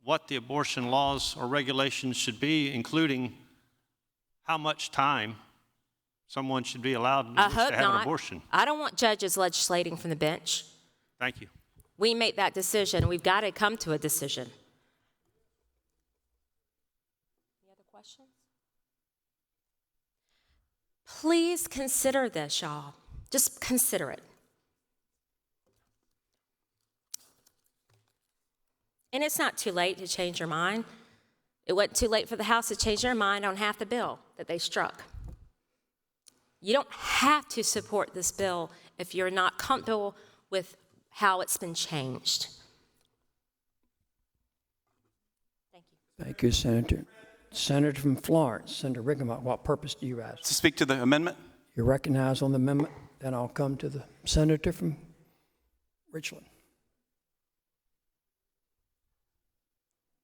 Speaker 10: what the abortion laws or regulations should be, including how much time someone should be allowed to have an abortion?
Speaker 4: I don't want judges legislating from the bench.
Speaker 10: Thank you.
Speaker 4: We make that decision. We've got to come to a decision. Any other questions? Please consider this, y'all. Just consider it. And it's not too late to change your mind. It wasn't too late for the House to change their mind on half the bill that they struck. You don't have to support this bill if you're not comfortable with how it's been changed. Thank you.
Speaker 2: Thank you, Senator. Senator from Florence, Senator Riggemont, what purpose do you rise?
Speaker 21: To speak to the amendment?
Speaker 2: You're recognized on the amendment, then I'll come to the senator from Richland.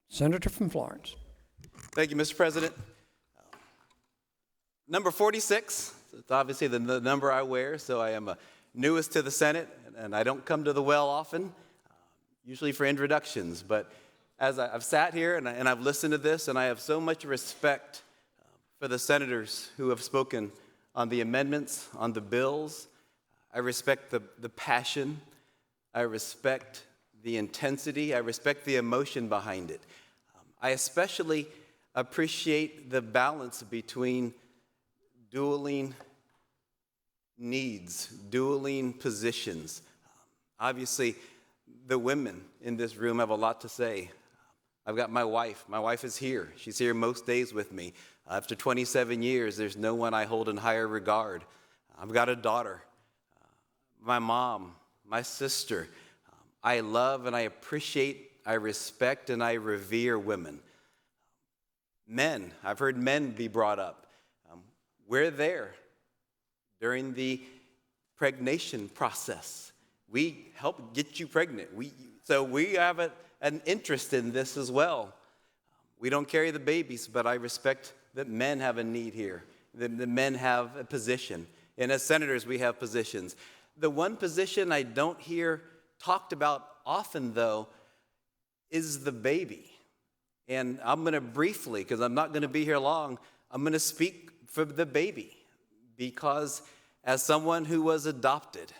Speaker 2: Senator from Florence.
Speaker 21: Thank you, Mr. President. Number 46, it's obviously the number I wear, so I am newest to the Senate, and I don't come to the well often, usually for introductions. But as I've sat here and I've listened to this, and I have so much respect for the senators who have spoken on the amendments, on the bills. I respect the passion. I respect the intensity. I respect the emotion behind it. I especially appreciate the balance between dueling needs, dueling positions. Obviously, the women in this room have a lot to say. I've got my wife. My wife is here. She's here most days with me. After 27 years, there's no one I hold in higher regard. I've got a daughter, my mom, my sister. I love and I appreciate, I respect and I revere women. Men, I've heard men be brought up. We're there during the pregnation process. We help get you pregnant. So we have an interest in this as well. We don't carry the babies, but I respect that men have a need here, that the men have a position. And as senators, we have positions. The one position I don't hear talked about often, though, is the baby. And I'm going to briefly, because I'm not going to be here long, I'm going to speak for the baby. Because as someone who was adopted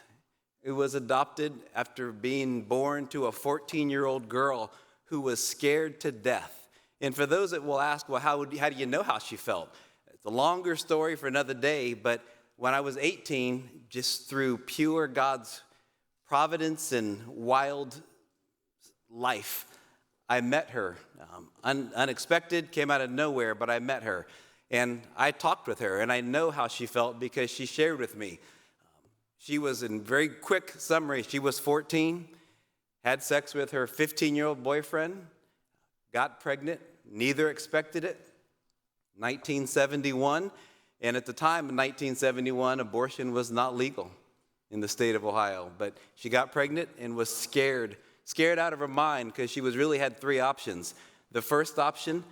Speaker 21: after being born to a 14-year-old girl who was scared to death. And for those that will ask, well, how do you know how she felt? It's a longer story for another day, but when I was 18, just through pure God's providence and wild life, I met her. Unexpected, came out of nowhere, but I met her. And I talked with her, and I know how she felt because she shared with me. She was, in very quick summary, she was 14, had sex with her 15-year-old boyfriend, got pregnant, neither expected it. 1971, and at the time in 1971, abortion was not legal in the state of Ohio. But she got pregnant and was scared out of her mind because she really had three options. The first option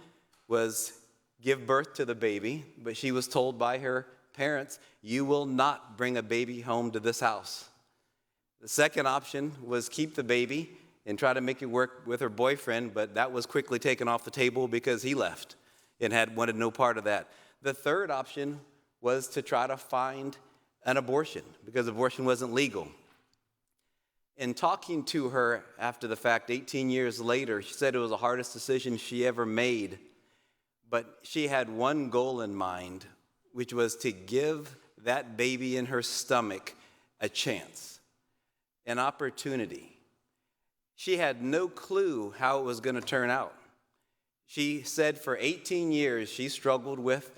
Speaker 21: was give birth to the baby, but she was told by her parents, you will not bring a baby home to this house. The second option was keep the baby and try to make it work with her boyfriend, but that was quickly taken off the table because he left and wanted no part of that. The third option was to try to find an abortion because abortion wasn't legal. In talking to her after the fact, 18 years later, she said it was the hardest decision she ever made, but she had one goal in mind, which was to give that baby in her stomach a chance, an opportunity. She had no clue how it was going to turn out. She said for 18 years she struggled with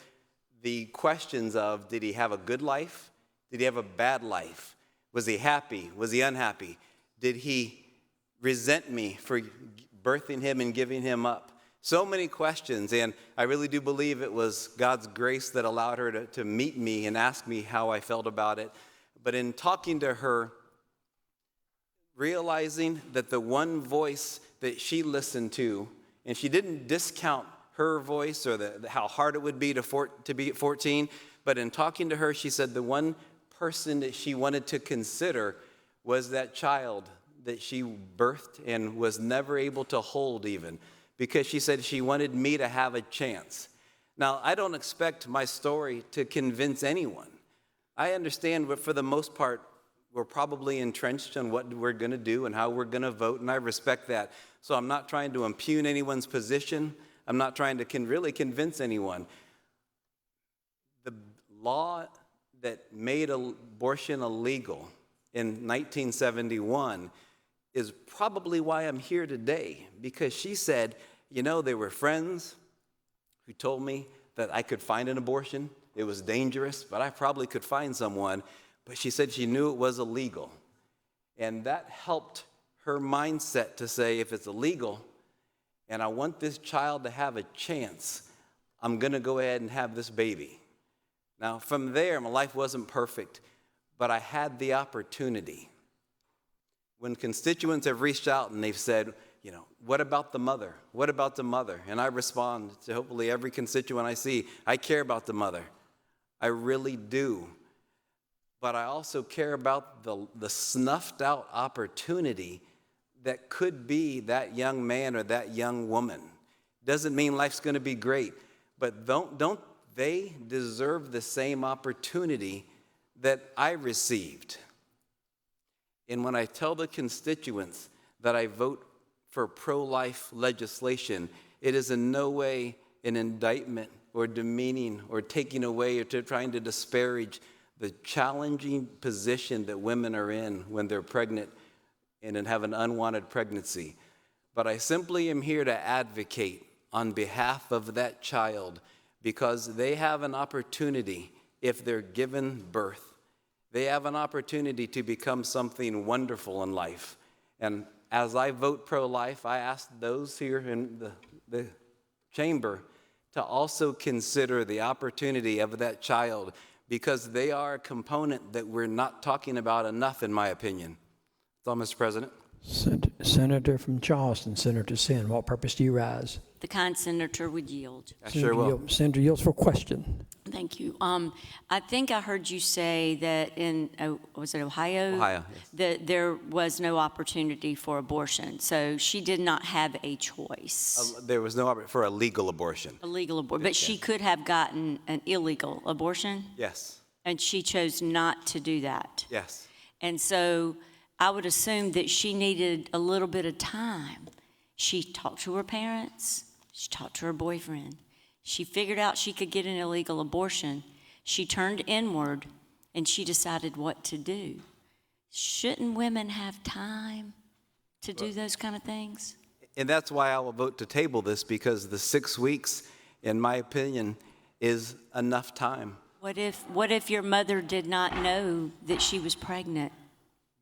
Speaker 21: the questions of, did he have a good life? Did he have a bad life? Was he happy? Was he unhappy? Did he resent me for birthing him and giving him up? So many questions, and I really do believe it was God's grace that allowed her to meet me and ask me how I felt about it. But in talking to her, realizing that the one voice that she listened to, and she didn't discount her voice or how hard it would be to be at 14, but in talking to her, she said the one person that she wanted to consider was that child that she birthed and was never able to hold even, because she said she wanted me to have a chance. Now, I don't expect my story to convince anyone. I understand, but for the most part, we're probably entrenched on what we're going to do and how we're going to vote, and I respect that. So I'm not trying to impugn anyone's position. I'm not trying to really convince anyone. The law that made abortion illegal in 1971 is probably why I'm here today, because she said, you know, there were friends who told me that I could find an abortion. It was dangerous, but I probably could find someone. But she said she knew it was illegal. And that helped her mindset to say, if it's illegal and I want this child to have a chance, I'm going to go ahead and have this baby. Now, from there, my life wasn't perfect, but I had the opportunity. When constituents have reached out and they've said, you know, what about the mother? What about the mother? And I respond to hopefully every constituent I see, I care about the mother. I really do. But I also care about the snuffed out opportunity that could be that young man or that young woman. Doesn't mean life's going to be great, but don't they deserve the same opportunity that I received? And when I tell the constituents that I vote for pro-life legislation, it is in no way an indictment or demeaning or taking away or trying to disparage the challenging position that women are in when they're pregnant and have an unwanted pregnancy. But I simply am here to advocate on behalf of that child, because they have an opportunity, if they're given birth, they have an opportunity to become something wonderful in life. And as I vote pro-life, I ask those here in the chamber to also consider the opportunity of that child, because they are a component that we're not talking about enough, in my opinion. That's all, Mr. President.
Speaker 2: Senator from Charleston, Senator Sin, what purpose do you rise?
Speaker 11: The kind senator would yield.
Speaker 21: I sure will.
Speaker 2: Senator yields for question.
Speaker 11: Thank you. I think I heard you say that in, was it Ohio?
Speaker 21: Ohio, yes.
Speaker 11: That there was no opportunity for abortion. So she did not have a choice.
Speaker 21: There was no opportunity for a legal abortion.
Speaker 11: A legal abortion. But she could have gotten an illegal abortion?
Speaker 21: Yes.
Speaker 11: And she chose not to do that?
Speaker 21: Yes.
Speaker 11: And so I would assume that she needed a little bit of time. She talked to her parents. She talked to her boyfriend. She figured out she could get an illegal abortion. She turned inward, and she decided what to do. Shouldn't women have time to do those kind of things?
Speaker 21: And that's why I will vote to table this, because the 6 weeks, in my opinion, is enough time.
Speaker 11: What if your mother did not know that she was pregnant?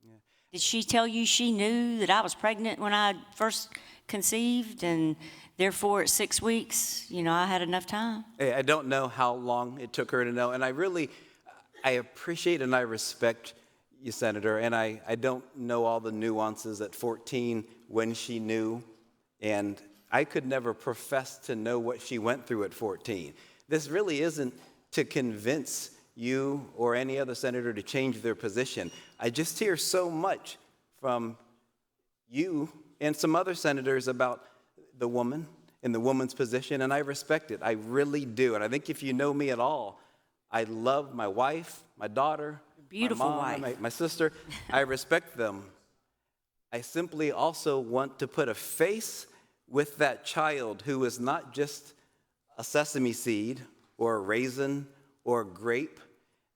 Speaker 11: Yeah. Did she tell you she knew that I was pregnant when I first conceived, and therefore at 6 weeks, you know, I had enough time?
Speaker 21: I don't know how long it took her to know, and I appreciate and I respect you, Senator, and I don't know all the nuances at 14 when she knew, and I could never profess to know what she went through at 14. This really isn't to convince you or any other senator to change their position. I just hear so much from you and some other senators about the woman and the woman's position, and I respect it. I really do. And I think if you know me at all, I love my wife, my daughter,
Speaker 11: beautiful
Speaker 21: my mom,
Speaker 11: wife,
Speaker 21: my sister. I respect them. I simply also want to put a face with that child who is not just a sesame seed or a raisin or a grape.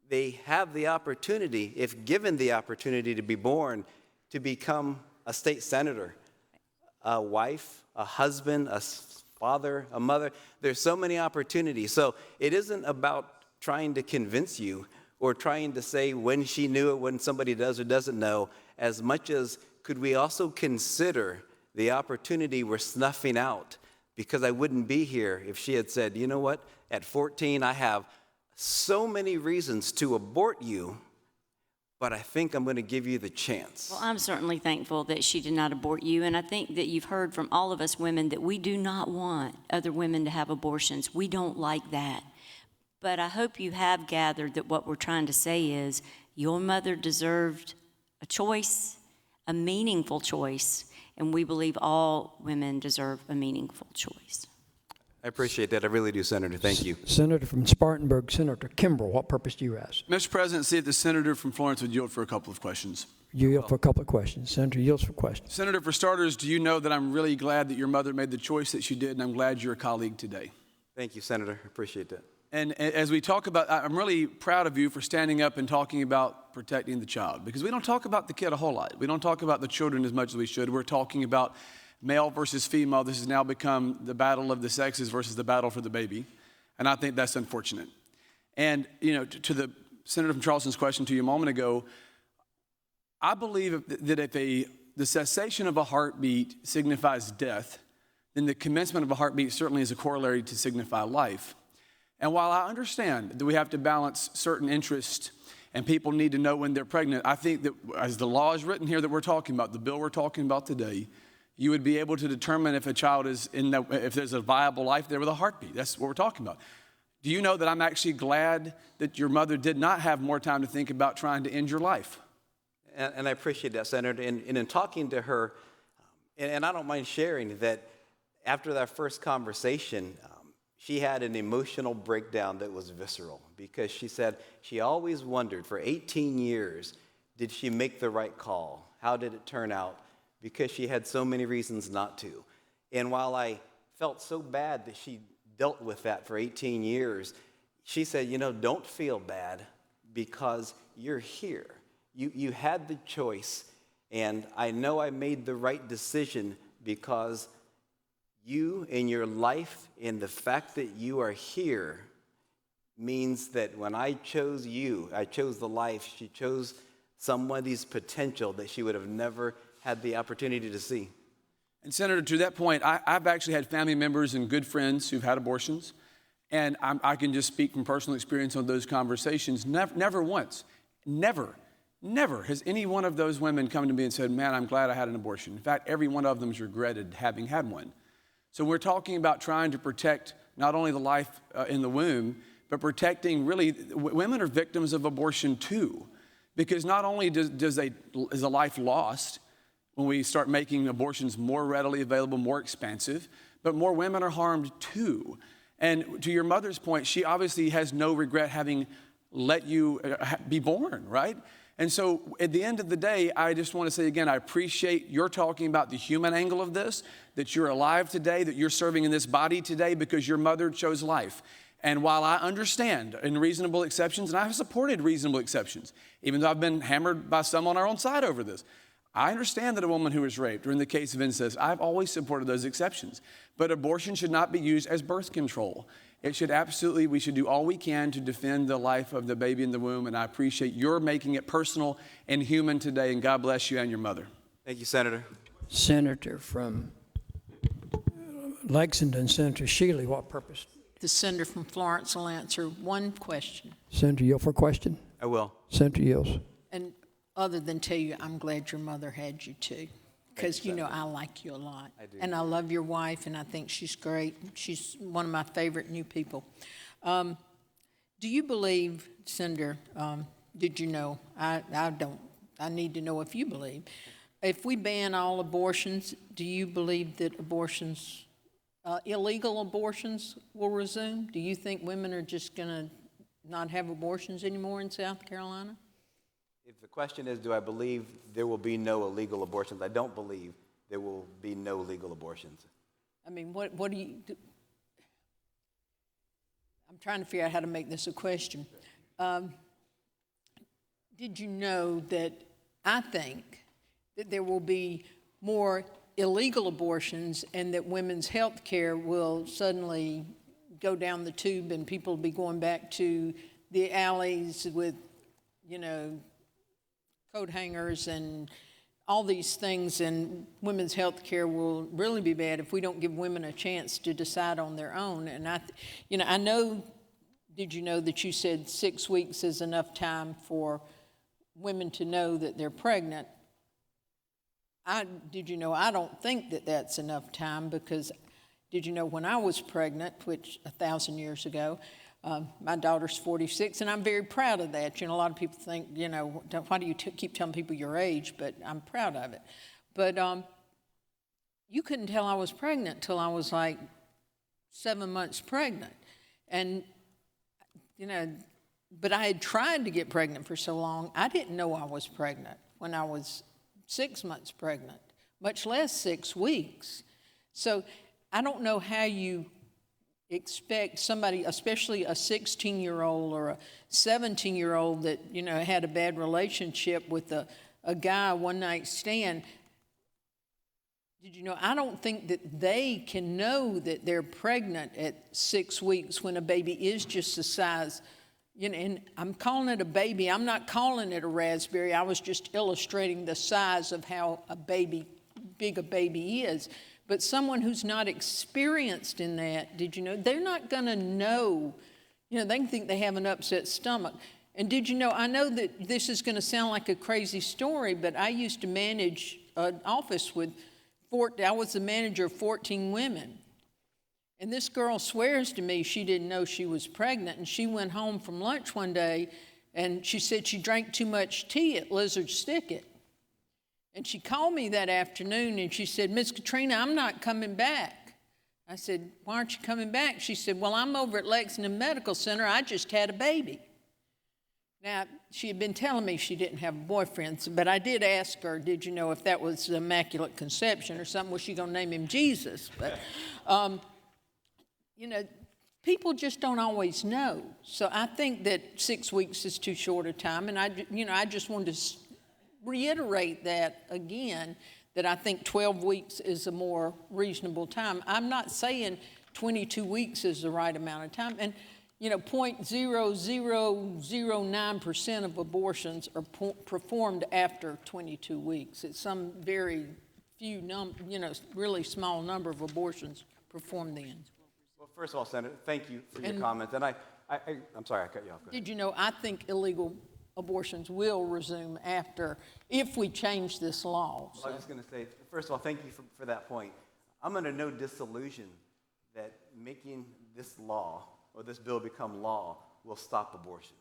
Speaker 21: They have the opportunity, if given the opportunity to be born, to become a state senator, a wife, a husband, a father, a mother. There's so many opportunities. So it isn't about trying to convince you or trying to say when she knew it, when somebody does or doesn't know, as much as could we also consider the opportunity we're snuffing out? Because I wouldn't be here if she had said, you know what, at 14, I have so many reasons to abort you, but I think I'm going to give you the chance.
Speaker 11: Well, I'm certainly thankful that she did not abort you, and I think that you've heard from all of us women that we do not want other women to have abortions. We don't like that. But I hope you have gathered that what we're trying to say is your mother deserved a choice, a meaningful choice, and we believe all women deserve a meaningful choice.
Speaker 21: I appreciate that. I really do, Senator. Thank you.
Speaker 2: Senator from Spartanburg, Senator Kimbrell, what purpose do you ask?
Speaker 6: Mr. President, see if the senator from Florence would yield for a couple of questions.
Speaker 2: You yield for a couple of questions. Senator yields for questions.
Speaker 6: Senator, for starters, do you know that I'm really glad that your mother made the choice that she did, and I'm glad you're a colleague today?
Speaker 21: Thank you, Senator. I appreciate that.
Speaker 6: And as we talk about, I'm really proud of you for standing up and talking about protecting the child, because we don't talk about the kid a whole lot. We don't talk about the children as much as we should. We're talking about male versus female. This has now become the battle of the sexes versus the battle for the baby. And I think that's unfortunate. And, you know, to the Senator from Charleston's question to you a moment ago, I believe that if the cessation of a heartbeat signifies death, then the commencement of a heartbeat certainly is a corollary to signify life. And while I understand that we have to balance certain interests and people need to know when they're pregnant, I think that as the law is written here that we're talking about, the bill we're talking about today, you would be able to determine if a child is if there's a viable life there with a heartbeat. That's what we're talking about. Do you know that I'm actually glad that your mother did not have more time to think about trying to end your life?
Speaker 21: And I appreciate that, Senator. And in talking to her, and I don't mind sharing that after that first conversation, she had an emotional breakdown that was visceral, because she said she always wondered for 18 years, did she make the right call? How did it turn out? Because she had so many reasons not to. And while I felt so bad that she dealt with that for 18 years, she said, you know, don't feel bad because you're here. You had the choice, and I know I made the right decision because you in your life and the fact that you are here means that when I chose you, I chose the life, she chose somebody's potential that she would have never had the opportunity to see.
Speaker 6: And Senator, to that point, I've actually had family members and good friends who've had abortions, and I can just speak from personal experience on those conversations. Never once, never has any one of those women come to me and said, man, I'm glad I had an abortion. In fact, every one of them's regretted having had one. So we're talking about trying to protect not only the life in the womb, but protecting really, women are victims of abortion too, because not only is a life lost when we start making abortions more readily available, more expansive, but more women are harmed too. And to your mother's point, she obviously has no regret having let you be born, right? And so at the end of the day, I just want to say again, I appreciate your talking about the human angle of this, that you're alive today, that you're serving in this body today because your mother chose life. And while I understand in reasonable exceptions, and I've supported reasonable exceptions, even though I've been hammered by some on our own side over this, I understand that a woman who is raped, or in the case of incest, I've always supported those exceptions. But abortion should not be used as birth control. It should absolutely, we should do all we can to defend the life of the baby in the womb, and I appreciate your making it personal and human today, and God bless you and your mother.
Speaker 21: Thank you, Senator.
Speaker 2: Senator from Lexington, Senator Shealy, what purpose?
Speaker 9: The senator from Florence will answer one question.
Speaker 2: Senator Yield for a question?
Speaker 21: I will.
Speaker 2: Senator Yields.
Speaker 9: And other than tell you, I'm glad your mother had you too, because you know I like you a lot.
Speaker 21: I do.
Speaker 9: And I love your wife, and I think she's great. She's one of my favorite new people. Do you believe, Senator, did you know, I don't, I need to know if you believe, if we ban all abortions, do you believe that abortions, illegal abortions will resume? Do you think women are just going to not have abortions anymore in South Carolina?
Speaker 21: If the question is, do I believe there will be no illegal abortions? I don't believe there will be no legal abortions.
Speaker 9: I mean, what do you do? I'm trying to figure out how to make this a question. Did you know that I think that there will be more illegal abortions and that women's health care will suddenly go down the tube and people will be going back to the alleys with, you know, coat hangers and all these things, and women's health care will really be bad if we don't give women a chance to decide on their own. And I know, did you know that you said 6 weeks is enough time for women to know that they're pregnant? Did you know, I don't think that that's enough time, because did you know when I was pregnant, which 1,000 years ago, my daughter's 46, and I'm very proud of that. You know, a lot of people think, you know, why do you keep telling people your age? But I'm proud of it. But you couldn't tell I was pregnant till I was like 7 months pregnant. And, you know, but I had tried to get pregnant for so long, I didn't know I was pregnant when I was 6 months pregnant, much less 6 weeks. So I don't know how you expect somebody, especially a 16-year-old or a 17-year-old that, had a bad relationship with a guy, one-night stand. Did you know, I don't think that they can know that they're pregnant at 6 weeks when a baby is just the size, and I'm calling it a baby. I'm not calling it a raspberry. I was just illustrating the size of how big a baby is. But someone who's not experienced in that, did you know, they're not going to know. They can think they have an upset stomach. And did you know, I know that this is going to sound like a crazy story, but I used to manage an office with I was the manager of 14 women. And this girl swears to me she didn't know she was pregnant. And she went home from lunch one day, and she said she drank too much tea at Lizard Sticket. And she called me that afternoon, and she said, Miss Katrina, I'm not coming back. I said, why aren't you coming back? She said, well, I'm over at Lexington Medical Center. I just had a baby. Now, she had been telling me she didn't have a boyfriend, but I did ask her, did you know if that was Immaculate Conception or something? Was she going to name him Jesus? But, people just don't always know. So I think that 6 weeks is too short a time, and I just wanted to reiterate that again, that I think 12 weeks is a more reasonable time. I'm not saying 22 weeks is the right amount of time. And, 0.0009% of abortions are performed after 22 weeks. It's some very few, really small number of abortions performed then.
Speaker 21: Well, first of all, Senator, thank you for your comments. And I'm sorry, I cut you off. Go ahead.
Speaker 9: Did you know, I think illegal abortions will resume if we change this law.
Speaker 21: Well, I was just going to say, first of all, thank you for that point. I'm under no disillusion that making this law or this bill become law will stop abortions.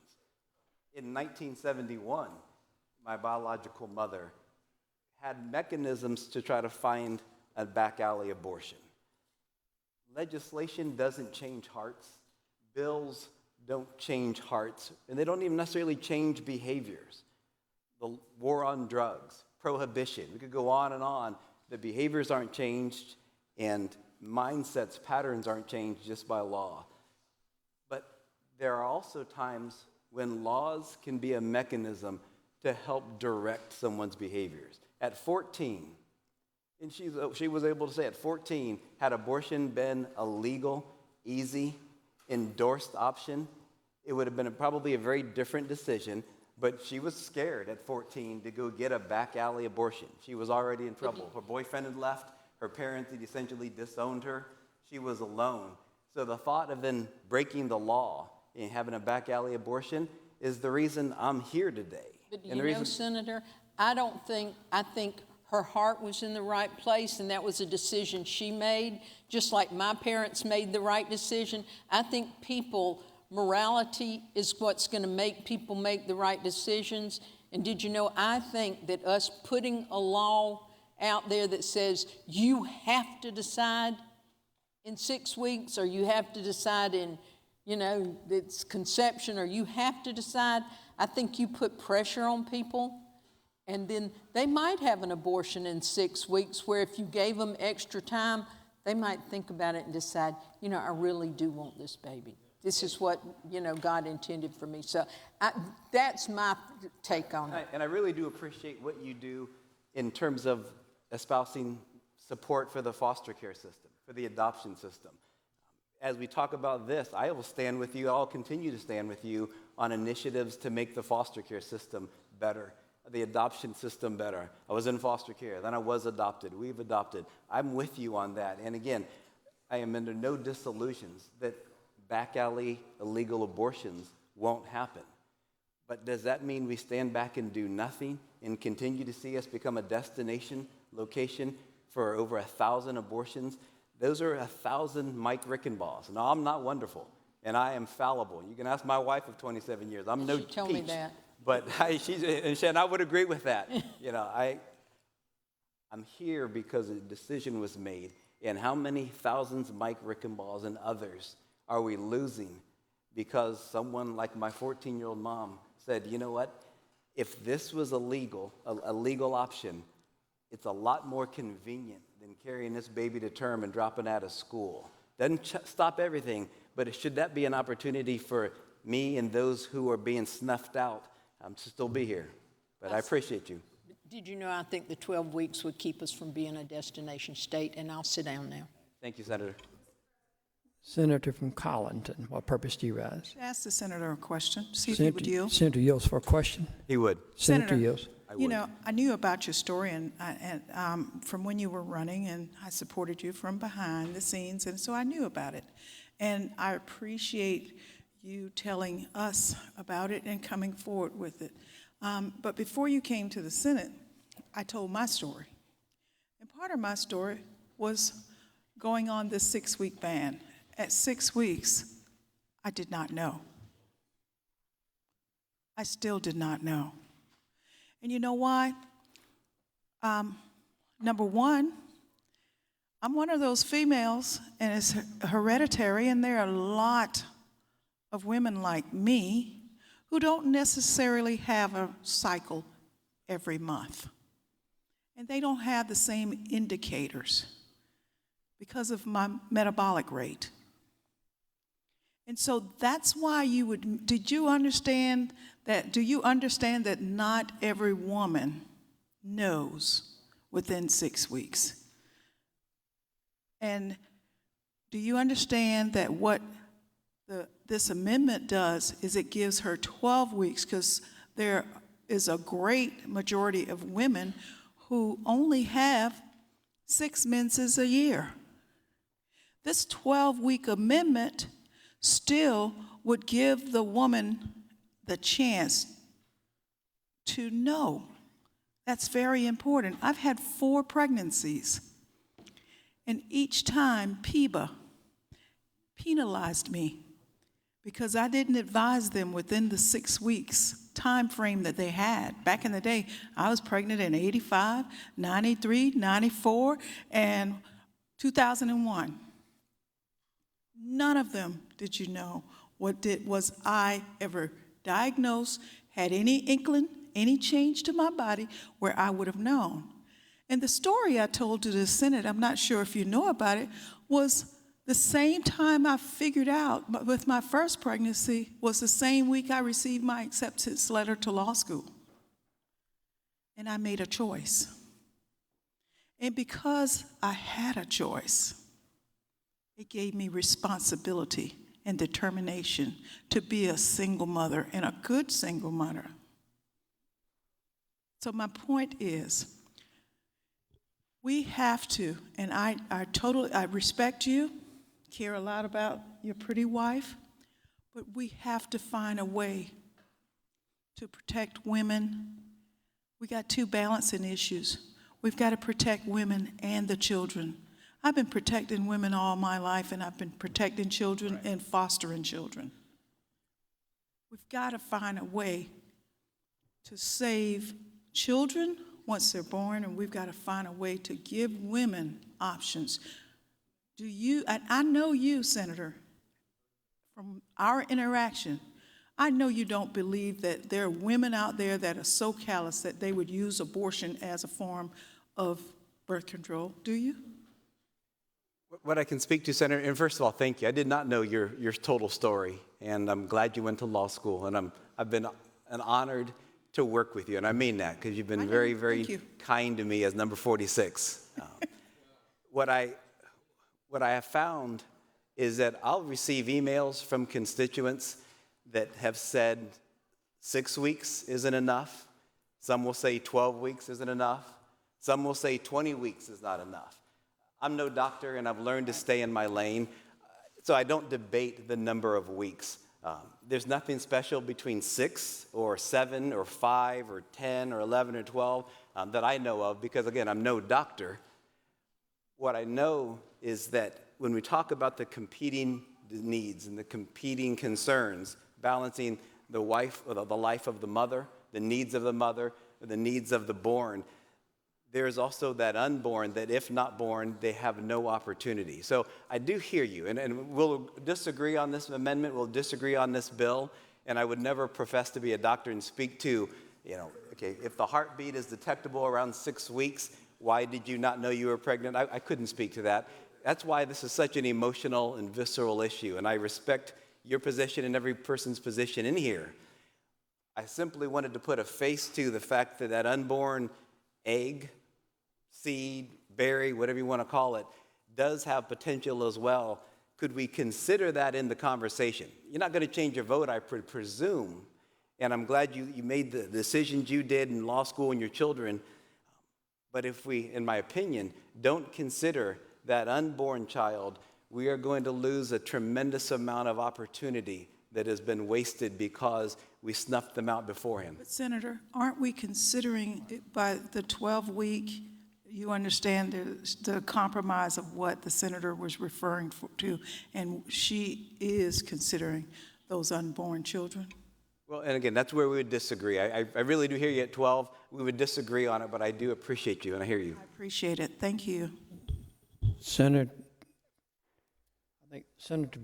Speaker 21: In 1971, my biological mother had mechanisms to try to find a back alley abortion. Legislation doesn't change hearts. Bills don't change hearts, and they don't even necessarily change behaviors. The war on drugs, prohibition, we could go on and on. The behaviors aren't changed, and mindsets, patterns aren't changed just by law. But there are also times when laws can be a mechanism to help direct someone's behaviors. At 14, and she was able to say at 14, had abortion been a legal, easy, endorsed option, it would have been probably a very different decision, but she was scared at 14 to go get a back alley abortion. She was already in trouble. Her boyfriend had left. Her parents had essentially disowned her. She was alone. So the thought of then breaking the law and having a back alley abortion is the reason I'm here today.
Speaker 9: But do you know, Senator, I think her heart was in the right place, and that was a decision she made, just like my parents made the right decision. I think morality is what's going to make people make the right decisions. And did you know, I think that us putting a law out there that says you have to decide in 6 weeks, or you have to decide in, it's conception, or you have to decide, I think you put pressure on people. And then they might have an abortion in 6 weeks, where if you gave them extra time, they might think about it and decide, I really do want this baby. This is what, God intended for me. So that's my take on it.
Speaker 21: And I really do appreciate what you do in terms of espousing support for the foster care system, for the adoption system. As we talk about this, I will stand with you, I'll continue to stand with you on initiatives to make the foster care system better, the adoption system better. I was in foster care, then I was adopted, we've adopted. I'm with you on that. And again, I am under no disillusions that back alley illegal abortions won't happen. But does that mean we stand back and do nothing and continue to see us become a destination location for over 1,000 abortions? Those are 1,000 Mike Rickenbaugh. Now, I'm not wonderful, and I am fallible. You can ask my wife of 27 years. I'm no
Speaker 9: peach. She told me that.
Speaker 21: But and I would agree with that. I'm here because a decision was made. And how many thousands of Mike Rickenbaughs and others are we losing because someone like my 14-year-old mom said, you know what? If this was a legal option, it's a lot more convenient than carrying this baby to term and dropping out of school. Doesn't stop everything, but should that be an opportunity for me and those who are being snuffed out to still be here? But I appreciate you.
Speaker 9: Did you know I think the 12 weeks would keep us from being a destination state? And I'll sit down now.
Speaker 21: Thank you, Senator.
Speaker 2: Senator from Collington, what purpose do you rise?
Speaker 12: Ask the senator a question, see if he would yield.
Speaker 2: Senator yields for a question.
Speaker 21: He would.
Speaker 2: Senator yields.
Speaker 12: You know, I knew about your story and from when you were running, and I supported you from behind the scenes, and so I knew about it. And I appreciate you telling us about it and coming forward with it. But before you came to the Senate, I told my story. And part of my story was going on this 6-week ban. At 6 weeks, I did not know. I still did not know. And you know why? Number one, I'm one of those females, and it's hereditary, and there are a lot of women like me who don't necessarily have a cycle every month. And they don't have the same indicators because of my metabolic rate. And so that's why you would, do you understand that not every woman knows within 6 weeks? And do you understand that what this amendment does is it gives her 12 weeks, because there is a great majority of women who only have 6 menses a year. This 12-week amendment still would give the woman the chance to know. That's very important. I've had 4 pregnancies, and each time PIBA penalized me because I didn't advise them within the 6 weeks time frame that they had. Back in the day, I was pregnant in 85, 93, 94, and 2001. None of them did you know was I ever diagnosed, had any inkling, any change to my body where I would have known. And the story I told to the Senate, I'm not sure if you know about it, was the same time I figured out with my first pregnancy was the same week I received my acceptance letter to law school. And I made a choice. And because I had a choice, it gave me responsibility and determination to be a single mother and a good single mother. So my point is, we have to, and I respect you, care a lot about your pretty wife, but we have to find a way to protect women. We got 2 balancing issues. We've got to protect women and the children. I've been protecting women all my life, and I've been protecting children and fostering children. We've got to find a way to save children once they're born, and we've got to find a way to give women options. I know you, Senator, from our interaction, I know you don't believe that there are women out there that are so callous that they would use abortion as a form of birth control, do you?
Speaker 21: What I can speak to, Senator, and first of all, thank you. I did not know your total story, and I'm glad you went to law school, and I've been honored to work with you, and I mean that because you've been very, very kind to me as number 46. What I have found is that I'll receive emails from constituents that have said 6 weeks isn't enough. Some will say 12 weeks isn't enough. Some will say 20 weeks is not enough. I'm no doctor, and I've learned to stay in my lane, so I don't debate the number of weeks. There's nothing special between 6 or 7 or 5 or 10 or 11 or 12 that I know of because, again, I'm no doctor. What I know is that when we talk about the competing needs and the competing concerns, balancing the life of the mother, the needs of the mother, the needs of the born, there is also that unborn that if not born, they have no opportunity. So I do hear you, and we'll disagree on this amendment, we'll disagree on this bill, and I would never profess to be a doctor and speak to, okay, if the heartbeat is detectable around 6 weeks, why did you not know you were pregnant? I couldn't speak to that. That's why this is such an emotional and visceral issue, and I respect your position and every person's position in here. I simply wanted to put a face to the fact that that unborn egg, seed, berry, whatever you want to call it, does have potential as well. Could we consider that in the conversation? You're not going to change your vote, I presume, and I'm glad you made the decisions you did in law school and your children. But if we, in my opinion, don't consider that unborn child, we are going to lose a tremendous amount of opportunity that has been wasted because we snuffed them out beforehand.
Speaker 12: But Senator, aren't we considering it by the 12-week, you understand the compromise of what the senator was referring to, and she is considering those unborn children?
Speaker 21: Well, and again, that's where we would disagree. I really do hear you at 12. We would disagree on it, but I do appreciate you, and I hear you.
Speaker 12: I appreciate it. Thank you.
Speaker 2: Senator, I think Senator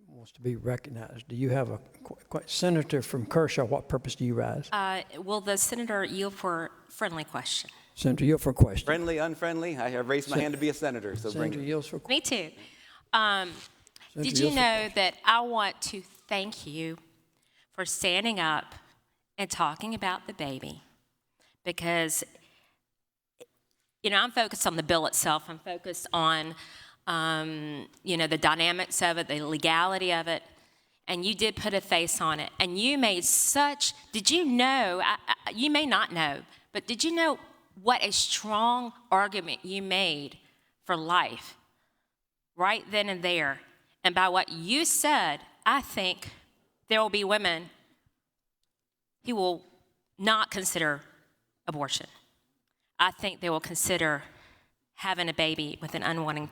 Speaker 2: wants to be recognized. Do you have a Senator from Kershaw? What purpose do you rise?
Speaker 4: Will the senator yield for friendly question?
Speaker 2: Senator, yield for question.
Speaker 21: Friendly, unfriendly? I have raised my hand to be a senator, so bring
Speaker 2: Senator
Speaker 21: it.
Speaker 2: yields for question.
Speaker 4: Me too. Did you know that I want to thank you for standing up and talking about the baby? Because, you know, I'm focused on the bill itself. I'm focused on, you know, the dynamics of it, the legality of it. And you did put a face on it. And you made such, did you know, you may not know, but did you know what a strong argument you made for life right then and there? And by what you said, I think there will be women who will not consider abortion. I think they will consider having a baby with an unwanted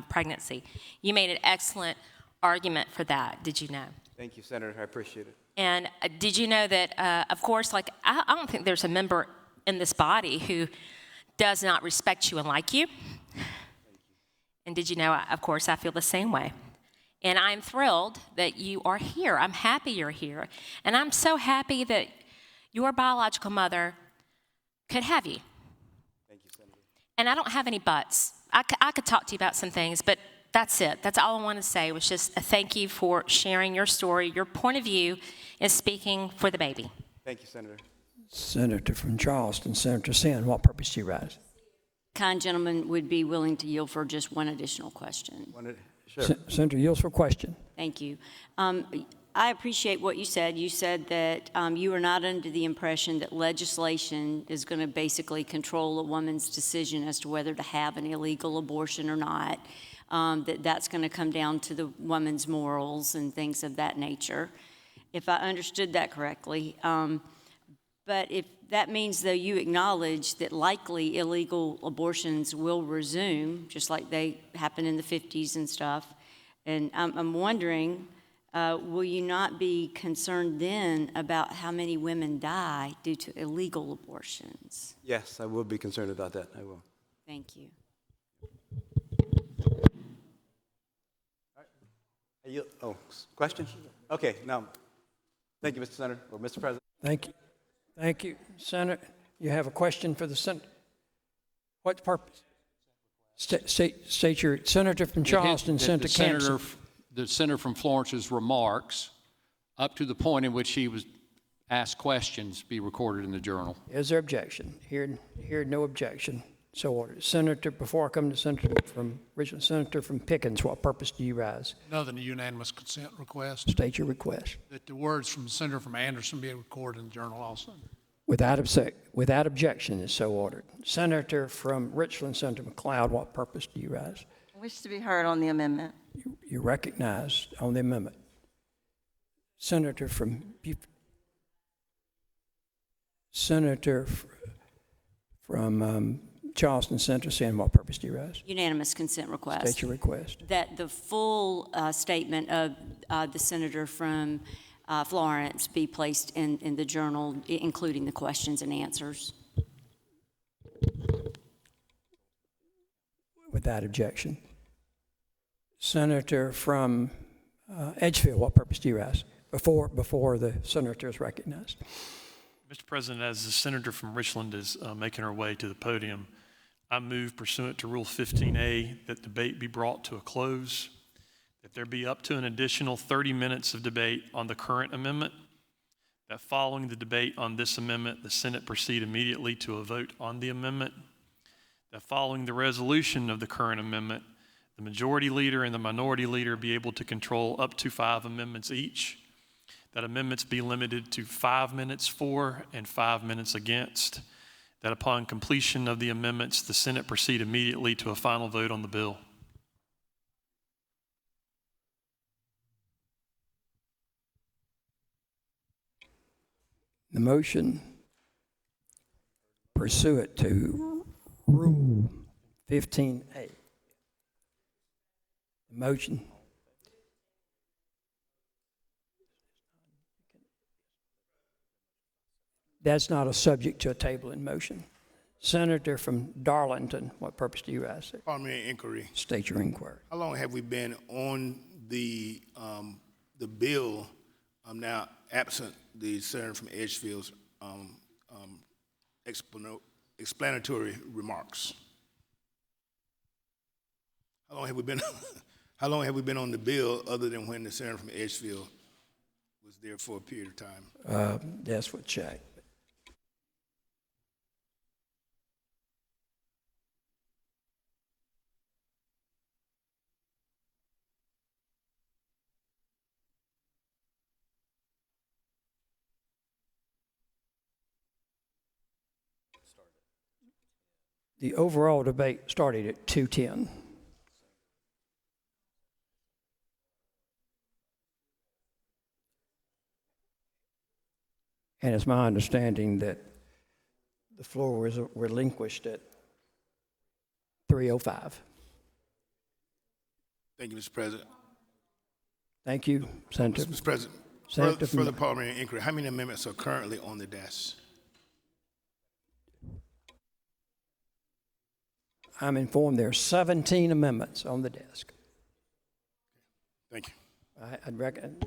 Speaker 4: pregnancy. You made an excellent argument for that. Did you know?
Speaker 21: Thank you, Senator. I appreciate it.
Speaker 4: And did you know that, of course, like, I don't think there's a member in this body who does not respect you and like you. And did you know, of course, I feel the same way. And I'm thrilled that you are here. I'm happy you're here. And I'm so happy that your biological mother could have you.
Speaker 21: Thank you, Senator.
Speaker 4: And I don't have any buts. I could talk to you about some things, but that's it. That's all I want to say was just a thank you for sharing your story, your point of view, and speaking for the baby.
Speaker 21: Thank you, Senator.
Speaker 2: Senator from Charleston, Senator Sin, what purpose do you rise?
Speaker 11: Kind gentleman would be willing to yield for just one additional question.
Speaker 21: Sure.
Speaker 2: Senator yields for question.
Speaker 11: Thank you. I appreciate what you said. You said that you are not under the impression that legislation is going to basically control a woman's decision as to whether to have an illegal abortion or not, that that's going to come down to the woman's morals and things of that nature, if I understood that correctly. But if that means, though, you acknowledge that likely illegal abortions will resume, just like they happened in the 50s and stuff, and I'm wondering, will you not be concerned then about how many women die due to illegal abortions?
Speaker 21: Yes, I will be concerned about that. I will.
Speaker 11: Thank you.
Speaker 21: Oh, question? Okay, now, thank you, Mr. Senator, or Mr. President.
Speaker 2: Thank you. Thank you. Senator, you have a question for the Senator? What purpose? State your Senator from Charleston, Senator Campson.
Speaker 18: The senator from Florence's remarks up to the point in which he was asked questions be recorded in the journal.
Speaker 2: Is there objection? Here, no objection. So ordered. Senator, before I come to Senator from Richmond, Senator from Pickens, what purpose do you rise?
Speaker 22: Another unanimous consent request.
Speaker 2: State your request.
Speaker 22: That the words from the senator from Anderson be recorded in the journal also.
Speaker 2: Without objection is so ordered. Senator from Richland, Senator McLeod, what purpose do you rise?
Speaker 16: I wish to be heard on the amendment.
Speaker 2: You recognize on the amendment. Senator from Charleston, Senator Sand, what purpose do you rise?
Speaker 11: Unanimous consent request.
Speaker 2: State your request.
Speaker 11: That the full statement of the senator from Florence be placed in the journal, including the questions and answers.
Speaker 2: Without objection. Senator from Edgefield, what purpose do you rise? Before the senator is recognized.
Speaker 13: Mr. President, as the senator from Richland is making her way to the podium, I move pursuant to Rule 15A that debate be brought to a close, that there be up to an additional 30 minutes of debate on the current amendment, that following the debate on this amendment, the Senate proceed immediately to a vote on the amendment, that following the resolution of the current amendment, the majority leader and the minority leader be able to control up to 5 amendments each, that amendments be limited to 5 minutes for and 5 minutes against, that upon completion of the amendments, the Senate proceed immediately to a final vote on the bill.
Speaker 2: The motion pursuant to Rule 15A. The motion. That's not a subject to a table in motion. Senator from Darlington, what purpose do you ask?
Speaker 19: Parliamentary inquiry.
Speaker 2: State your inquiry.
Speaker 19: How long have we been on the bill? Now absent the senator from Edgefield's explanatory remarks. How long have we been? How long have we been on the bill, other than when the senator from Edgefield was there for a period of time?
Speaker 2: That's what check. The overall debate started at 2:10. And it's my understanding that the floor was relinquished at 3:05.
Speaker 19: Thank you, Mr. President.
Speaker 2: Thank you, Senator.
Speaker 19: Mr. President,
Speaker 2: Senator
Speaker 19: further parliamentary inquiry. How many amendments are currently on the desk?
Speaker 2: I'm informed there are 17 amendments on the desk.
Speaker 19: Thank you.
Speaker 2: I'd reckon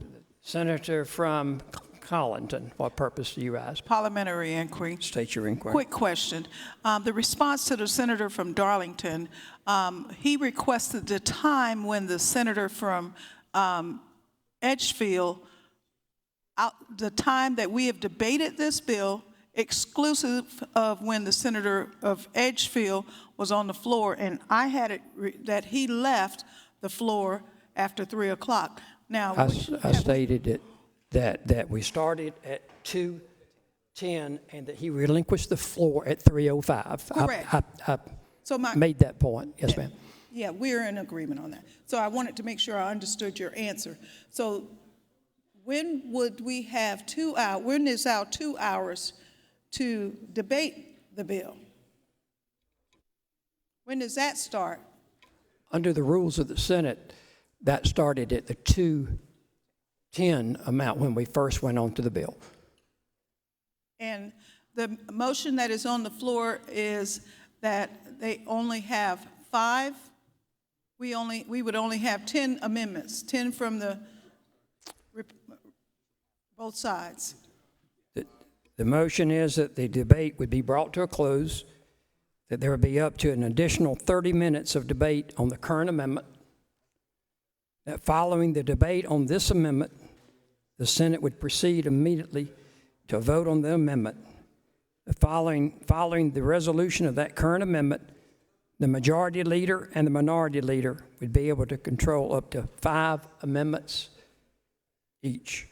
Speaker 2: Senator from Collington, what purpose do you ask?
Speaker 12: Parliamentary inquiry.
Speaker 2: State your inquiry.
Speaker 12: Quick question. The response to the senator from Darlington, he requested the time when the senator from Edgefield, the time that we have debated this bill, exclusive of when the senator of Edgefield was on the floor, and I had it that he left the floor after 3 o'clock. Now,
Speaker 2: I stated it that we started at 2:10 and that he relinquished the floor at 3:05.
Speaker 12: Correct.
Speaker 2: I
Speaker 12: So
Speaker 2: made that point. Yes, ma'am.
Speaker 12: Yeah, we're in agreement on that. So I wanted to make sure I understood your answer. So when would we have 2 hours, when is our 2 hours to debate the bill? When does that start?
Speaker 2: Under the rules of the Senate, that started at the 2:10 amount when we first went on to the bill.
Speaker 12: And the motion that is on the floor is that they only have 5. We would only have 10 amendments, 10 from both sides.
Speaker 2: The motion is that the debate would be brought to a close, that there would be up to an additional 30 minutes of debate on the current amendment, that following the debate on this amendment, the Senate would proceed immediately to a vote on the amendment. Following the resolution of that current amendment, the majority leader and the minority leader would be able to control up to 5 amendments each.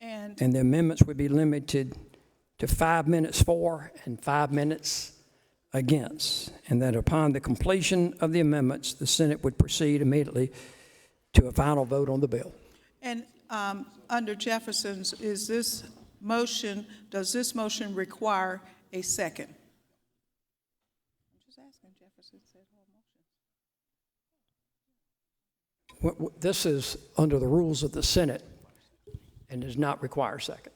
Speaker 2: And the amendments would be limited to 5 minutes for and 5 minutes against. And that upon the completion of the amendments, the Senate would proceed immediately to a final vote on the bill.
Speaker 12: And under Jefferson's, does this motion require a second? I'm just asking. Jefferson said whole motion.
Speaker 2: This is under the rules of the Senate and does not require a second.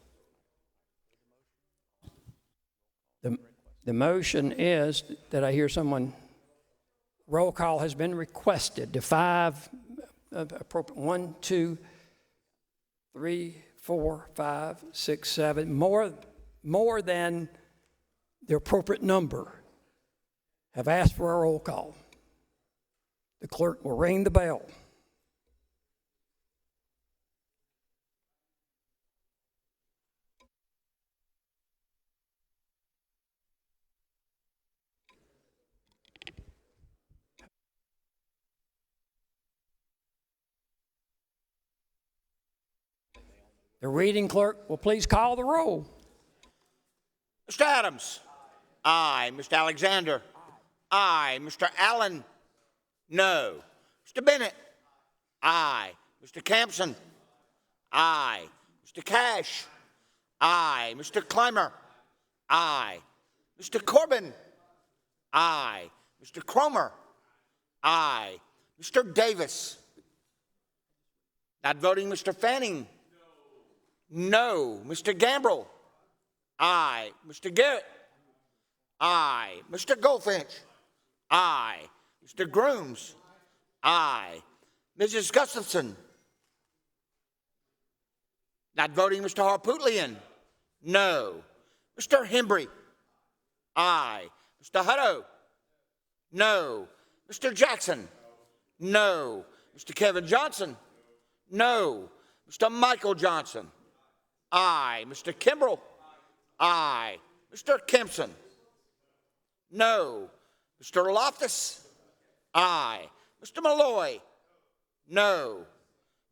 Speaker 2: The motion is that I hear someone, roll call has been requested to 5, appropriate 1, 2, 3, 4, 5, 6, 7, more than the appropriate number. have asked for a roll call. The clerk will ring the bell. The reading clerk will please call the roll.
Speaker 1: Mr. Adams? Aye. Mr. Alexander? Aye. Mr. Allen? No. Mr. Bennett? Aye. Mr. Campson? Aye. Mr. Cash? Aye. Mr. Clymer? Aye. Mr. Corbin? Aye. Mr. Cromer? Aye. Mr. Davis? Not voting, Mr. Fanning? No. Mr. Gambrell? Aye. Mr. Garrett? Aye. Mr. Goldfinch? Aye. Mr. Grooms? Aye. Mrs. Gustafson? Not voting, Mr. Harpootlian? No. Mr. Hembry? Aye. Mr. Hutto? No. Mr. Jackson? No. Mr. Kevin Johnson? No. Mr. Michael Johnson? Aye. Mr. Kimbrell? Aye. Mr. Kempson? No. Mr. Loftus? Aye. Mr. Malloy? No.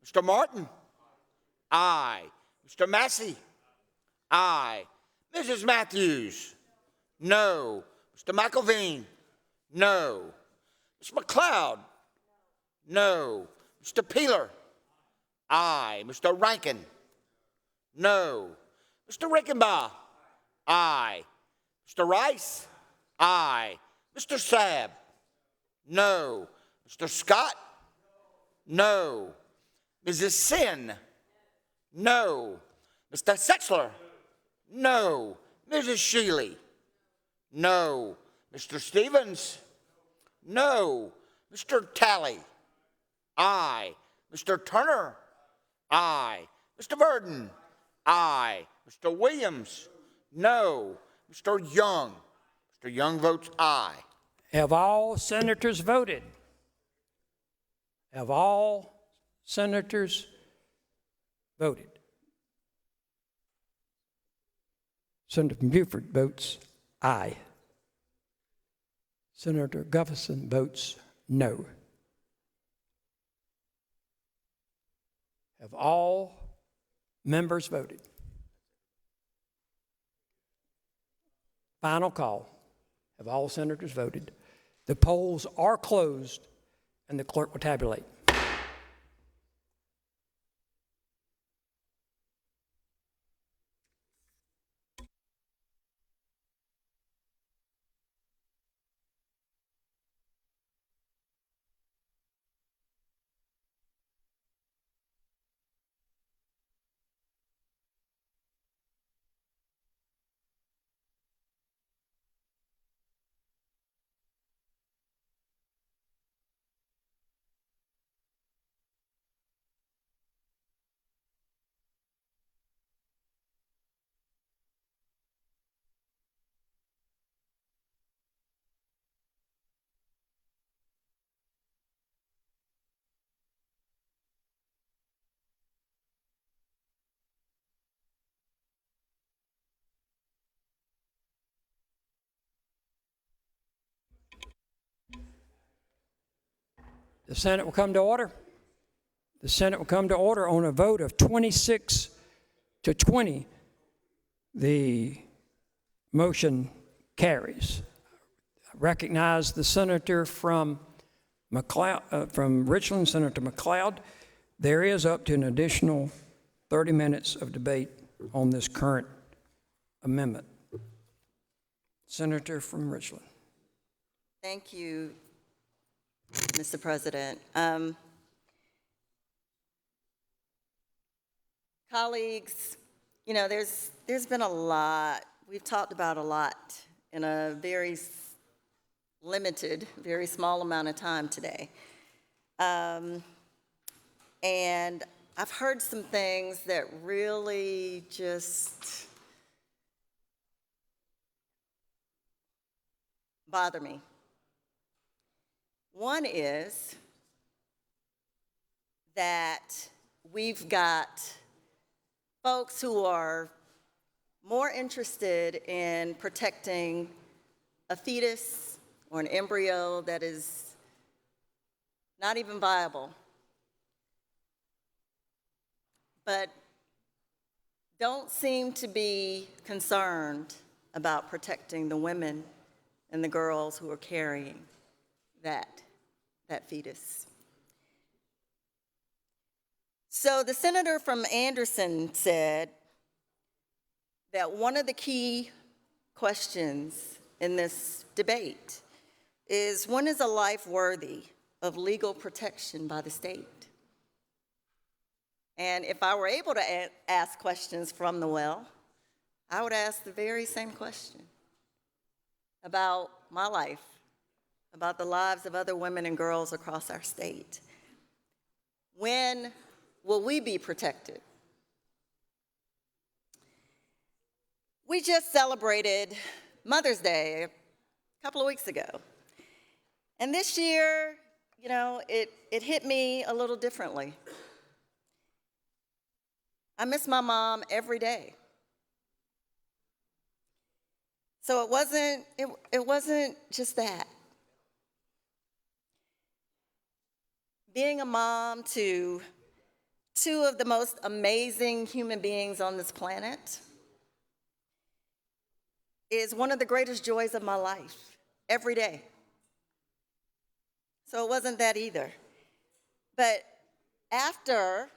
Speaker 1: Mr. Martin? Aye. Mr. Massey? Aye. Mrs. Matthews? No. Mr. McElveen? No. Mr. McLeod? No. Mr. Peeler? Aye. Mr. Rankin? No. Mr. Rickenbaugh? Aye. Mr. Rice? Aye. Mr. Sabb? No. Mr. Scott? No. Mrs. Sin? No. Mr. Setzler? No. Mrs. Shealy? No. Mr. Stevens? No. Mr. Talley? Aye. Mr. Turner? Aye. Mr. Burden? Aye. Mr. Williams? No. Mr. Young? Mr. Young votes aye.
Speaker 2: Have all senators voted? Have all senators voted? Senator from Beaufort votes aye. Senator Gufferson votes no. Have all members voted? Final call. Have all senators voted? The polls are closed, and the clerk will tabulate. The Senate will come to order. The Senate will come to order on a vote of 26 to 20. The motion carries. I recognize the senator from Richland, Senator McLeod. There is up to an additional 30 minutes of debate on this current amendment. Senator from Richland.
Speaker 16: Thank you, Mr. President. Colleagues, you know, there's been a lot, we've talked about a lot in a very limited, very small amount of time today. And I've heard some things that really just bother me. One is that we've got folks who are more interested in protecting a fetus or an embryo that is not even viable, but don't seem to be concerned about protecting the women and the girls who are carrying that fetus. So the senator from Anderson said that one of the key questions in this debate is, when is a life worthy of legal protection by the state? And if I were able to ask questions from the well, I would ask the very same question about my life, about the lives of other women and girls across our state. When will we be protected? We just celebrated Mother's Day a couple of weeks ago. And this year, you know, it hit me a little differently. I miss my mom every day. So it wasn't just that. Being a mom to two of the most amazing human beings on this planet is one of the greatest joys of my life, every day. So it wasn't that either. But after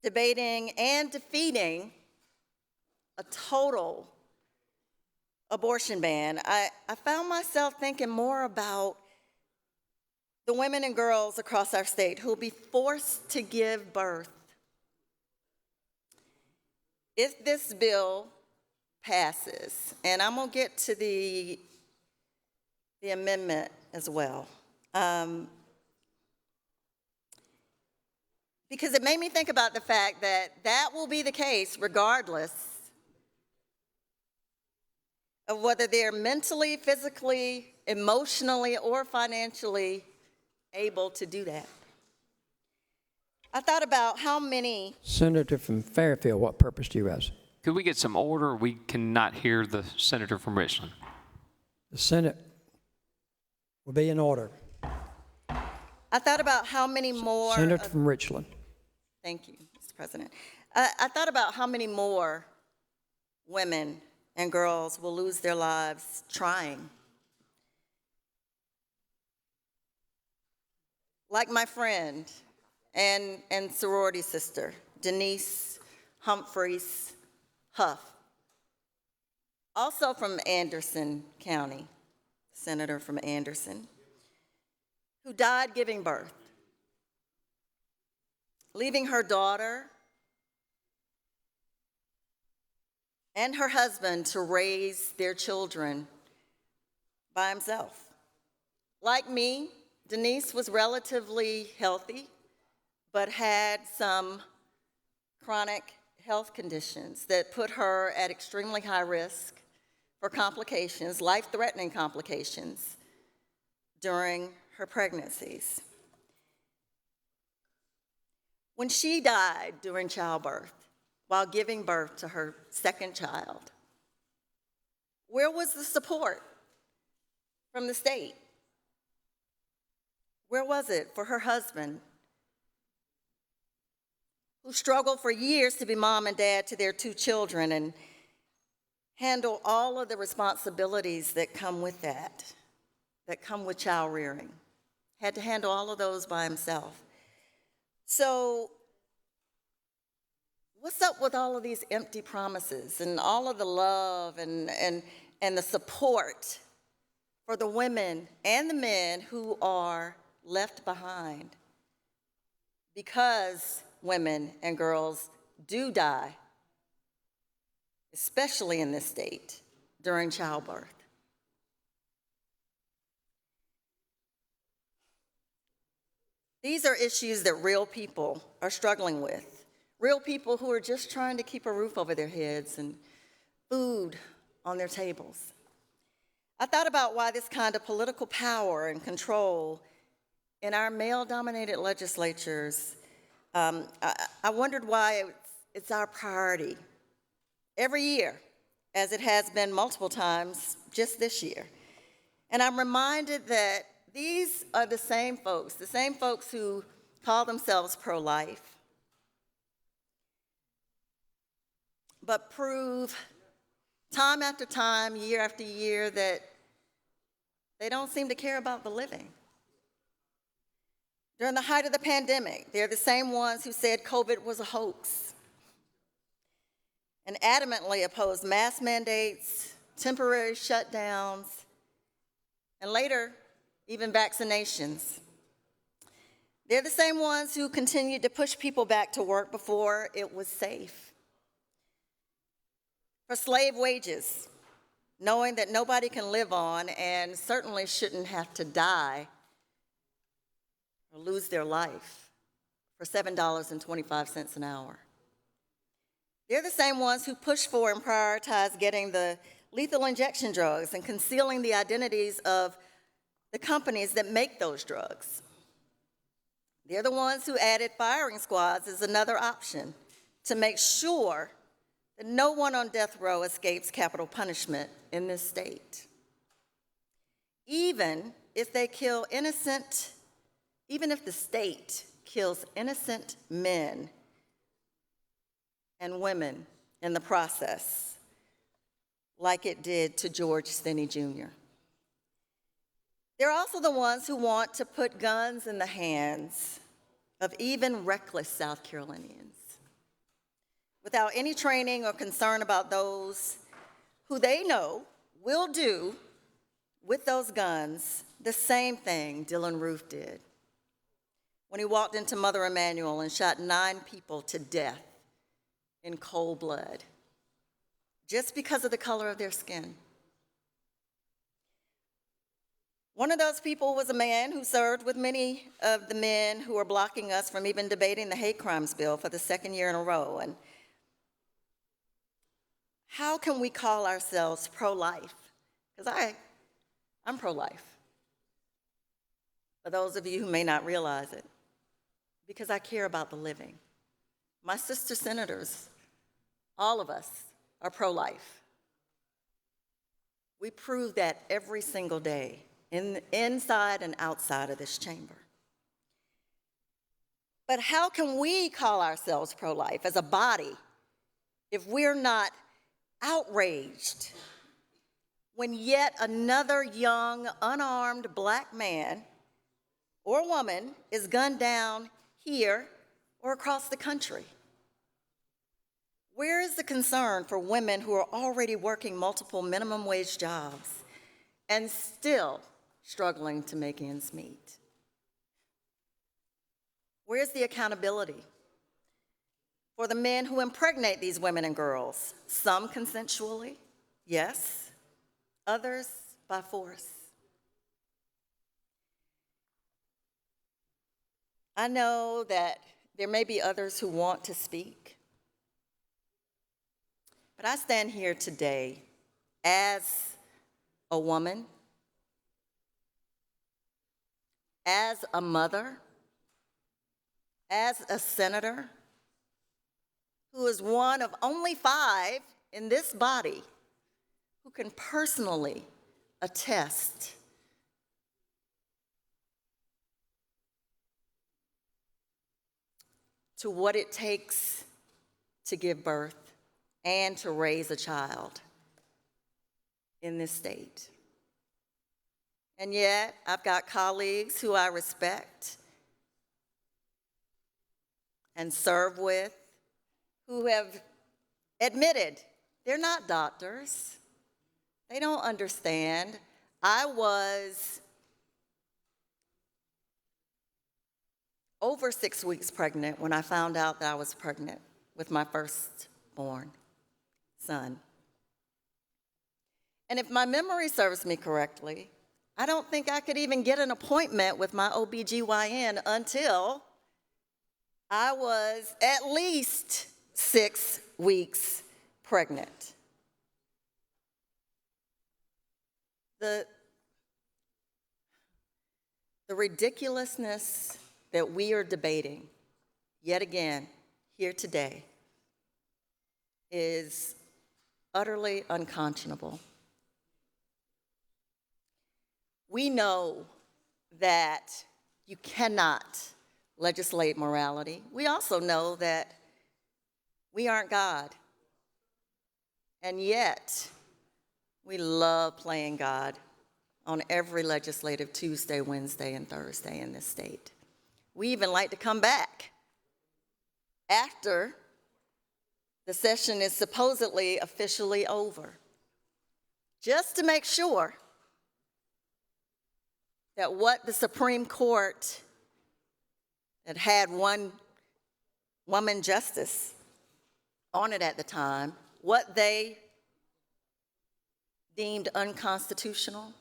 Speaker 16: debating and defeating a total abortion ban, I found myself thinking more about the women and girls across our state who will be forced to give birth if this bill passes. And I'm going to get to the amendment as well. Because it made me think about the fact that that will be the case regardless of whether they're mentally, physically, emotionally, or financially able to do that. I thought about how many...
Speaker 2: Senator from Fairfield, what purpose do you ask?
Speaker 14: Could we get some order? We cannot hear the senator from Richland.
Speaker 2: The Senate will be in order.
Speaker 16: I thought about how many more...
Speaker 2: Senator from Richland.
Speaker 16: Thank you, Mr. President. I thought about how many more women and girls will lose their lives trying. Like my friend and sorority sister, Denise Humphreys Huff, also from Anderson County, senator from Anderson, who died giving birth, leaving her daughter and her husband to raise their children by himself. Like me, Denise was relatively healthy, but had some chronic health conditions that put her at extremely high risk for complications, life-threatening complications, during her pregnancies. When she died during childbirth, while giving birth to her second child, where was the support from the state? Where was it for her husband, who struggled for years to be mom and dad to their two children and handle all of the responsibilities that come with that come with child rearing? Had to handle all of those by himself. So what's up with all of these empty promises and all of the love and the support for the women and the men who are left behind because women and girls do die, especially in this state, during childbirth? These are issues that real people are struggling with. Real people who are just trying to keep a roof over their heads and food on their tables. I thought about why this kind of political power and control in our male-dominated legislatures, I wondered why it's our priority every year, as it has been multiple times just this year. And I'm reminded that these are the same folks who call themselves pro-life, but prove time after time, year after year, that they don't seem to care about the living. During the height of the pandemic, they're the same ones who said COVID was a hoax and adamantly opposed mask mandates, temporary shutdowns, and later, even vaccinations. They're the same ones who continued to push people back to work before it was safe. For slave wages, knowing that nobody can live on and certainly shouldn't have to die or lose their life for $7.25 an hour. They're the same ones who push for and prioritize getting the lethal injection drugs and concealing the identities of the companies that make those drugs. They're the ones who added firing squads as another option to make sure that no one on death row escapes capital punishment in this state. Even if the state kills innocent men and women in the process, like it did to George Stinney Jr. They're also the ones who want to put guns in the hands of even reckless South Carolinians, without any training or concern about those who they know will do with those guns the same thing Dylan Roof did when he walked into Mother Emanuel and shot 9 people to death in cold blood, just because of the color of their skin. One of those people was a man who served with many of the men who are blocking us from even debating the hate crimes bill for the second year in a row. And how can we call ourselves pro-life? Because I'm pro-life. For those of you who may not realize it, because I care about the living. My sister senators, all of us, are pro-life. We prove that every single day, inside and outside of this chamber. But how can we call ourselves pro-life as a body if we're not outraged when yet another young, unarmed black man or woman is gunned down here or across the country? Where is the concern for women who are already working multiple minimum wage jobs and still struggling to make ends meet? Where's the accountability for the men who impregnate these women and girls? Some consensually, yes, others by force. I know that there may be others who want to speak, but I stand here today as a woman, as a mother, as a senator, who is one of only 5 in this body who can personally attest to what it takes to give birth and to raise a child in this state. And yet, I've got colleagues who I respect and serve with who have admitted they're not doctors. They don't understand. I was over 6 weeks pregnant when I found out that I was pregnant with my firstborn son. And if my memory serves me correctly, I don't think I could even get an appointment with my OBGYN until I was at least 6 weeks pregnant. The ridiculousness that we are debating yet again here today is utterly unconscionable. We know that you cannot legislate morality. We also know that we aren't God. And yet, we love playing God on every legislative Tuesday, Wednesday, and Thursday in this state. We even like to come back after the session is supposedly officially over, just to make sure that what the Supreme Court that had one woman justice on it at the time, what they deemed unconstitutional,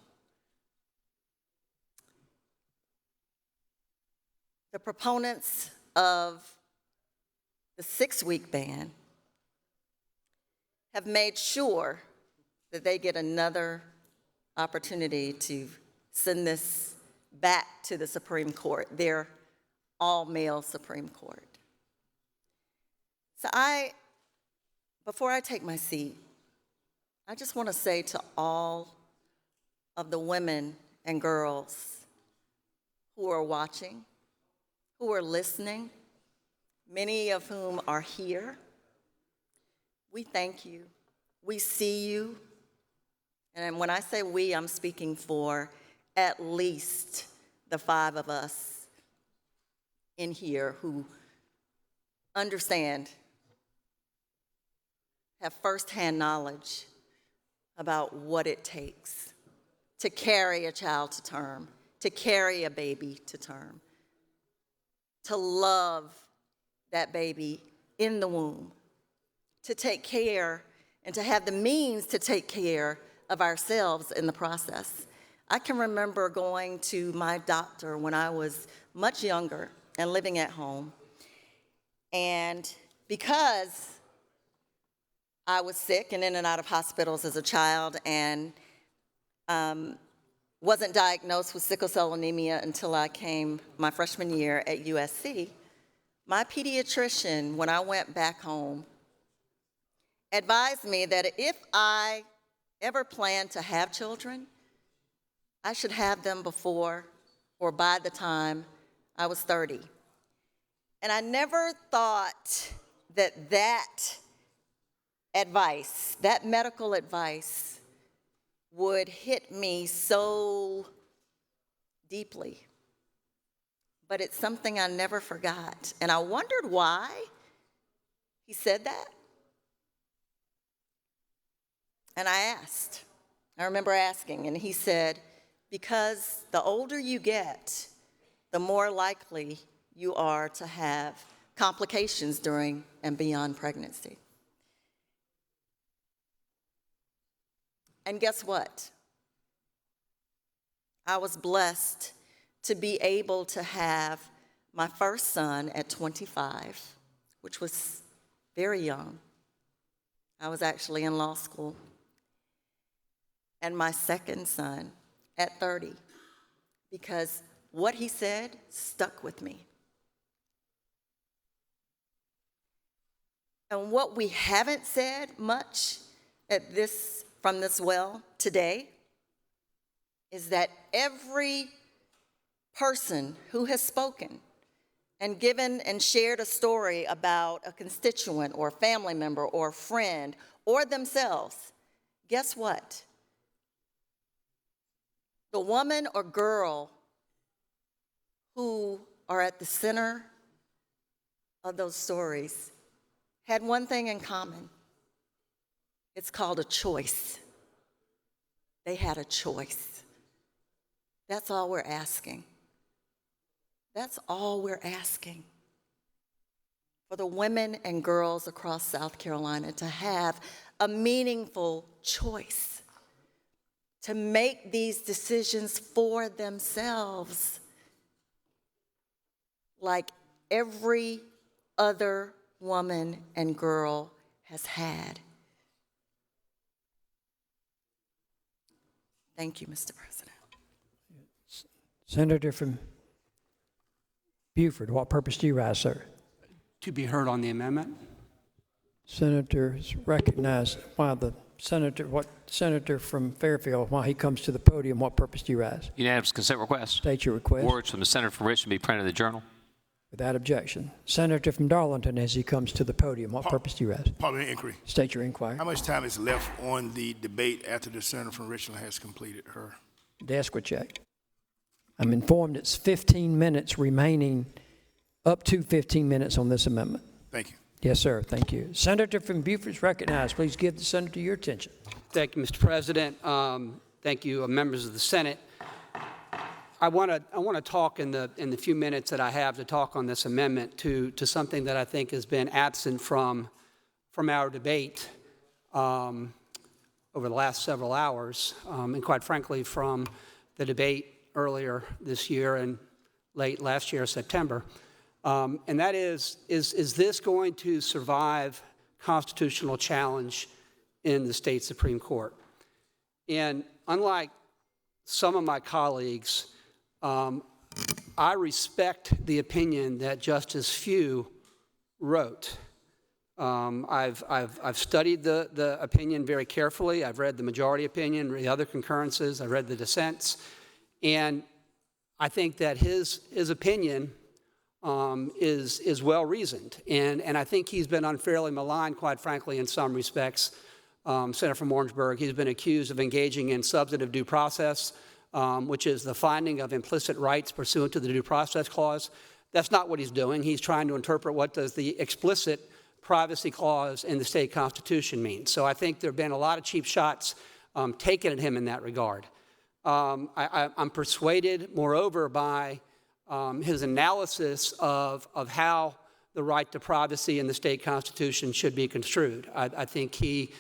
Speaker 16: the proponents of the 6-week ban have made sure that they get another opportunity to send this back to the Supreme Court, their all-male Supreme Court. So before I take my seat, I just want to say to all of the women and girls who are watching, who are listening, many of whom are here, we thank you. We see you. And when I say we, I'm speaking for at least the 5 of us in here who understand, have firsthand knowledge about what it takes to carry a child to term, to carry a baby to term, to love that baby in the womb, to take care and to have the means to take care of ourselves in the process. I can remember going to my doctor when I was much younger and living at home. And because I was sick and in and out of hospitals as a child and wasn't diagnosed with sickle cell anemia until I came my freshman year at USC, my pediatrician, when I went back home, advised me that if I ever planned to have children, I should have them before or by the time I was 30. And I never thought that that advice, that medical advice, would hit me so deeply. But it's something I never forgot. And I wondered why he said that. And I remember asking, and he said, because the older you get, the more likely you are to have complications during and beyond pregnancy. And guess what? I was blessed to be able to have my first son at 25, which was very young. I was actually in law school. And my second son at 30, because what he said stuck with me. And what we haven't said much from this well today is that every person who has spoken and given and shared a story about a constituent or a family member or a friend or themselves, guess what? The woman or girl who are at the center of those stories had one thing in common. It's called a choice. They had a choice. That's all we're asking. That's all we're asking. For the women and girls across South Carolina to have a meaningful choice, to make these decisions for themselves, like every other woman and girl has had. Thank Thank you, Mr. President.
Speaker 2: Senator from Beaufort, what purpose do you rise, sir?
Speaker 5: To be heard on the amendment.
Speaker 2: Senator is recognized. While the senator from Fairfield, while he comes to the podium, what purpose do you rise?
Speaker 14: Unanimous consent request.
Speaker 2: State your request.
Speaker 14: Words from the senator from Richmond be printed in the journal.
Speaker 2: Without objection. Senator from Darlington, as he comes to the podium, what purpose do you rise?
Speaker 19: Parliamentary inquiry.
Speaker 2: State your inquiry.
Speaker 19: How much time is left on the debate after the senator from Richmond has completed her?
Speaker 2: Desk will check. I'm informed it's 15 minutes remaining, up to 15 minutes on this amendment.
Speaker 19: Thank you.
Speaker 2: Yes, sir. Thank you. Senator from Beaufort is recognized. Please give the senator your attention.
Speaker 5: Thank you, Mr. President. Thank you, members of the Senate. I want to talk in the few minutes that I have to talk on this amendment to something that I think has been absent from our debate over the last several hours, and quite frankly, from the debate earlier this year and late last year, September. And that is this going to survive constitutional challenge in the state Supreme Court? And unlike some of my colleagues, I respect the opinion that Justice Few wrote. I've studied the opinion very carefully. I've read the majority opinion, the other concurrences. I read the dissents. And I think that his opinion is well reasoned, and I think he's been unfairly maligned, quite frankly, in some respects. Senator from Orangeburg, he's been accused of engaging in substantive due process, which is the finding of implicit rights pursuant to the Due Process Clause. That's not what he's doing. He's trying to interpret what does the explicit privacy clause in the state constitution mean. So I think there have been a lot of cheap shots taken at him in that regard. I'm persuaded, moreover, by his analysis of how the right to privacy in the state constitution should be construed. I think he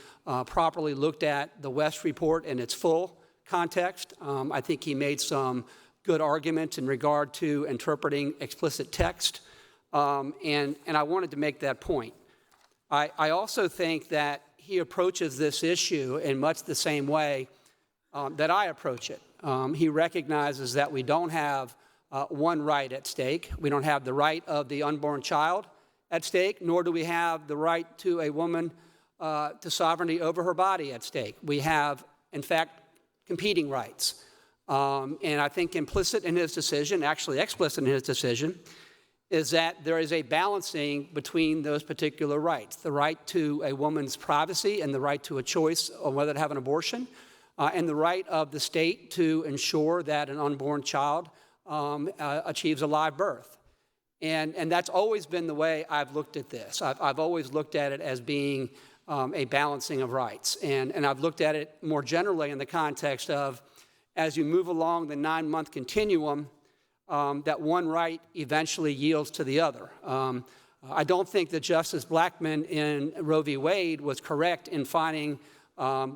Speaker 5: properly looked at the West report in its full context. I think he made some good arguments in regard to interpreting explicit text, and I wanted to make that point. I also think that he approaches this issue in much the same way that I approach it. He recognizes that we don't have one right at stake. We don't have the right of the unborn child at stake, nor do we have the right to a woman to sovereignty over her body at stake. We have, in fact, competing rights. And I think implicit in his decision, actually explicit in his decision, is that there is a balancing between those particular rights, the right to a woman's privacy and the right to a choice on whether to have an abortion, and the right of the state to ensure that an unborn child achieves a live birth. And that's always been the way I've looked at this. I've always looked at it as being a balancing of rights. And I've looked at it more generally in the context of, as you move along the 9-month continuum, that one right eventually yields to the other. I don't think that Justice Blackmun in Roe v. Wade was correct in finding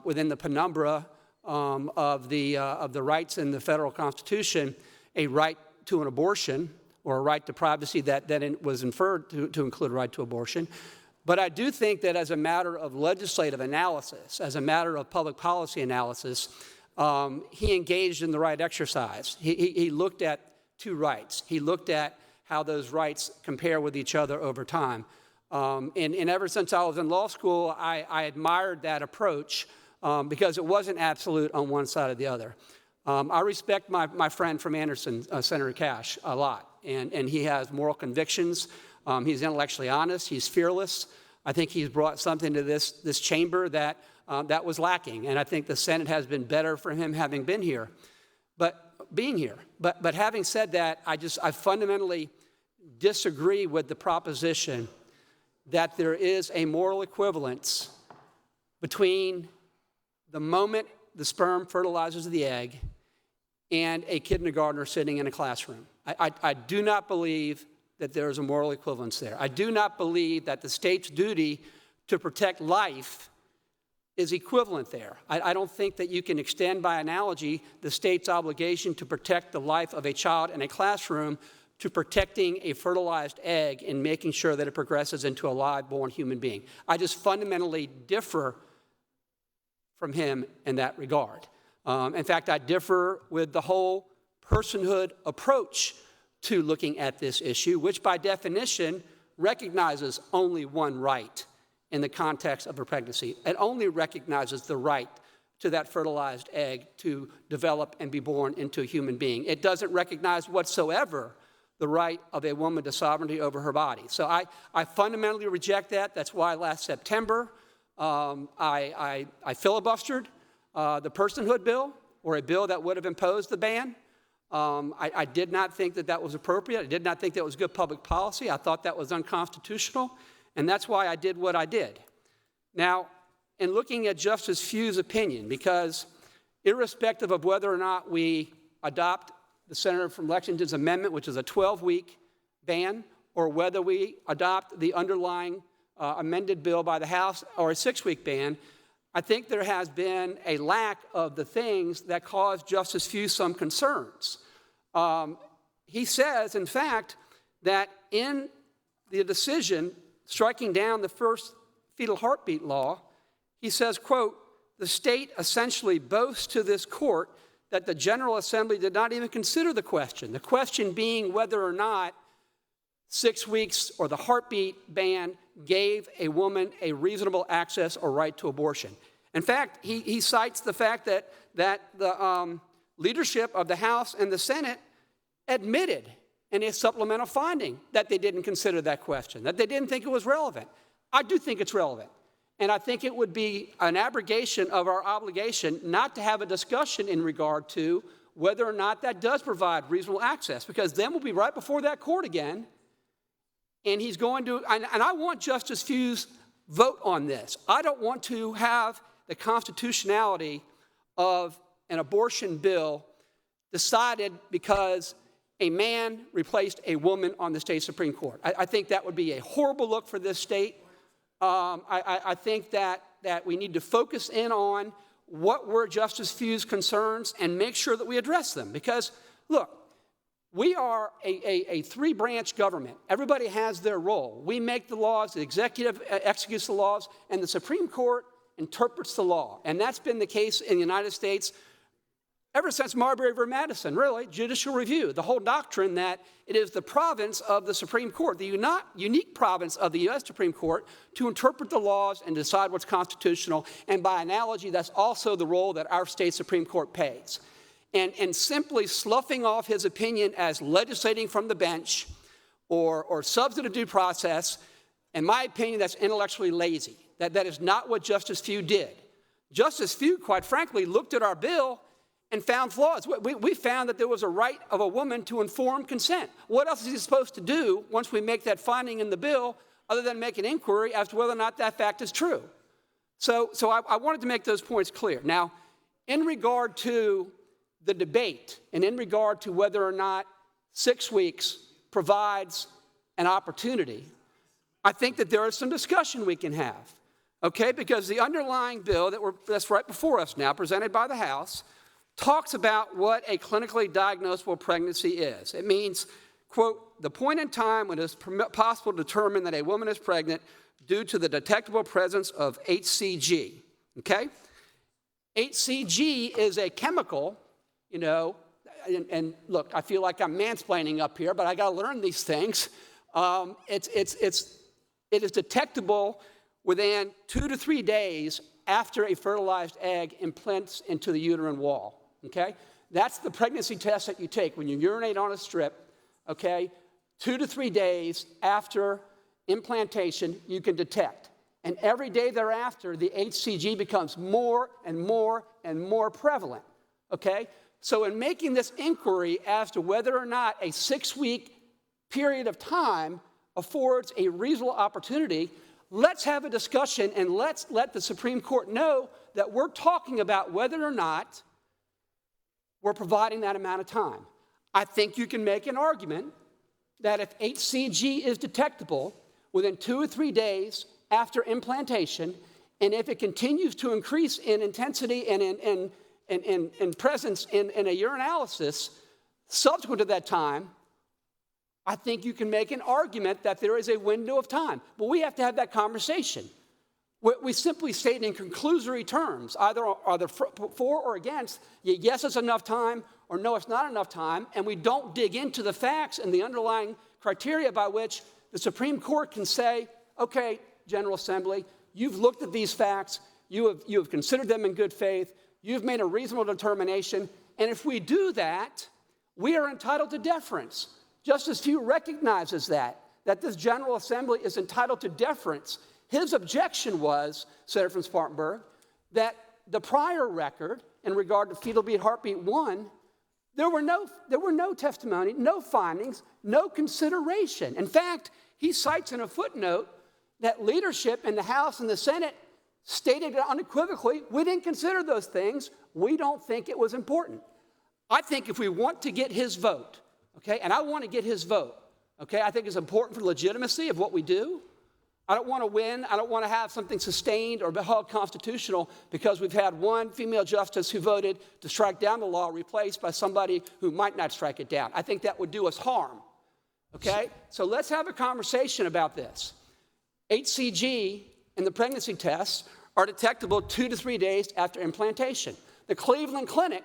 Speaker 5: within the penumbra of the rights in the federal Constitution a right to an abortion or a right to privacy that was inferred to include a right to abortion. But I do think that as a matter of legislative analysis, as a matter of public policy analysis, he engaged in the right exercise. He looked at two rights. He looked at how those rights compare with each other over time. And ever since I was in law school, I admired that approach because it wasn't absolute on one side or the other. I respect my friend from Anderson, Senator Cash, a lot, and he has moral convictions. He's intellectually honest. He's fearless. I think he's brought something to this chamber that was lacking, and I think the Senate has been better for him having been here, being here. But having said that, I fundamentally disagree with the proposition that there is a moral equivalence between the moment the sperm fertilizes the egg and a kindergartner sitting in a classroom. I do not believe that there is a moral equivalence there. I do not believe that the state's duty to protect life is equivalent there. I don't think that you can extend by analogy the state's obligation to protect the life of a child in a classroom to protecting a fertilized egg and making sure that it progresses into a live, born human being. I just fundamentally differ from him in that regard. In fact, I differ with the whole personhood approach to looking at this issue, which by definition recognizes only one right in the context of a pregnancy. It only recognizes the right to that fertilized egg to develop and be born into a human being. It doesn't recognize whatsoever the right of a woman to sovereignty over her body. So I fundamentally reject that. That's why last September I filibustered the personhood bill, or a bill that would have imposed the ban. I did not think that that was appropriate. I did not think that was good public policy. I thought that was unconstitutional, and that's why I did what I did. Now, in looking at Justice Few's opinion, because irrespective of whether or not we adopt the Senator from Lexington's amendment, which is a 12-week ban, or whether we adopt the underlying amended bill by the House or a 6-week ban, I think there has been a lack of the things that cause Justice Few some concerns. He says, in fact, that in the decision striking down the first fetal heartbeat law, he says, quote, "The state essentially boasts to this court that the General Assembly did not even consider the question being whether or not 6 weeks or the heartbeat ban gave a woman a reasonable access or right to abortion." In fact, he cites the fact that the leadership of the House and the Senate admitted in a supplemental finding that they didn't consider that question, that they didn't think it was relevant. I do think it's relevant. And I think it would be an abrogation of our obligation not to have a discussion in regard to whether or not that does provide reasonable access, because then we'll be right before that court again, and he's going to, and I want Justice Few's vote on this. I don't want to have the constitutionality of an abortion bill decided because a man replaced a woman on the state Supreme Court. I think that would be a horrible look for this state. I think that we need to focus in on what were Justice Few's concerns and make sure that we address them. Because, look, we are a three-branch government. Everybody has their role. We make the laws, the executive executes the laws, and the Supreme Court interprets the law. And that's been the case in the United States ever since Marbury v. Madison, really, judicial review, the whole doctrine that it is the province of the Supreme Court, the unique province of the U.S. Supreme Court to interpret the laws and decide what's constitutional. And by analogy, that's also the role that our state Supreme Court plays. And simply sloughing off his opinion as legislating from the bench or substantive due process, in my opinion, that's intellectually lazy. That is not what Justice Few did. Justice Few, quite frankly, looked at our bill and found flaws. We found that there was a right of a woman to informed consent. What else is he supposed to do once we make that finding in the bill other than make an inquiry as to whether or not that fact is true? So I wanted to make those points clear. Now, in regard to the debate and in regard to whether or not 6 weeks provides an opportunity, I think that there is some discussion we can have, okay? Because the underlying bill that's right before us now, presented by the House, talks about what a clinically diagnosable pregnancy is. It means, quote, "the point in time when it is possible to determine that a woman is pregnant due to the detectable presence of HCG," okay? HCG is a chemical, you know, and look, I feel like I'm mansplaining up here, but I got to learn these things. It is detectable within 2 to 3 days after a fertilized egg implants into the uterine wall, okay? That's the pregnancy test that you take when you urinate on a strip, okay? 2 to 3 days after implantation, you can detect. And every day thereafter, the HCG becomes more and more and more prevalent, okay? So in making this inquiry as to whether or not a 6-week period of time affords a reasonable opportunity, let's have a discussion and let's let the Supreme Court know that we're talking about whether or not we're providing that amount of time. I think you can make an argument that if HCG is detectable within 2 or 3 days after implantation, and if it continues to increase in intensity and in presence in a urinalysis subsequent to that time, I think you can make an argument that there is a window of time. But we have to have that conversation. We simply state in conclusory terms, either are the for or against, yes, it's enough time, or no, it's not enough time, and we don't dig into the facts and the underlying criteria by which the Supreme Court can say, okay, General Assembly, you've looked at these facts, you have considered them in good faith, you've made a reasonable determination, and if we do that, we are entitled to deference. Justice Few recognizes that this General Assembly is entitled to deference. His objection was, Senator from Spartanburg, that the prior record in regard to fetal beat heartbeat 1, there were no testimony, no findings, no consideration. In fact, he cites in a footnote that leadership in the House and the Senate stated unequivocally, we didn't consider those things. We don't think it was important. I think if we want to get his vote, okay, and I want to get his vote, okay, I think it's important for the legitimacy of what we do. I don't want to win. I don't want to have something sustained or held constitutional because we've had one female justice who voted to strike down the law replaced by somebody who might not strike it down. I think that would do us harm, okay? So let's have a conversation about this. HCG in the pregnancy tests are detectable 2 to 3 days after implantation. The Cleveland Clinic,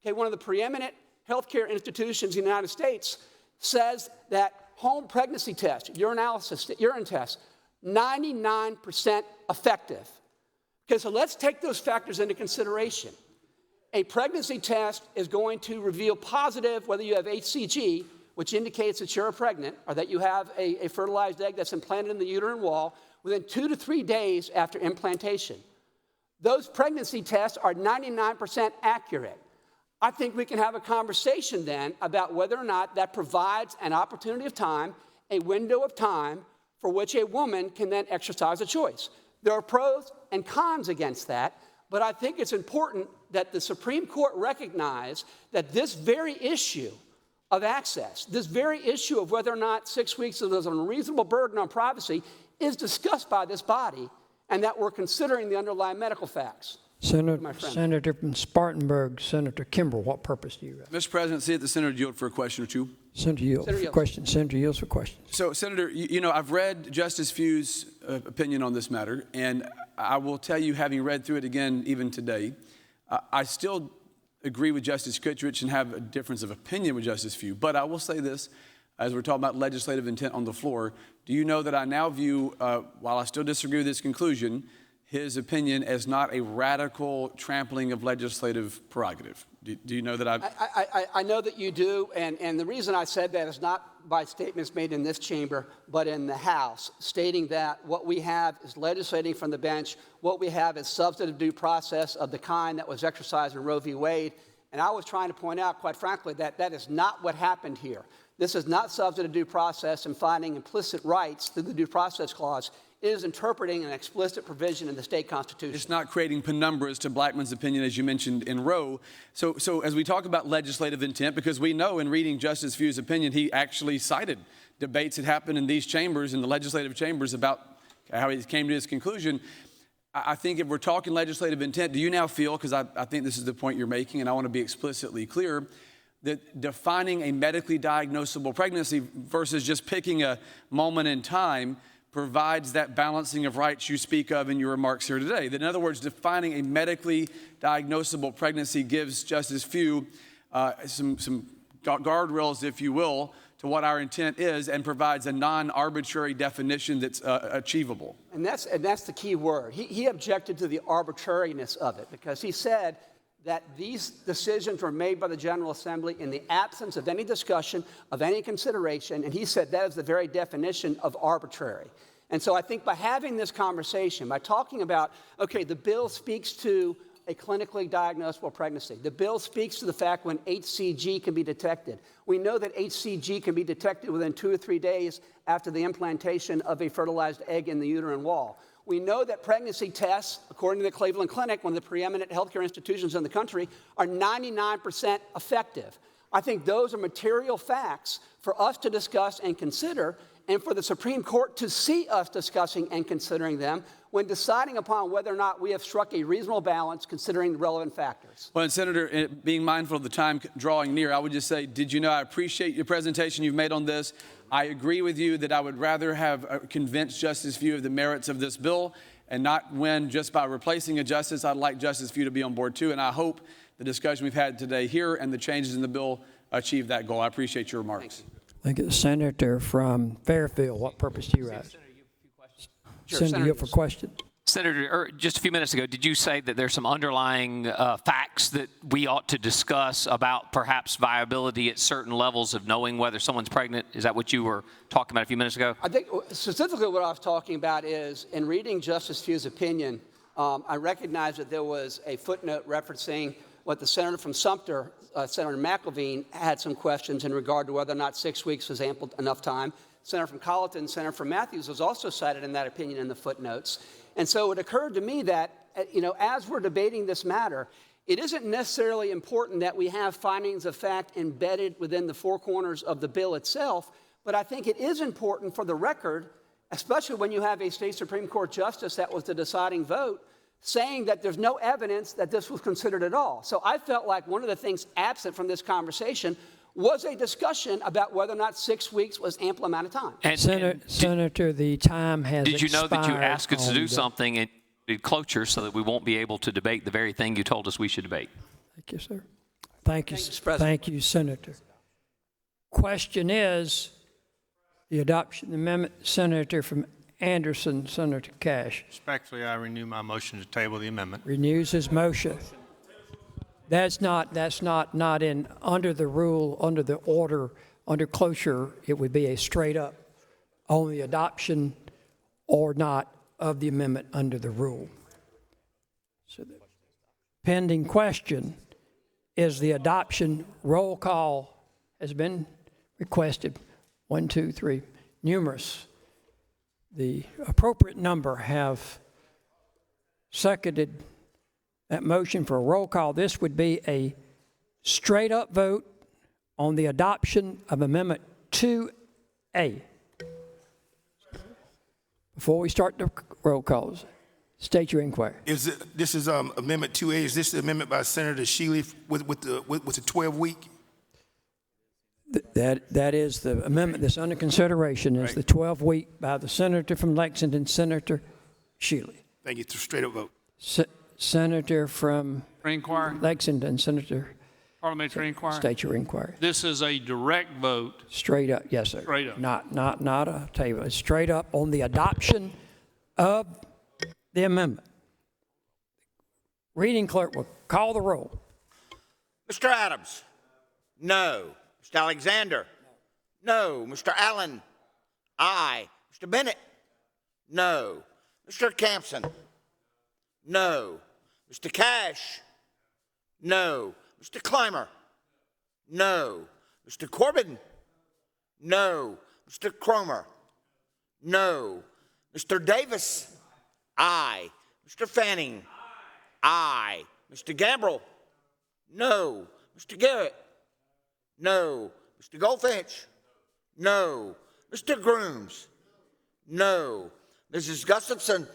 Speaker 5: okay, one of the preeminent healthcare institutions in the United States, says that home pregnancy test, urine test, 99% effective. Okay, so let's take those factors into consideration. A pregnancy test is going to reveal positive whether you have HCG, which indicates that you're pregnant, or that you have a fertilized egg that's implanted in the uterine wall within 2 to 3 days after implantation. Those pregnancy tests are 99% accurate. I think we can have a conversation then about whether or not that provides an opportunity of time, a window of time for which a woman can then exercise a choice. There are pros and cons against that, but I think it's important that the Supreme Court recognize that this very issue of access, this very issue of whether or not 6 weeks is an unreasonable burden on privacy is discussed by this body, and that we're considering the underlying medical facts.
Speaker 2: Senator from Spartanburg, Senator Kimball, what purpose do you have?
Speaker 6: Mr. President, see if the senator yield for a question or two.
Speaker 2: Senator Yields for questions. Senator Yields for questions.
Speaker 6: So, Senator, you know, I've read Justice Few's opinion on this matter, and I will tell you, having read through it again even today, I still agree with Justice Kittredge and have a difference of opinion with Justice Few. But I will say this, as we're talking about legislative intent on the floor, do you know that I now view, while I still disagree with this conclusion, his opinion as not a radical trampling of legislative prerogative? Do you know that
Speaker 5: I know that you do, and the reason I said that is not by statements made in this chamber, but in the House, stating that what we have is legislating from the bench, what we have is substantive due process of the kind that was exercised in Roe v. Wade, and I was trying to point out, quite frankly, that that is not what happened here. This is not substantive due process and finding implicit rights through the Due Process Clause. It is interpreting an explicit provision in the state constitution.
Speaker 6: It's not creating penumbras to Blackmun's opinion, as you mentioned in Roe. So as we talk about legislative intent, because we know in reading Justice Few's opinion, he actually cited debates that happened in these chambers, in the legislative chambers, about how he came to his conclusion. I think if we're talking legislative intent, do you now feel, because I think this is the point you're making, and I want to be explicitly clear, that defining a medically diagnosable pregnancy versus just picking a moment in time provides that balancing of rights you speak of in your remarks here today? That, in other words, defining a medically diagnosable pregnancy gives Justice Few some guardrails, if you will, to what our intent is, and provides a non-arbitrary definition that's achievable.
Speaker 5: And that's the key word. He objected to the arbitrariness of it, because he said that these decisions were made by the General Assembly in the absence of any discussion, of any consideration, and he said that is the very definition of arbitrary. And so I think by having this conversation, by talking about, okay, the bill speaks to a clinically diagnosable pregnancy. The bill speaks to the fact when HCG can be detected. We know that HCG can be detected within 2 or 3 days after the implantation of a fertilized egg in the uterine wall. We know that pregnancy tests, according to the Cleveland Clinic, one of the preeminent healthcare institutions in the country, are 99% effective. I think those are material facts for us to discuss and consider, and for the Supreme Court to see us discussing and considering them when deciding upon whether or not we have struck a reasonable balance considering the relevant factors.
Speaker 6: Well, and Senator, being mindful of the time drawing near, I would just say, did you know I appreciate your presentation you've made on this. I agree with you that I would rather have convinced Justice Few of the merits of this bill, and not win just by replacing a justice. I'd like Justice Few to be on board too, and I hope the discussion we've had today here and the changes in the bill achieve that goal. I appreciate your remarks.
Speaker 2: Thank you. The senator from Fairfield, what purpose do you have?
Speaker 14: Sure,
Speaker 2: Senator, you up for question?
Speaker 14: Senator, just a few minutes ago, did you say that there's some underlying facts that we ought to discuss about perhaps viability at certain levels of knowing whether someone's pregnant? Is that what you were talking about a few minutes ago?
Speaker 5: I think specifically what I was talking about is, in reading Justice Few's opinion, I recognize that there was a footnote referencing what the senator from Sumter, Senator McElveen, had some questions in regard to whether or not 6 weeks was ample enough time. Senator from Colleton, Senator from Matthews was also cited in that opinion in the footnotes. And so it occurred to me that, as we're debating this matter, it isn't necessarily important that we have findings of fact embedded within the four corners of the bill itself, but I think it is important for the record, especially when you have a state Supreme Court justice that was the deciding vote, saying that there's no evidence that this was considered at all. So I felt like one of the things absent from this conversation was a discussion about whether or not 6 weeks was ample amount of time.
Speaker 2: Senator, the time has
Speaker 14: Did you know that you
Speaker 2: expired
Speaker 14: asked us to
Speaker 2: on
Speaker 14: do
Speaker 2: the-
Speaker 14: something in cloture so that we won't be able to debate the very thing you told us we should debate?
Speaker 2: Thank you, sir. Thank you, thank you, Senator. Question is the adoption amendment. Senator from Anderson, Senator Cash.
Speaker 10: Respectfully, I renew my motion to table the amendment.
Speaker 2: Renews his motion. That's not in, under the rule, under the order, under cloture, it would be a straight up on the adoption or not of the amendment under the rule. So the pending question is the adoption. Roll call has been requested. 1, 2, 3, numerous. The appropriate number have seconded that motion for a roll call. This would be a straight up vote on the adoption of Amendment 2A. Before we start the roll calls, state your inquiry.
Speaker 19: This is Amendment 2A. Is this the amendment by Senator Shealy with the 12-week?
Speaker 2: That is the amendment that's under consideration, is the 12-week by the senator from Lexington, Senator Shealy.
Speaker 19: Thank you. It's a straight up vote.
Speaker 2: Senator from
Speaker 22: Inquiry.
Speaker 2: Lexington, Senator.
Speaker 22: Parliamentary inquiry.
Speaker 2: State your inquiry.
Speaker 22: This is a direct vote.
Speaker 2: Straight up, yes, sir.
Speaker 22: Straight up.
Speaker 2: Not a table. It's straight up on the adoption of the amendment. Reading clerk will call the roll.
Speaker 1: Mr. Adams? No. Mr. Alexander? No. Mr. Allen? Aye. Mr. Bennett? No. Mr. Campson? No. Mr. Cash? No. Mr. Clymer? No. Mr. Corbin? No. Mr. Cromer? No. Mr. Davis? Aye. Mr. Fanning? Aye. Mr. Gambrell? No. Mr. Garrett? No. Mr. Goldfinch? No. Mr. Grooms? No. Mrs. Gustafson?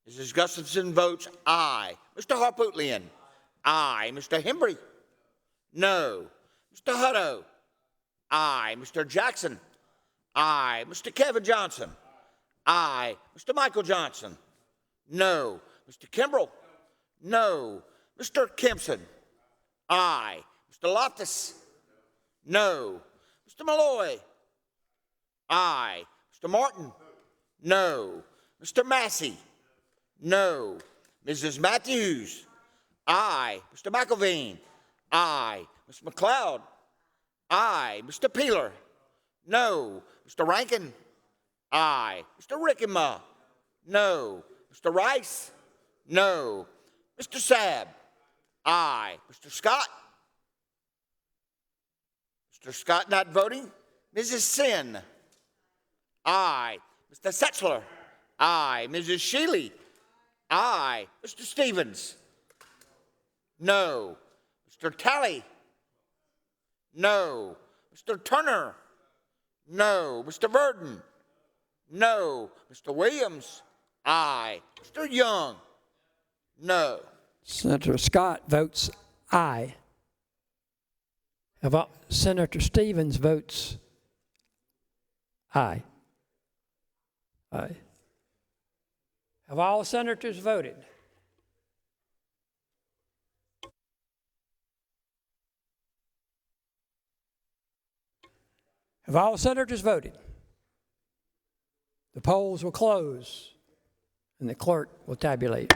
Speaker 1: Mrs. Gustafson votes aye. Mr. Harpootlian? Aye. Mr. Hembry? No. Mr. Hutto? Aye. Mr. Jackson? Aye. Mr. Kevin Johnson? Aye. Mr. Michael Johnson? No. Mr. Kimbrell? No. Mr. Kempson? Aye. Mr. Loftus? No. Mr. Malloy? Aye. Mr. Martin? No. Mr. Massey? No. Mrs. Matthews? Aye. Mr. McElveen? Aye. Mr. McLeod? Aye. Mr. Peeler? No. Mr. Rankin? Aye. Mr. Rickema? No. Mr. Rice? No. Mr. Sabb? Aye. Mr. Scott? Mr. Scott not voting? Mrs. Sin? Aye. Mr. Setzler? Aye. Mrs. Shealy? Aye. Mr. Stevens? No. Mr. Talley? No. Mr. Turner? No. Mr. Verdon? No. Mr. Williams? Aye. Mr. Young? No.
Speaker 2: Senator Scott votes aye. Senator Stevens votes aye. Aye. Have all senators voted? Have all senators voted? The polls will close and the clerk will tabulate.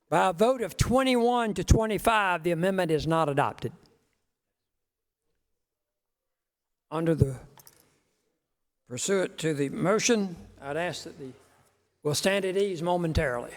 Speaker 2: By a vote of 21 to 25, the amendment is not adopted. Pursuant to the motion, I'd ask that we'll stand at ease momentarily.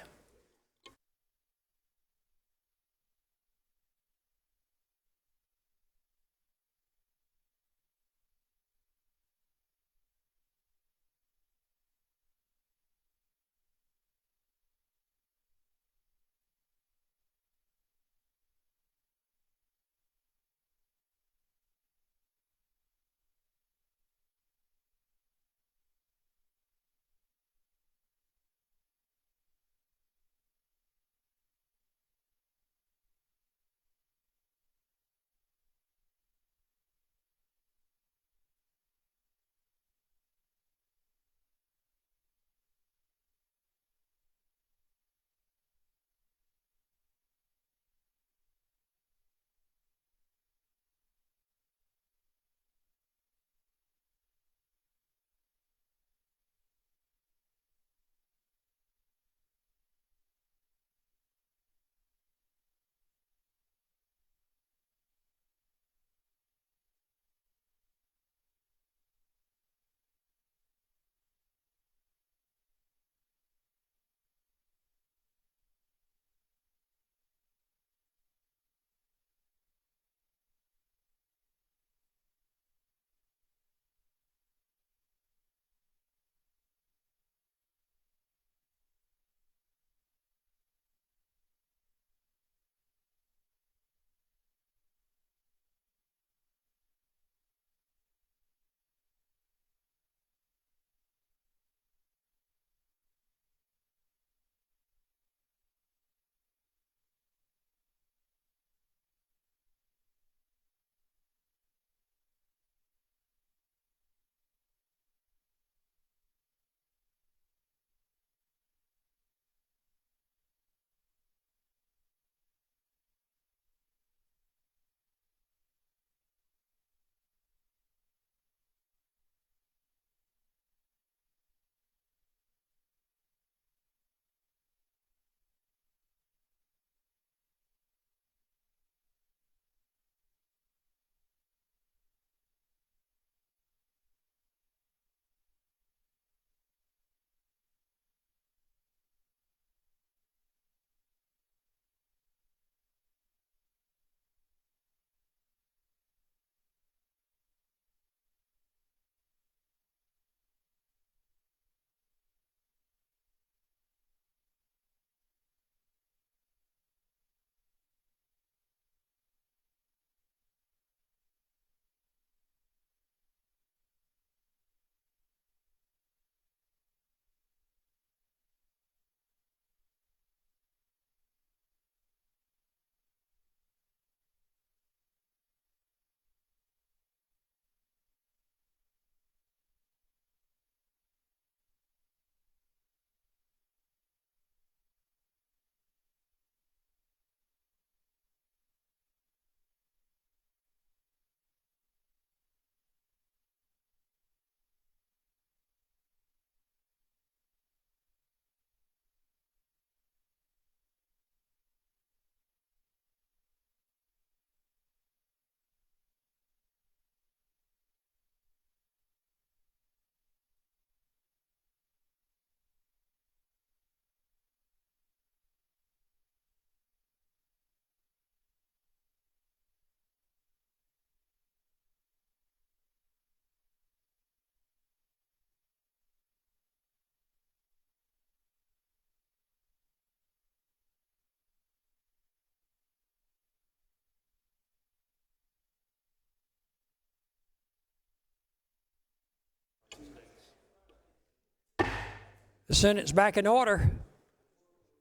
Speaker 2: The Senate's back in order.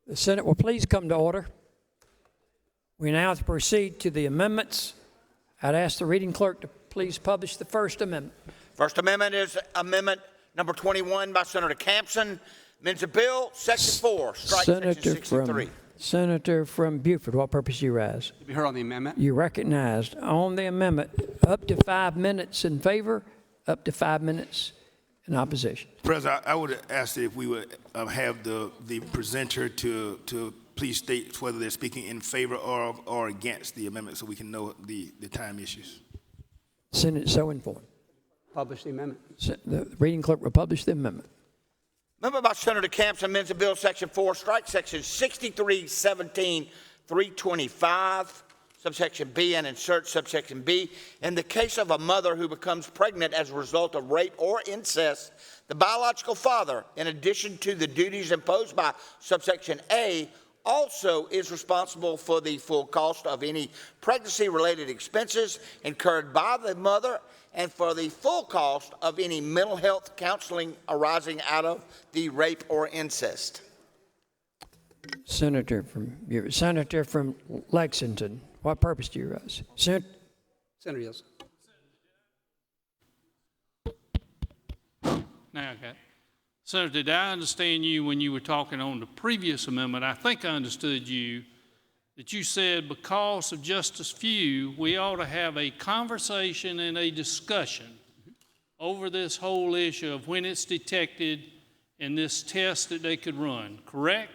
Speaker 2: The Senate will please come to order. We now proceed to the amendments. I'd ask the reading clerk to please publish the First Amendment.
Speaker 1: First Amendment is Amendment number 21 by Senator Campson. Amends the bill, Section 4, strike Section 63.
Speaker 2: Senator from Beaufort, what purpose do you rise?
Speaker 5: To be heard on the amendment.
Speaker 2: You recognized on the amendment, up to 5 minutes in favor, up to 5 minutes in opposition.
Speaker 19: President, I would ask that if we would have the presenter to please state whether they're speaking in favor or against the amendment so we can know the time issues.
Speaker 2: Senate is so informed.
Speaker 5: Publish the amendment.
Speaker 2: The reading clerk will publish the amendment.
Speaker 1: Amendment by Senator Campson amends the bill, Section 4, strike Section 6317, 325, subsection B, and insert subsection B. In the case of a mother who becomes pregnant as a result of rape or incest, the biological father, in addition to the duties imposed by subsection A, also is responsible for the full cost of any pregnancy-related expenses incurred by the mother and for the full cost of any mental health counseling arising out of the rape or incest.
Speaker 2: Senator from Lexington, what purpose do you rise?
Speaker 5: Senator Yields.
Speaker 22: Now, okay. Senator, did I understand you when you were talking on the previous amendment? I think I understood you that you said because of Justice Few, we ought to have a conversation and a discussion over this whole issue of when it's detected and this test that they could run, correct?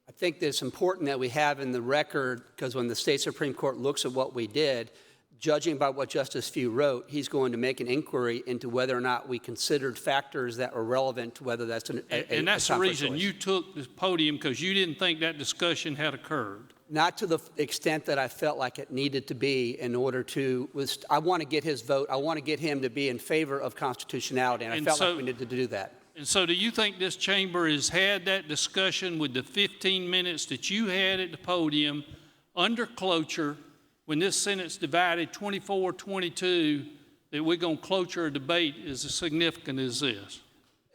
Speaker 5: I think that it's important that we have in the record, because when the state Supreme Court looks at what we did, judging by what Justice Few wrote, he's going to make an inquiry into whether or not we considered factors that were relevant to whether that's
Speaker 22: and that's the reason you took the podium, because you didn't think that discussion had occurred.
Speaker 5: Not to the extent that I felt like it needed to be in order to, I want to get his vote. I want to get him to be in favor of constitutionality, and I felt like we needed to do that.
Speaker 22: And so do you think this chamber has had that discussion with the 15 minutes that you had at the podium under cloture when this Senate's divided 24-22, that we're going to cloture a debate as significant as this?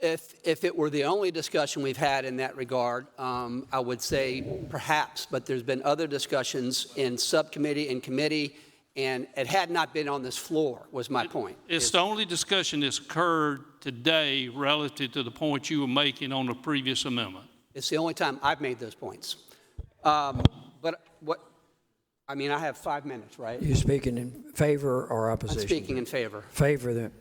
Speaker 5: If it were the only discussion we've had in that regard, I would say perhaps, but there's been other discussions in subcommittee and committee, and it had not been on this floor, was my point.
Speaker 22: It's the only discussion that's occurred today relative to the point you were making on the previous amendment.
Speaker 5: It's the only time I've made those points. I mean, I have 5 minutes, right?
Speaker 2: You're speaking in favor or opposition?
Speaker 5: I'm speaking in favor.
Speaker 2: Favor then.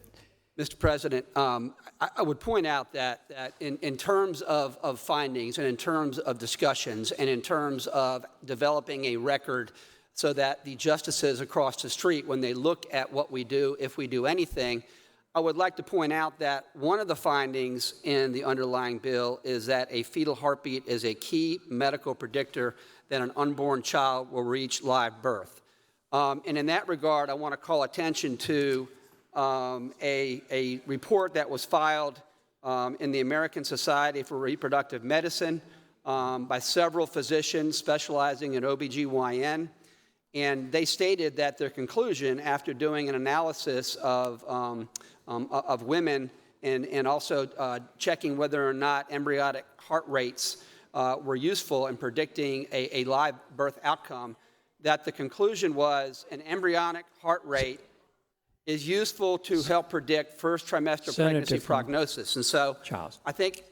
Speaker 5: Mr. President, I would point out that in terms of findings and in terms of discussions and in terms of developing a record so that the justices across the street, when they look at what we do, if we do anything, I would like to point out that one of the findings in the underlying bill is that a fetal heartbeat is a key medical predictor that an unborn child will reach live birth. And in that regard, I want to call attention to a report that was filed in the American Society for Reproductive Medicine by several physicians specializing in OBGYN. And they stated that their conclusion, after doing an analysis of women and also checking whether or not embryonic heart rates were useful in predicting a live birth outcome, that the conclusion was an embryonic heart rate is useful to help predict first trimester pregnancy prognosis. And so I think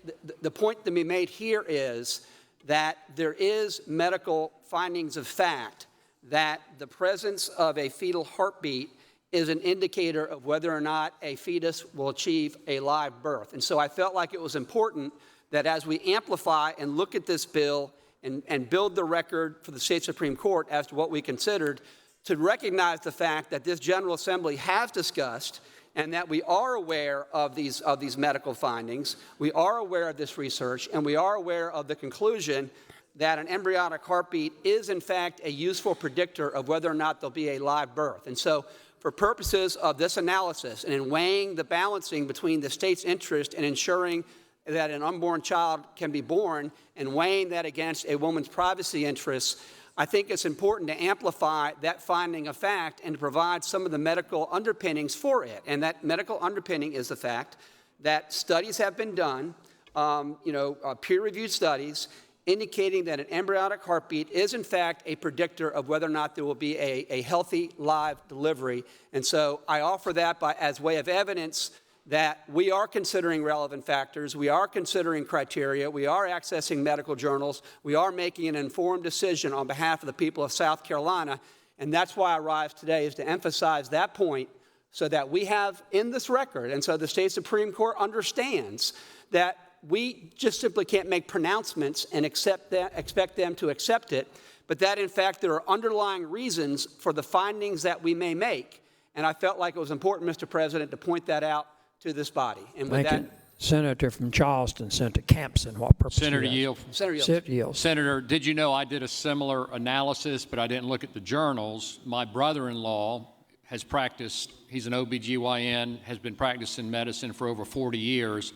Speaker 5: the point to be made here is that there is medical findings of fact that the presence of a fetal heartbeat is an indicator of whether or not a fetus will achieve a live birth. And so I felt like it was important that as we amplify and look at this bill and build the record for the state Supreme Court as to what we considered, to recognize the fact that this General Assembly has discussed and that we are aware of these medical findings, we are aware of this research, and we are aware of the conclusion that an embryonic heartbeat is in fact a useful predictor of whether or not there'll be a live birth. And so for purposes of this analysis and in weighing the balancing between the state's interest in ensuring that an unborn child can be born and weighing that against a woman's privacy interests, I think it's important to amplify that finding of fact and to provide some of the medical underpinnings for it. And that medical underpinning is the fact that studies have been done peer-reviewed studies indicating that an embryonic heartbeat is, in fact, a predictor of whether or not there will be a healthy live delivery. And so I offer that as way of evidence that we are considering relevant factors, we are considering criteria, we are accessing medical journals, we are making an informed decision on behalf of the people of South Carolina, and that's why I rise today, is to emphasize that point so that we have in this record, and so the state Supreme Court understands that we just simply can't make pronouncements and expect them to accept it, but that in fact there are underlying reasons for the findings that we may make. And I felt like it was important, Mr. President, to point that out to this body. And with
Speaker 2: Thank you. Senator from Charleston, Senator Campson, what purpose?
Speaker 18: Senator Yield.
Speaker 2: Senator Yield.
Speaker 18: Senator, did you know I did a similar analysis, but I didn't look at the journals? My brother-in-law has practiced, he's an OBGYN, has been practicing medicine for over 40 years.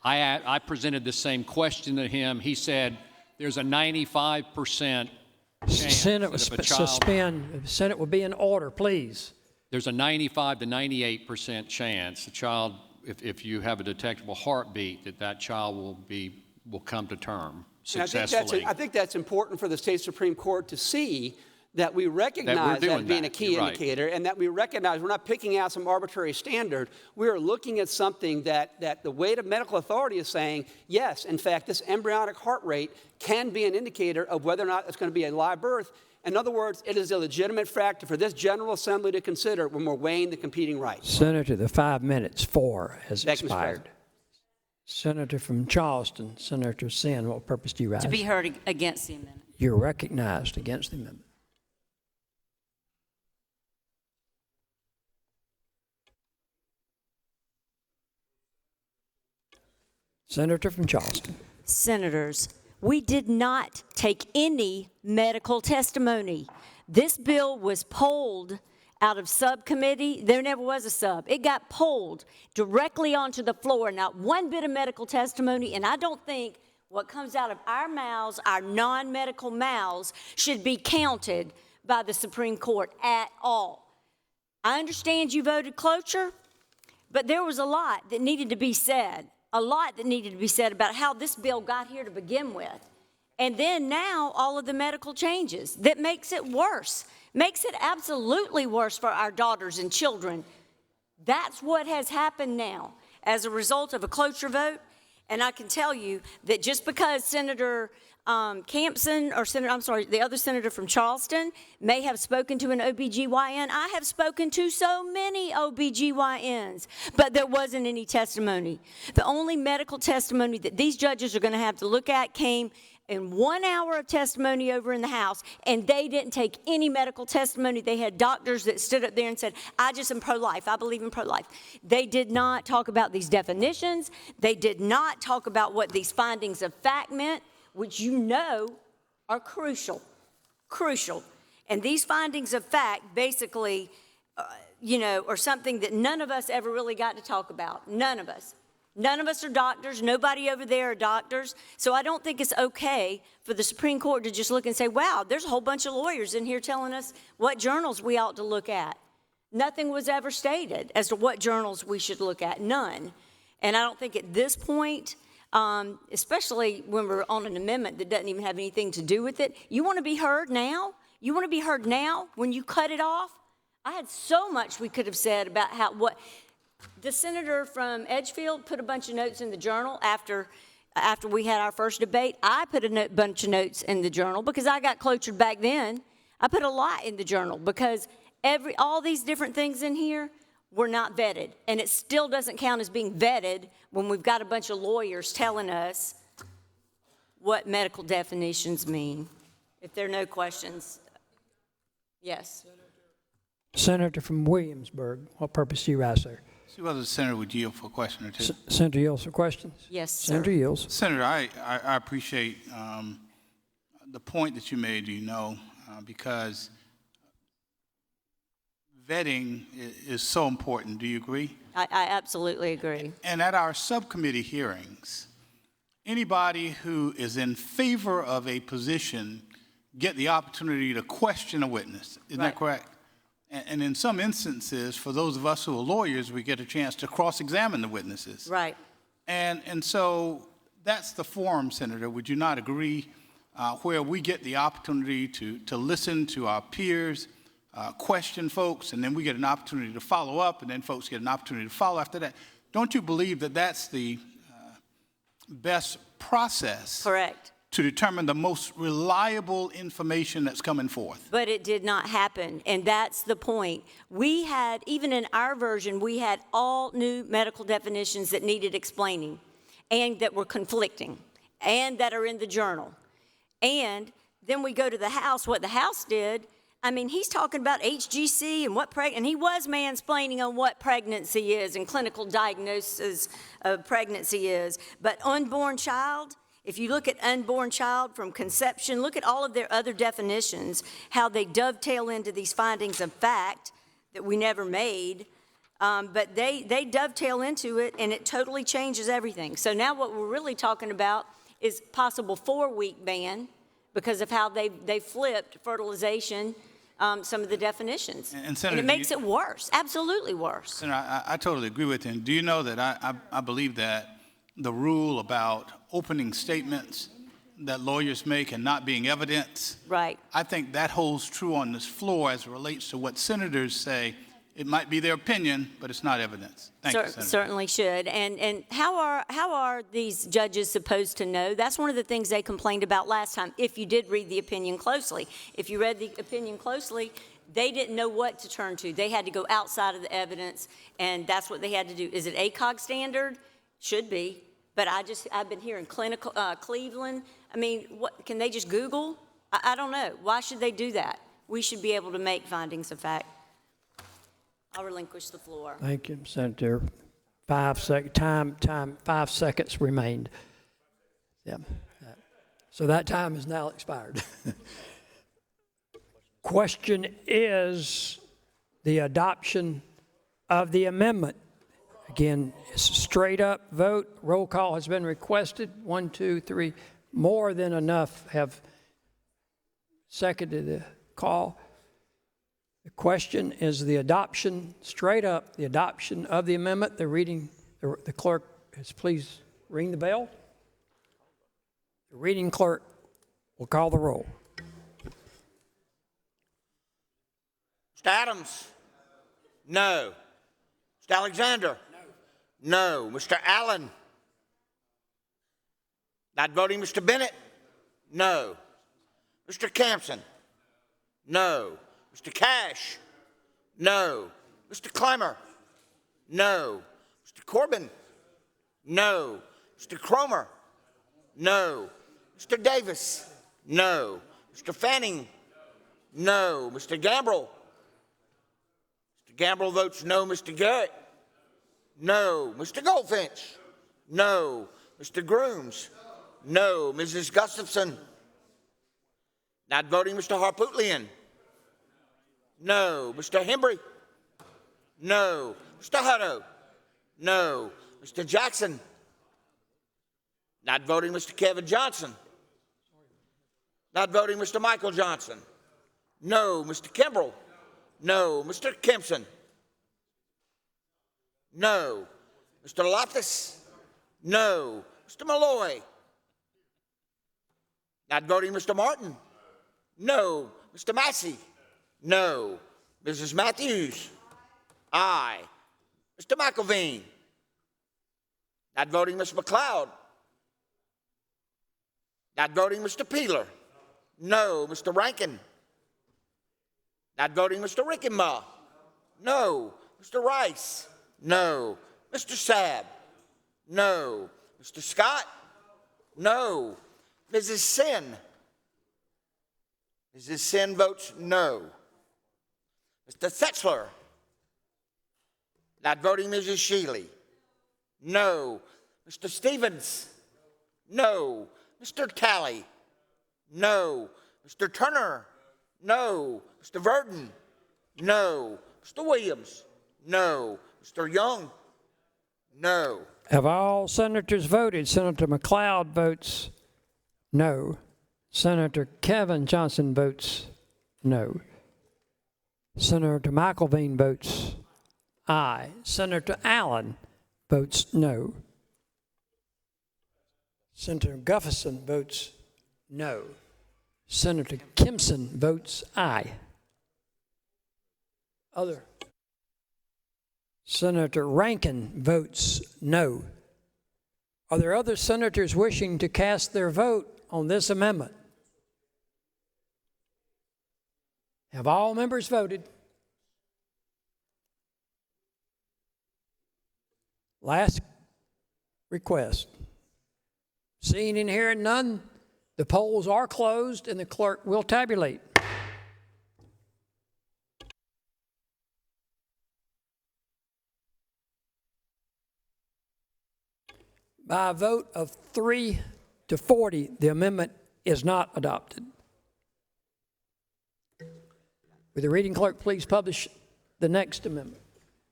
Speaker 18: I presented the same question to him. He said there's a 95% chance
Speaker 2: Senate
Speaker 18: that if a child,
Speaker 2: suspend. Senate will be in order, please.
Speaker 18: there's a 95 to 98% chance the child, if you have a detectable heartbeat, that child will come to term successfully.
Speaker 5: I think that's important for the state Supreme Court to see, that we recognize that being a key indicator, and that we recognize we're not picking out some arbitrary standard. We are looking at something that the weight of medical authority is saying, yes, in fact, this embryonic heart rate can be an indicator of whether or not it's going to be a live birth. In other words, it is a legitimate factor for this General Assembly to consider when we're weighing the competing rights.
Speaker 2: Senator, the 5 minutes for has expired. Senator from Charleston, Senator Sin, what purpose do you rise?
Speaker 11: To be heard against the amendment.
Speaker 2: You're recognized against the amendment. Senator from Charleston.
Speaker 11: Senators, we did not take any medical testimony. This bill was pulled out of subcommittee. There never was a sub. It got pulled directly onto the floor. Not one bit of medical testimony, and I don't think what comes out of our mouths, our non-medical mouths, should be counted by the Supreme Court at all. I understand you voted cloture, but there was a lot that needed to be said. A lot that needed to be said about how this bill got here to begin with. And then now all of the medical changes that makes it worse, makes it absolutely worse for our daughters and children. That's what has happened now as a result of a cloture vote. And I can tell you that just because Senator Campson, or the other senator from Charleston may have spoken to an OBGYN, I have spoken to so many OBGYNs, but there wasn't any testimony. The only medical testimony that these judges are going to have to look at came in 1 hour of testimony over in the House, and they didn't take any medical testimony. They had doctors that stood up there and said, I just am pro-life. I believe in pro-life. They did not talk about these definitions. They did not talk about what these findings of fact meant, which you know are crucial. And these findings of fact basically, are something that none of us ever really got to talk about. None of us. None of us are doctors. Nobody over there are doctors. So I don't think it's okay for the Supreme Court to just look and say, wow, there's a whole bunch of lawyers in here telling us what journals we ought to look at. Nothing was ever stated as to what journals we should look at. None. And I don't think at this point, especially when we're on an amendment that doesn't even have anything to do with it. You want to be heard now? You want to be heard now when you cut it off? I had so much we could have said about what the senator from Edgefield put a bunch of notes in the journal after we had our first debate. I put a bunch of notes in the journal because I got clotured back then. I put a lot in the journal because all these different things in here were not vetted, and it still doesn't count as being vetted when we've got a bunch of lawyers telling us what medical definitions mean. If there are no questions, yes.
Speaker 2: Senator from Williamsburg, what purpose do you rise, sir?
Speaker 7: See whether the senator would yield for a question or two.
Speaker 2: Senator yields for questions?
Speaker 11: Yes, sir.
Speaker 2: Senator yields.
Speaker 7: Senator, I appreciate the point that you made, because vetting is so important. Do you agree?
Speaker 11: I absolutely agree.
Speaker 7: And at our subcommittee hearings, anybody who is in favor of a position get the opportunity to question a witness. Isn't that correct? And in some instances, for those of us who are lawyers, we get a chance to cross-examine the witnesses.
Speaker 11: Right.
Speaker 7: And so that's the forum, Senator, would you not agree, where we get the opportunity to listen to our peers, question folks, and then we get an opportunity to follow up, and then folks get an opportunity to follow after that. Don't you believe that that's the best process?
Speaker 11: Correct.
Speaker 7: To determine the most reliable information that's coming forth?
Speaker 11: But it did not happen, and that's the point. We had, even in our version, we had all new medical definitions that needed explaining and that were conflicting and that are in the journal. And then we go to the House, what the House did, I mean, he's talking about HGC and and he was mansplaining on what pregnancy is and clinical diagnosis of pregnancy is. But unborn child, if you look at unborn child from conception, look at all of their other definitions, how they dovetail into these findings of fact that we never made. But they dovetail into it, and it totally changes everything. So now what we're really talking about is possible 4-week ban because of how they flipped fertilization, some of the definitions.
Speaker 7: And Senator,
Speaker 11: it makes it worse, absolutely worse.
Speaker 7: Senator, I totally agree with you. And do you know that I believe that the rule about opening statements that lawyers make and not being evidence,
Speaker 11: right? I
Speaker 7: think that holds true on this floor as it relates to what senators say. It might be their opinion, but it's not evidence. Thank you, Senator.
Speaker 11: Certainly should. And how are these judges supposed to know? That's one of the things they complained about last time, if you did read the opinion closely. If you read the opinion closely, they didn't know what to turn to. They had to go outside of the evidence, and that's what they had to do. Is it ACOG standard? Should be. But I've been hearing clinical, Cleveland. I mean, what, can they just Google? I don't know. Why should they do that? We should be able to make findings of fact. I'll relinquish the floor.
Speaker 2: Thank you, Senator. 5 seconds remained. Yeah. So that time is now expired. Question is the adoption of the amendment. Again, it's a straight up vote. Roll call has been requested. 1, 2, 3. More than enough have seconded the call. The question is the adoption, straight up, the adoption of the amendment. The clerk has please ring the bell. The reading clerk will call the roll.
Speaker 1: Mr. Adams? No. Mr. Alexander? No. Mr. Allen? Not voting. Mr. Bennett? No. Mr. Campson? No. Mr. Cash? No. Mr. Clemmer? No. Mr. Corbin? No. Mr. Cromer? No. Mr. Davis? No. Mr. Fanning? No. Mr. Gambrill? Mr. Gambrill votes no. Mr. Garrett? No. Mr. Goldfinch? No. Mr. Grooms? No. Mrs. Gustafson? Not voting. Mr. Harpootlian? No. Mr. Hembry? No. Mr. Hutto? No. Mr. Jackson? Not voting. Mr. Kevin Johnson? Not voting. Mr. Michael Johnson? No. Mr. Kimbrell? No. Mr. Kempson? No. Mr. Loftus? No. Mr. Malloy? Not voting. Mr. Martin? No. Mr. Massey? No. Mrs. Matthews? Aye. Mr. McElveen? Not voting. Ms. McLeod? Not voting. Mr. Peeler? No. Mr. Rankin? Not voting. Mr. Rickenbaugh? No. Mr. Rice? No. Mr. Sabb? No. Mr. Scott? No. Mrs. Sin? Mrs. Sin votes no. Mr. Setzler? Not voting. Mrs. Shealy? No. Mr. Stevens? No. Mr. Talley? No. Mr. Turner? No. Mr. Verdon? No. Mr. Williams? No. Mr. Young? No.
Speaker 2: Have all senators voted? Senator McLeod votes no. Senator Kevin Johnson votes no. Senator McElveen votes aye. Senator Allen votes no. Senator Gufferson votes no. Senator Kimson votes aye. Other. Senator Rankin votes no. Are there other senators wishing to cast their vote on this amendment? Have all members voted? Last request. Seeing and hearing none, the polls are closed and the clerk will tabulate. By a vote of 3 to 40, the amendment is not adopted. Will the reading clerk please publish the next amendment?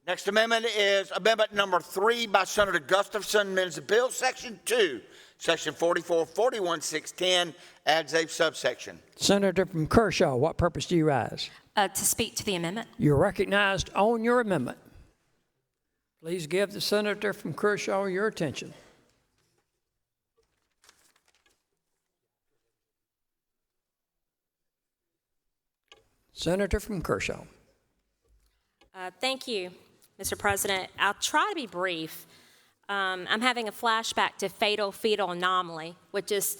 Speaker 1: Next amendment is amendment number 3 by Senator Gustafson, amends the bill, section 2, section 4441.610, adds a subsection.
Speaker 2: Senator from Kershaw, what purpose do you rise?
Speaker 4: To speak to the amendment.
Speaker 2: You're recognized on your amendment. Please give the senator from Kershaw your attention. Senator from Kershaw.
Speaker 4: Thank you, Mr. President. I'll try to be brief. I'm having a flashback to fatal fetal anomaly, which is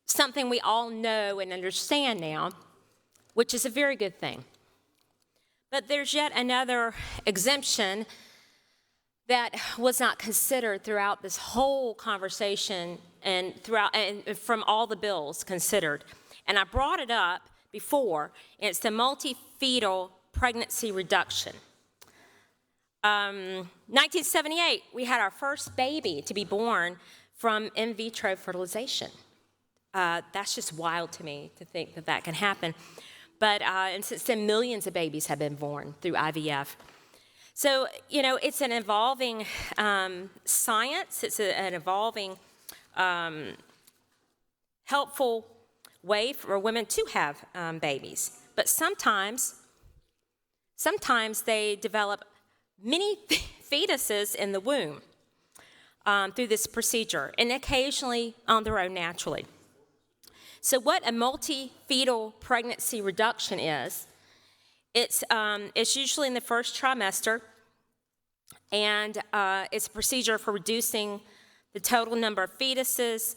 Speaker 4: something we all know and understand now, which is a very good thing. But there's yet another exemption that was not considered throughout this whole conversation and from all the bills considered. And I brought it up before, and it's the multi-fetal pregnancy reduction. 1978, we had our first baby to be born from in vitro fertilization. That's just wild to me to think that that can happen. But and since then, millions of babies have been born through IVF. So, you know, it's an evolving science. It's an evolving helpful way for women to have babies. But sometimes they develop many fetuses in the womb through this procedure, and occasionally on their own naturally. So what a multi-fetal pregnancy reduction is, it's usually in the first trimester, and it's a procedure for reducing the total number of fetuses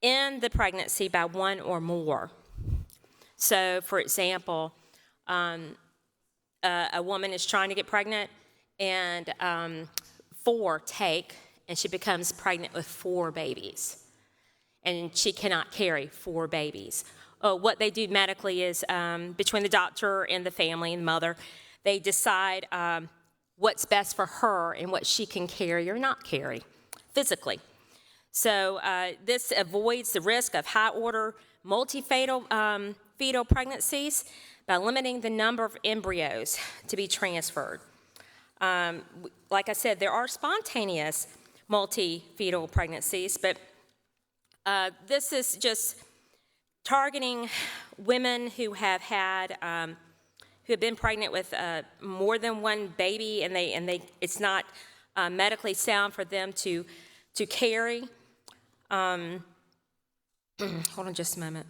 Speaker 4: in the pregnancy by 1 or more. So, for example, a woman is trying to get pregnant, and 4 take, and she becomes pregnant with 4 babies. And she cannot carry 4 babies. What they do medically is, between the doctor and the family and the mother, they decide what's best for her and what she can carry or not carry physically. So this avoids the risk of high-order multi-fetal fetal pregnancies by limiting the number of embryos to be transferred. Like I said, there are spontaneous multi-fetal pregnancies, but this is just targeting women who have had, who have been pregnant with more than 1 baby, and it's not medically sound for them to carry. Hold on just a moment.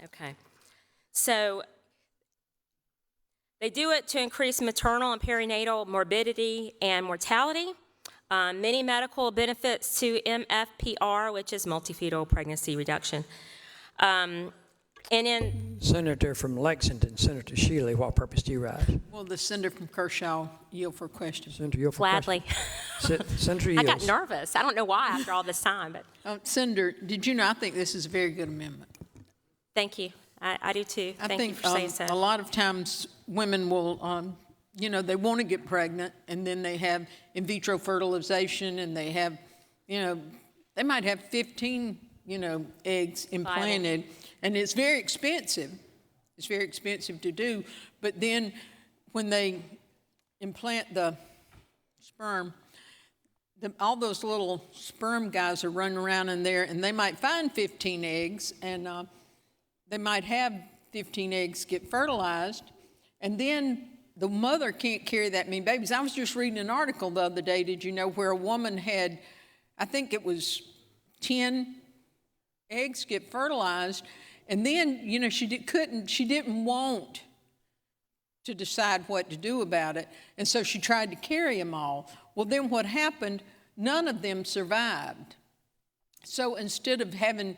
Speaker 4: Okay. So they do it to increase maternal and perinatal morbidity and mortality. Many medical benefits to MFPR, which is multi-fetal pregnancy reduction. And in
Speaker 2: Senator from Lexington, Senator Shealy, what purpose do you rise?
Speaker 9: Will the senator from Kershaw yield for a question?
Speaker 2: Senator, yield for
Speaker 4: gladly.
Speaker 2: Senator
Speaker 4: I
Speaker 2: yields.
Speaker 4: got nervous. I don't know why after all this time, but
Speaker 9: Senator, did you know, I think this is a very good amendment.
Speaker 4: thank you. I do too.
Speaker 9: I
Speaker 4: Thank
Speaker 9: think
Speaker 4: you for saying so.
Speaker 9: a lot of times women will, you know, they want to get pregnant, and then they have in vitro fertilization, and they have, you know, they might have 15, you know, eggs implanted, and it's very expensive. It's very expensive to do. But then when they implant the sperm, all those little sperm guys are running around in there, and they might find 15 eggs, and they might have 15 eggs get fertilized, and then the mother can't carry that many babies. I was just reading an article the other day, did you know, where a woman had, I think it was 10 eggs get fertilized, and then, you know, she didn't want to decide what to do about it, and so she tried to carry them all. Well, then what happened, none of them survived. So instead of having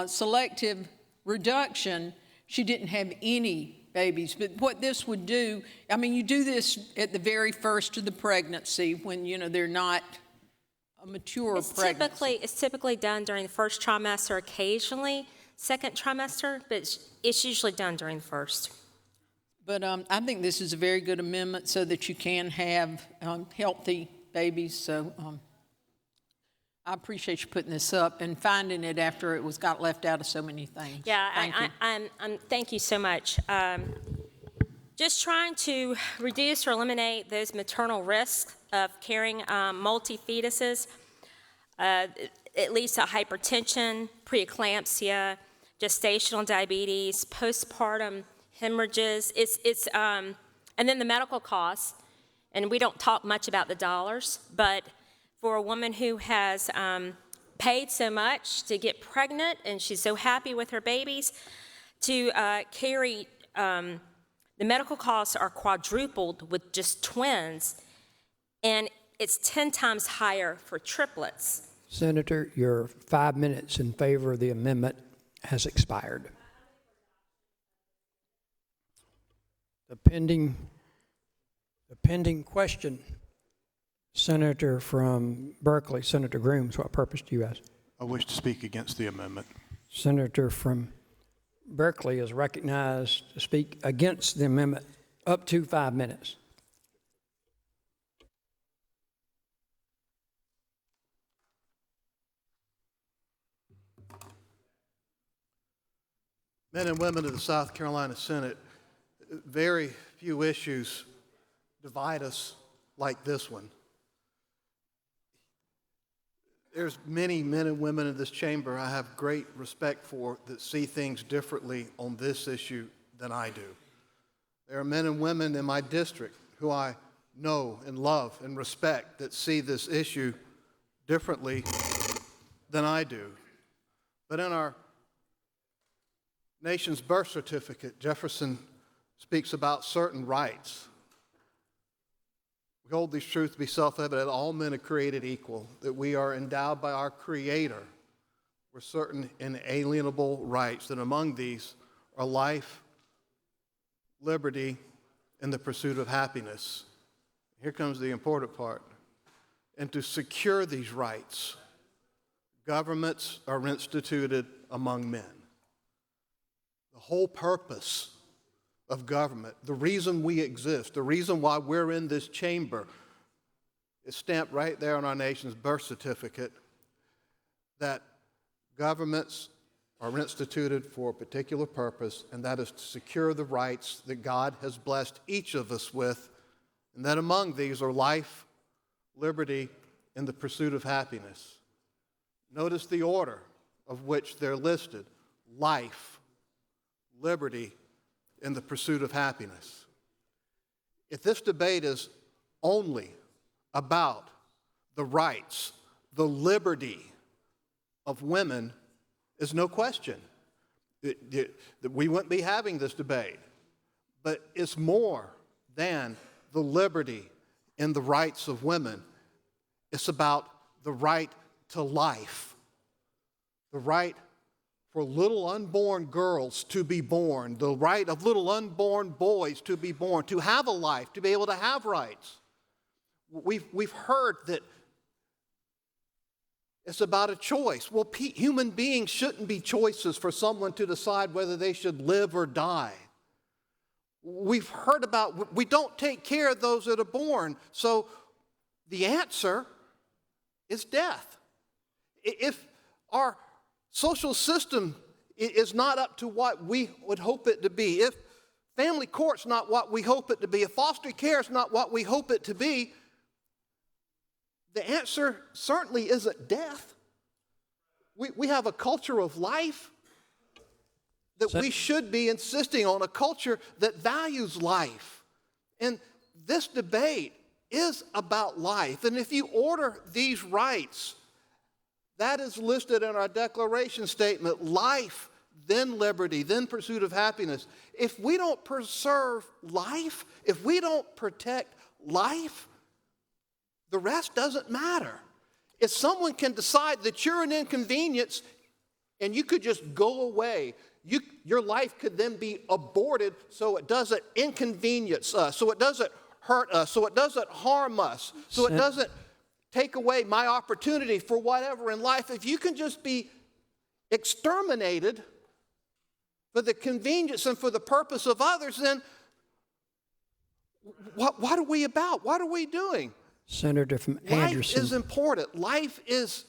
Speaker 9: selective reduction, she didn't have any babies. But what this would do, I mean, you do this at the very first of the pregnancy when, you know, they're not a mature pregnancy.
Speaker 4: It's typically done during the first trimester, occasionally second trimester, but it's usually done during the first.
Speaker 9: But I think this is a very good amendment so that you can have healthy babies. So I appreciate you putting this up and finding it after it got left out of so many things.
Speaker 4: Yeah, thank you so much. Just trying to reduce or eliminate those maternal risks of carrying multi-fetuses. It leads to hypertension, preeclampsia, gestational diabetes, postpartum hemorrhages. And then the medical costs, and we don't talk much about the dollars, but for a woman who has paid so much to get pregnant and she's so happy with her babies, to carry, the medical costs are quadrupled with just twins, and it's 10 times higher for triplets.
Speaker 2: Senator, your 5 minutes in favor of the amendment has expired. The pending question, Senator from Berkeley, Senator Grooms, what purpose do you ask?
Speaker 8: I wish to speak against the amendment.
Speaker 2: Senator from Berkeley is recognized to speak against the amendment up to 5 minutes.
Speaker 8: Men and women of the South Carolina Senate, very few issues divide us like this one. There's many men and women in this chamber I have great respect for that see things differently on this issue than I do. There are men and women in my district who I know and love and respect that see this issue differently than I do. But in our nation's birth certificate, Jefferson speaks about certain rights. We hold these truths to be self-evident that all men are created equal, that we are endowed by our Creator with certain inalienable rights, that among these are life, liberty, and the pursuit of happiness. Here comes the important part. And to secure these rights, governments are instituted among men. The whole purpose of government, the reason we exist, the reason why we're in this chamber, is stamped right there on our nation's birth certificate, that governments are instituted for a particular purpose, and that is to secure the rights that God has blessed each of us with, and that among these are life, liberty, and the pursuit of happiness. Notice the order of which they're listed: life, liberty, and the pursuit of happiness. If this debate is only about the rights, the liberty of women, is no question that we wouldn't be having this debate. But it's more than the liberty and the rights of women. It's about the right to life, the right for little unborn girls to be born, the right of little unborn boys to be born, to have a life, to be able to have rights. We've heard that it's about a choice. Well, human beings shouldn't be choices for someone to decide whether they should live or die. We've heard about, we don't take care of those that are born, so the answer is death. If our social system is not up to what we would hope it to be, if family court's not what we hope it to be, if foster care is not what we hope it to be, the answer certainly isn't death. We have a culture of life that we should be insisting on a culture that values life. And this debate is about life. And if you order these rights, that is listed in our Declaration statement: life, then liberty, then pursuit of happiness. If we don't preserve life, if we don't protect life, the rest doesn't matter. If someone can decide that you're an inconvenience and you could just go away, your life could then be aborted so it doesn't inconvenience us, so it doesn't hurt us, so it doesn't harm us, so it doesn't take away my opportunity for whatever in life. If you can just be exterminated for the convenience and for the purpose of others, then what are we about? What are we doing?
Speaker 2: Senator from
Speaker 8: Life
Speaker 2: Anderson.
Speaker 8: is important. Life is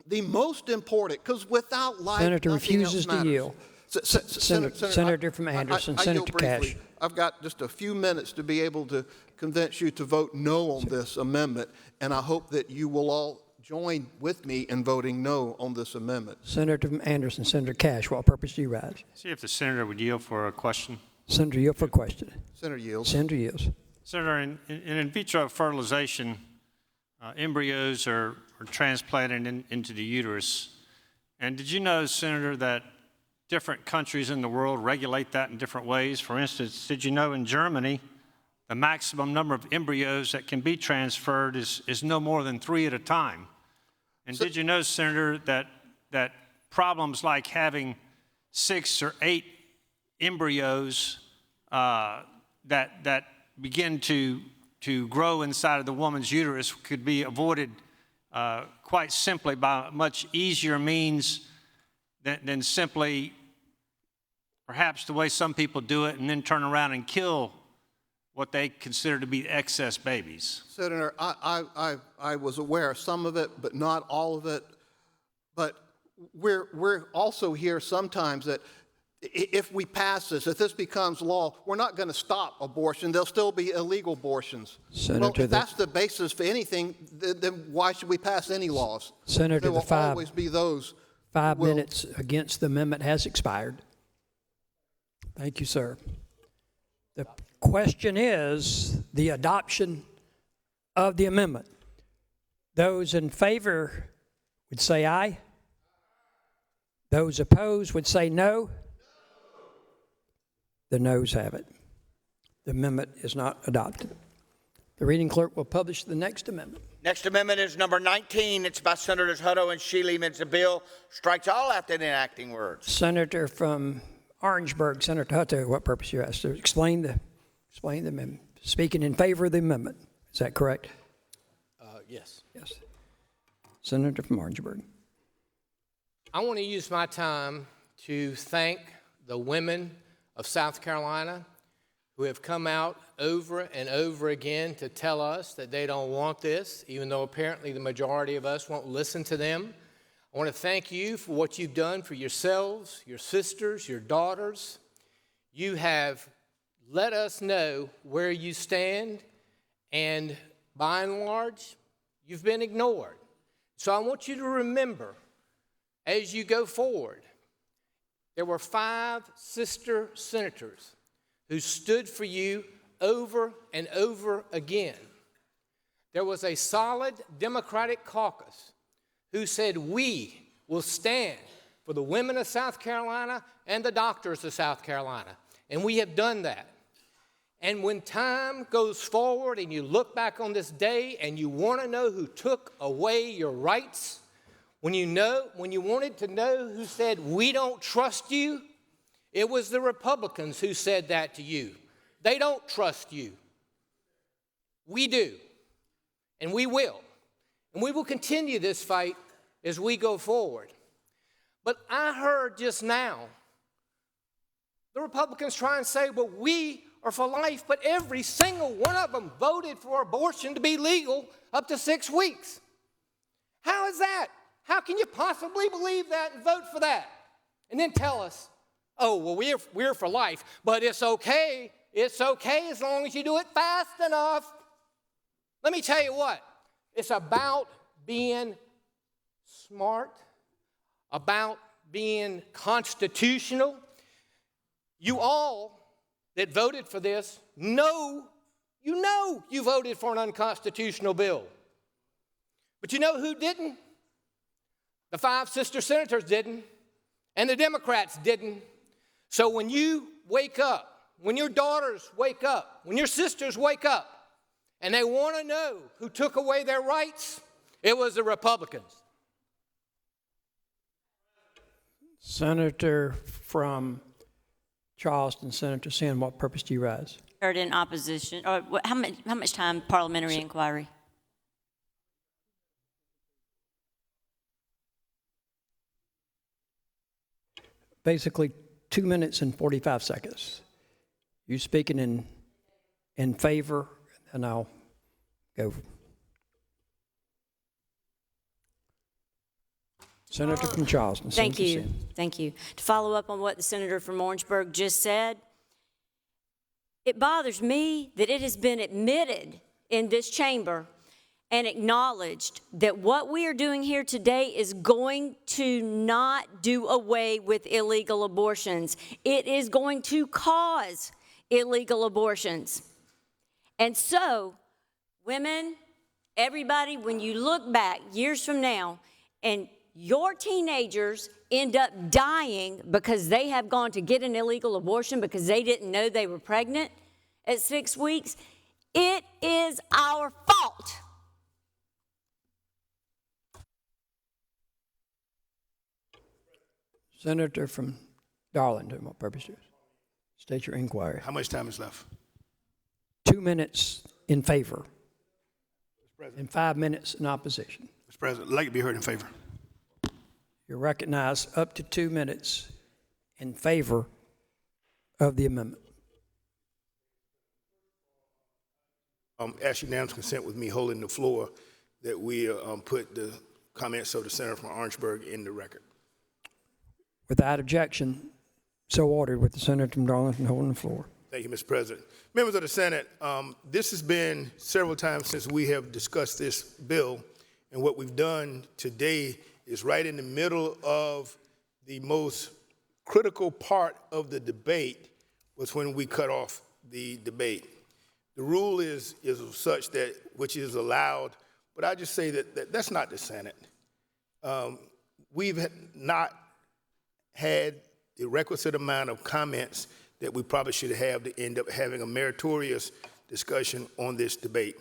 Speaker 8: the most important, because without life,
Speaker 2: Senator
Speaker 8: nothing
Speaker 2: refuses
Speaker 8: else
Speaker 2: to
Speaker 8: matters.
Speaker 2: yield.
Speaker 8: Senator
Speaker 2: from Anderson.
Speaker 8: I
Speaker 2: Senator
Speaker 8: yield briefly.
Speaker 2: Cash.
Speaker 8: I've got just a few minutes to be able to convince you to vote no on this amendment, and I hope that you will all join with me in voting no on this amendment.
Speaker 2: Senator from Anderson. Senator Cash, what purpose do you rise?
Speaker 10: See if the senator would yield for a question.
Speaker 2: Senator, yield for a question.
Speaker 8: Senator yields.
Speaker 2: Senator yields.
Speaker 10: Senator, in vitro fertilization, embryos are transplanted into the uterus. And did you know, Senator, that different countries in the world regulate that in different ways? For instance, did you know in Germany, the maximum number of embryos that can be transferred is no more than 3 at a time? And did you know, Senator, that problems like having 6 or 8 embryos that begin to grow inside of the woman's uterus could be avoided quite simply by much easier means than simply perhaps the way some people do it and then turn around and kill what they consider to be excess babies?
Speaker 8: Senator, I was aware of some of it, but not all of it. But we're also here sometimes that if we pass this, if this becomes law, we're not going to stop abortion. There'll still be illegal abortions.
Speaker 2: Senator,
Speaker 8: well, if that's the basis for anything, then why should we pass any laws?
Speaker 2: Senator,
Speaker 8: there will always be those.
Speaker 2: 5 minutes against the amendment has expired. Thank you, sir. The question is the adoption of the amendment. Those in favor would say aye. Those opposed would say no. The noes have it. The amendment is not adopted. The reading clerk will publish the next amendment.
Speaker 1: Next amendment is number 19. It's by Senators Hutto and Shealy. It's a bill, strikes all after the enacting words.
Speaker 2: Senator from Orangeburg, Senator Hutto, what purpose you asked to explain the amendment. Speaking in favor of the amendment. Is that correct?
Speaker 17: Yes.
Speaker 2: Yes. Senator from Orangeburg.
Speaker 17: I want to use my time to thank the women of South Carolina who have come out over and over again to tell us that they don't want this, even though apparently the majority of us won't listen to them. I want to thank you for what you've done for yourselves, your sisters, your daughters. You have let us know where you stand, and by and large, you've been ignored. So I want you to remember, as you go forward, there were 5 sister senators who stood for you over and over again. There was a solid Democratic caucus who said, we will stand for the women of South Carolina and the doctors of South Carolina. And we have done that. And when time goes forward and you look back on this day and you want to know who took away your rights, when you wanted to know who said, we don't trust you, it was the Republicans who said that to you. They don't trust you. We do. And we will. And we will continue this fight as we go forward. But I heard just now the Republicans try and say, well, we are for life, but every single one of them voted for abortion to be legal up to 6 weeks. How is that? How can you possibly believe that and vote for that? And then tell us, oh, well, we're for life, but it's okay. It's okay as long as you do it fast enough. Let me tell you what. It's about being smart, about being constitutional. You all that voted for this know you voted for an unconstitutional bill. But you know who didn't? The 5 sister senators didn't, and the Democrats didn't. So when you wake up, when your daughters wake up, when your sisters wake up, and they want to know who took away their rights, it was the Republicans.
Speaker 2: Senator from Charleston, Senator Sin, what purpose do you rise?
Speaker 11: Heard in opposition, or how much time parliamentary inquiry?
Speaker 2: Basically, 2 minutes and 45 seconds. You speaking in favor, and I'll go. Senator from Charleston.
Speaker 11: Thank
Speaker 2: Senator
Speaker 11: you.
Speaker 2: Sin.
Speaker 11: Thank you. To follow up on what the senator from Orangeburg just said, it bothers me that it has been admitted in this chamber and acknowledged that what we are doing here today is going to not do away with illegal abortions. It is going to cause illegal abortions. And so, women, everybody, when you look back years from now and your teenagers end up dying because they have gone to get an illegal abortion because they didn't know they were pregnant at 6 weeks, it is our fault.
Speaker 2: Senator from Darlington, what purpose? State your inquiry.
Speaker 19: How much time is left?
Speaker 2: 2 minutes in favor and 5 minutes in opposition.
Speaker 19: Mr. President, I'd like to be heard in favor.
Speaker 2: You're recognized up to 2 minutes in favor of the amendment.
Speaker 19: Ask unanimous consent with me holding the floor that we put the comments of the senator from Orangeburg in the record.
Speaker 2: Without objection, so ordered, with the senator from Darlington holding the floor.
Speaker 19: Thank you, Mr. President. Members of the Senate, this has been several times since we have discussed this bill, and what we've done today is right in the middle of the most critical part of the debate was when we cut off the debate. The rule is such that, which is allowed, but I just say that that's not the Senate. We've not had the requisite amount of comments that we probably should have to end up having a meritorious discussion on this debate.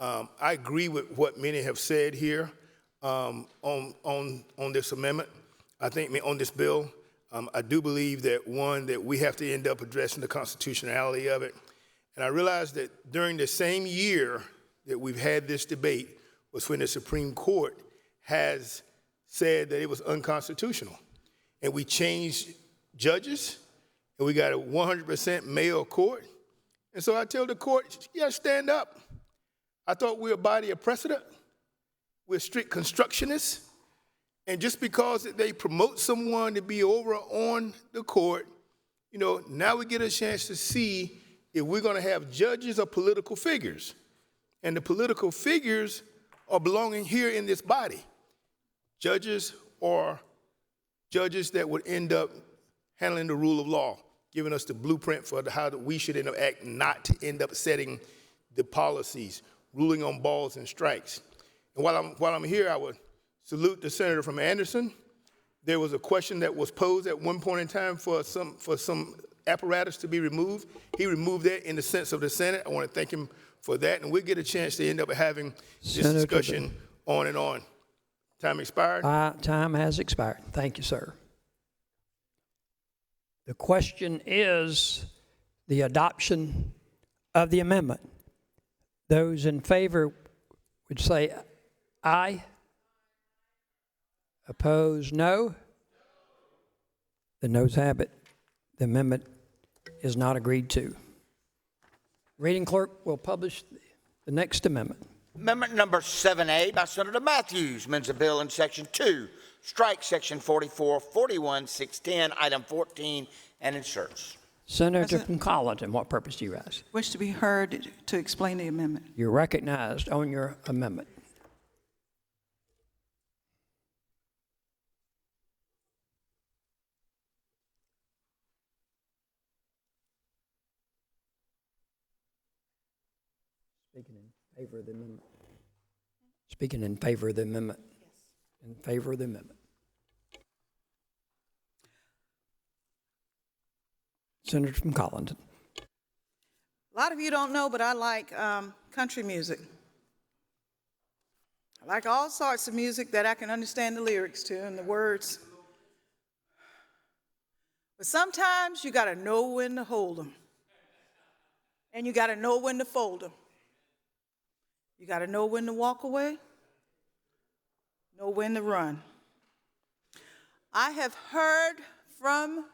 Speaker 19: I agree with what many have said here on this amendment. I think on this bill, I do believe that, one, that we have to end up addressing the constitutionality of it. And I realize that during the same year that we've had this debate was when the Supreme Court has said that it was unconstitutional. And we changed judges, and we got a 100% male court. And so I tell the court, yeah, stand up. I thought we were a body of precedent. We're strict constructionists. And just because they promote someone to be over on the court, now we get a chance to see if we're going to have judges or political figures. And the political figures are belonging here in this body. Judges or judges that would end up handling the rule of law, giving us the blueprint for how we should end up acting, not to end up setting the policies, ruling on balls and strikes. And while I'm here, I would salute the senator from Anderson. There was a question that was posed at one point in time for some apparatus to be removed. He removed that in the sense of the Senate. I want to thank him for that, and we'll get a chance to end up having this discussion on and on. Time expired?
Speaker 2: Time has expired. Thank you, sir. The question is the adoption of the amendment. Those in favor would say aye. Opposed, no. The noes have it. The amendment is not agreed to. Reading clerk will publish the next amendment.
Speaker 1: Amendment number 7A by Senator Matthews amends a bill in Section 2, strike Section 44, 41, 610, Item 14, and inserts.
Speaker 2: Senator from Colleton, what purpose do you rise?
Speaker 12: Wish to be heard to explain the amendment.
Speaker 2: You're recognized on your amendment. Speaking in favor of the amendment. Speaking in favor of the amendment. In favor of the amendment. Senator from Collington.
Speaker 12: A lot of you don't know, but I like country music. I like all sorts of music that I can understand the lyrics to and the words. But sometimes you got to know when to hold them. And you got to know when to fold them. You got to know when to walk away, know when to run. I have heard from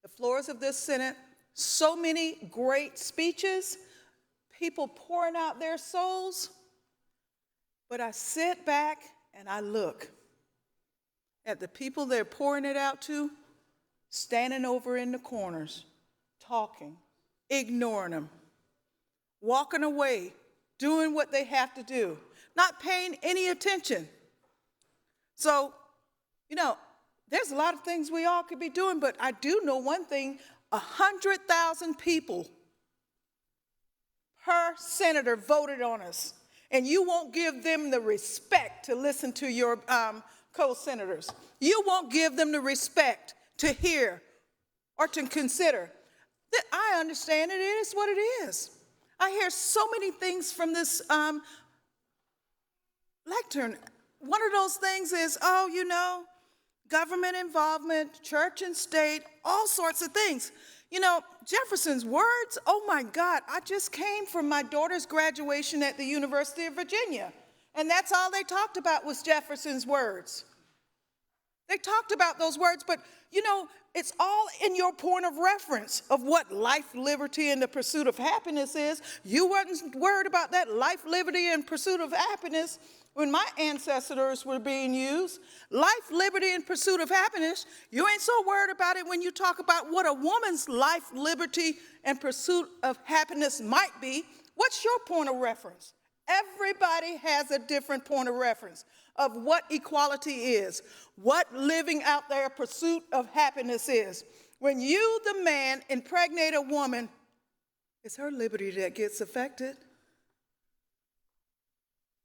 Speaker 12: the floors of this Senate so many great speeches, people pouring out their souls, but I sit back and I look at the people they're pouring it out to, standing over in the corners, talking, ignoring them, walking away, doing what they have to do, not paying any attention. So, you know, there's a lot of things we all could be doing, but I do know one thing, 100,000 people per senator voted on us, and you won't give them the respect to listen to your co-senators. You won't give them the respect to hear or to consider. I understand it is what it is. I hear so many things from this lectern. One of those things is, oh, you know, government involvement, church and state, all sorts of things. You know, Jefferson's words, oh my God, I just came from my daughter's graduation at the University of Virginia, and that's all they talked about was Jefferson's words. They talked about those words, but you know, it's all in your point of reference of what life, liberty, and the pursuit of happiness is. You weren't worried about that life, liberty, and pursuit of happiness when my ancestors were being used. Life, liberty, and pursuit of happiness, you ain't so worried about it when you talk about what a woman's life, liberty, and pursuit of happiness might be. What's your point of reference? Everybody has a different point of reference of what equality is, what living out their pursuit of happiness is. When you, the man, impregnate a woman, it's her liberty that gets affected.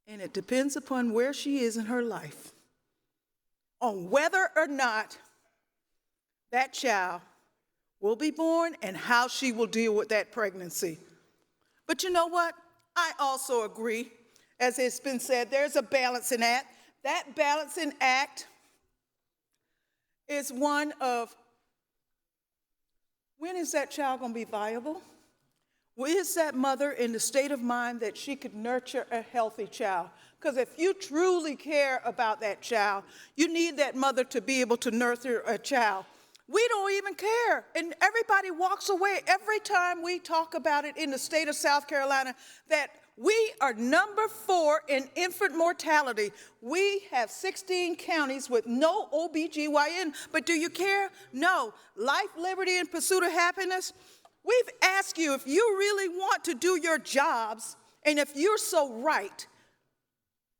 Speaker 12: And it depends upon where she is in her life, on whether or not that child will be born and how she will deal with that pregnancy. But you know what? I also agree, as it's been said, there's a balancing act. That balancing act is one of, when is that child going to be viable? Is that mother in the state of mind that she could nurture a healthy child? Because if you truly care about that child, you need that mother to be able to nurture a child. We don't even care, and everybody walks away every time we talk about it in the state of South Carolina, that we are number 4 in infant mortality. We have 16 counties with no OBGYN, but do you care? No. Life, liberty, and pursuit of happiness. We've asked you if you really want to do your jobs, and if you're so right,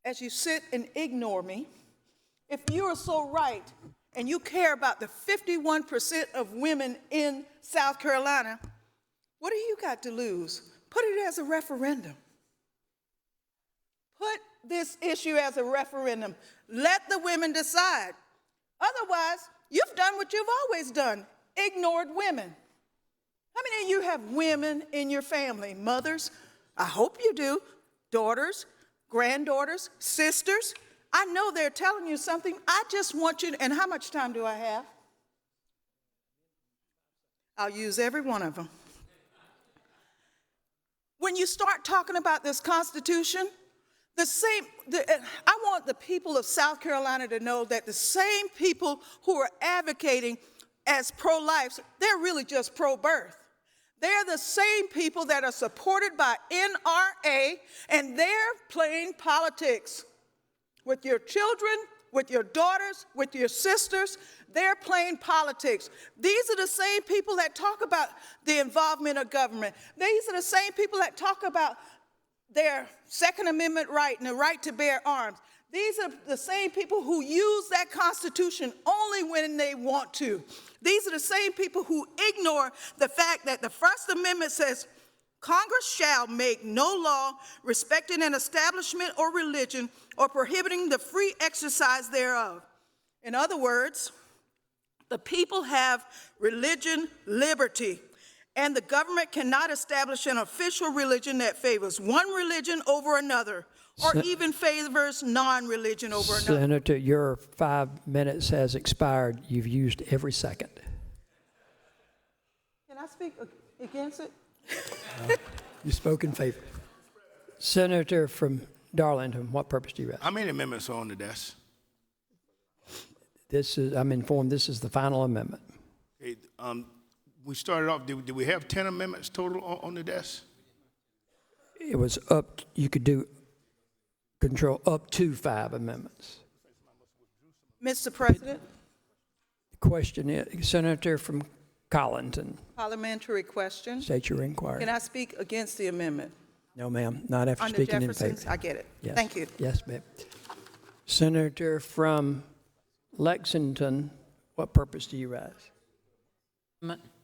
Speaker 12: as you sit and ignore me, if you're so right and you care about the 51% of women in South Carolina, what do you got to lose? Put it as a referendum. Put this issue as a referendum. Let the women decide. Otherwise, you've done what you've always done, ignored women. How many of you have women in your family? Mothers? I hope you do. Daughters, granddaughters, sisters. I know they're telling you something. I just want you to, and how much time do I have? I'll use every one of them. When you start talking about this Constitution, I want the people of South Carolina to know that the same people who are advocating as pro-life, they're really just pro-birth. They're the same people that are supported by NRA, and they're playing politics with your children, with your daughters, with your sisters. They're playing politics. These are the same people that talk about the involvement of government. These are the same people that talk about their Second Amendment right and the right to bear arms. These are the same people who use that Constitution only when they want to. These are the same people who ignore the fact that the First Amendment says Congress shall make no law respecting an establishment or religion or prohibiting the free exercise thereof. In other words, the people have religion liberty, and the government cannot establish an official religion that favors one religion over another or even favors non-religion over another.
Speaker 2: Senator, your 5 minutes has expired. You've used every second.
Speaker 12: Can I speak against it?
Speaker 2: You spoke in favor. Senator from Darlington, what purpose do you have?
Speaker 19: How many amendments are on the desk?
Speaker 2: I'm informed this is the final amendment.
Speaker 19: Okay, we started off, did we have 10 amendments total on the desk?
Speaker 2: It was up, you could control up to 5 amendments.
Speaker 12: Mr. President?
Speaker 2: The question is, Senator from Collinton.
Speaker 12: Parliamentary question.
Speaker 2: State your inquiry.
Speaker 12: Can I speak against the amendment?
Speaker 2: No, ma'am, not after
Speaker 12: Under
Speaker 2: speaking in
Speaker 12: Jefferson's?
Speaker 2: favor.
Speaker 12: I get it.
Speaker 2: Yes.
Speaker 12: Thank you.
Speaker 2: Yes, ma'am. Senator from Lexington, what purpose do you rise?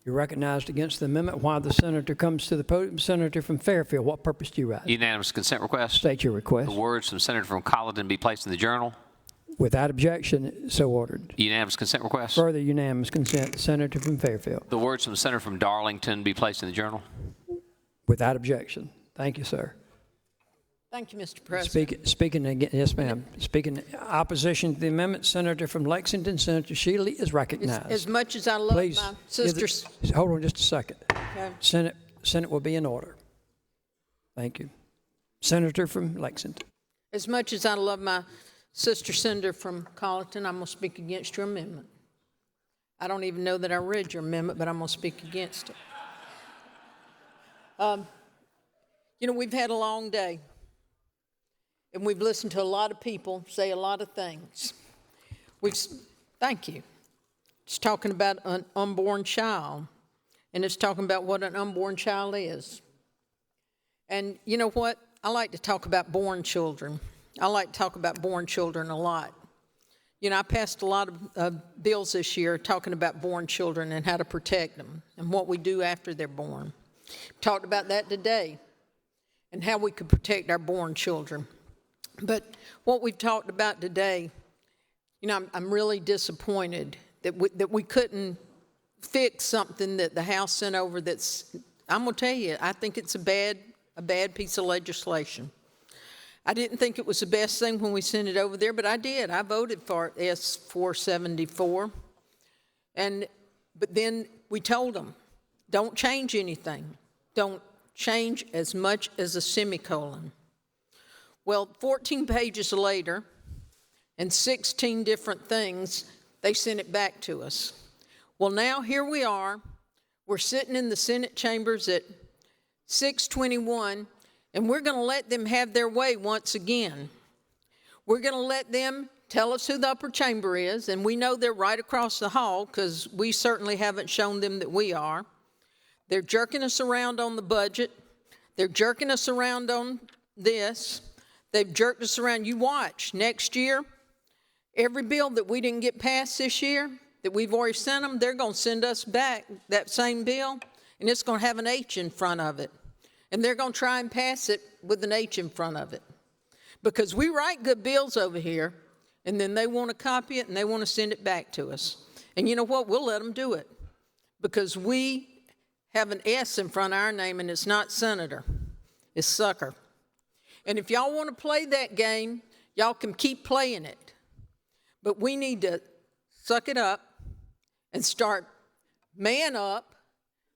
Speaker 2: You're recognized against the amendment. While the senator comes to the podium, Senator from Fairfield, what purpose do you rise?
Speaker 14: Unanimous consent request.
Speaker 2: State your request.
Speaker 14: The words from Senator from Colleton be placed in the journal.
Speaker 2: Without objection, so ordered.
Speaker 14: Unanimous consent request.
Speaker 2: Further unanimous consent, Senator from Fairfield.
Speaker 14: The words from the Senator from Darlington be placed in the journal.
Speaker 2: Without objection. Thank you, sir.
Speaker 9: Thank you, Mr. President.
Speaker 2: Speaking again, yes, ma'am. Speaking opposition to the amendment, Senator from Lexington, Senator Shealy is recognized.
Speaker 9: As much as I love
Speaker 2: Please,
Speaker 9: my sisters.
Speaker 2: hold on just a second.
Speaker 9: Okay.
Speaker 2: Senate will be in order. Thank you. Senator from Lexington.
Speaker 9: As much as I love my sister senator from Colleton, I'm going to speak against your amendment. I don't even know that I read your amendment, but I'm going to speak against it. You know, we've had a long day, and we've listened to a lot of people say a lot of things. Thank you. It's talking about an unborn child, and it's talking about what an unborn child is. And you know what? I like to talk about born children. I like to talk about born children a lot. You know, I passed a lot of bills this year talking about born children and how to protect them and what we do after they're born. Talked about that today and how we could protect our born children. But what we've talked about today, you know, I'm really disappointed that we couldn't fix something that the House sent over that's, I'm going to tell you, I think it's a bad piece of legislation. I didn't think it was the best thing when we sent it over there, but I did. I voted for S-474. But then we told them, don't change anything. Don't change as much as a semicolon. Well, 14 pages later and 16 different things, they sent it back to us. Well, now here we are. We're sitting in the Senate chambers at 6:21, and we're going to let them have their way once again. We're going to let them tell us who the upper chamber is, and we know they're right across the hall because we certainly haven't shown them that we are. They're jerking us around on the budget. They're jerking us around on this. They've jerked us around. You watch. Next year, every bill that we didn't get passed this year, that we've already sent them, they're going to send us back that same bill, and it's going to have an H in front of it. And they're going to try and pass it with an H in front of it. Because we write good bills over here, and then they want to copy it, and they want to send it back to us. And you know what? We'll let them do it. Because we have an S in front of our name, and it's not senator. It's sucker. And if y'all want to play that game, y'all can keep playing it. But we need to suck it up and start man up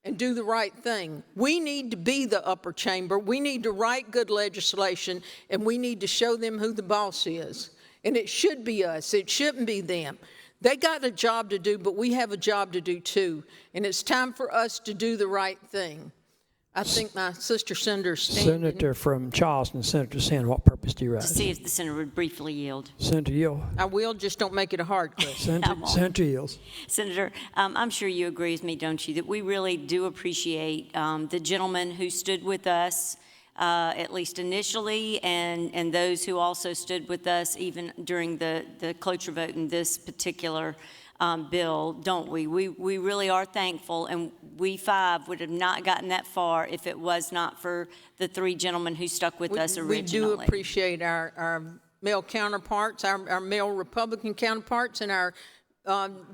Speaker 9: and do the right thing. We need to be the upper chamber. We need to write good legislation, and we need to show them who the boss is. And it should be us. It shouldn't be them. They got a job to do, but we have a job to do too. And it's time for us to do the right thing. I think my sister senator's standing.
Speaker 2: Senator from Charleston, Senator Sand, what purpose do you
Speaker 11: To
Speaker 2: rise?
Speaker 11: see if the senator would briefly yield.
Speaker 2: Senator Yield.
Speaker 9: I will, just don't make it a hard question.
Speaker 2: Senator Yields.
Speaker 11: Senator, I'm sure you agree with me, don't you, that we really do appreciate the gentleman who stood with us, at least initially, and those who also stood with us even during the cloture vote in this particular bill, don't we? We really are thankful, and we five would have not gotten that far if it was not for the three gentlemen who stuck with us originally.
Speaker 9: We do appreciate our male counterparts, our male Republican counterparts, and our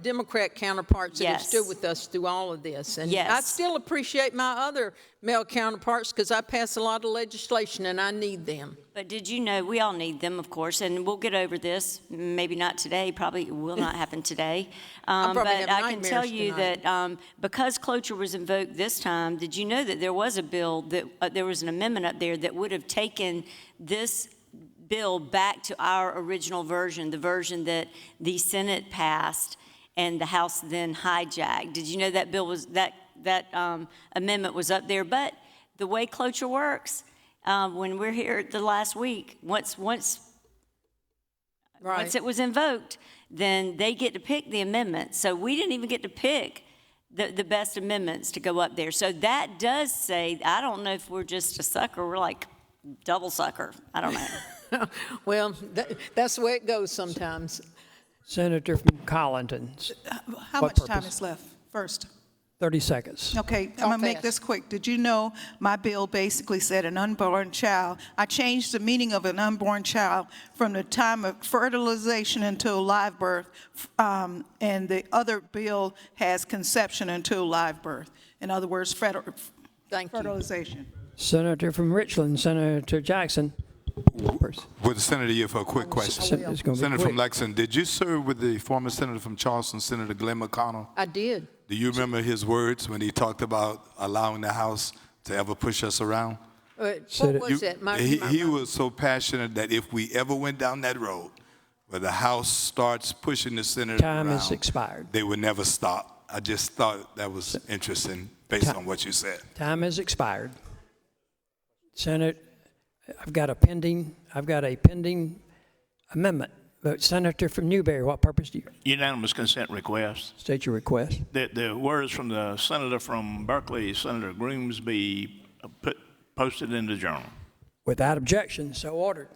Speaker 9: Democrat counterparts that have stood with us through all of this. And I still appreciate my other male counterparts because I pass a lot of legislation and I need them.
Speaker 11: But did you know, we all need them, of course, and we'll get over this. Maybe not today, probably will not happen today. But I can tell you that because cloture was invoked this time, did you know that there was a bill that there was an amendment up there that would have taken this bill back to our original version, the version that the Senate passed and the House then hijacked? Did you know that bill was that amendment was up there? But the way cloture works, when we're here the last week, once it was invoked, then they get to pick the amendment. So we didn't even get to pick the best amendments to go up there. So that does say, I don't know if we're just a sucker, we're like double sucker. I don't know.
Speaker 9: Well, that's the way it goes sometimes.
Speaker 2: Senator from Colleton.
Speaker 12: How much time is left first?
Speaker 2: 30 seconds.
Speaker 12: Okay, I'm going to make this quick. Did you know my bill basically said an unborn child? I changed the meaning of an unborn child from the time of fertilization until live birth, and the other bill has conception until live birth. In other words, fertilization.
Speaker 2: Senator from Richland, Senator Jackson.
Speaker 15: With the senator here for a quick question. Senator from Lexington, did you serve with the former senator from Charleston, Senator Glenn McConnell?
Speaker 9: I did.
Speaker 15: Do you remember his words when he talked about allowing the House to ever push us around?
Speaker 9: What was that?
Speaker 15: He was so passionate that if we ever went down that road where the House starts pushing the Senate
Speaker 2: around,
Speaker 15: has
Speaker 2: expired.
Speaker 15: They would never stop. I just thought that was interesting based on what you said.
Speaker 2: Time has expired. Senate, I've got a pending amendment. But Senator from Newberry, what purpose do you?
Speaker 20: Unanimous consent request.
Speaker 2: State your request.
Speaker 20: The words from the senator from Berkeley, Senator Groomsby, posted in the journal.
Speaker 2: Without objection, so ordered.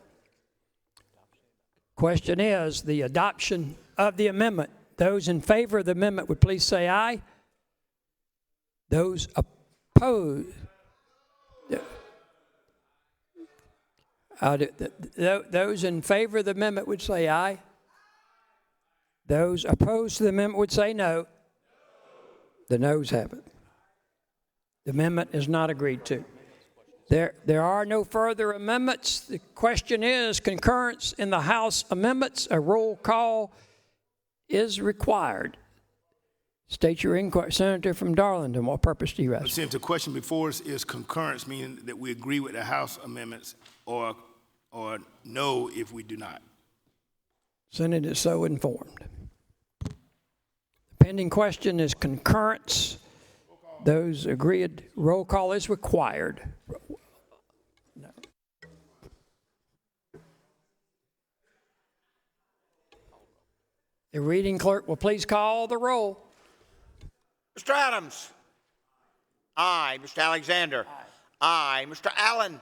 Speaker 2: Question is the adoption of the amendment. Those in favor of the amendment would please say aye. Those opposed. Those in favor of the amendment would say aye. Those opposed to the amendment would say no. The noes have it. The amendment is not agreed to. There are no further amendments. The question is concurrence in the House amendments. A roll call is required. State your inquiry. Senator from Darlington, what purpose do you ask?
Speaker 19: Since the question before us is concurrence, meaning that we agree with the House amendments, or no if we do not.
Speaker 2: Senate is so informed. The pending question is concurrence. Those agreed, roll call is required. No. The reading clerk will please call the roll.
Speaker 1: Mr. Adams. Aye. Mr. Alexander. Aye. Mr. Allen.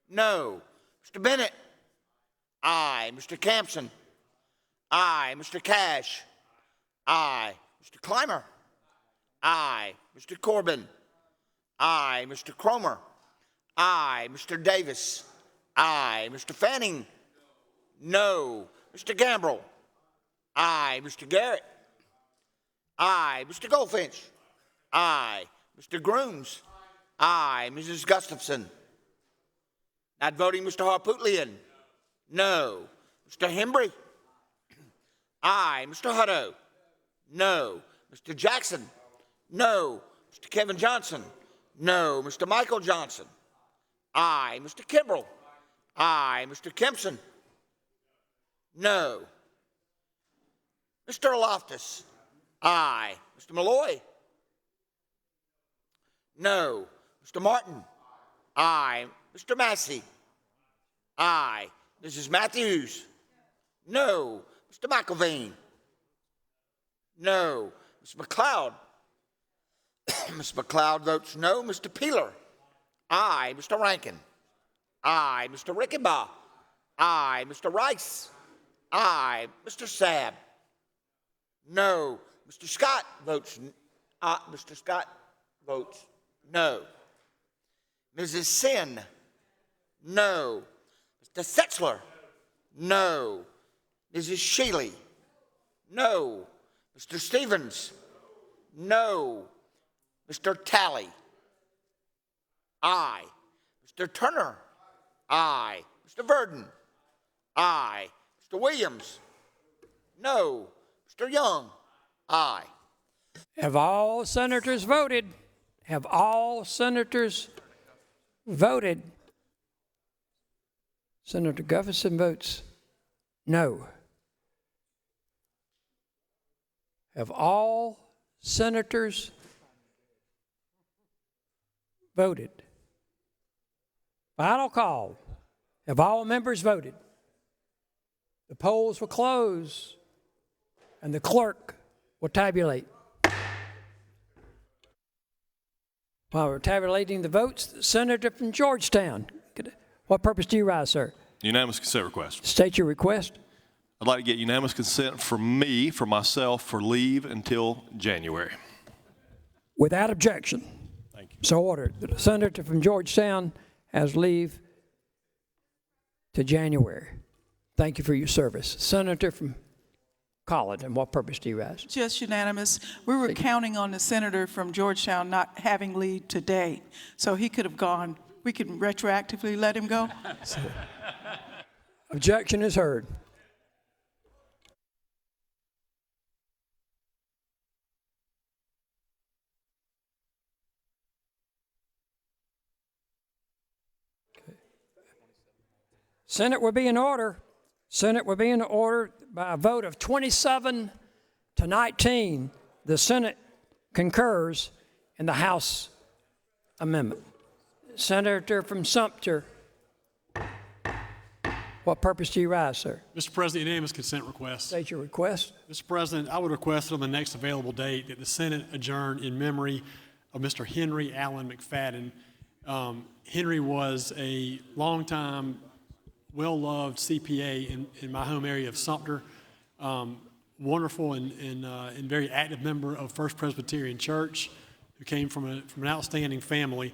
Speaker 1: No. Mr. Bennett. Aye. Mr. Campson. Aye. Mr. Cash. Aye. Mr. Clymer. Aye. Mr. Corbin. Aye. Mr. Cromer. Aye. Mr. Davis. Aye. Mr. Fanning. No. Mr. Gambrell. Aye. Mr. Garrett. Aye. Mr. Goldfinch. Aye. Mr. Grooms. Aye. Mrs. Gustafson. Not voting, Mr. Harpootlian. No. Mr. Hembry. Aye. Mr. Hutto. No. Mr. Jackson. No. Mr. Kevin Johnson. No. Mr. Michael Johnson. Aye. Mr. Kimbrell. Aye. Mr. Kempson. No. Mr. Loftus. Aye. Mr. Malloy. No. Mr. Martin. Aye. Mr. Massey. Aye. Mrs. Matthews. No. Mr. McElveen. No. Ms. McLeod. Ms. McLeod votes no. Mr. Peeler. Aye. Mr. Rankin. Aye. Mr. Rickenbaugh. Aye. Mr. Rice. Aye. Mr. Sabb. No. Mr. Scott votes Mr. Scott votes no. Mrs. Sin, no. Mr. Setzler, no. Mrs. Shealy, no. Mr. Stevens, no. Mr. Talley, aye. Mr. Turner, aye. Mr. Verdon, aye. Mr. Williams, no. Mr. Young, aye.
Speaker 2: Have all senators voted? Have all senators voted? Senator Gufferson votes no. Have all senators voted? Final call. Have all members voted? The polls will close and the clerk will tabulate. While we're tabulating the votes, the senator from Georgetown. What purpose do you rise, sir?
Speaker 3: Unanimous consent request.
Speaker 2: State your request.
Speaker 3: I'd like to get unanimous consent for myself, for leave until January.
Speaker 2: Without objection.
Speaker 3: Thank you.
Speaker 2: So ordered. The senator from Georgetown has leave to January. Thank you for your service. Senator from Colleton, what purpose do you rise?
Speaker 12: Just unanimous. We were counting on the senator from Georgetown not having leave today, so he could have gone. We could retroactively let him go.
Speaker 2: Objection is heard. Okay. Senate will be in order. Senate will be in order by a vote of 27 to 19. The Senate concurs in the House amendment. Senator from Sumter, what purpose do you rise, sir?
Speaker 21: Mr. President, unanimous consent request.
Speaker 2: State your request.
Speaker 21: Mr. President, I would request on the next available date that the Senate adjourn in memory of Mr. Henry Allen McFadden. Henry was a longtime, well-loved CPA in my home area of Sumter. Wonderful and very active member of First Presbyterian Church, who came from an outstanding family.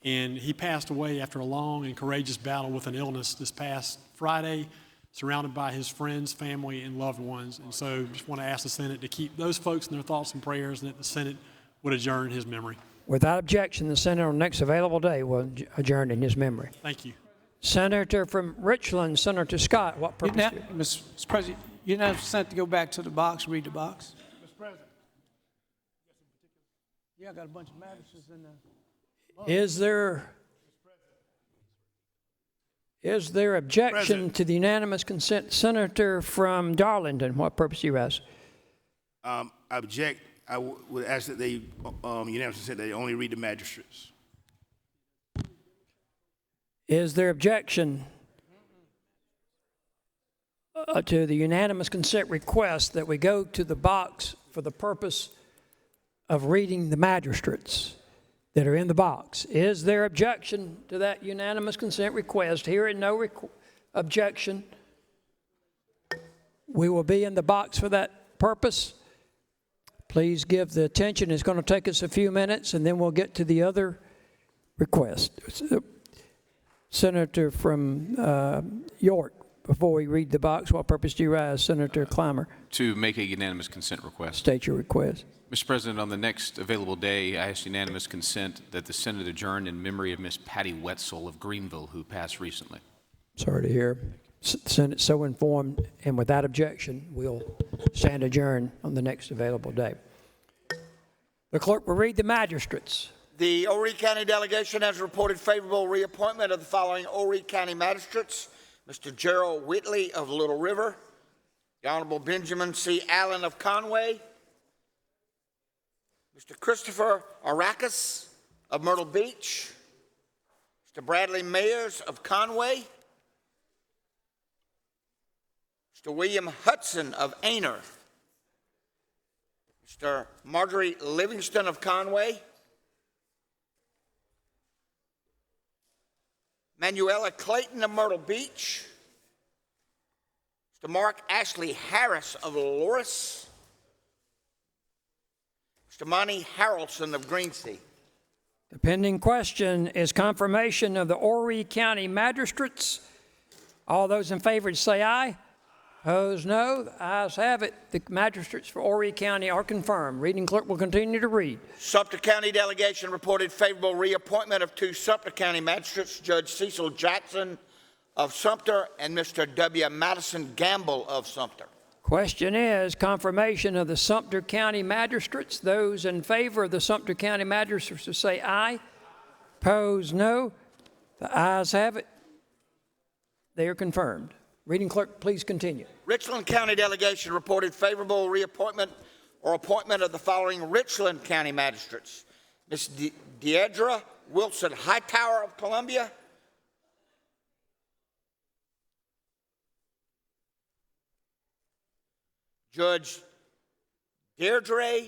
Speaker 21: And he passed away after a long and courageous battle with an illness this past Friday, surrounded by his friends, family, and loved ones. And so just want to ask the Senate to keep those folks in their thoughts and prayers, and that the Senate would adjourn in his memory.
Speaker 2: Without objection, the Senate on the next available day will adjourn in his memory.
Speaker 21: Thank you.
Speaker 2: Senator from Richland, Senator Scott, what purpose?
Speaker 23: Mr. President, you now sent to go back to the box, read the box.
Speaker 21: Mr. President.
Speaker 23: Yeah, I got a bunch of mattresses in there.
Speaker 2: Is there objection to the unanimous consent? Senator from Darlington, what purpose do you rise?
Speaker 19: Object. I would ask that they unanimously said they only read the magistrates.
Speaker 2: Is there objection to the unanimous consent request that we go to the box for the purpose of reading the magistrates that are in the box? Is there objection to that unanimous consent request? Hearing no objection, we will be in the box for that purpose. Please give the attention. It's going to take us a few minutes, and then we'll get to the other request. Senator from York, before we read the box, what purpose do you rise? Senator Clymer.
Speaker 14: To make a unanimous consent request.
Speaker 2: State your request.
Speaker 14: Mr. President, on the next available day, I ask unanimous consent that the Senate adjourn in memory of Miss Patty Wetzel of Greenville, who passed recently.
Speaker 2: Sorry to hear. The Senate's so informed, and without objection, we'll stand adjourned on the next available day. The clerk will read the magistrates.
Speaker 1: The Horry County delegation has reported favorable reappointment of the following Horry County magistrates: Mr. Gerald Whitley of Little River, the Honorable Benjamin C. Allen of Conway, Mr. Christopher Arakis of Myrtle Beach, Mr. Bradley Mayers of Conway, Mr. William Hudson of Aner, Mr. Marjorie Livingston of Conway, Manuela Clayton of Myrtle Beach, Mr. Mark Ashley Harris of Loris, Mr. Monty Harrelson of Greensea.
Speaker 2: The pending question is confirmation of the Horry County magistrates. All those in favor say aye. Opposed, no. The ayes have it. The magistrates for Horry County are confirmed. Reading clerk will continue to read.
Speaker 1: Sumter County delegation reported favorable reappointment of 2 Sumter County magistrates, Judge Cecil Jackson of Sumter and Mr. W. Madison Gamble of Sumter.
Speaker 2: Question is confirmation of the Sumter County magistrates. Those in favor of the Sumter County magistrates to say aye. Opposed, no. The ayes have it. They are confirmed. Reading clerk, please continue.
Speaker 1: Richland County delegation reported favorable reappointment or appointment of the following Richland County magistrates. Ms. Deidre Wilson Hightower of Columbia, Judge Deirdre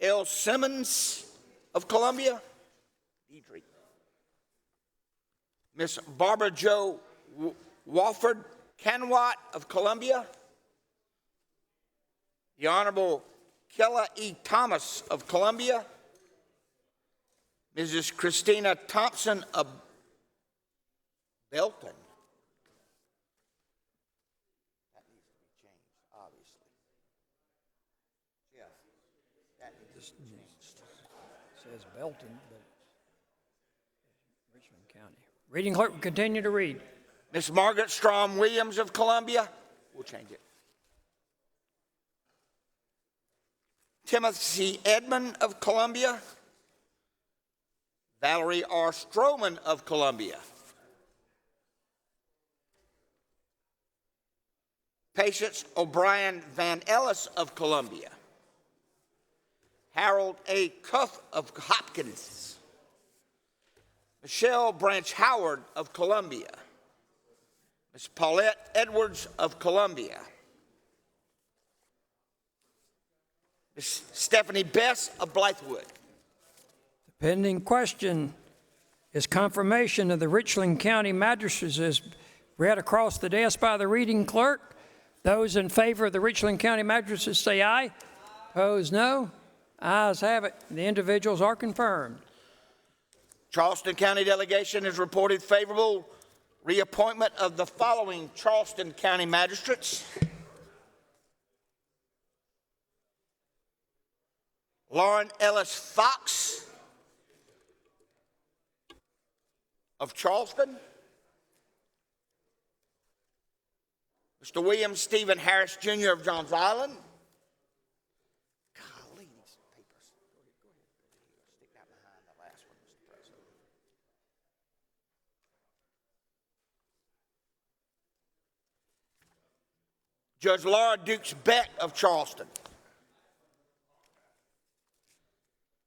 Speaker 1: L. Simmons of Columbia, Ms. Barbara Jo Wofford Canwatt of Columbia, the Honorable Kella E. Thomas of Columbia, Mrs. Christina Thompson of Belton. That needs to be changed, obviously. Yeah, that needs to be changed.
Speaker 2: It says Belton, but Richmond County. Reading clerk will continue to read.
Speaker 1: Miss Margaret Strom Williams of Columbia, we'll change it. Timothy Edmond of Columbia, Valerie R. Stroman of Columbia, Patience O'Brien Van Ellis of Columbia, Harold A. Cuff of Hopkins, Michelle Branch Howard of Columbia, Ms. Paulette Edwards of Columbia, Ms. Stephanie Bess of Blythewood.
Speaker 2: The pending question is confirmation of the Richland County magistrates as read across the desk by the reading clerk. Those in favor of the Richland County magistrates say aye. Opposed, no. Ayes have it. The individuals are confirmed.
Speaker 1: Charleston County delegation has reported favorable reappointment of the following Charleston County magistrates. Lauren Ellis Fox of Charleston, Mr. William Stephen Harris Jr. of Johns Island, golly, these papers. Go ahead. Stick that behind the last one, Mr. President. Judge Laura Dukes Beck of Charleston,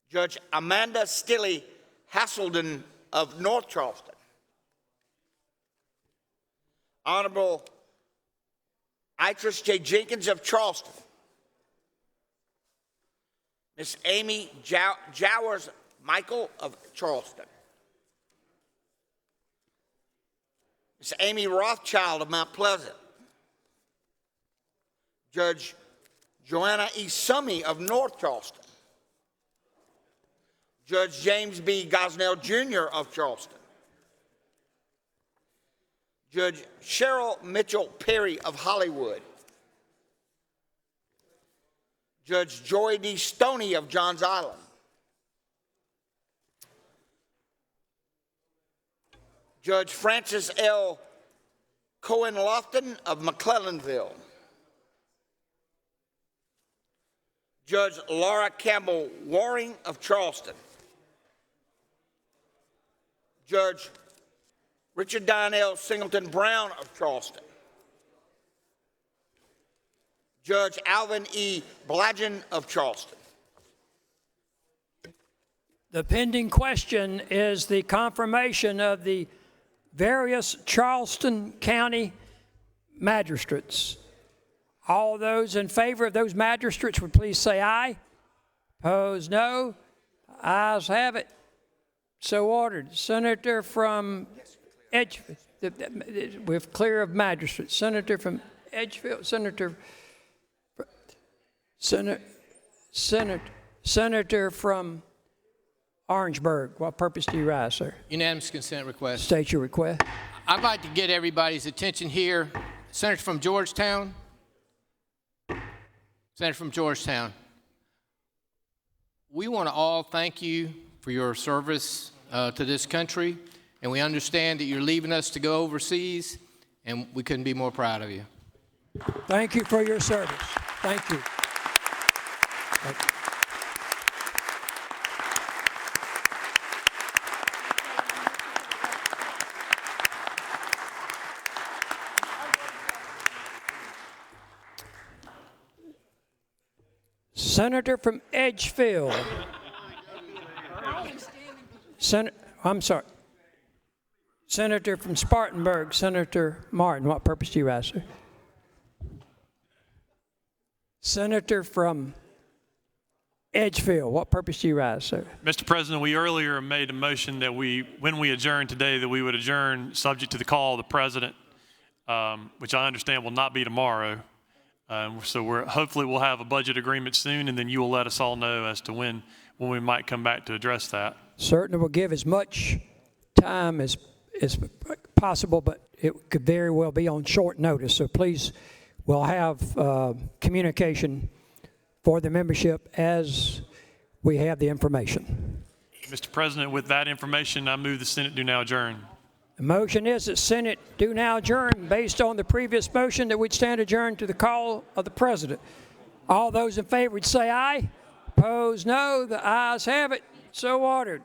Speaker 1: Judge Amanda Stilley Hasselden of North Charleston, Honorable Itris J. Jenkins of Charleston, Miss Amy Jowers Michael of Charleston, Miss Amy Rothschild of Mount Pleasant, Judge Joanna E. Summey of North Charleston, Judge James B. Gosnell Jr. of Charleston, Judge Cheryl Mitchell Perry of Hollywood, Judge Joy D. Stoney of Johns Island, Judge Francis L. Cohen-Lofton of McClellanville, Judge Laura Campbell Waring of Charleston, Judge Richard Donnell Singleton Brown of Charleston, Judge Alvin E. Blagin of Charleston.
Speaker 2: The pending question is the confirmation of the various Charleston County magistrates. All those in favor of those magistrates would please say aye. Opposed, no. Ayes have it. So ordered. Senator from Edgefield, we're clear of magistrates. Senator from Edgefield, Senator Senator from Orangeburg, what purpose do you rise, sir?
Speaker 17: Unanimous consent request.
Speaker 2: State your request.
Speaker 17: I'd like to get everybody's attention here. Senator from Georgetown. Senator from Georgetown. We want to all thank you for your service to this country, and we understand that you're leaving us to go overseas, and we couldn't be more proud of you.
Speaker 2: Thank you for your service. Thank you. Senator from Edgefield. I'm sorry. Senator from Spartanburg, Senator Martin. What purpose do you rise, sir? Senator from Edgefield. What purpose do you rise, sir?
Speaker 6: Mr. President, we earlier made a motion that when we adjourn today, that we would adjourn subject to the call of the President, which I understand will not be tomorrow. So hopefully we'll have a budget agreement soon, and then you will let us all know as to when we might come back to address that.
Speaker 2: Certainly will give as much time as possible, but it could very well be on short notice. So please, we'll have communication for the membership as we have the information.
Speaker 6: Mr. President, with that information, I move the Senate do now adjourn.
Speaker 2: The motion is that Senate do now adjourn based on the previous motion that we'd stand adjourned to the call of the President. All those in favor would say aye. Opposed, no. The ayes have it. So ordered.